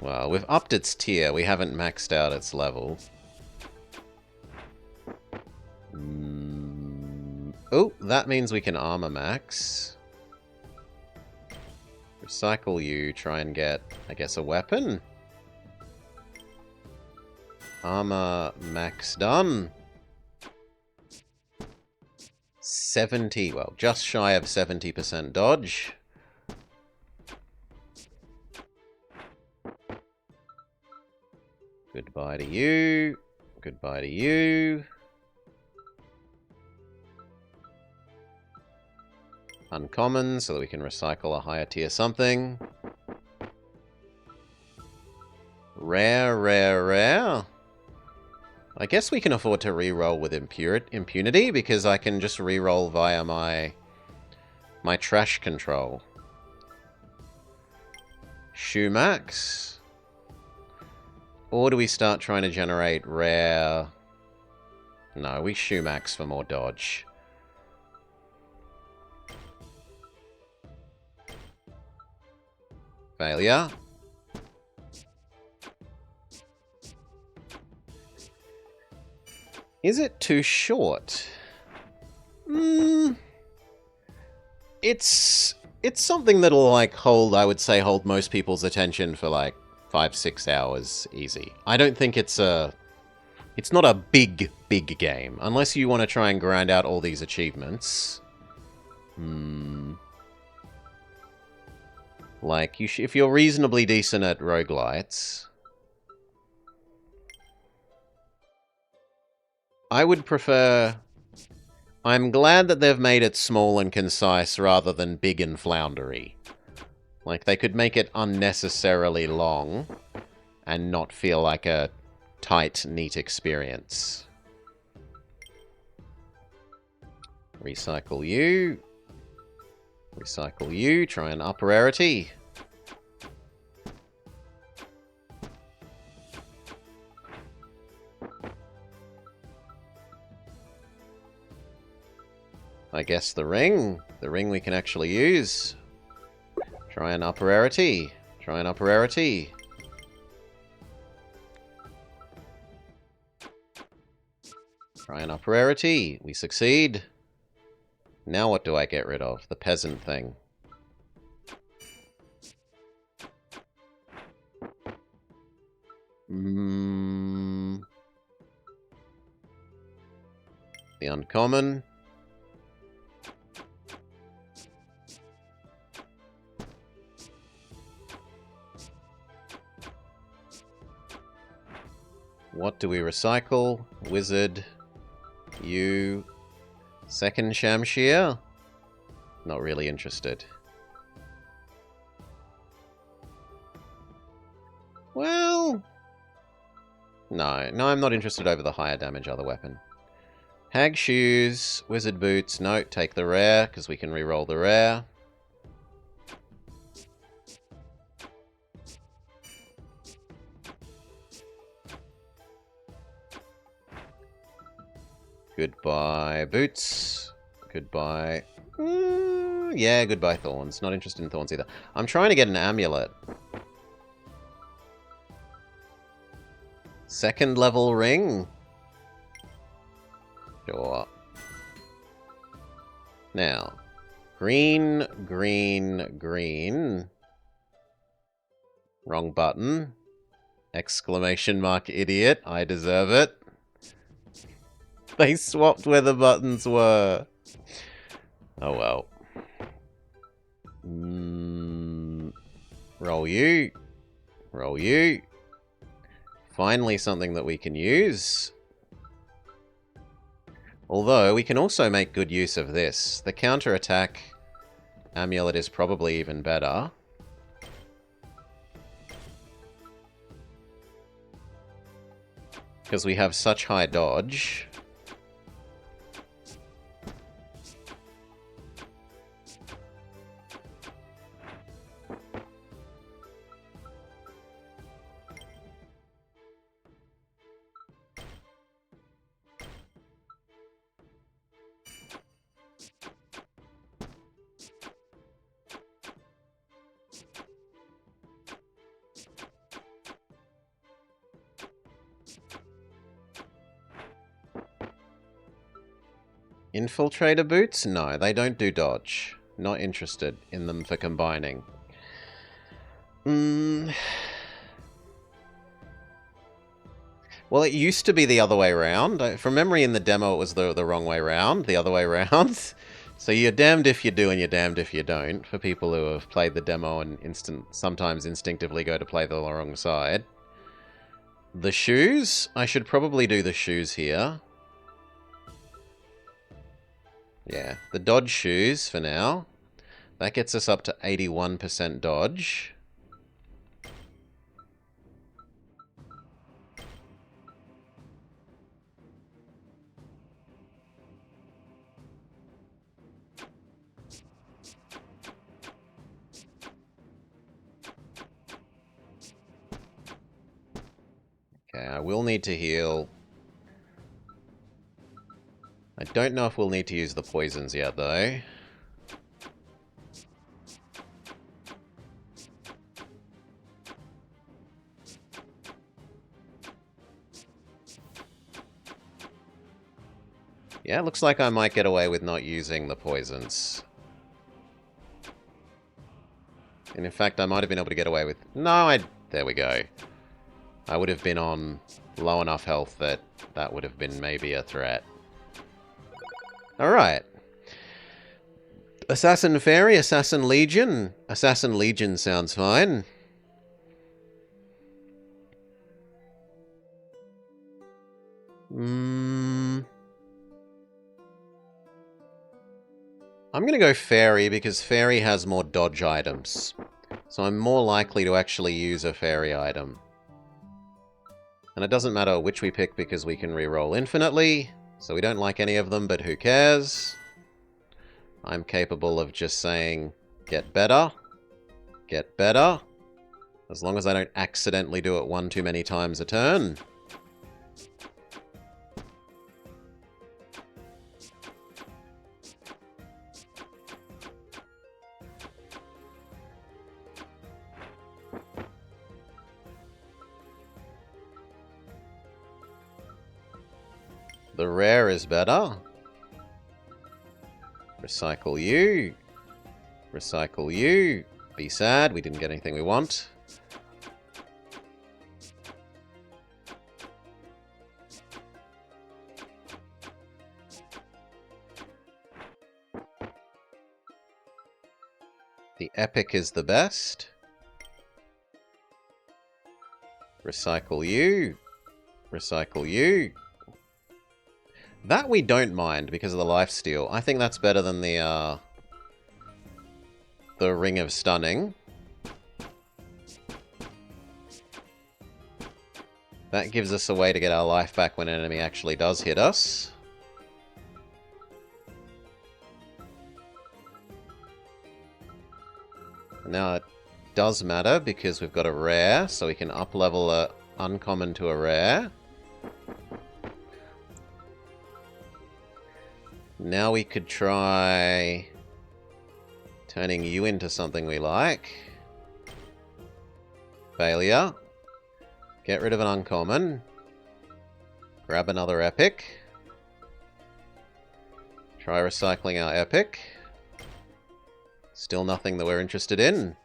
Well, we've upped its tier. We haven't maxed out its level. Oh, that means we can armor max. Recycle you, try and get, I guess, a weapon. Armor max done. 70, well, just shy of 70% dodge. Goodbye to you. Goodbye to you. Uncommon, so that we can recycle a higher tier something. Rare, rare, rare. I guess we can afford to reroll with impunity, because I can just reroll via my trash control. Shoe max. Or do we start trying to generate rare? No, we shoe max for more dodge. Failure. Is it too short? It's something that'll, like, I would say, hold most people's attention for, like, 5-6 hours easy. I don't think it's not a big game. Unless you want to try and grind out all these achievements. Like, if you're reasonably decent at roguelites, I would prefer... I'm glad that they've made it small and concise rather than big and floundery. Like, they could make it unnecessarily long and not feel like a tight, neat experience. Recycle you. Recycle you. Try and up rarity. I guess the ring. The ring we can actually use. Try and up rarity. Try and up rarity. Try and up rarity. We succeed. Now what do I get rid of? The peasant thing. The uncommon. What do we recycle? Wizard. You. Second Shamshir? Not really interested. Well... No, I'm not interested over the higher damage other weapon. Hag Shoes, Wizard Boots, no, take the rare, because we can reroll the rare. Goodbye, Boots. Goodbye. Yeah, goodbye, Thorns. Not interested in Thorns either. I'm trying to get an amulet. Second level ring. Sure. Now, green, green, green. Wrong button. Exclamation mark idiot. I deserve it. They swapped where the buttons were. Oh well. Roll you. Roll you. Finally something that we can use. Although, we can also make good use of this. The counter-attack amulet is probably even better. Because we have such high dodge. Infiltrator boots? No, they don't do dodge. Not interested in them for combining. Well, it used to be the other way around. From memory in the demo, it was the wrong way around. The other way around. So you're damned if you do and you're damned if you don't. For people who have played the demo and sometimes instinctively go to play the wrong side. The shoes? I should probably do the shoes here. Yeah, the dodge shoes for now. That gets us up to 81% dodge. Okay, I will need to heal. I don't know if we'll need to use the poisons yet, though. Yeah, looks like I might get away with not using the poisons. And in fact, I might have been able to get away with... No, there we go. I would have been on low enough health that that would have been maybe a threat. Alright. Assassin Fairy, Assassin Legion. Assassin Legion sounds fine. I'm going to go Fairy because Fairy has more dodge items. So I'm more likely to actually use a Fairy item. And it doesn't matter which we pick because we can reroll infinitely. So we don't like any of them, but who cares? I'm capable of just saying, get better. Get better. As long as I don't accidentally do it one too many times a turn. The rare is better. Recycle you. Recycle you. Be sad, we didn't get anything we want. The epic is the best. Recycle you. Recycle you. That we don't mind because of the lifesteal. I think that's better than the Ring of Stunning. That gives us a way to get our life back when an enemy actually does hit us. Now it does matter because we've got a rare, so we can up-level a uncommon to a rare. Now we could try turning you into something we like. Failure. Get rid of an uncommon. Grab another epic. Try recycling our epic. Still nothing that we're interested in.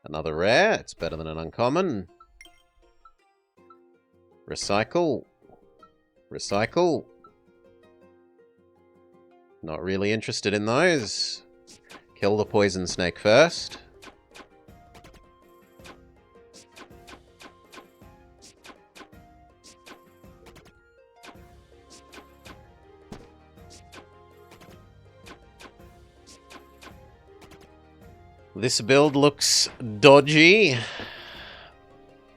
Another rare. It's better than an uncommon. Recycle. Recycle. Not really interested in those. Kill the poison snake first. This build looks dodgy.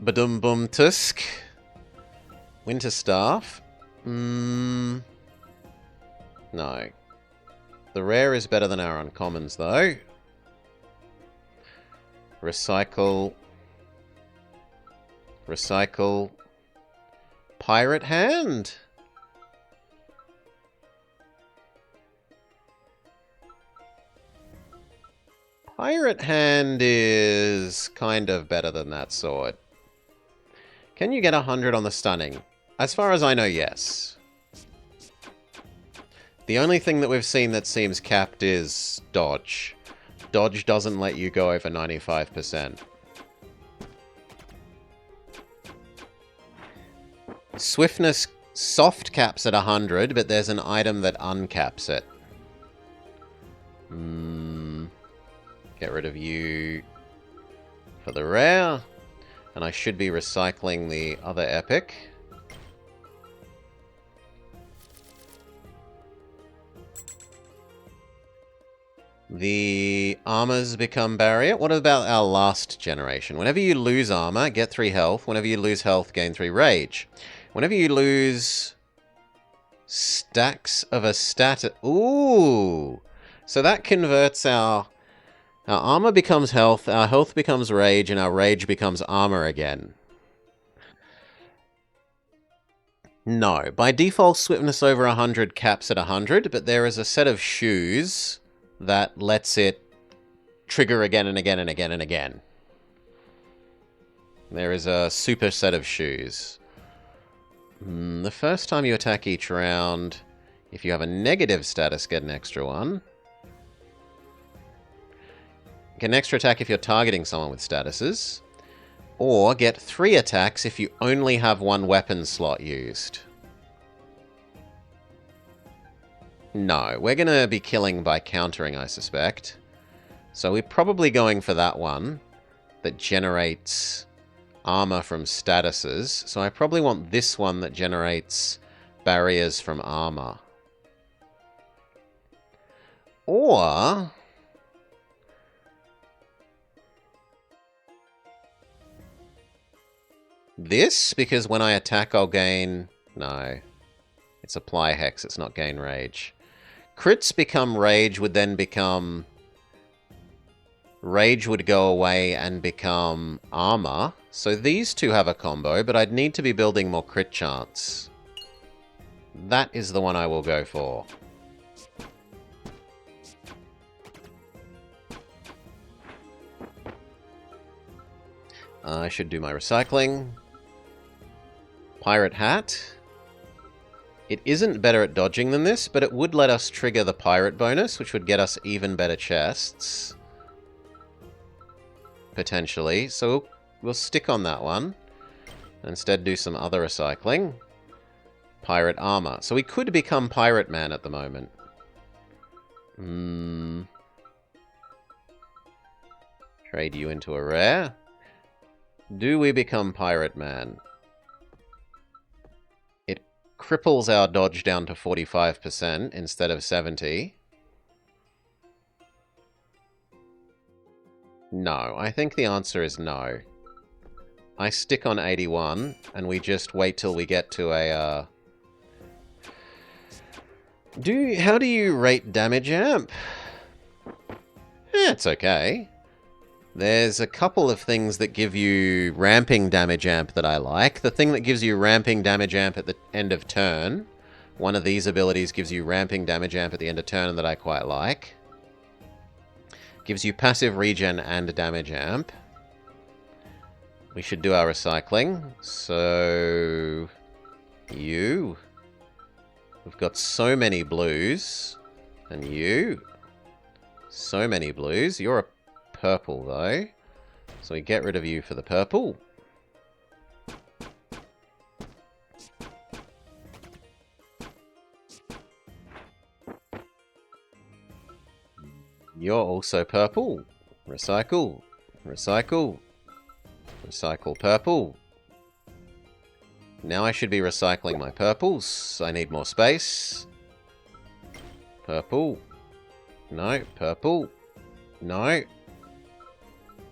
Badum-bum tusk. Winter staff. No. The rare is better than our uncommons, though. Recycle. Recycle. Pirate hand. Pirate hand is kind of better than that sword. Can you get 100 on the stunning? As far as I know, yes. The only thing that we've seen that seems capped is dodge. Dodge doesn't let you go over 95%. Swiftness soft caps at 100, but there's an item that uncaps it. Get rid of you for the rare. And I should be recycling the other epic. The armors become barrier. What about our last generation? Whenever you lose armor, get 3 health. Whenever you lose health, gain 3 rage. Whenever you lose stacks of a stat... Ooh! So that converts our armor becomes health, our health becomes rage, and our rage becomes armor again. No. By default, swiftness over 100 caps at 100, but there is a set of shoes that lets it trigger again and again and again and again. There is a super set of shoes. The first time you attack each round, if you have a negative status, get an extra one. Get an extra attack if you're targeting someone with statuses. Or get 3 attacks if you only have 1 weapon slot used. No, we're going to be killing by countering, I suspect. So we're probably going for that one that generates armor from statuses. So I probably want this one that generates barriers from armor. Or... this, because when I attack I'll gain... No. It's apply hex, it's not gain rage. Crits become rage would then become... Rage would go away and become armor. So these two have a combo, but I'd need to be building more crit chance. That is the one I will go for. I should do my recycling. Pirate hat. It isn't better at dodging than this, but it would let us trigger the pirate bonus, which would get us even better chests. Potentially. So we'll stick on that one. Instead do some other recycling. Pirate armor. So we could become Pirate Man at the moment. Trade you into a rare. Do we become Pirate Man? It cripples our dodge down to 45% instead of 70%. No, I think the answer is no. I stick on 81, and we just wait till we get to a... How do you rate damage amp? It's okay. There's a couple of things that give you ramping damage amp that I like. The thing that gives you ramping damage amp at the end of turn, one of these abilities gives you ramping damage amp at the end of turn that I quite like. Gives you passive regen and damage amp. We should do our recycling. So... you. We've got so many blues. And you. So many blues. You're a purple, though. So we get rid of you for the purple. You're also purple. Recycle. Recycle. Recycle purple. Now I should be recycling my purples. I need more space. Purple. No. Purple. No.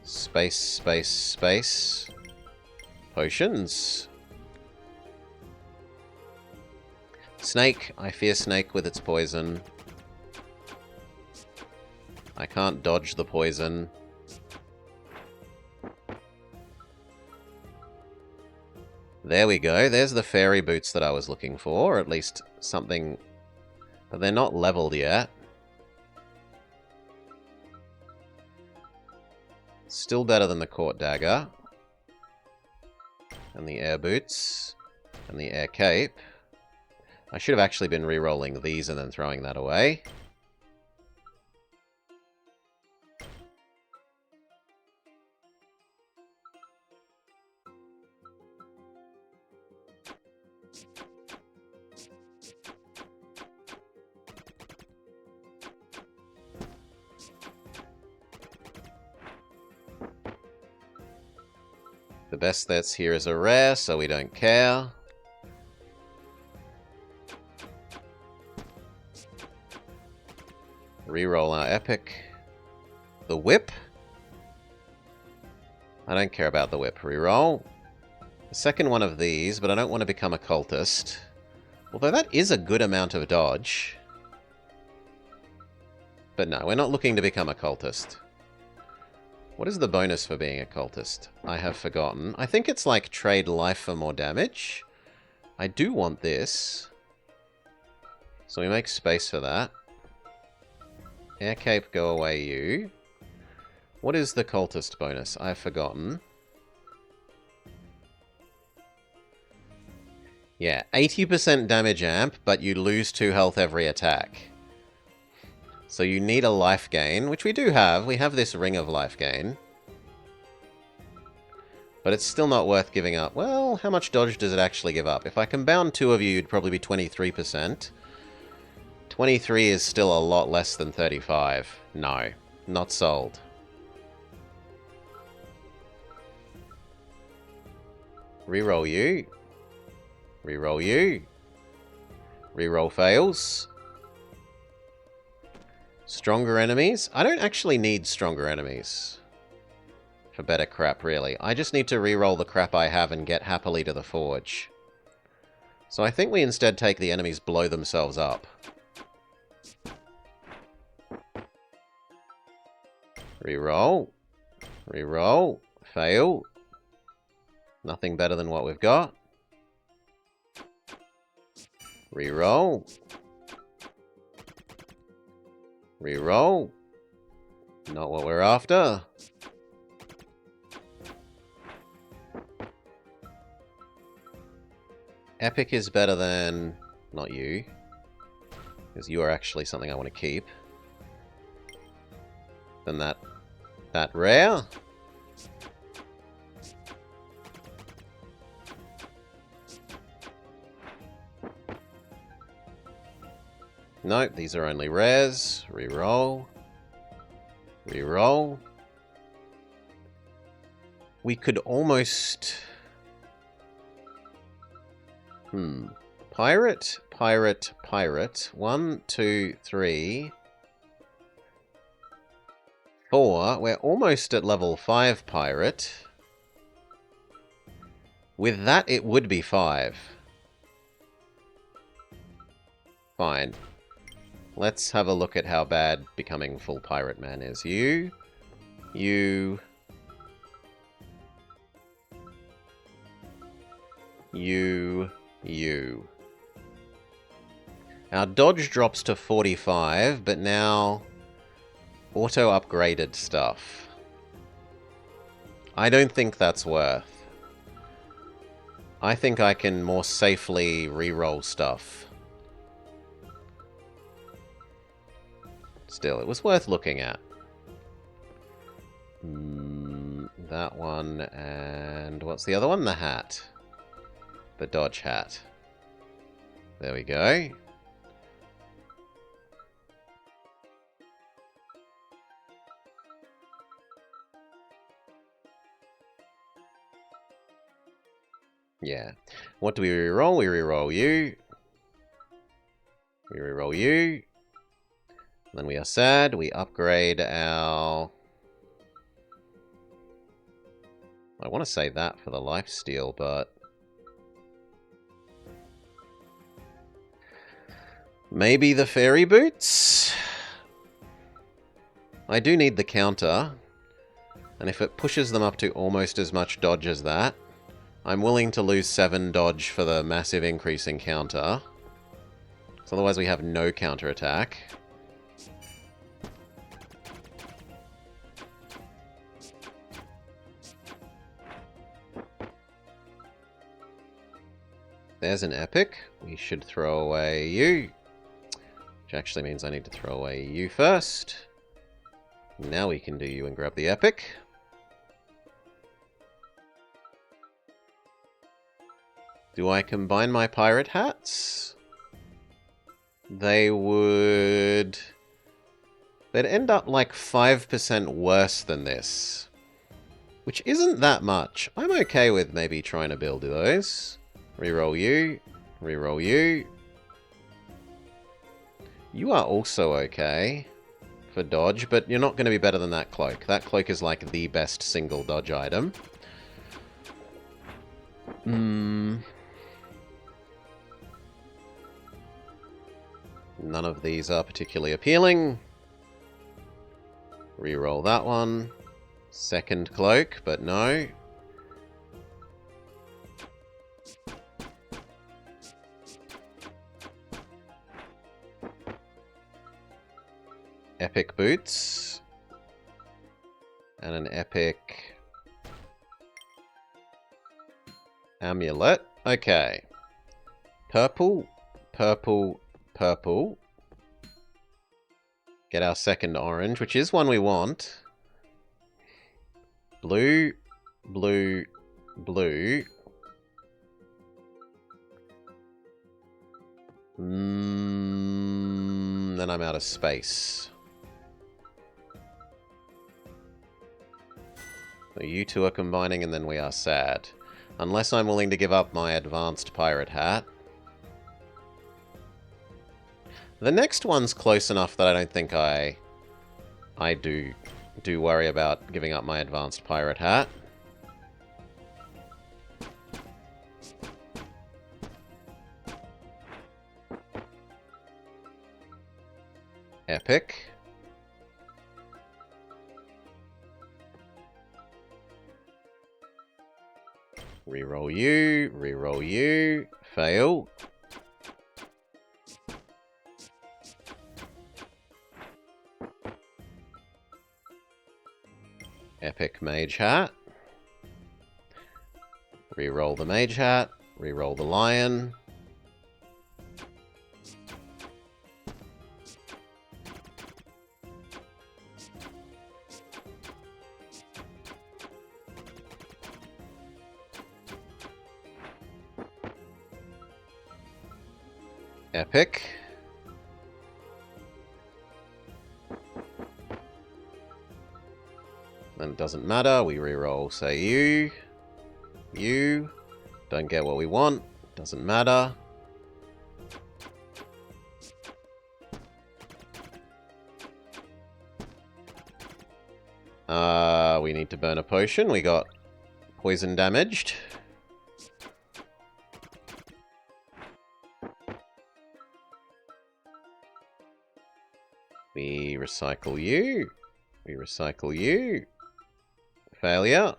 Space, space, space. Potions. Snake. I fear snake with its poison. I can't dodge the poison. There we go. There's the fairy boots that I was looking for. Or at least something. But they're not leveled yet. Still better than the court dagger. And the air boots. And the air cape. I should have actually been re-rolling these and then throwing that away. The best that's here is a rare, so we don't care. Reroll our epic. The whip? I don't care about the whip. Reroll. The second one of these, but I don't want to become a cultist. Although that is a good amount of dodge. But no, we're not looking to become a cultist. What is the bonus for being a cultist? I have forgotten. I think it's like trade life for more damage. I do want this. So we make space for that. Air cape, go away you. What is the cultist bonus? I've forgotten. Yeah, 80% damage amp, but you lose 2 health every attack. So you need a life gain, which we do have. We have this ring of life gain. But it's still not worth giving up. Well, how much dodge does it actually give up? If I compound 2 of you, you'd probably be 23%. 23 is still a lot less than 35. No, not sold. Reroll you. Reroll you. Reroll fails. Stronger enemies? I don't actually need stronger enemies. For better crap, really. I just need to reroll the crap I have and get happily to the forge. So I think we instead take the enemies blow themselves up. Reroll. Reroll. Fail. Nothing better than what we've got. Reroll. Reroll. Not what we're after. Epic is better than... not you. Because you are actually something I want to keep. Than that rare. Nope, these are only rares. Reroll. Reroll. We could almost... Pirate, pirate, pirate. 1, 2, 3... 4. We're almost at level 5 pirate. With that, it would be 5. Fine. Let's have a look at how bad becoming full pirate man is. You. You. You. You. Our dodge drops to 45, but now... auto-upgraded stuff. I don't think that's worth. I think I can more safely re-roll stuff. Still, it was worth looking at. That one, and what's the other one? The hat. The dodge hat. There we go. Yeah. What do we reroll? We reroll you. We reroll you. Then we are sad. We upgrade our... I want to say that for the lifesteal, but... maybe the fairy boots? I do need the counter. And if it pushes them up to almost as much dodge as that, I'm willing to lose 7 dodge for the massive increase in counter. So otherwise we have no counter attack. There's an epic. We should throw away you. Which actually means I need to throw away you first. Now we can do you and grab the epic. Do I combine my pirate hats? They would... they'd end up like 5% worse than this. Which isn't that much. I'm okay with maybe trying to build those. Reroll you. Reroll you. You are also okay for dodge, but you're not going to be better than that cloak. That cloak is like the best single dodge item. None of these are particularly appealing. Reroll that one. Second cloak, but no. Epic boots. And an epic amulet. Okay. Purple, purple, purple. Get our second orange, which is one we want. Blue, blue, blue. Then I'm out of space. So you two are combining and then we are sad. Unless I'm willing to give up my advanced pirate hat. The next one's close enough that I don't think I do worry about giving up my advanced pirate hat. Epic. Reroll you, fail. Epic mage hat. Reroll the mage hat, reroll the lion. Epic. Then it doesn't matter, we reroll, say you. You. Don't get what we want, doesn't matter. We need to burn a potion, we got poison damaged. We recycle you. We recycle you. Failure.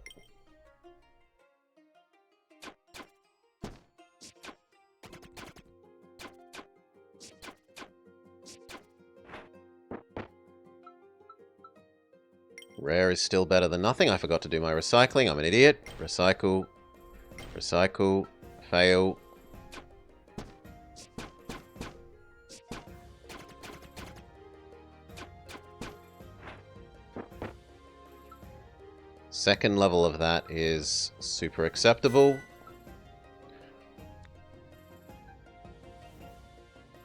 Rare is still better than nothing. I forgot to do my recycling. I'm an idiot. Recycle. Recycle. Fail. Second level of that is super acceptable.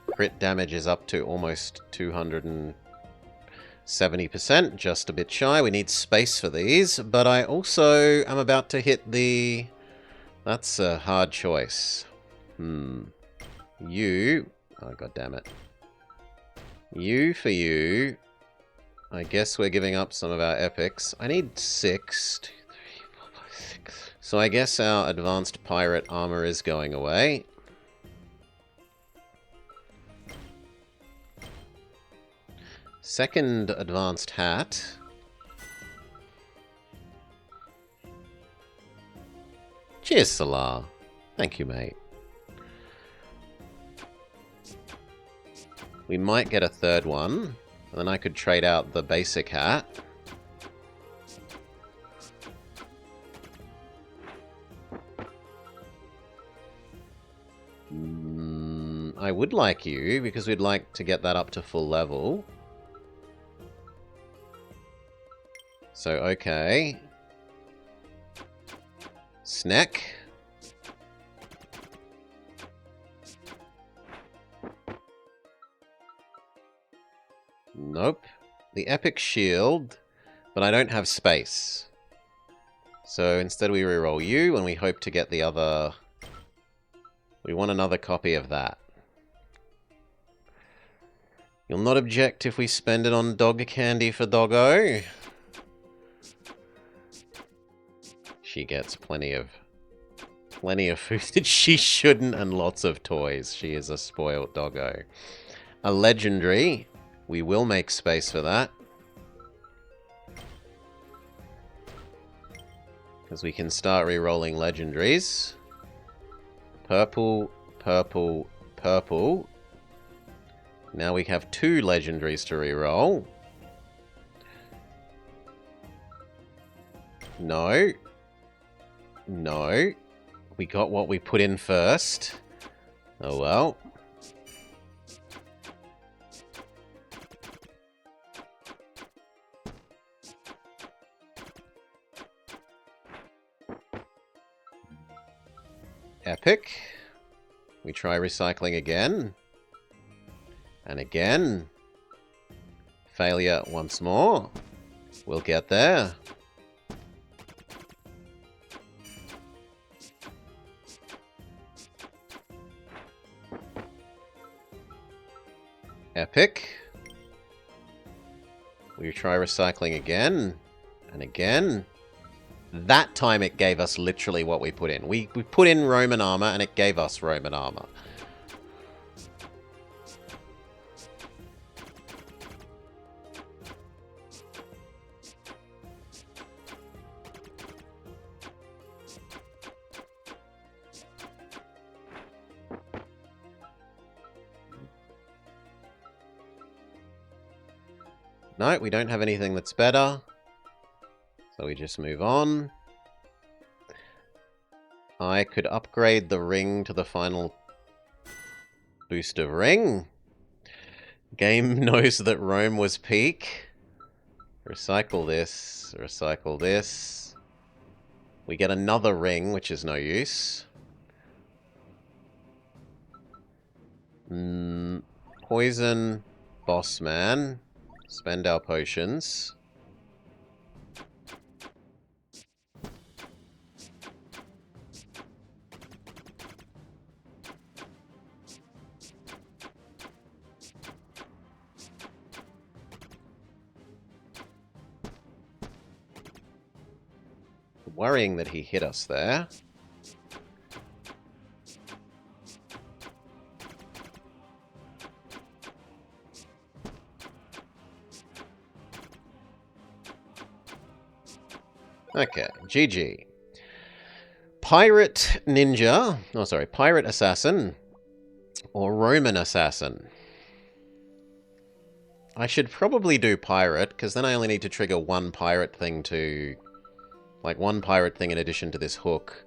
Crit damage is up to almost 270%, just a bit shy. We need space for these, but I also am about to hit the That's a hard choice. You... Oh, god damn it. You for you. I guess we're giving up some of our epics. I need 6. 2, 3, 4, 5, 6. So I guess our advanced pirate armor is going away. Second advanced hat. Cheers, Salar. Thank you, mate. We might get a third one. And then I could trade out the basic hat. I would like you, because we'd like to get that up to full level. So, okay. Snack. Nope. The epic shield, but I don't have space. So instead we reroll you, and we hope to get the other... We want another copy of that. You'll not object if we spend it on dog candy for Doggo? She gets plenty of food that she shouldn't, and lots of toys. She is a spoiled doggo. A legendary. We will make space for that. Because we can start re-rolling legendaries. Purple, purple, purple. Now we have 2 legendaries to re-roll. No. No. We got what we put in first. Oh well. Epic. We try recycling again. And again. Failure once more. We'll get there. Epic. We try recycling again. And again. That time it gave us literally what we put in. We put in Roman armor and it gave us Roman armor. No, we don't have anything that's better. So we just move on. I could upgrade the ring to the final boost of ring. Game knows that Rome was peak. Recycle this. Recycle this. We get another ring, which is no use. Poison. Boss man. Spend our potions. Worrying that he hit us there. Okay, GG. Pirate ninja, oh sorry, pirate assassin, or Roman assassin. I should probably do pirate, because then I only need to trigger one pirate thing to... Like one pirate thing in addition to this hook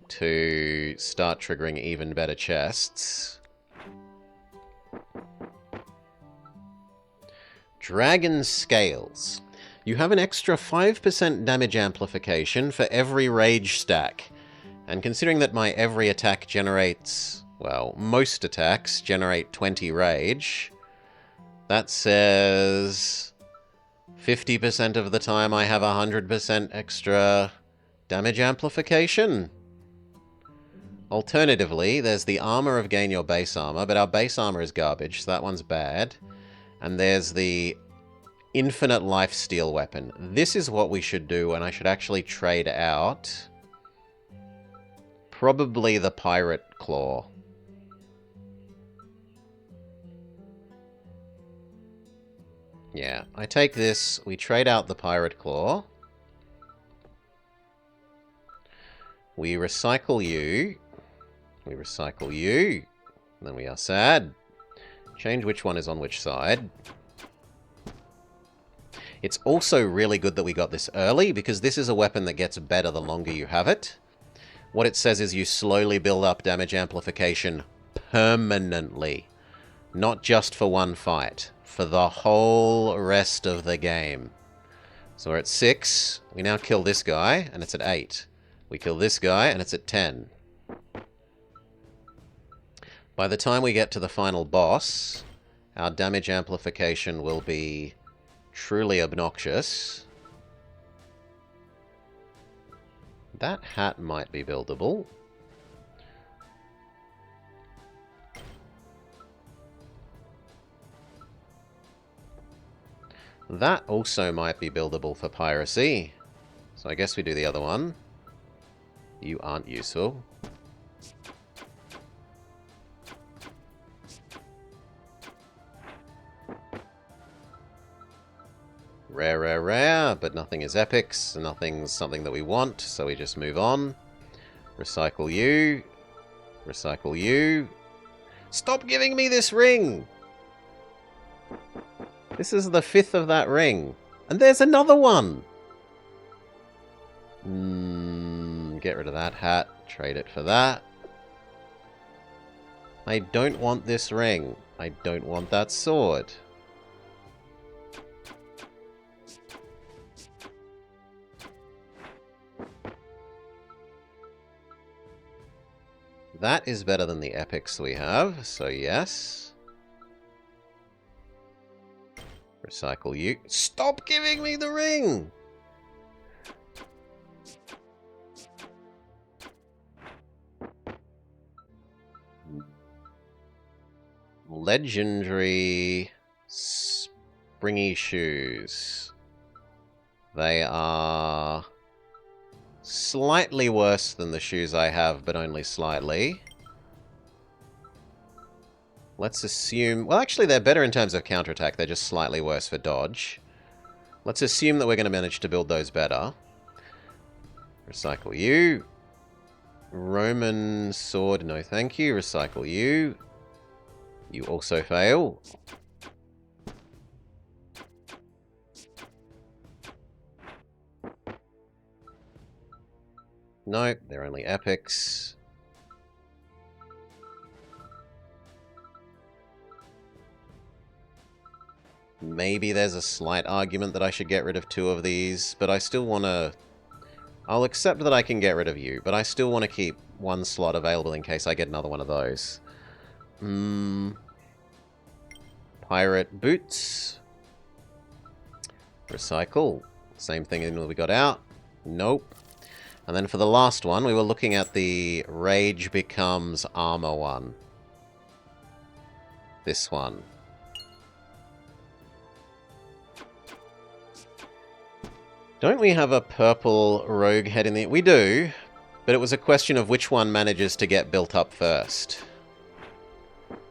to start triggering even better chests. Dragon Scales. You have an extra 5% damage amplification for every rage stack. And considering that my every attack generates... Well, most attacks generate 20 rage. That says... 50% of the time I have 100% extra damage amplification. Alternatively, there's the armor of gain your base armor, but our base armor is garbage, so that one's bad. And there's the infinite lifesteal weapon. This is what we should do, and I should actually trade out probably the pirate claw. Yeah, I take this, we trade out the pirate claw. We recycle you. We recycle you. And then we are sad. Change which one is on which side. It's also really good that we got this early, because this is a weapon that gets better the longer you have it. What it says is you slowly build up damage amplification permanently. Not just for one fight. For the whole rest of the game. So we're at 6. We now kill this guy, and it's at 8. We kill this guy, and it's at 10. By the time we get to the final boss, our damage amplification will be truly obnoxious. That hat might be buildable. That also might be buildable for piracy. So I guess we do the other one. You aren't useful. Rare, rare, rare, but nothing is epics, nothing's something that we want, so we just move on. Recycle you. Recycle you. Stop giving me this ring! This is the 5th of that ring. And there's another one! Get rid of that hat. Trade it for that. I don't want this ring. I don't want that sword. That is better than the epics we have, so yes. Recycle you. Stop giving me the ring! Legendary springy shoes. They are slightly worse than the shoes I have, but only slightly. Let's assume... Well, actually, they're better in terms of counterattack. They're just slightly worse for dodge. Let's assume that we're going to manage to build those better. Recycle you. Roman sword, no thank you. Recycle you. You also fail. Nope, they're only epics. Maybe there's a slight argument that I should get rid of 2 of these, but I still want to... I'll accept that I can get rid of you, but I still want to keep 1 slot available in case I get another one of those. Pirate boots. Recycle. Same thing in we got out. Nope. And then for the last one, we were looking at the Rage Becomes Armor one. This one. Don't we have a purple rogue head in the... We do, but it was a question of which one manages to get built up first.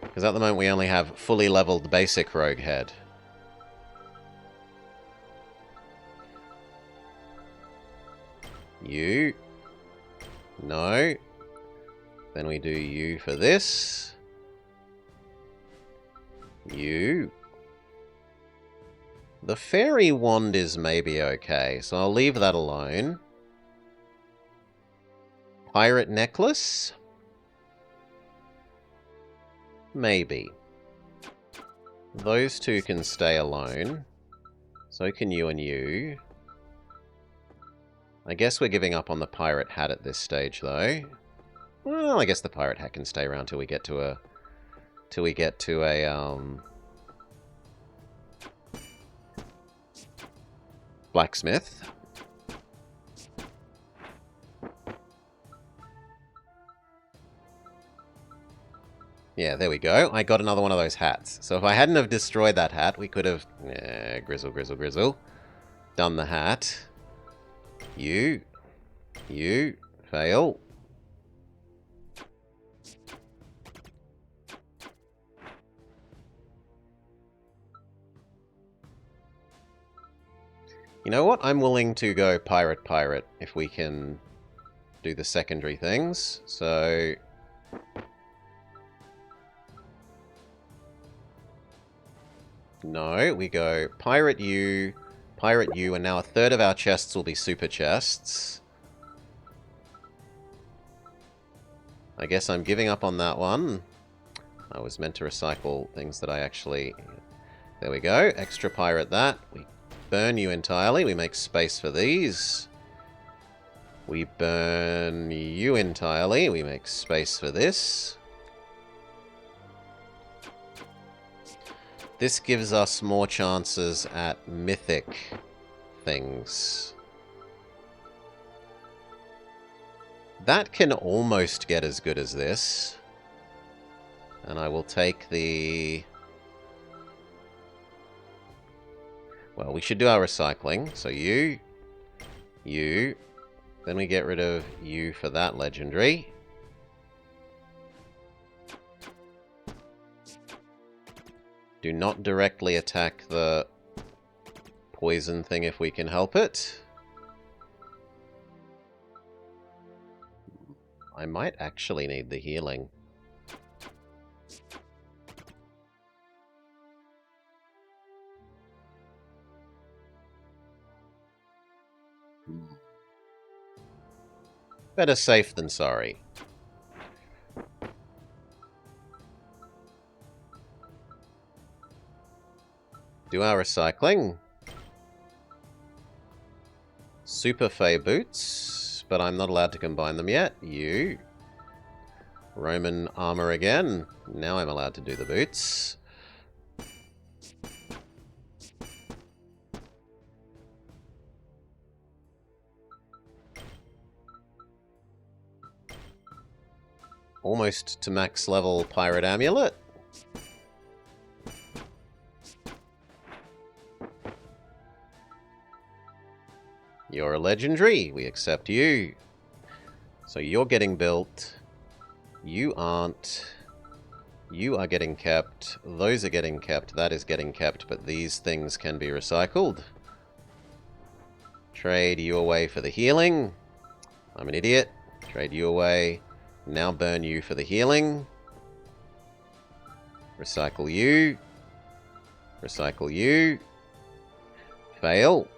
Because at the moment we only have fully leveled basic rogue head. You. No. Then we do you for this. You. The fairy wand is maybe okay, so I'll leave that alone. Pirate necklace? Maybe. Those 2 can stay alone. So can you and you. I guess we're giving up on the pirate hat at this stage, though. Well, I guess the pirate hat can stay around till we get to a... blacksmith. Yeah, there we go. I got another one of those hats. So if I hadn't have destroyed that hat, we could have... grizzle, grizzle, grizzle. Done the hat. You. Fail. You know what? I'm willing to go pirate if we can do the secondary things. So... No, we go pirate you, and now a third of our chests will be super chests. I guess I'm giving up on that one. I was meant to recycle things that I actually... There we go. Extra pirate that. We burn you entirely. We make space for these. We burn you entirely. We make space for this. This gives us more chances at mythic things. That can almost get as good as this. And I will take the... Well, we should do our recycling. So you. Then we get rid of you for that legendary. Do not directly attack the poison thing if we can help it. I might actually need the healing. Better safe than sorry. Do our recycling. Super Fey boots, but I'm not allowed to combine them yet. You. Roman armor again. Now I'm allowed to do the boots. Almost to max level pirate amulet. You're a legendary. We accept you. So you're getting built. You aren't. You are getting kept. Those are getting kept. That is getting kept. But these things can be recycled. Trade you away for the healing. I'm an idiot. Trade you away. Now burn you for the healing. Recycle you. Recycle you. Fail.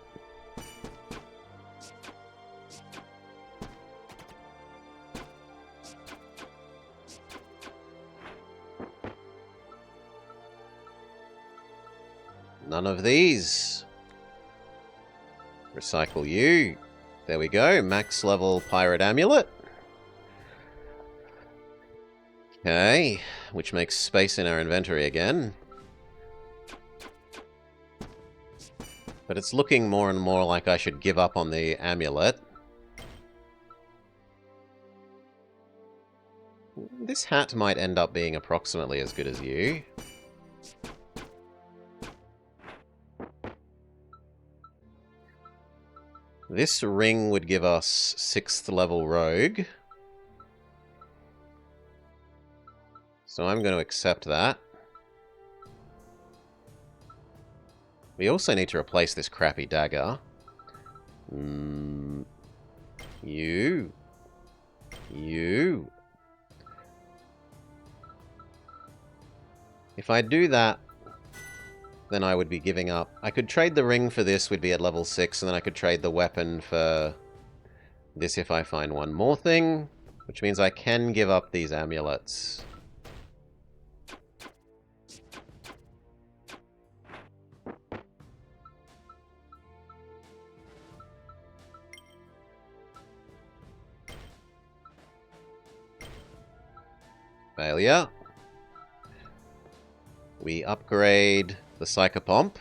None of these. Recycle you. There we go. Max level pirate amulet. Okay, which makes space in our inventory again. But it's looking more and more like I should give up on the amulet. This hat might end up being approximately as good as you. This ring would give us 6th level rogue. So I'm going to accept that. We also need to replace this crappy dagger. You. If I do that, then I would be giving up. I could trade the ring for this, would be at level 6, and then I could trade the weapon for this if I find one more thing, which means I can give up these amulets. Failure. We upgrade the Psychopomp.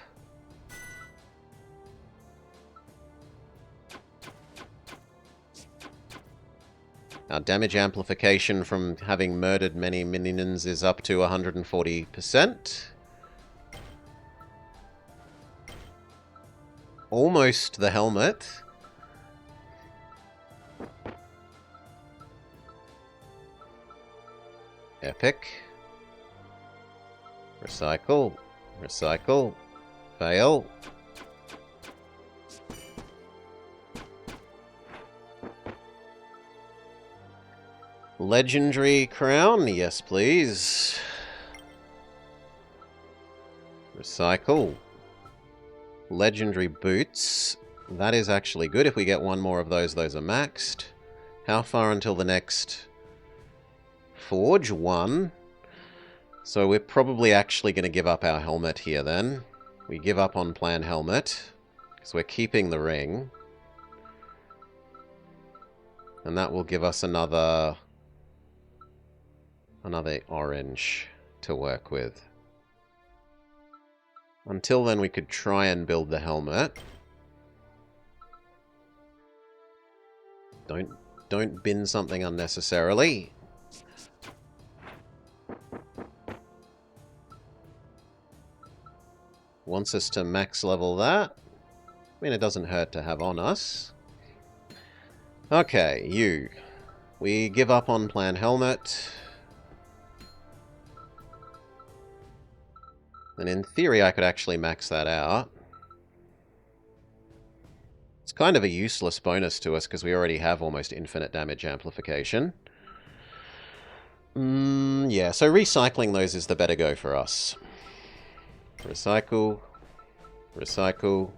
Our damage amplification from having murdered many minions is up to 140%. Almost the helmet. Epic. Recycle. Recycle. Fail. Legendary crown, yes please. Recycle. Legendary boots. That is actually good. If we get one more of those are maxed. How far until the next forge? 1. So we're probably actually going to give up our helmet here then. We give up on plan helmet, because we're keeping the ring. And that will give us another orange to work with. Until then we could try and build the helmet. Don't bin something unnecessarily. Wants us to max level that. I mean, it doesn't hurt to have on us. Okay, you. We give up on plan helmet. And in theory, I could actually max that out. It's kind of a useless bonus to us because we already have almost infinite damage amplification. Yeah, so recycling those is the better go for us. Recycle. Recycle.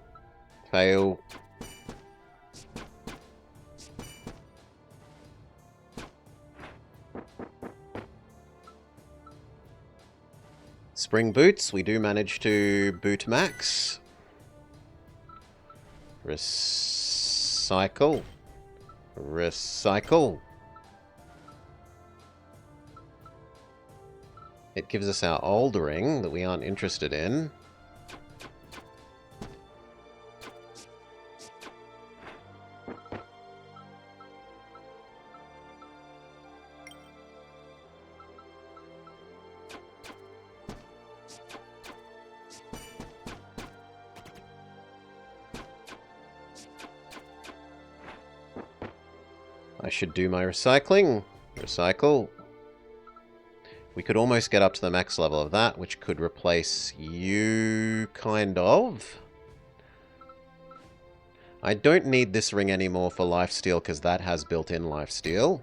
Fail. Spring boots, we do manage to boot max. Recycle. Recycle. It gives us our old ring that we aren't interested in. I should do my recycling. Recycle. We could almost get up to the max level of that, which could replace you, kind of. I don't need this ring anymore for lifesteal, because that has built-in lifesteal.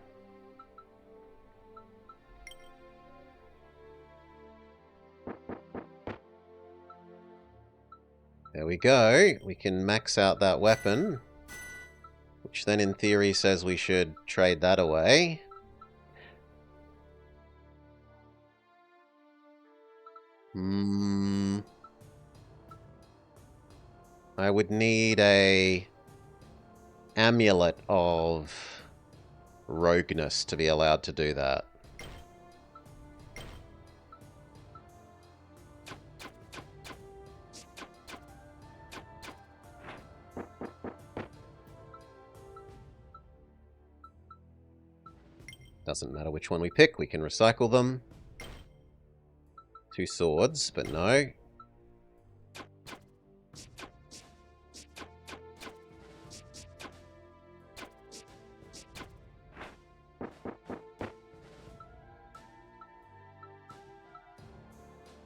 There we go. We can max out that weapon. Which then in theory says we should trade that away. I would need a amulet of rogueness to be allowed to do that. Doesn't matter which one we pick, we can recycle them. 2 swords, but no.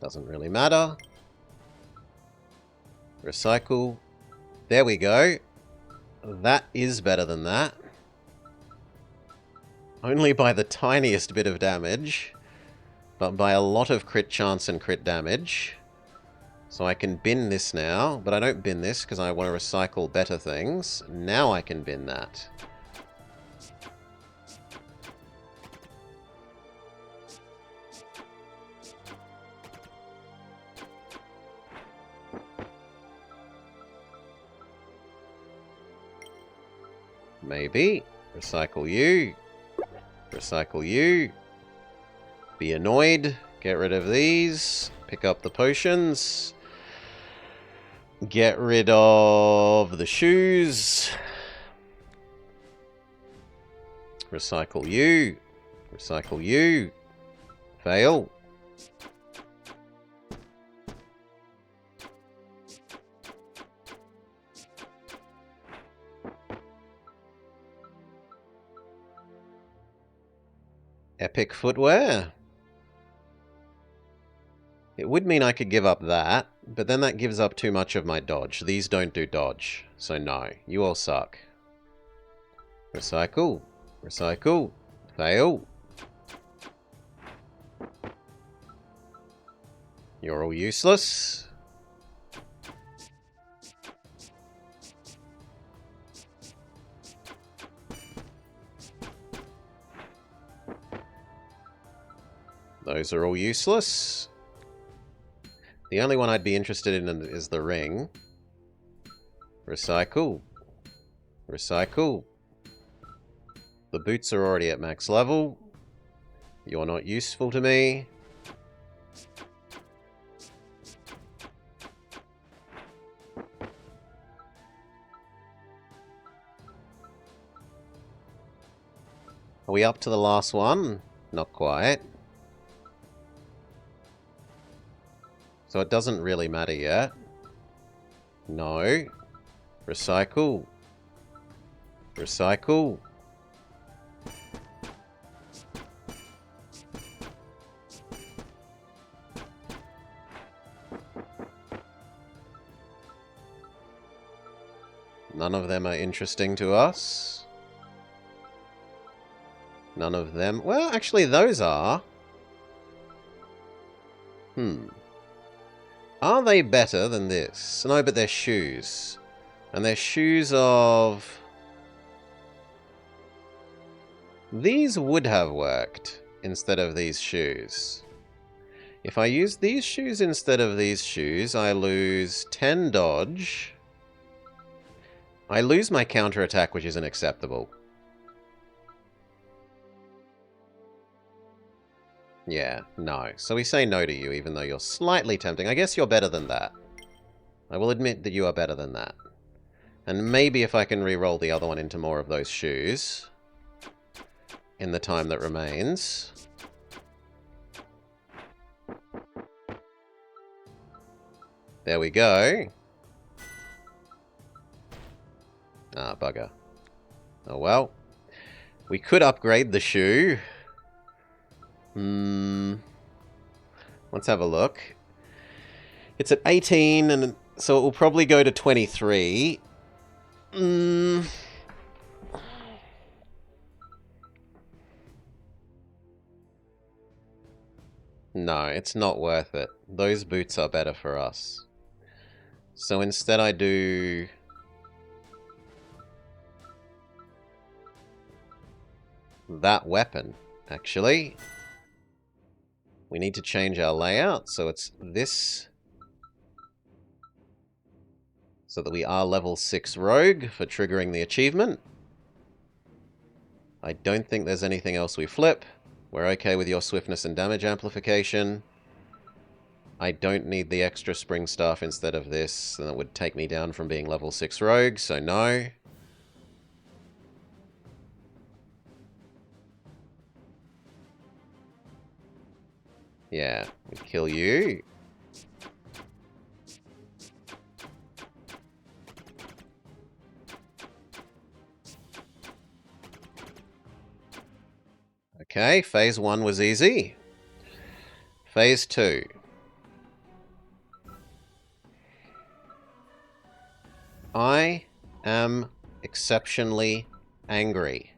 Doesn't really matter. Recycle. There we go. That is better than that. Only by the tiniest bit of damage, but by a lot of crit chance and crit damage. So I can bin this now, but I don't bin this because I want to recycle better things. Now I can bin that. Maybe. Recycle you. Recycle you. Be annoyed. Get rid of these. Pick up the potions. Get rid of the shoes. Recycle you. Recycle you. Fail. Epic footwear. It would mean I could give up that, but then that gives up too much of my dodge. These don't do dodge, so no. You all suck. Recycle. Recycle. Fail. You're all useless. Those are all useless. The only one I'd be interested in is the ring. Recycle. Recycle. The boots are already at max level. You're not useful to me. Are we up to the last one? Not quite. So it doesn't really matter yet. No. Recycle. Recycle. None of them are interesting to us. None of them... Well, actually, those are. Are they better than this? No, but they're shoes. And they're shoes of... These would have worked instead of these shoes. If I use these shoes instead of these shoes, I lose 10 dodge. I lose my counterattack, which isn't acceptable. Yeah, no. So we say no to you, even though you're slightly tempting. I guess you're better than that. I will admit that you are better than that. And maybe if I can re-roll the other one into more of those shoes in the time that remains. There we go. Ah, bugger. Oh well. We could upgrade the shoe. Let's have a look. It's at 18, and so it will probably go to 23. No, it's not worth it. Those boots are better for us. So instead I do... that weapon, actually. We need to change our layout, so it's this. So that we are level 6 rogue for triggering the achievement. I don't think there's anything else we flip. We're okay with your swiftness and damage amplification. I don't need the extra spring staff instead of this, and that would take me down from being level 6 rogue, so no. Yeah, we kill you. Okay, phase 1 was easy. Phase 2. I am exceptionally angry.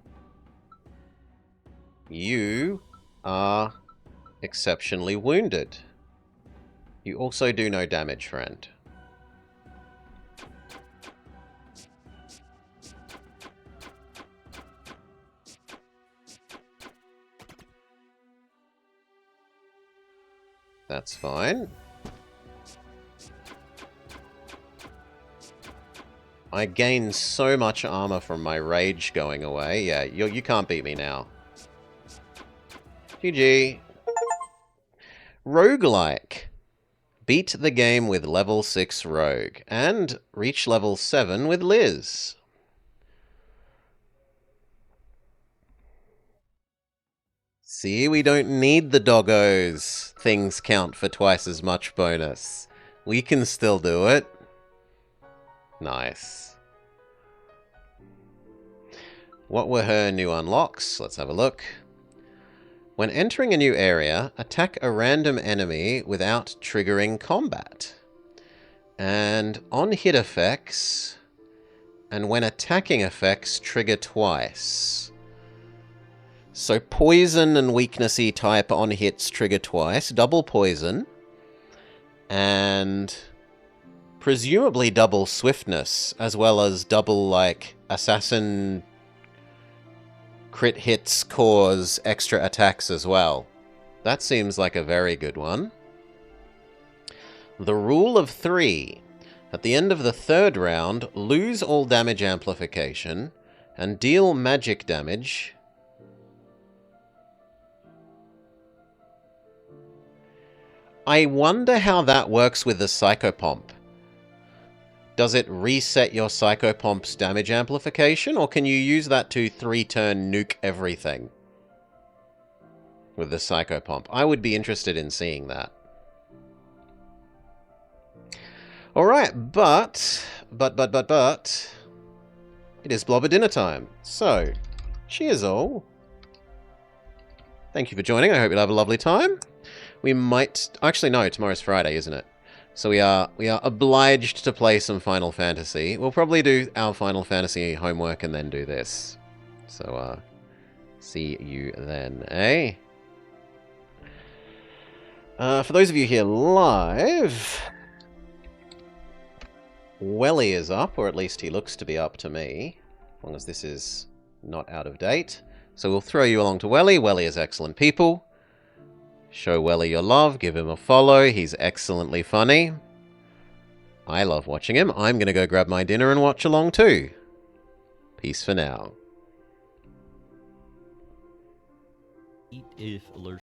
You are exceptionally wounded. You also do no damage, friend. That's fine. I gain so much armor from my rage going away. Yeah, you can't beat me now. GG. Roguelike. Beat the game with level 6 rogue. And reach level 7 with Liz. See, we don't need the doggos. Things count for twice as much bonus. We can still do it. Nice. What were her new unlocks? Let's have a look. When entering a new area, attack a random enemy without triggering combat. And on-hit effects, and when attacking effects, trigger twice. So poison and weaknessy type on-hits trigger twice, double poison, and presumably double swiftness, as well as double, like, assassin crit hits cause extra attacks as well. That seems like a very good one. The rule of 3. At the end of the third round, lose all damage amplification and deal magic damage. I wonder how that works with the Psychopomp. Does it reset your Psychopomp's damage amplification, or can you use that to 3-turn nuke everything with the Psychopomp? I would be interested in seeing that. Alright, but... It is Blobber dinner time. So, cheers all. Thank you for joining. I hope you'll have a lovely time. We might... Actually, no, tomorrow's Friday, isn't it? So we are obliged to play some Final Fantasy. We'll probably do our Final Fantasy homework and then do this. So, see you then, eh? For those of you here live... Welly is up, or at least he looks to be up to me. As long as this is not out of date. So we'll throw you along to Welly. Welly is excellent people. Show Welly your love, give him a follow, he's excellently funny. I love watching him. I'm going to go grab my dinner and watch along too. Peace for now. Eat if alert.